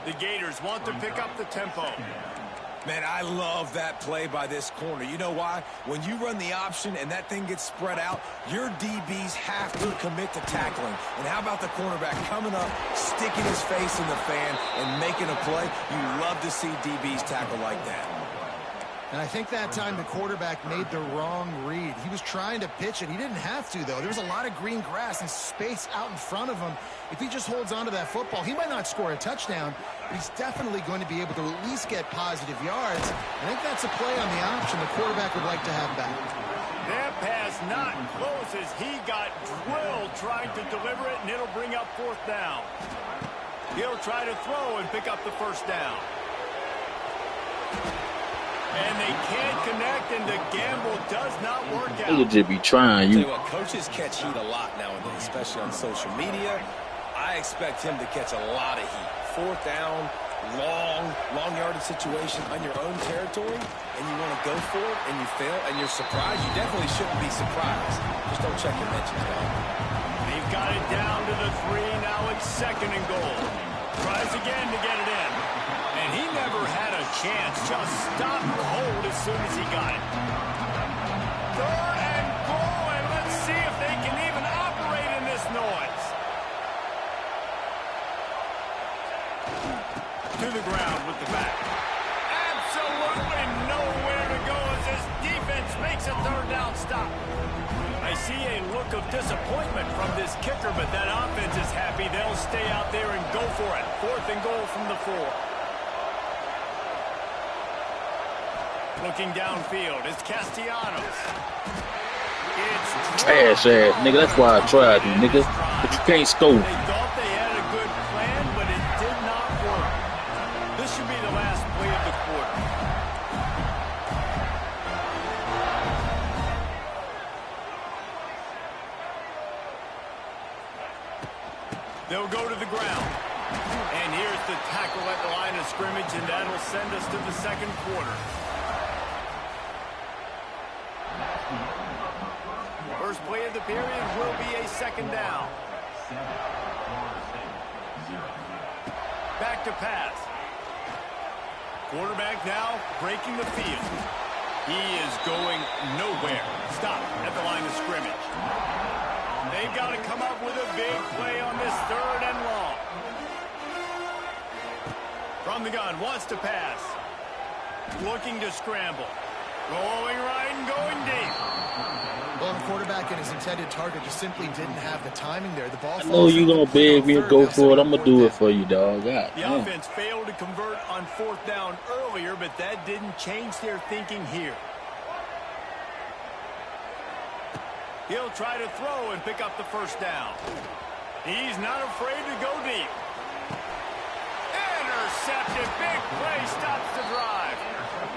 The Gators want to pick up the tempo. Man, I love that play by this corner. You know why? When you run the option and that thing gets spread out, your DBs have to commit to tackling. And how about the cornerback coming up, sticking his face in the fan, and making a play? You love to see DBs tackle like that. And I think that time the quarterback made the wrong read. He was trying to pitch it. He didn't have to, though. There was a lot of green grass and space out in front of him. If he just holds on to that football, he might not score a touchdown, but he's definitely going to be able to at least get positive yards. I think that's a play on the option the quarterback would like to have back. That pass not close as he got drilled trying to deliver it, and it'll bring up 4th down. He'll try to throw and pick up the first down. And they can't connect, and the gamble does not work out. They'll just be trying. Tell you what, coaches catch heat a lot nowadays, especially on social media. I expect him to catch a lot of heat. 4th down, long yardage situation on your own territory, and you want to go for it, and you fail, and you're surprised. You definitely shouldn't be surprised. Just don't check your mentions, man. They've got it down to the 3. Now it's 2nd and goal. Tries again to get it in. And he never had a chance. Just stopped cold as soon as he got it. 3rd and goal, and let's see if they can even operate in this noise. To the ground with the back. Absolutely nowhere to go as this defense makes a 3rd down stop. I see a look of disappointment from this kicker, but that offense is happy. They'll stay out there and go for it. 4th and goal from the 4. Looking downfield, it's Castellanos. It's Trash ass, nigga. That's why I tried you, nigga. But you can't score. They thought they had a good plan, but it did not work. This should be the last play of the quarter. They'll go to the ground. And here's the tackle at the line of scrimmage, and that'll send us to the 2nd quarter. First play of the period will be a 2nd down. Back to pass. Quarterback now breaking the field. He is going nowhere. Stop at the line of scrimmage. They've got to come up with a big play on this 3rd and long. From the gun, wants to pass. Looking to scramble. Going right and going deep. Well, the quarterback and his intended target just simply didn't have the timing there. The ball. I know you gonna beg me to go for it. I'm gonna do it for you, dog. God, the offense failed to convert on 4th down earlier, but that didn't change their thinking here. He'll try to throw and pick up the first down. He's not afraid to go deep. Intercepted. Big play stops the drive.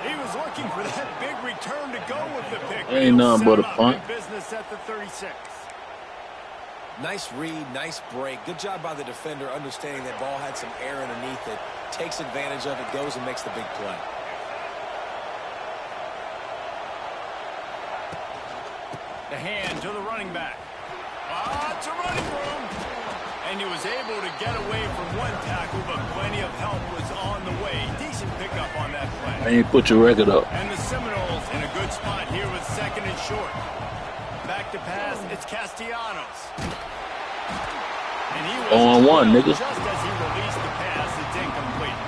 He was looking for that big return to go with the pick. Ain't nothing but a punt. Business at the 36. Nice read, nice break. Good job by the defender understanding that ball had some air underneath it. Takes advantage of it, goes and makes the big play. The hand to the running back. It's a running room. And he was able to get away from one tackle, but plenty of help was on the way. Decent pickup on that play. I ain't put your record up. And the Seminoles in a good spot here with second and short. Back to pass, it's Castellanos. And he was on one, nigga. Just as he released the pass, it's incomplete.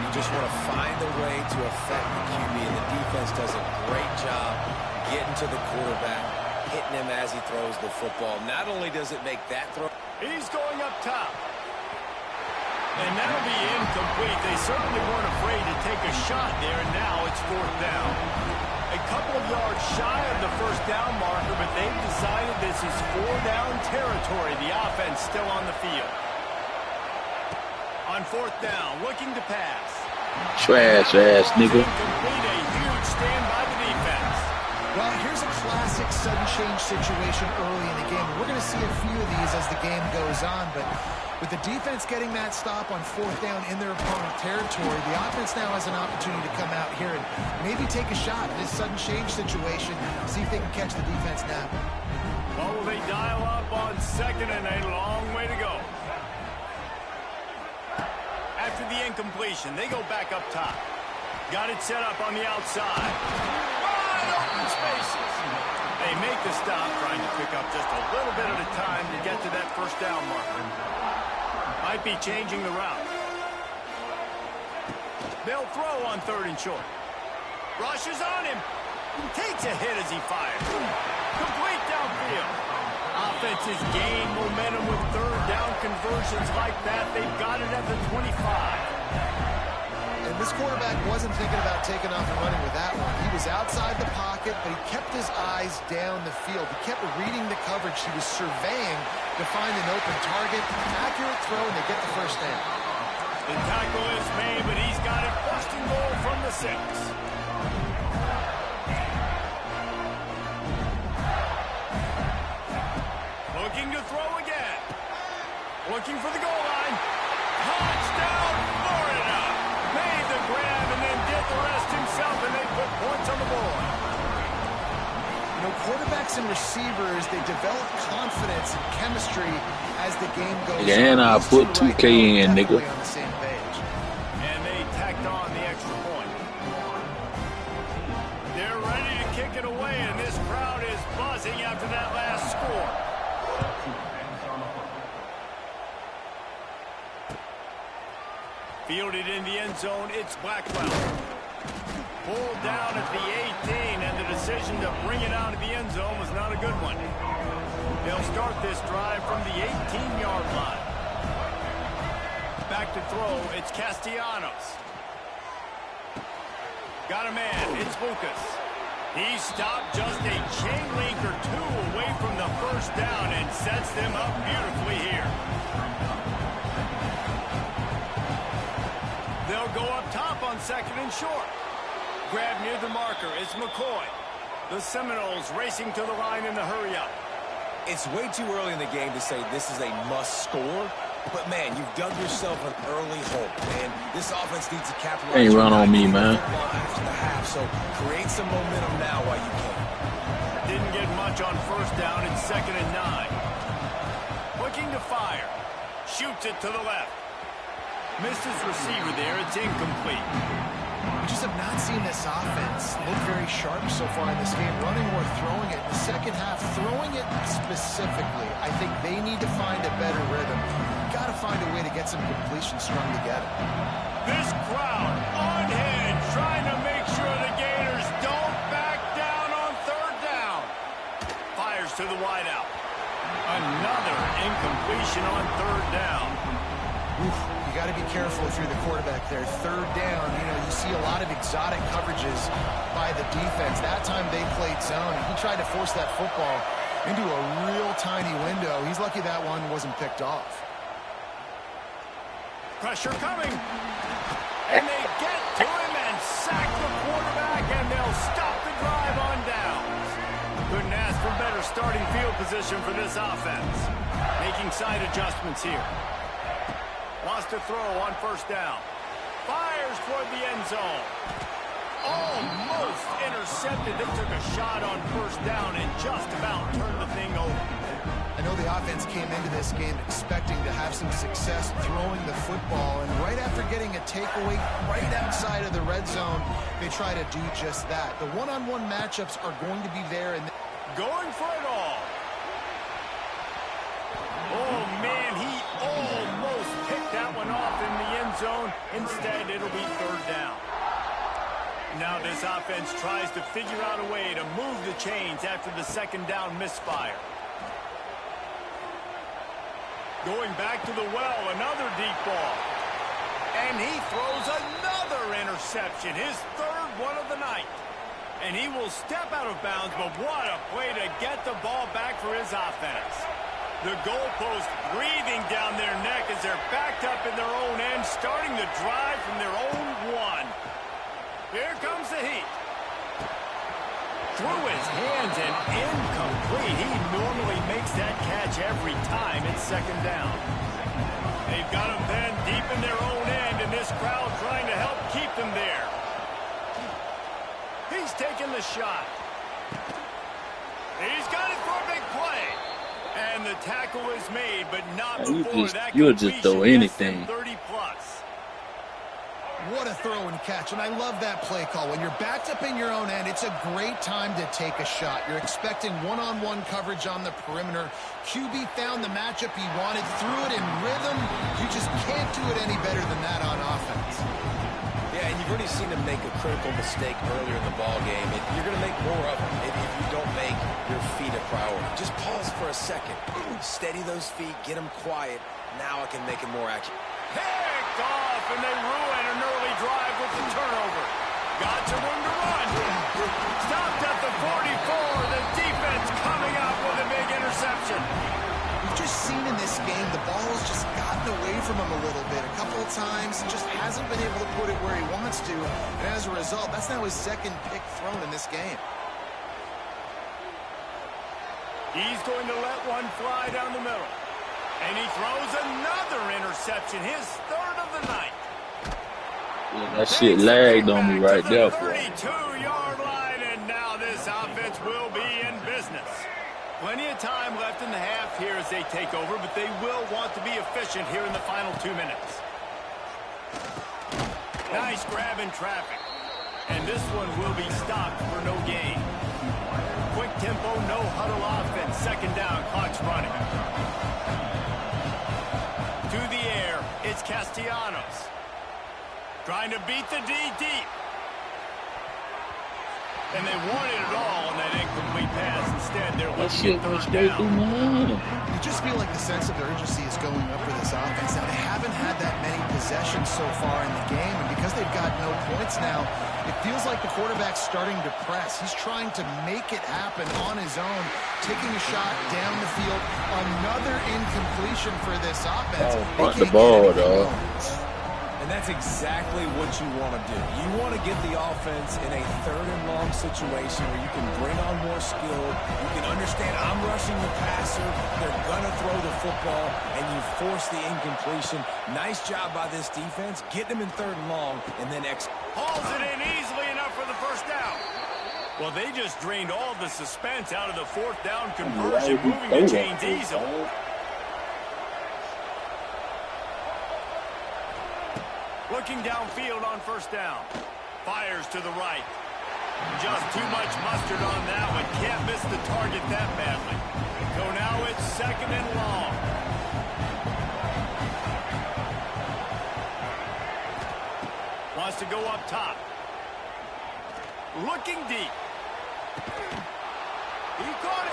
You just want to find a way to affect the QB, and the defense does a great job getting to the quarterback, hitting him as he throws the football. Not only does it make that throw. He's going up top. And that'll be incomplete. They certainly weren't afraid to take a shot there, and now it's fourth down. A couple of yards shy of the first down marker, but they've decided this is four-down territory. The offense still on the field. On fourth down, looking to pass. Trash ass nigga. Incomplete, a huge stand by the defense. Well, here's a classic sudden change situation early in the game. We're going to see a few of these as the game goes on, but with the defense getting that stop on fourth down in their opponent territory, the offense now has an opportunity to come out here and maybe take a shot in this sudden change situation, see if they can catch the defense now. Well, will they dial up on second and a long way to go? After the incompletion, they go back up top. Got it set up on the outside. Wide open spaces. They make the stop, trying to pick up just a little bit at a time to get to that first down marker. Might be changing the route. They'll throw on third and short. Rushes on him. Takes a hit as he fires. Complete downfield. Offenses gain momentum with third down conversions like that. They've got it at the 25. And this quarterback wasn't thinking about taking off and running with that one. He was outside the pocket, but he kept his eyes down the field. He kept reading the coverage. He was surveying to find an open target. Accurate throw, and they get the first down. The tackle is made, but he's got it first and goal from the 6. Looking to throw again. Looking for the goal line. Touchdown, Florida. Made the grab and then did the rest himself, and they put points on the board. You know, quarterbacks and receivers, they develop confidence and chemistry as the game goes on. And I put 2K in, nigga. On the same page. And they tacked on the extra point. They're ready to kick it away, and this crowd is buzzing after that last score. Fielded in the end zone, it's Blackwell. Pulled down at the 18, and the decision to bring it out of the end zone was not a good one. They'll start this drive from the 18-yard line. Back to throw, it's Castellanos. Got a man, it's Lucas. He stopped just a chain link or two away from the first down and sets them up beautifully here. They'll go up top on second and short. Grab near the marker. It's McCoy. The Seminoles racing to the line in the hurry-up. It's way too early in the game to say this is a must-score. But, man, you've dug yourself an early hole. And this offense needs to capitalize. Ain't run on me, man. After the half, so create some momentum now while you can. Didn't get much on first down. It's second and 9. Looking to fire. Shoots it to the left. Missed his receiver there. It's incomplete. We just have not seen this offense look very sharp so far in this game, running or throwing it. In the second half, throwing it specifically, I think they need to find a better rhythm. Got to find a way to get some completion strung together. This crowd on edge, trying to make sure the Gators don't back down on third down. Fires to the wideout. Another incompletion on third down. Oof, you got to be careful if you're the quarterback there. Third down, you know, you see a lot of exotic coverages by the defense. That time they played zone, and he tried to force that football into a real tiny window. He's lucky that one wasn't picked off. Pressure coming. And they get to him and sack the quarterback, and they'll stop the drive on downs. Couldn't ask for better starting field position for this offense. Making side adjustments here. Wants to throw on first down. Fires toward the end zone. Almost intercepted. They took a shot on first down and just about turned the thing over. I know the offense came into this game expecting to have some success throwing the football, and right after getting a takeaway right outside of the red zone, they try to do just that. The one-on-one matchups are going to be there. And going for it all. Oh, man, he almost picked that one off in the end zone. Instead, it'll be third down. Now this offense tries to figure out a way to move the chains after the second down misfire. Going back to the well, another deep ball. And he throws another interception, his third one of the night. And he will step out of bounds, but what a play to get the ball back for his offense. The goalpost breathing down their neck as they're backed up in their own end, starting the drive from their own one. Here comes the heat. Through his hands and incomplete. He normally makes that catch every time. It's second down. They've got him then deep in their own end, and this crowd trying to help keep them there. He's taking the shot. He's got it for a big play. And the tackle is made, but not before that you'll just throw anything. 30-plus. what a throw and catch, and I love that play call. When you're backed up in your own end, it's a great time to take a shot. You're expecting one-on-one coverage on the perimeter. QB found the matchup he wanted, threw it in rhythm. You just can't do it any better than that on offense. Yeah, and you've already seen him make a critical mistake earlier in the ball game. And you're going to make more of them if you don't make your feet a priority. Just pause for a second. Steady those feet. Get them quiet. Now I can make it more accurate. Picked off, and they ruin an early drive with the turnover. Got some room to run. Stopped at the 44. The defense coming up with a big interception. We've just seen in this game the ball has just gotten away from him a little bit. A couple of times, just hasn't been able to put it where he wants to. And as a result, that's now his second pick thrown in this game. He's going to let one fly down the middle. And he throws another interception, his third of the night. Yeah, that shit lagged on me right there, boy. 32-yard line, and now this offense will be in business. Plenty of time left in the half here as they take over, but they will want to be efficient here in the final 2 minutes. Nice grab in traffic. And this one will be stopped for no gain. Quick tempo, no huddle offense. Second down, clock's running. To the air, it's Castellanos. Trying to beat the D deep. And they wanted it all on that incomplete pass. Instead, they're looking at third down. You just feel like the sense of urgency is going up for this offense. Now, they haven't had that many possessions so far in the game, and because they've got no points now, it feels like the quarterback's starting to press. He's trying to make it happen on his own, taking a shot down the field. Another incompletion for this offense. Punt the ball, dog. And that's exactly what you want to do. You want to get the offense in a third and long situation where you can bring on more skill. You can understand I'm rushing the passer. They're going to throw the football, and you force the incompletion. Nice job by this defense. Get them in third and long, and then hauls it in easily enough for the first down. Well, they just drained all the suspense out of the fourth down conversion, moving the chains easily. Looking downfield on first down. Fires to the right. Just too much mustard on that one. Can't miss the target that badly. So now it's second and long. Wants to go up top. Looking deep. He caught it.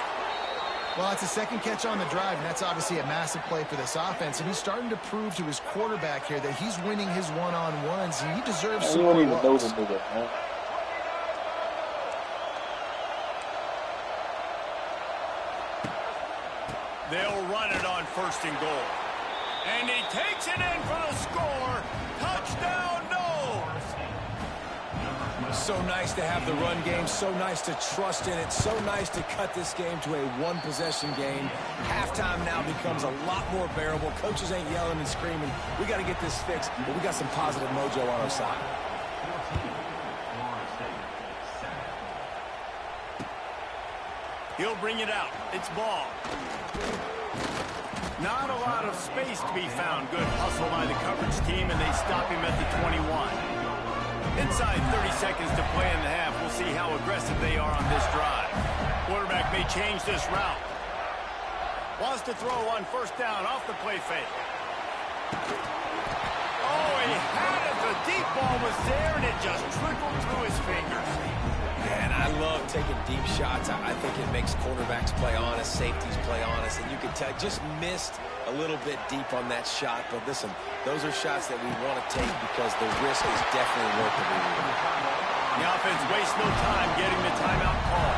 Well, it's a second catch on the drive, and that's obviously a massive play for this offense. And he's starting to prove to his quarterback here that he's winning his one-on-ones, and he deserves some more looks. They'll run it on first and goal. And he takes it in for the score. Touchdown, no! So nice to have the run game, so nice to trust in it, so nice to cut this game to a one-possession game. Halftime now becomes a lot more bearable. Coaches ain't yelling and screaming. We got to get this fixed, but we got some positive mojo on our side. He'll bring it out. It's ball. Not a lot of space to be found. Good hustle by the coverage team, and they stop him at the 21. Inside 30 seconds to play in the half. We'll see how aggressive they are on this drive. Quarterback may change this route. Wants to throw on first down off the play fake. Oh, he had it. The deep ball was there, and it just trickled through his fingers. Man, I love taking deep shots. I think it makes quarterbacks play honest, safeties play honest, and you can tell just missed a little bit deep on that shot. But listen, those are shots that we want to take because the risk is definitely worth the reward. The offense wastes no time getting the timeout call.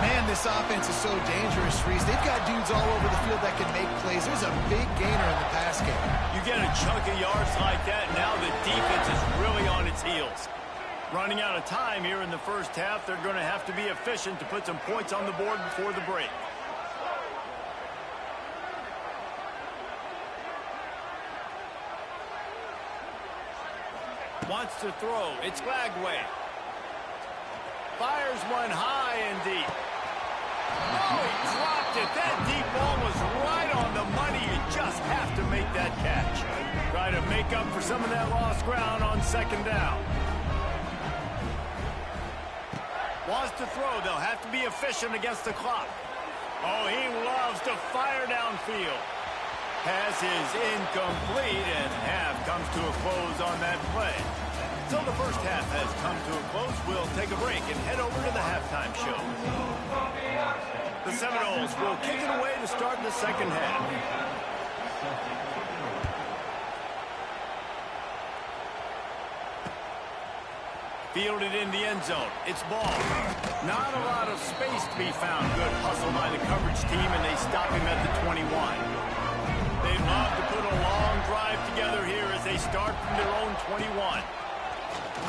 Man, this offense is so dangerous, Reese. They've got dudes all over the field that can make plays. There's a big gainer in the pass game. You get a chunk of yards like that, now the defense is really on its heels. Running out of time here in the first half, they're going to have to be efficient to put some points on the board before the break. Wants to throw. It's Lagway. Fires one high and deep. Oh, he dropped it. That deep ball was right on the money. You just have to make that catch. Try to make up for some of that lost ground on second down. Wants to throw. They'll have to be efficient against the clock. Oh, he loves to fire downfield. Pass is incomplete, and half comes to a close on that play. So the first half has come to a close. We'll take a break and head over to the halftime show. The Seminoles will kick it away to start the second half. Fielded in the end zone. It's ball. Not a lot of space to be found. Good hustle by the coverage team, and they stop him at the 21. They'd love to put a long drive together here as they start from their own 21.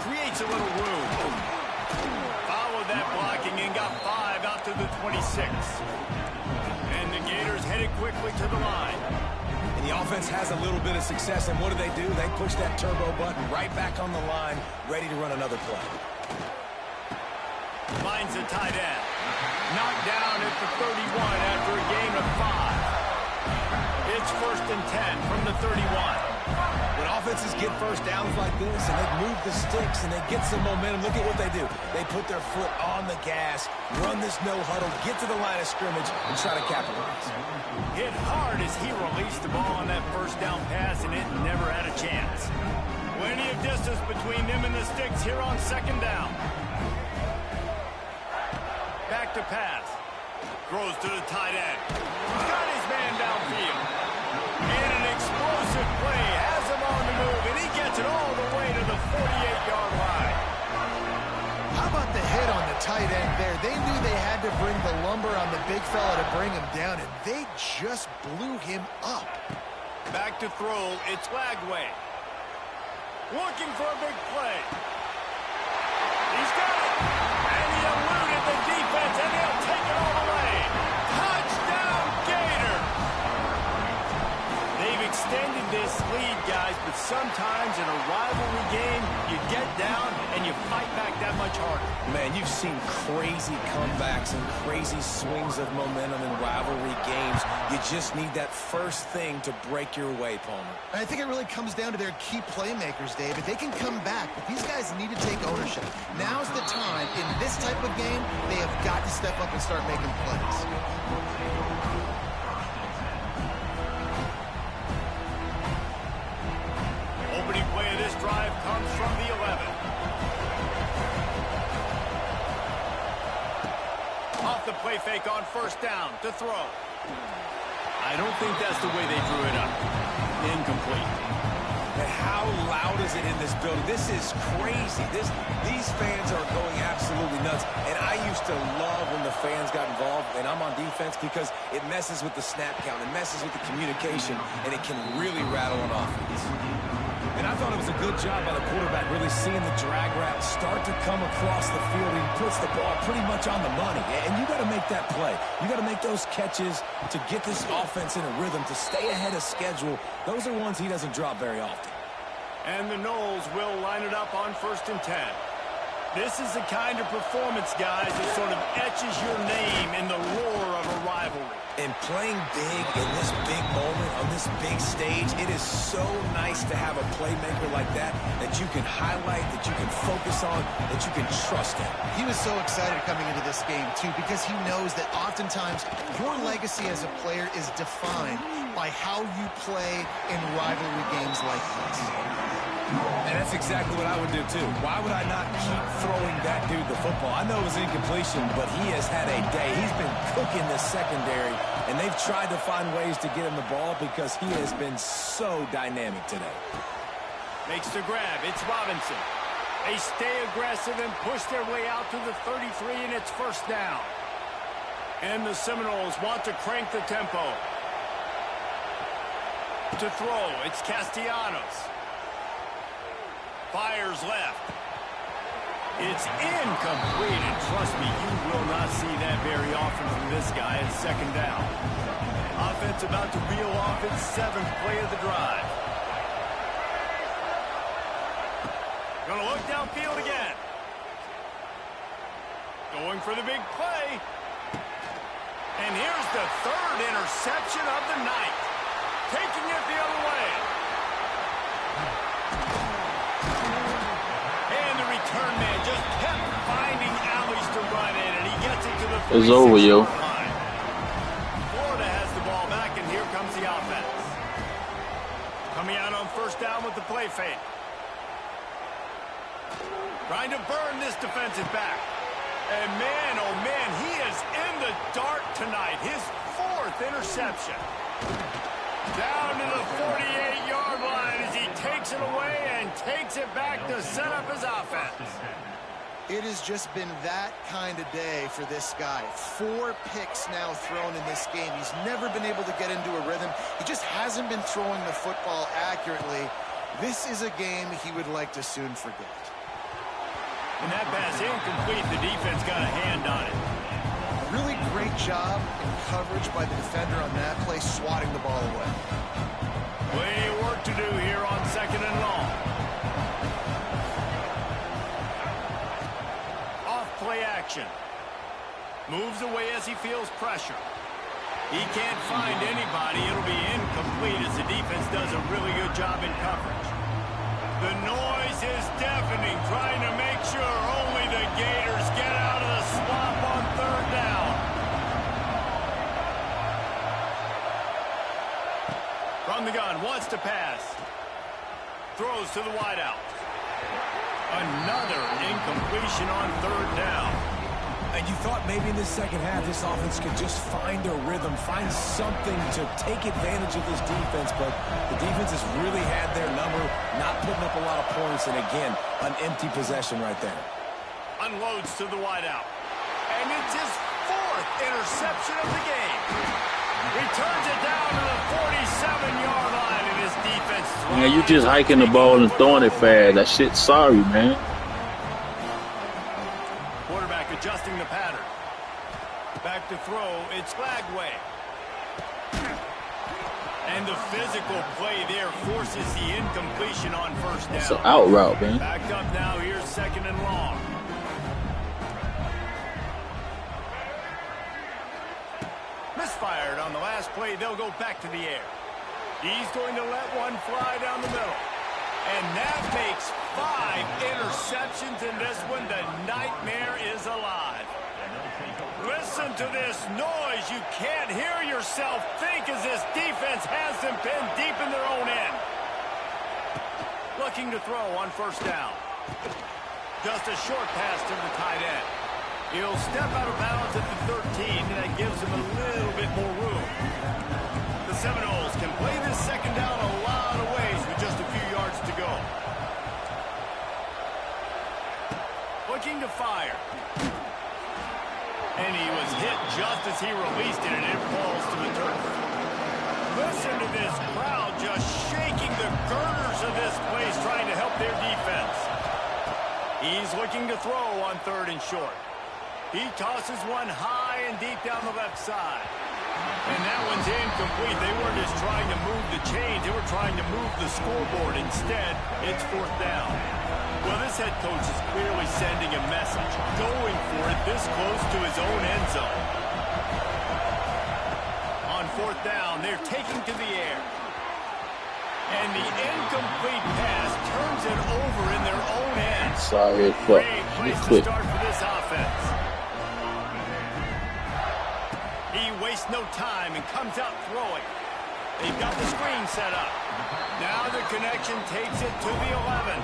Creates a little room. Followed that blocking and got 5 out to the 26. And the Gators headed quickly to the line. The offense has a little bit of success, and what do? They push that turbo button right back on the line, ready to run another play. Finds a tight end. Knocked down at the 31 after a gain of 5. It's 1st and 10 from the 31. When offenses get first downs like this, and they move the sticks, and they get some momentum, look at what they do. They put their foot on the gas, run this no-huddle, get to the line of scrimmage, and try to capitalize. Hit hard as he released the ball on that first down pass, and it never had a chance. Plenty of distance between them and the sticks here on second down. Back to pass. Throws to the tight end. Got his man downfield. And an explosive play has him on the move, and he gets it all the way to the 48-yard line. How about the hit on the tight end there? They knew they had to bring the lumber on the big fella to bring him down, and they just blew him up. Back to throw. It's Lagway. Looking for a big play. He's got it. And he eluded the defense, and they'll take it all the way. Touchdown, Gator. They've extended this lead, guys, but sometimes in a rivalry game, you get down and you fight back that much harder. Man, you've seen crazy comebacks and crazy swings of momentum in rivalry games. You just need that first thing to break your way, Palmer. I think it really comes down to their key playmakers, David. They can come back, but these guys need to take ownership. Now's the time. In this type of game, they have got to step up and start making plays. Opening play of this drive comes from the 11. Off the play fake on first down to throw. I don't think that's the way they drew it up. Incomplete. And how loud is it in this building? This is crazy. These fans are going absolutely nuts. And I used to love when the fans got involved, and I'm on defense, because it messes with the snap count. It messes with the communication, and it can really rattle an offense. And I thought it was a good job by the quarterback, really seeing the drag route start to come across the field. He puts the ball pretty much on the money. And you got to make that play. You got to make those catches to get this offense in a rhythm, to stay ahead of schedule. Those are ones he doesn't drop very often. And the Noles will line it up on 1st and 10. This is the kind of performance, guys, that sort of etches your name in the roar of a rivalry. And playing big in this big moment, on this big stage, it is so nice to have a playmaker like that you can highlight, that you can focus on, that you can trust in. He was so excited coming into this game, too, because he knows that oftentimes your legacy as a player is defined by how you play in rivalry games like this. And that's exactly what I would do, too. Why would I not keep throwing that dude the football? I know it was incompletion, but he has had a day. He's been cooking the secondary, and they've tried to find ways to get him the ball because he has been so dynamic today. Makes the grab. It's Robinson. They stay aggressive and push their way out to the 33, and it's 1st down. And the Seminoles want to crank the tempo. To throw, it's Castellanos. Fires left. It's incomplete, and trust me, you will not see that very often from this guy at 2nd down. Offense about to reel off its 7th play of the drive. Gonna look downfield again. Going for the big play. And here's the 3rd interception of the night. Taking it the other way. Return man just kept finding alleys to run in, and he gets it to the 3-6 It's over, yo. line. Florida has the ball back, and here comes the offense. Coming out on 1st down with the play fake. Trying to burn this defensive back. And man, oh man, he is in the dark tonight. His 4th interception. Down to the 48-yard line as he takes it away and takes it back to set up his offense. It has just been that kind of day for this guy. 4 picks now thrown in this game. He's never been able to get into a rhythm. He just hasn't been throwing the football accurately. This is a game he would like to soon forget. And that pass incomplete. The defense got a hand on it. Really great job in coverage by the defender on that play, swatting the ball away. Plenty of work to do here on 2nd and long. Off play action. Moves away as he feels pressure. He can't find anybody. It'll be incomplete as the defense does a really good job in coverage. The noise is deafening, trying to make sure only the Gators get out of the swamp on 3rd down. From the gun, wants to pass. Throws to the wideout. Another incompletion on 3rd down. And you thought maybe in the 2nd half this offense could just find a rhythm, find something to take advantage of this defense, but the defense has really had their number, not putting up a lot of points, and again, an empty possession right there. Unloads to the wideout. And it's his 4th interception of the game. Returns it down to the 47-yard line, and his defense. Man, you just hiking the ball and throwing it fast. That shit's sorry, man. Quarterback adjusting the pattern. Back to throw, it's Flagway. And the physical play there forces the incompletion on 1st down. It's an out route, man. Back up now, here's 2nd and long. Misfired on the last play, they'll go back to the air. He's going to let one fly down the middle. And that makes 5 interceptions in this one. The nightmare is alive. Listen to this noise. You can't hear yourself think as this defense has them pinned deep in their own end. Looking to throw on 1st down. Just a short pass to the tight end. He'll step out of bounds at the 13, and that gives him a little bit more room. The Seminoles can play this 2nd down a lot of ways with just a few yards looking to fire. And he was hit just as he released it, and it falls to the turf. Listen to this crowd just shaking the girders of this place, trying to help their defense. He's looking to throw on 3rd and short. He tosses one high and deep down the left side. And that one's incomplete. They weren't just trying to move the chains. They were trying to move the scoreboard. Instead, it's 4th down. Well, this head coach is clearly sending a message, going for it this close to his own end zone. On 4th down, they're taking to the air. And the incomplete pass turns it over in their own end. Sorry, Great place to start for this offense. He wastes no time and comes out throwing. They've got the screen set up. Now the connection takes it to the 11.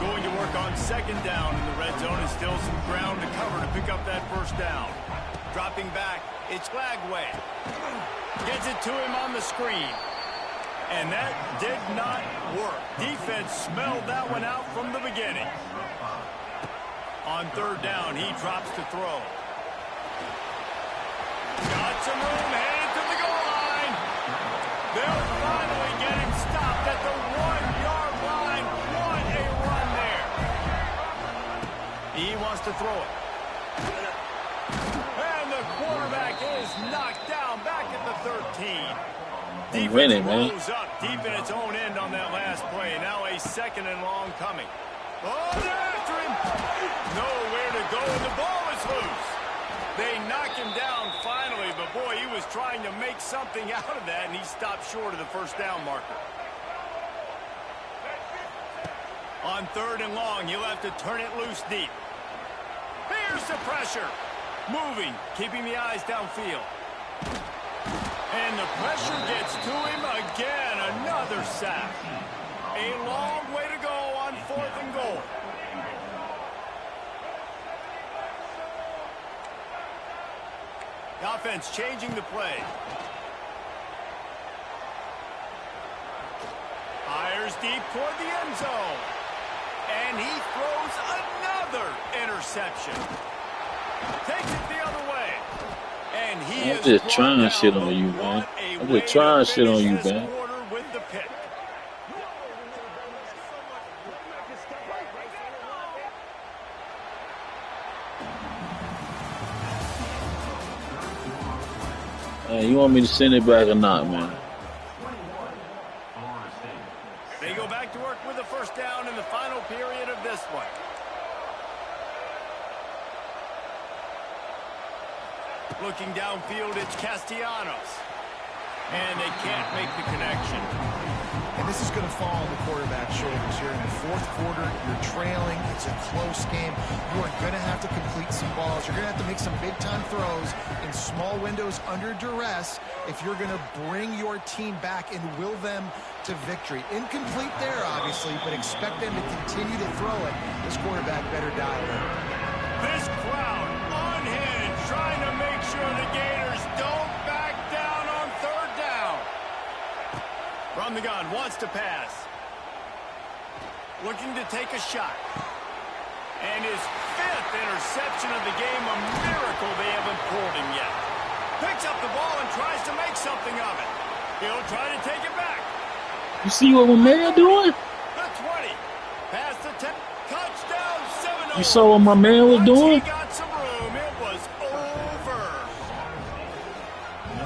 Going to work on 2nd down in the red zone, and still some ground to cover to pick up that 1st down. Dropping back, it's Lagway. Gets it to him on the screen. And that did not work. Defense smelled that one out from the beginning. On 3rd down, he drops to throw. Got some room, headed to the goal line. They'll finally get him stopped at the 1-yard line. What a run there. He wants to throw it. And the quarterback is knocked down back at the 13. Defense rolls up deep in its own end on that last play. Now a 2nd and long coming. Oh, they're after him. Nowhere to go, and the ball is loose. They knock him down finally, but boy, he was trying to make something out of that, and he stopped short of the 1st down marker. On 3rd and long, he'll have to turn it loose deep. Here's the pressure. Moving, keeping the eyes downfield. And the pressure gets to him again. Another sack. A long way to go on 4th and goal. The offense changing the play. Fires deep toward the end zone. And he throws another interception. Takes it the other way. And he I'm just trying shit on you, man. I'm just trying shit on you, man. With the pick. You want me to send it back or not, man? They go back to work with the 1st down in the final period of this one. Looking downfield, it's Castellanos. And they can't make the connection. And this is going to fall on the quarterback's shoulders. You're in the 4th quarter. You're trailing. It's a close game. You are going to have to complete some balls. You're going to have to make some big-time throws in small windows under duress if you're going to bring your team back and will them to victory. Incomplete there, obviously, but expect them to continue to throw it. This quarterback better dial in. This crowd on hand trying to make sure the Gators don't back down on 3rd down. From the gun, wants to pass. Looking to take a shot. And his 5th interception of the game, a miracle they haven't pulled him yet. Picks up the ball and tries to make something of it. He'll try to take it back. You see what my man doing? The 20. Past the 10. Touchdown, 7-0. You saw what my man was doing? He got some room. It was over.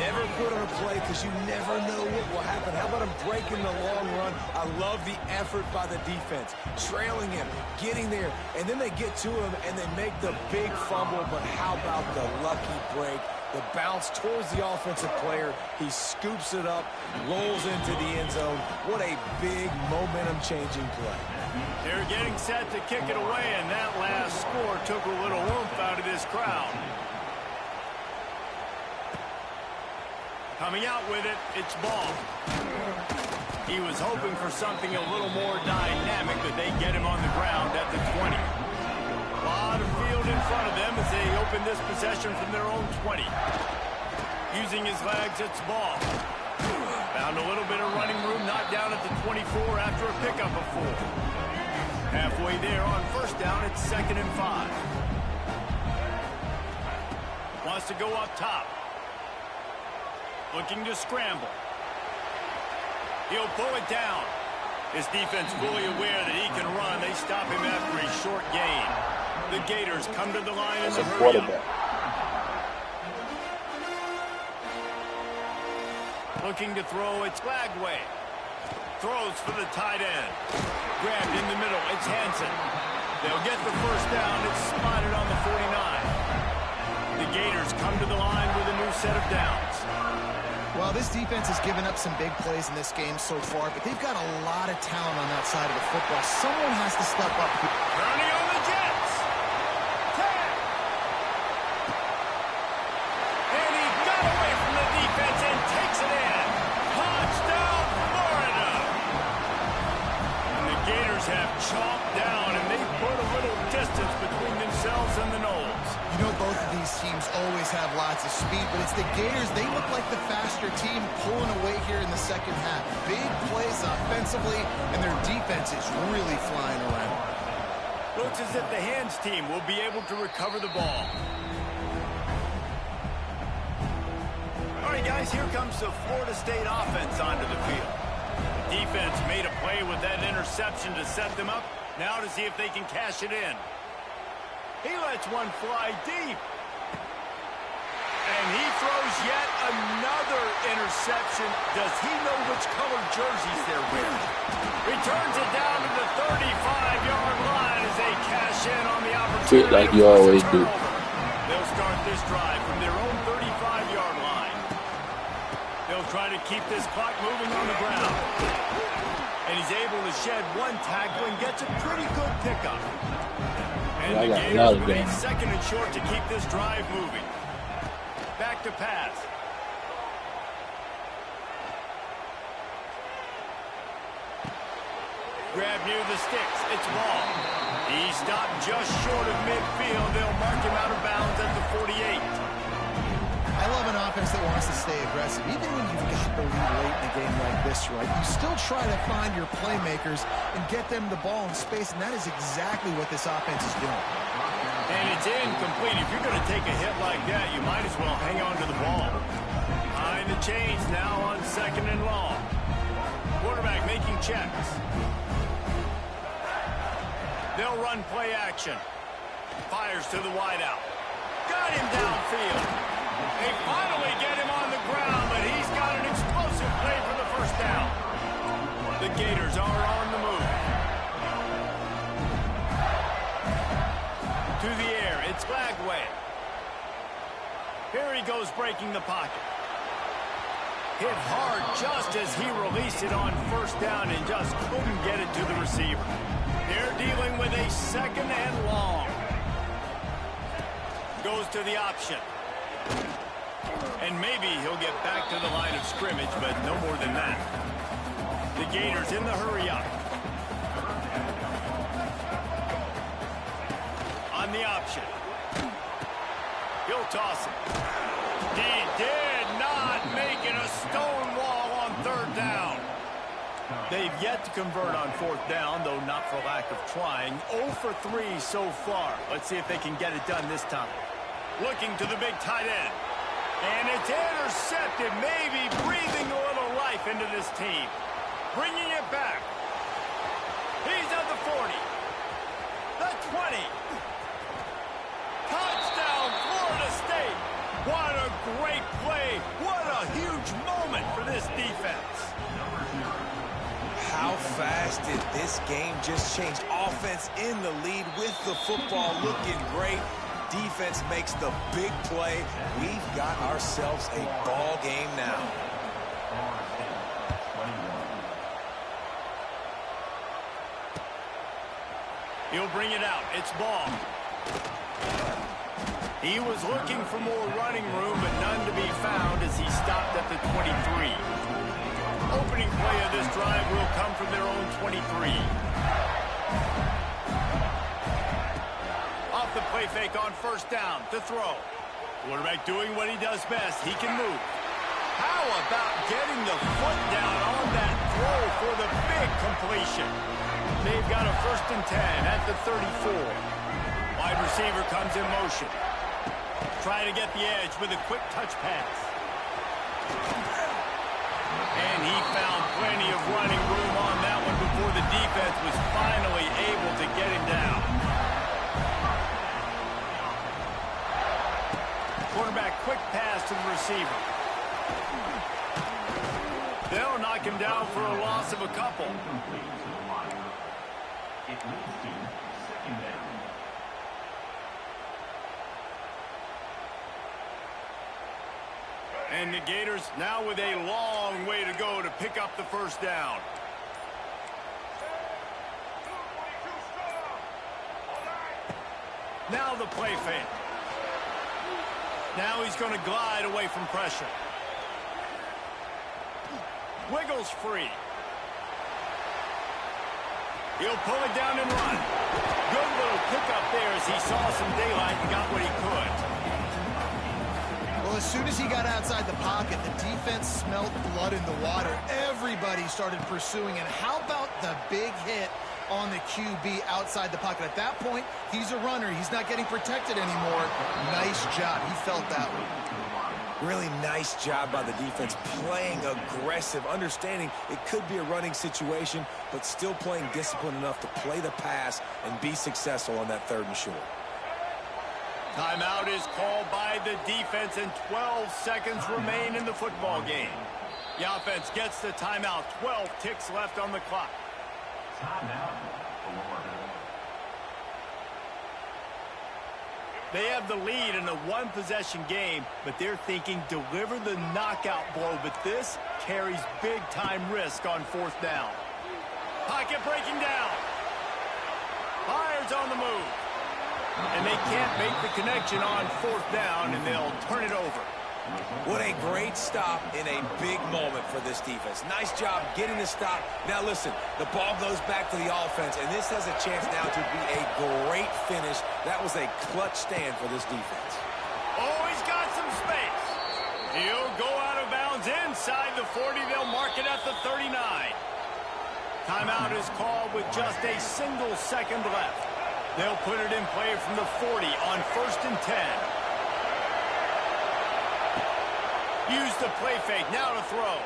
Never put on a play because you never know what will happen. How about him breaking the long run? I love the effort by the defense. Trailing him, getting there, and then they get to him and they make the big fumble. But how about the lucky break? The bounce towards the offensive player. He scoops it up, rolls into the end zone. What a big momentum-changing play. They're getting set to kick it away, and that last score took a little oomph out of this crowd. Coming out with it, it's Ball. He was hoping for something a little more dynamic, but they get him on the ground at the 20. A lot of field in front of them as they open this possession from their own 20. Using his legs, it's Ball. Found a little bit of running room, not down at the 24 after a pickup of 4. Halfway there on first down, it's 2nd and 5. Wants to go up top. Looking to scramble. He'll pull it down. His defense fully aware that he can run. They stop him after a short gain. The Gators come to the line in the hurry up. Looking to throw, it's Lagway. Throws for the tight end. Grabbed in the middle, it's Hansen. They'll get the first down. It's spotted on the 49. The Gators come to the line with a new set of downs. Well, this defense has given up some big plays in this game so far, but they've got a lot of talent on that side of the football. Someone has to step up. Turning on the Jets. Tag. And he got away from the defense and takes it in. Touchdown, Florida. And the Gators have chomped down, and they've put a little distance between themselves and the Noles. You know, both of these teams always have lots of speed, but it's the Gators. They look like the faster team pulling away here in the second half. Big plays offensively, and their defense is really flying around. Looks as if the hands team will be able to recover the ball. All right, guys, here comes the Florida State offense onto the field. The defense made a play with that interception to set them up. Now to see if they can cash it in. He lets one fly deep. And he throws yet another interception. Does he know which colored jerseys they're wearing? Returns it down to the 35-yard line as they cash in on the opportunity. Like you always do. They'll start this drive from their own 35-yard line. They'll try to keep this clock moving on the ground. And he's able to shed one tackle and gets a pretty good pickup. And the Gators with a 2nd and short to keep this drive moving. Back to pass. Grab near the sticks. It's Ball. He stopped just short of midfield. They'll mark him out of bounds at the 48. I love an offense that wants to stay aggressive. Even when you've got the lead late in a game like this, right, you still try to find your playmakers and get them the ball in space, and that is exactly what this offense is doing. And it's incomplete. If you're going to take a hit like that, you might as well hang on to the ball. Behind the chains now on 2nd and long. Quarterback making checks. They'll run play action. Fires to the wideout. Got him downfield. They finally get him on the ground, but he's got an explosive play for the first down. The Gators are on the move. To the air, it's Lagway. Here he goes breaking the pocket. Hit hard just as he released it on first down and just couldn't get it to the receiver. They're dealing with a 2nd and long. Goes to the option. And maybe he'll get back to the line of scrimmage, but no more than that. The Gators in the hurry up. On the option. He'll toss it. He did not make it a stone wall on 3rd down. They've yet to convert on 4th down, though not for lack of trying. 0 for 3 so far. Let's see if they can get it done this time. Looking to the big tight end. And it's intercepted, maybe breathing a little life into this team. Bringing it back. He's at the 40. The 20. Touchdown, Florida State. What a great play. What a huge moment for this defense. How fast did this game just change? Offense in the lead with the football looking great. Defense makes the big play. We've got ourselves a ball game now. He'll bring it out. It's Ball. He was looking for more running room, but none to be found as he stopped at the 23. Opening play of this drive will come from their own 23. Off the play fake on first down to throw. Quarterback doing what he does best. He can move. How about getting the foot down on that throw for the big completion? They've got a 1st and 10 at the 34. Wide receiver comes in motion. Trying to get the edge with a quick touch pass. And he found plenty of running room on that one before the defense was finally able to get him down. Quarterback quick pass to the receiver. They'll knock him down for a loss of a couple. It leads to 2nd down. And the Gators now with a long way to go to pick up the 1st down. Now the play fake. Now he's going to glide away from pressure. Wiggles free. He'll pull it down and run. Good little pickup there as he saw some daylight and got what he could. Well, as soon as he got outside the pocket, the defense smelled blood in the water. Everybody started pursuing. And how about the big hit on the QB outside the pocket? At that point, he's a runner. He's not getting protected anymore. Nice job. He felt that one. Really nice job by the defense, playing aggressive, understanding it could be a running situation, but still playing disciplined enough to play the pass and be successful on that 3rd and short. Timeout is called by the defense, and 12 seconds remain in the football game. The offense gets the timeout. 12 ticks left on the clock. Timeout. Florida. They have the lead in a 1-possession game, but they're thinking deliver the knockout blow, but this carries big-time risk on 4th down. Pocket breaking down. Fires on the move. And they can't make the connection on 4th down, and they'll turn it over. What a great stop in a big moment for this defense. Nice job getting the stop. Now listen, the ball goes back to the offense, and this has a chance now to be a great finish. That was a clutch stand for this defense. Oh, he's got some space. He'll go out of bounds inside the 40. They'll mark it at the 39. Timeout is called with just a single second left. They'll put it in play from the 40 on 1st and 10. Use the play fake, now to throw.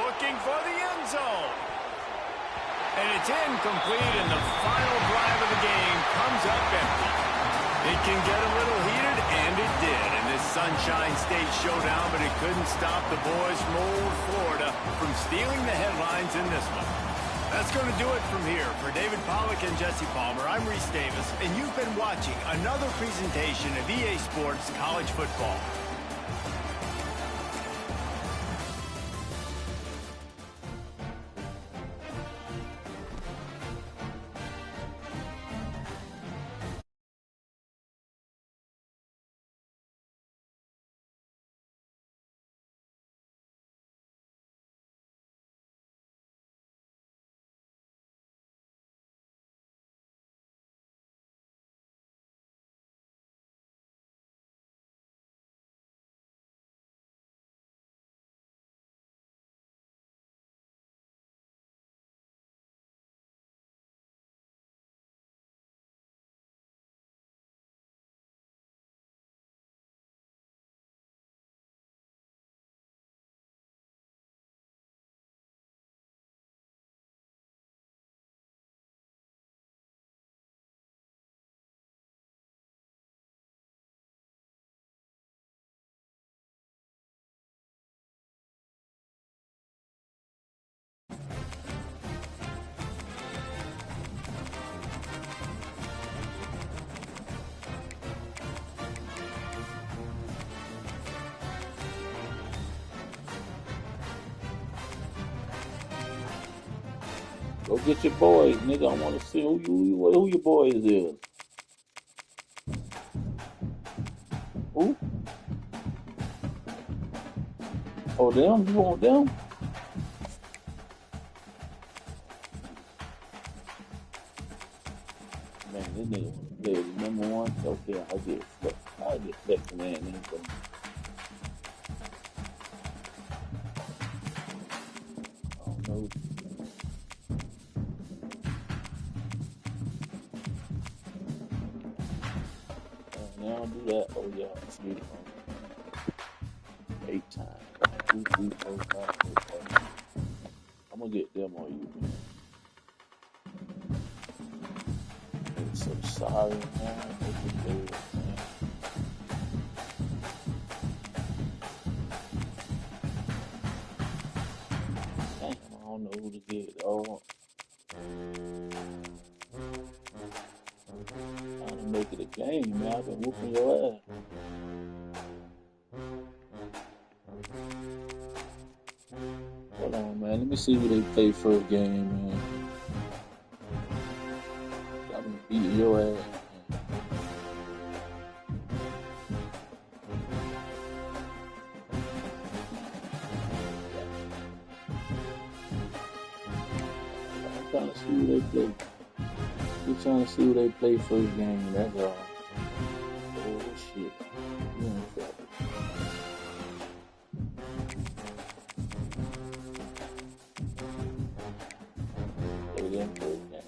Looking for the end zone. And it's incomplete, and the final drive of the game comes up empty. It can get a little heated, and it did in this Sunshine State showdown, but it couldn't stop the boys from old Florida from stealing the headlines in this one. That's going to do it from here. For David Pollack and Jesse Palmer, I'm Reese Davis, and you've been watching another presentation of EA Sports College Football. Go get your boys, nigga. I want to see who your boys is. Who? Oh, them? You want them? Man, this nigga play number one. Okay, I get second man. I don't know. don't do that. Oh yeah, let's get it on 8 times. 1, 2, 3, 4, 5, 6, 7. I'm gonna get them on you, man. I'm so sorry, man. Damn, I don't know who to get. Oh, trying to make it a game, man. I've been whooping your ass. Hold on, man. Let me see who they play first game, man. I've been beating your ass. I'm trying to see who they play. We're trying to see who they play first game. That's all. Oh shit. You in trouble. Play them first game.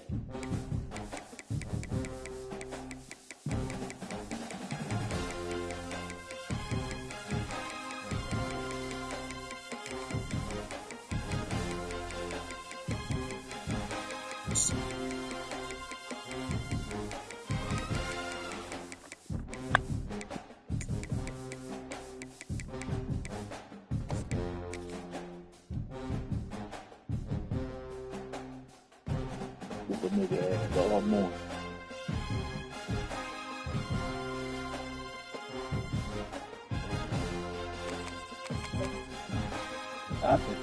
Whoop a nigga ass all morning. Happen.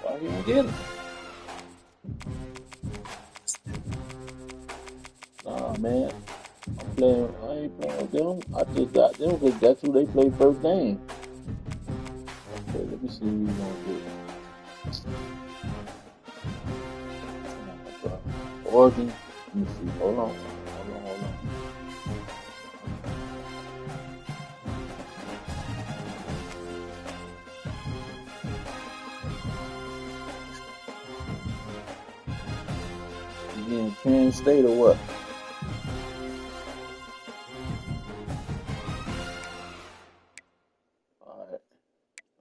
Why you don't get him? Nah, man. I ain't playing with them. I just got them because that's who they play first game. Okay, let me see who you gonna get. Oregon. Let me see. Hold on. You getting Penn State or what? Alright.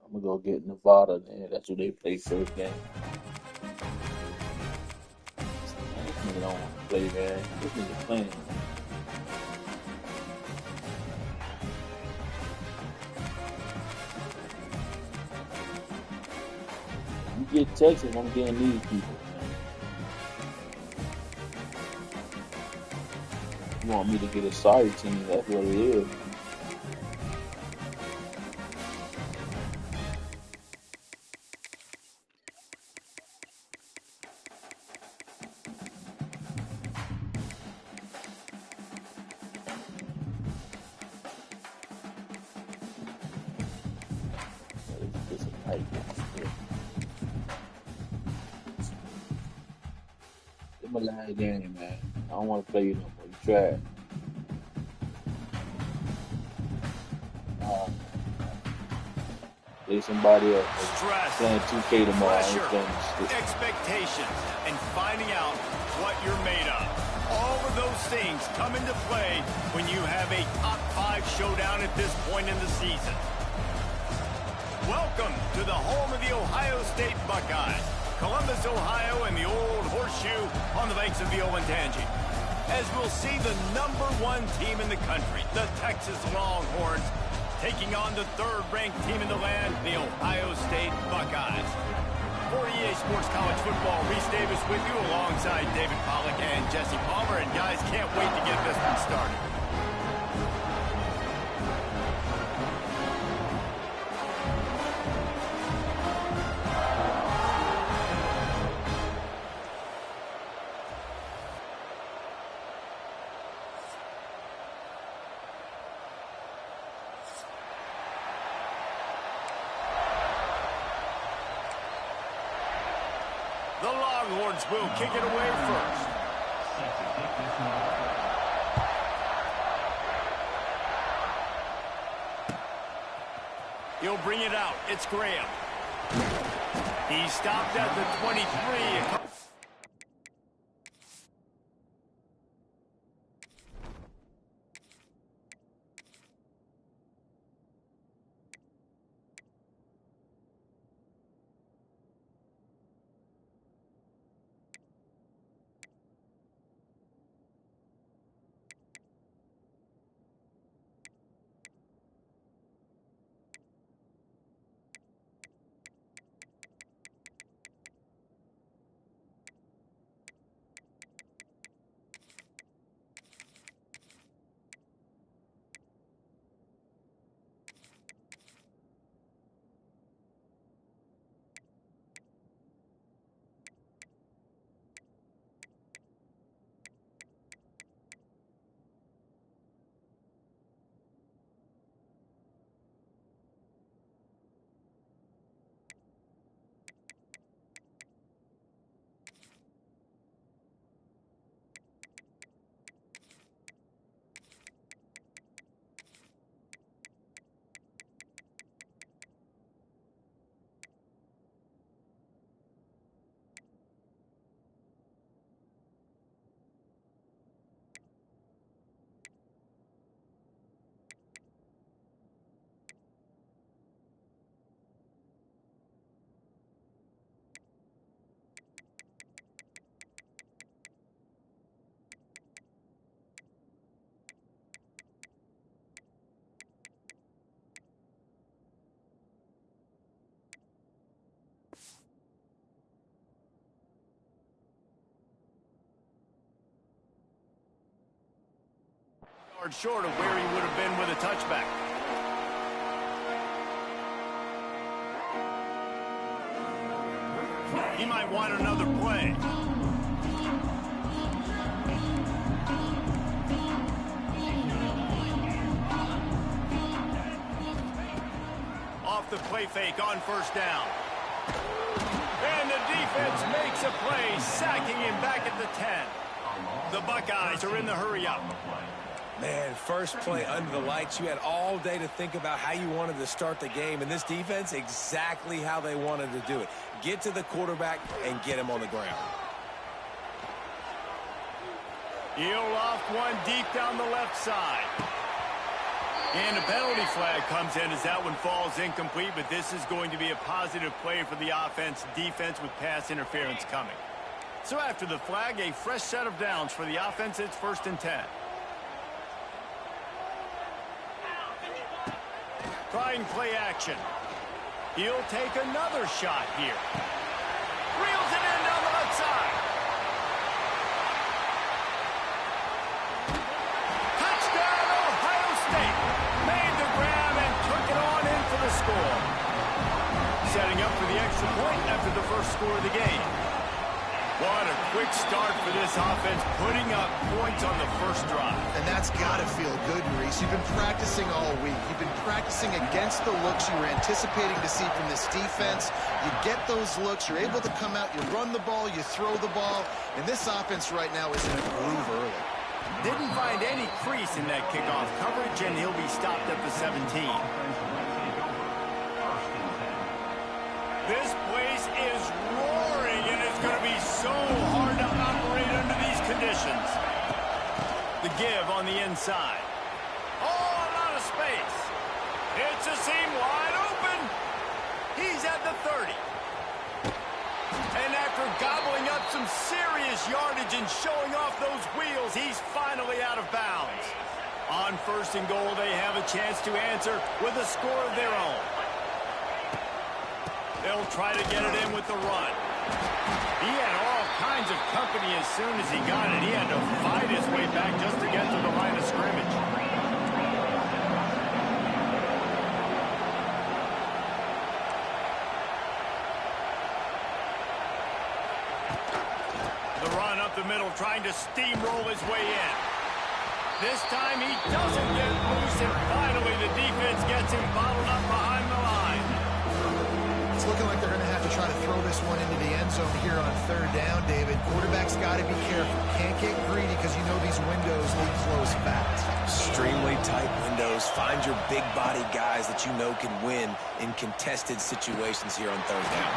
I'm gonna go get Nevada then. That's who they play first game. This nigga don't want to play, man. This nigga playing. You get Texas, I'm getting these people, man. You want me to get a sorry team, that's what it is. It's a tight game. It's my last game, man. I don't want to play you no more. You trash. Play somebody else. Stress, Playing 2K tomorrow. I ain't pressure, playing this. expectations, and finding out what you're made of. All of those things come into play when you have a top 5 showdown at this point in the season. Welcome to the home of the Ohio State Buckeyes, Columbus, Ohio, and the Old Horseshoe on the banks of the Olentangy. As we'll see the #1 team in the country, the Texas Longhorns, taking on the 3rd-ranked team in the land, the Ohio State Buckeyes. For EA Sports College Football, Reese Davis with you alongside David Pollack and Jesse Palmer. And guys, can't wait to get this one started. The Longhorns will kick it away first. He'll bring it out. It's Graham. He stopped at the 23. Short of where he would have been with a touchback. He might want another play. Off the play fake on first down. And the defense makes a play, sacking him back at the 10. The Buckeyes are in the hurry-up. Man, first play under the lights. You had all day to think about how you wanted to start the game. And this defense, exactly how they wanted to do it. Get to the quarterback and get him on the ground. He'll loft one deep down the left side. And a penalty flag comes in as that one falls incomplete, but this is going to be a positive play for the defense with pass interference coming. So after the flag, a fresh set of downs for the offense. It's 1st and 10. Trying play action. He'll take another shot here. Reels it in down the left side. Touchdown, Ohio State. Made the grab and took it on in for the score. Setting up for the extra point after the first score of the game. What a quick start for this offense, putting up points on the first drive. And that's got to feel good, Maurice. You've been practicing all week. You've been practicing against the looks you were anticipating to see from this defense. You get those looks, you're able to come out, you run the ball, you throw the ball, and this offense right now is in a groove early. Didn't find any crease in that kickoff coverage, and he'll be stopped at the 17. This place is roaring, and it's going to be so hard to operate under these conditions. The give on the inside. Oh, a lot of space. It's a seam wide open. He's at the 30. And after gobbling up some serious yardage and showing off those wheels, he's finally out of bounds. On 1st and goal, they have a chance to answer with a score of their own. They'll try to get it in with the run. He had all kinds of company as soon as he got it. He had to fight his way back just to get to the line of scrimmage. The run up the middle, trying to steamroll his way in. This time he doesn't get loose, and finally the defense gets him bottled up behind the line. It's looking like they're going to have to try to throw this one into the end zone here on 3rd down, David. Quarterback's got to be careful. Can't get greedy because you know these windows need close fast. Extremely tight windows. Find your big body guys that you know can win in contested situations here on 3rd down.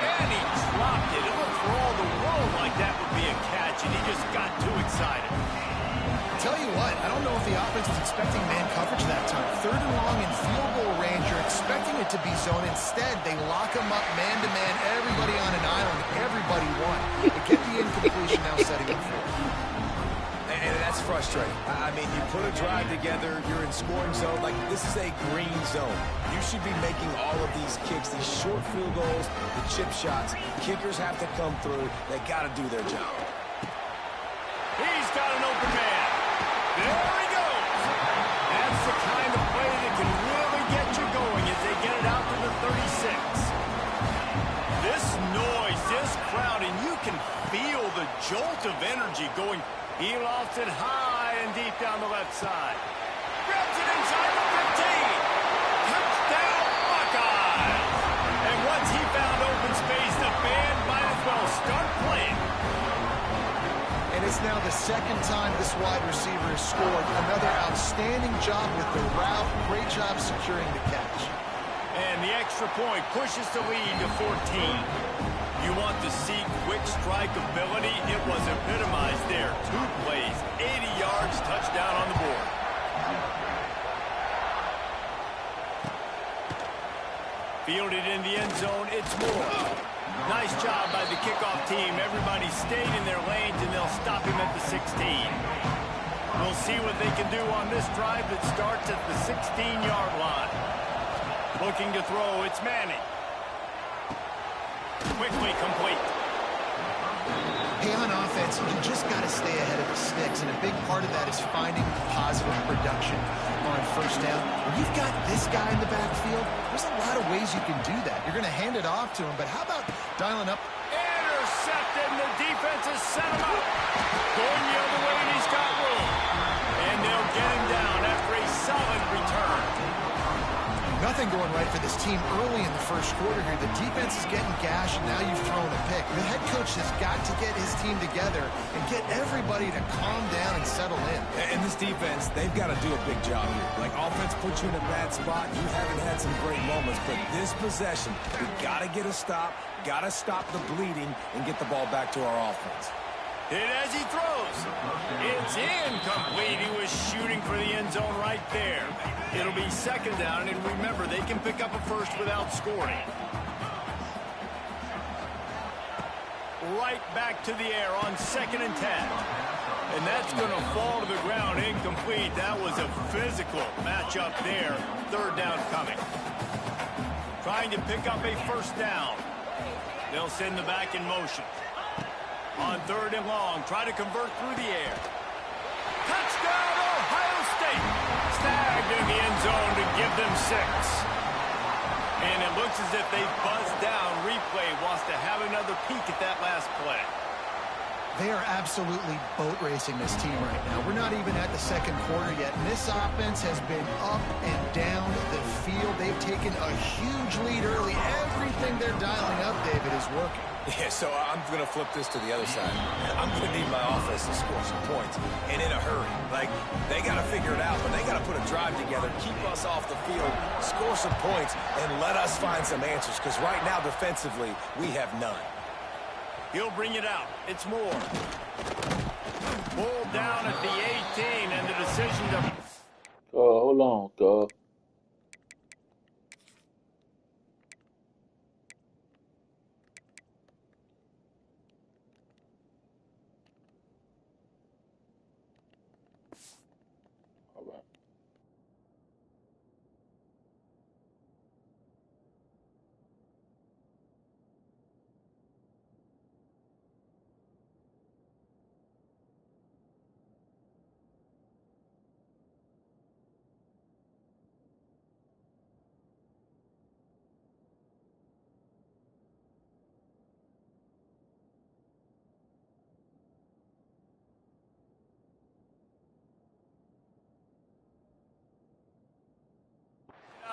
And he dropped it. It looked for all the world like that would be a catch, and he just got too excited. Tell you what, I don't know if the offense was expecting man coverage that time. 3rd and long in field goal range, you're expecting it to be zone. Instead, they lock him up man-to-man, everybody on an island, everybody won. They get the incompletion now setting up for it. And that's frustrating. I mean, you put a drive together, you're in scoring zone. Like, this is a green zone. You should be making all of these kicks, these short field goals, the chip shots. Kickers have to come through. They got to do their job. He's got an open man. There he goes. That's the kind of play that can really get you going as they get it out to the 36. This noise, this crowd, and you can feel the jolt of energy going. He lofts it high and deep down the left side. Grabs it inside the 15. Touchdown, Buckeyes. And once he found open space, the band might as well start playing. And it's now the 2nd time this wide receiver has scored. Another outstanding job with the route. Great job securing the catch. And the extra point pushes the lead to 14. You want to see quick strike ability? It was epitomized there. 2 plays, 80 yards, touchdown on the board. Fielded in the end zone, it's Moore. Nice job by the kickoff team. Everybody stayed in their lanes, and they'll stop him at the 16. We'll see what they can do on this drive that starts at the 16-yard line. Looking to throw, it's Manning. Quickly complete. Hey, on offense, you just got to stay ahead of the sticks, and a big part of that is finding positive production on first down. When you've got this guy in the backfield, there's a lot of ways you can do that. You're going to hand it off to him, but how about dialing up? Intercepted, and the defense has set him up. Going the other way, and he's got room. And they'll get him down after a solid return. Nothing going right for this team early in the first quarter here. The defense is getting gashed, and now you've thrown a pick. The head coach has got to get his team together and get everybody to calm down and settle in. And this defense, they've got to do a big job here. Like, offense puts you in a bad spot. You haven't had some great moments, but this possession, we got to get a stop, got to stop the bleeding, and get the ball back to our offense. Hit as he throws. It's incomplete. He was shooting for the end zone right there. It'll be second down, and remember, they can pick up a first without scoring. Right back to the air on 2nd and 10. And that's going to fall to the ground incomplete. That was a physical matchup there. Third down coming. Trying to pick up a first down. They'll send the back in motion. On 3rd and long, try to convert through the air. Touchdown, Ohio State! Snagged in the end zone to give them 6. And it looks as if they buzzed down. Replay wants to have another peek at that last play. They are absolutely boat racing this team right now. We're not even at the second quarter yet, and this offense has been up and down the field. They've taken a huge lead early. Everything they're dialing up, David, is working. Yeah, so I'm going to flip this to the other side. I'm going to need my offense to score some points, and in a hurry. Like, they got to figure it out, but they got to put a drive together, keep us off the field, score some points, and let us find some answers, because right now, defensively, we have none. He'll bring it out. It's Moore. Pulled down at the 18, and the decision to... Hold on, God. All right.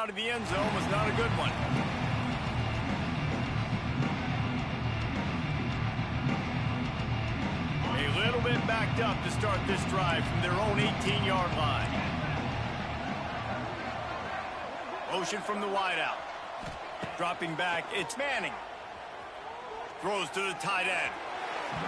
out of the end zone was not a good one. A little bit backed up to start this drive from their own 18-yard line. Motion from the wideout. Dropping back, it's Manning. Throws to the tight end.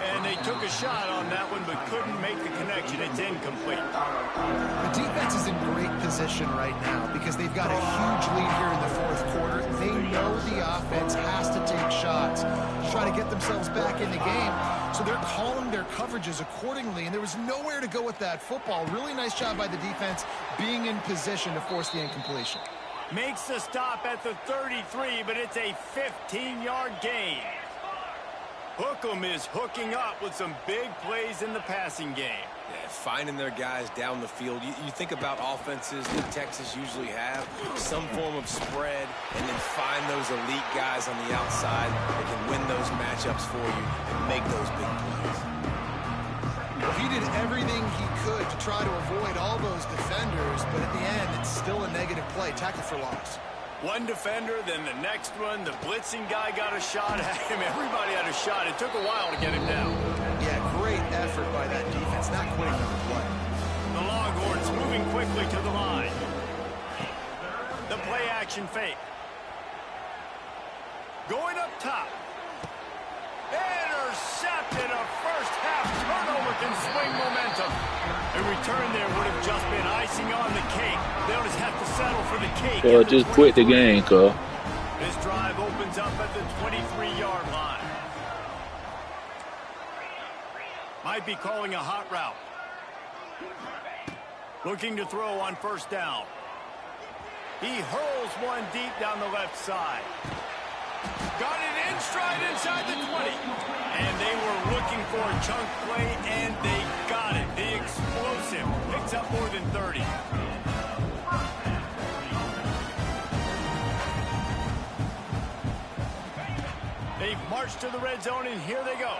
And they took a shot on that one, but couldn't make the connection. It's incomplete. The defense is in great position right now because they've got a huge lead here in the fourth quarter. They know the offense has to take shots to try to get themselves back in the game. So they're calling their coverages accordingly, and there was nowhere to go with that football. Really nice job by the defense being in position to force the incompletion. Makes the stop at the 33, but it's a 15-yard gain. Hookem is hooking up with some big plays in the passing game. Yeah, finding their guys down the field. You think about offenses that Texas usually have, some form of spread, and then find those elite guys on the outside that can win those matchups for you and make those big plays. Well, he did everything he could to try to avoid all those defenders, but at the end, it's still a negative play. Tackle for loss. One defender, then the next one. The blitzing guy got a shot at him. Everybody had a shot. It took a while to get him down. Yeah, great effort by that defense. Not quitting on the play. The Longhorns moving quickly to the line. The play action fake. Going up top. Intercepted. A first half turnover can swing momentum. A return there would have just been icing on the cake. They'll just have to settle for the cake. Yeah, just quit the game, cuz. This drive opens up at the 23-yard line. Might be calling a hot route. Looking to throw on first down. He hurls one deep down the left side. Got it in stride inside the 20. And they were looking for a chunk play, and they got it. The explosive picks up more than 30. They've marched to the red zone, and here they go.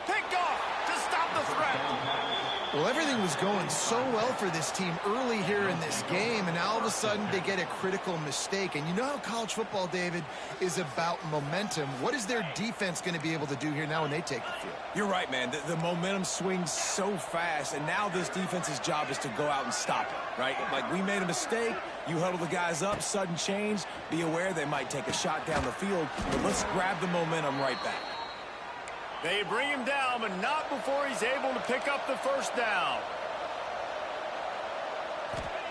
Picked off to stop the threat. Well, everything was going so well for this team early here in this game, and now all of a sudden they get a critical mistake. And you know how college football, David, is about momentum. What is their defense going to be able to do here now when they take the field? You're right, man. The momentum swings so fast, and now this defense's job is to go out and stop it, right? Like, we made a mistake. You huddle the guys up, sudden change. Be aware they might take a shot down the field, but let's grab the momentum right back. They bring him down, but not before he's able to pick up the first down.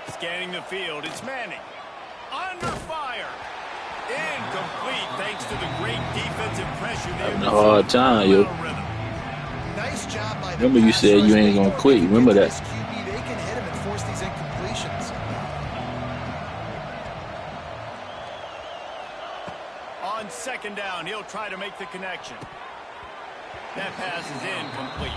Scanning the field, it's Manning. Under fire. Incomplete thanks to the great defensive pressure. Having a hard time, yo. Nice job by the Remember you said you ain't gonna quit. You remember that? QB, they can hit him and force these incompletions. On second down, he'll try to make the connection. That pass is incomplete.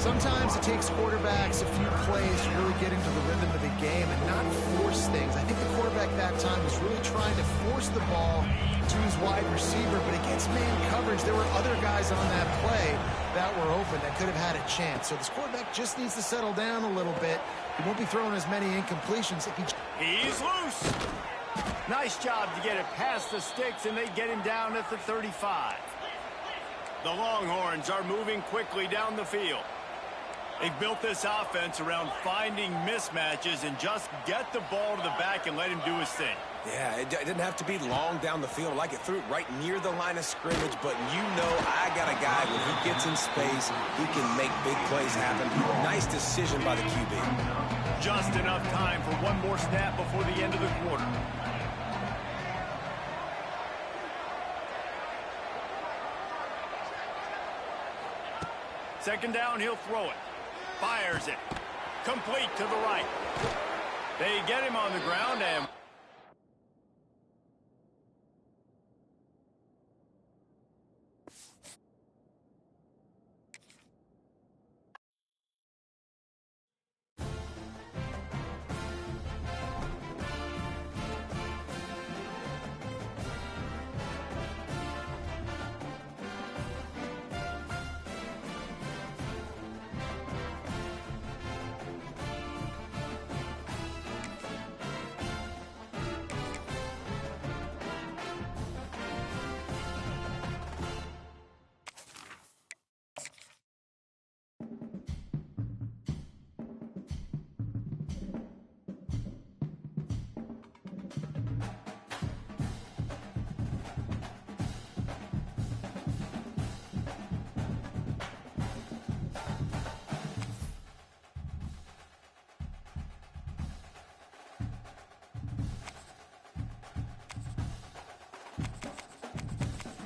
Sometimes it takes quarterbacks a few plays to really get into the rhythm of the game and not force things. I think the quarterback that time was really trying to force the ball to his wide receiver, but against man coverage, there were other guys on that play that were open that could have had a chance. So this quarterback just needs to settle down a little bit. He won't be throwing as many incompletions if he... He's loose. Nice job to get it past the sticks, and they get him down at the 35. The Longhorns are moving quickly down the field. They've built this offense around finding mismatches and just get the ball to the back and let him do his thing. Yeah, it didn't have to be long down the field. Like, it threw it right near the line of scrimmage, but you know I got a guy when he gets in space, he can make big plays happen. Nice decision by the QB. Just enough time for one more snap before the end of the quarter. Second down, he'll throw it. Fires it. Complete to the right. They get him on the ground and...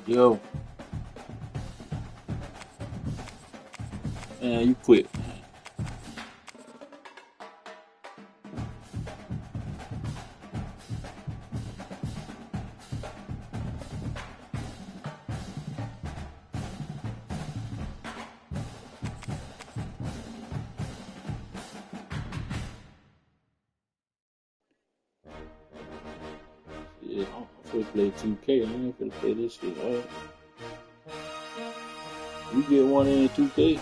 Yo. Man, you quit. Yeah, I'm finna play 2K. I ain't finna play this shit, alright? We get one in 2K.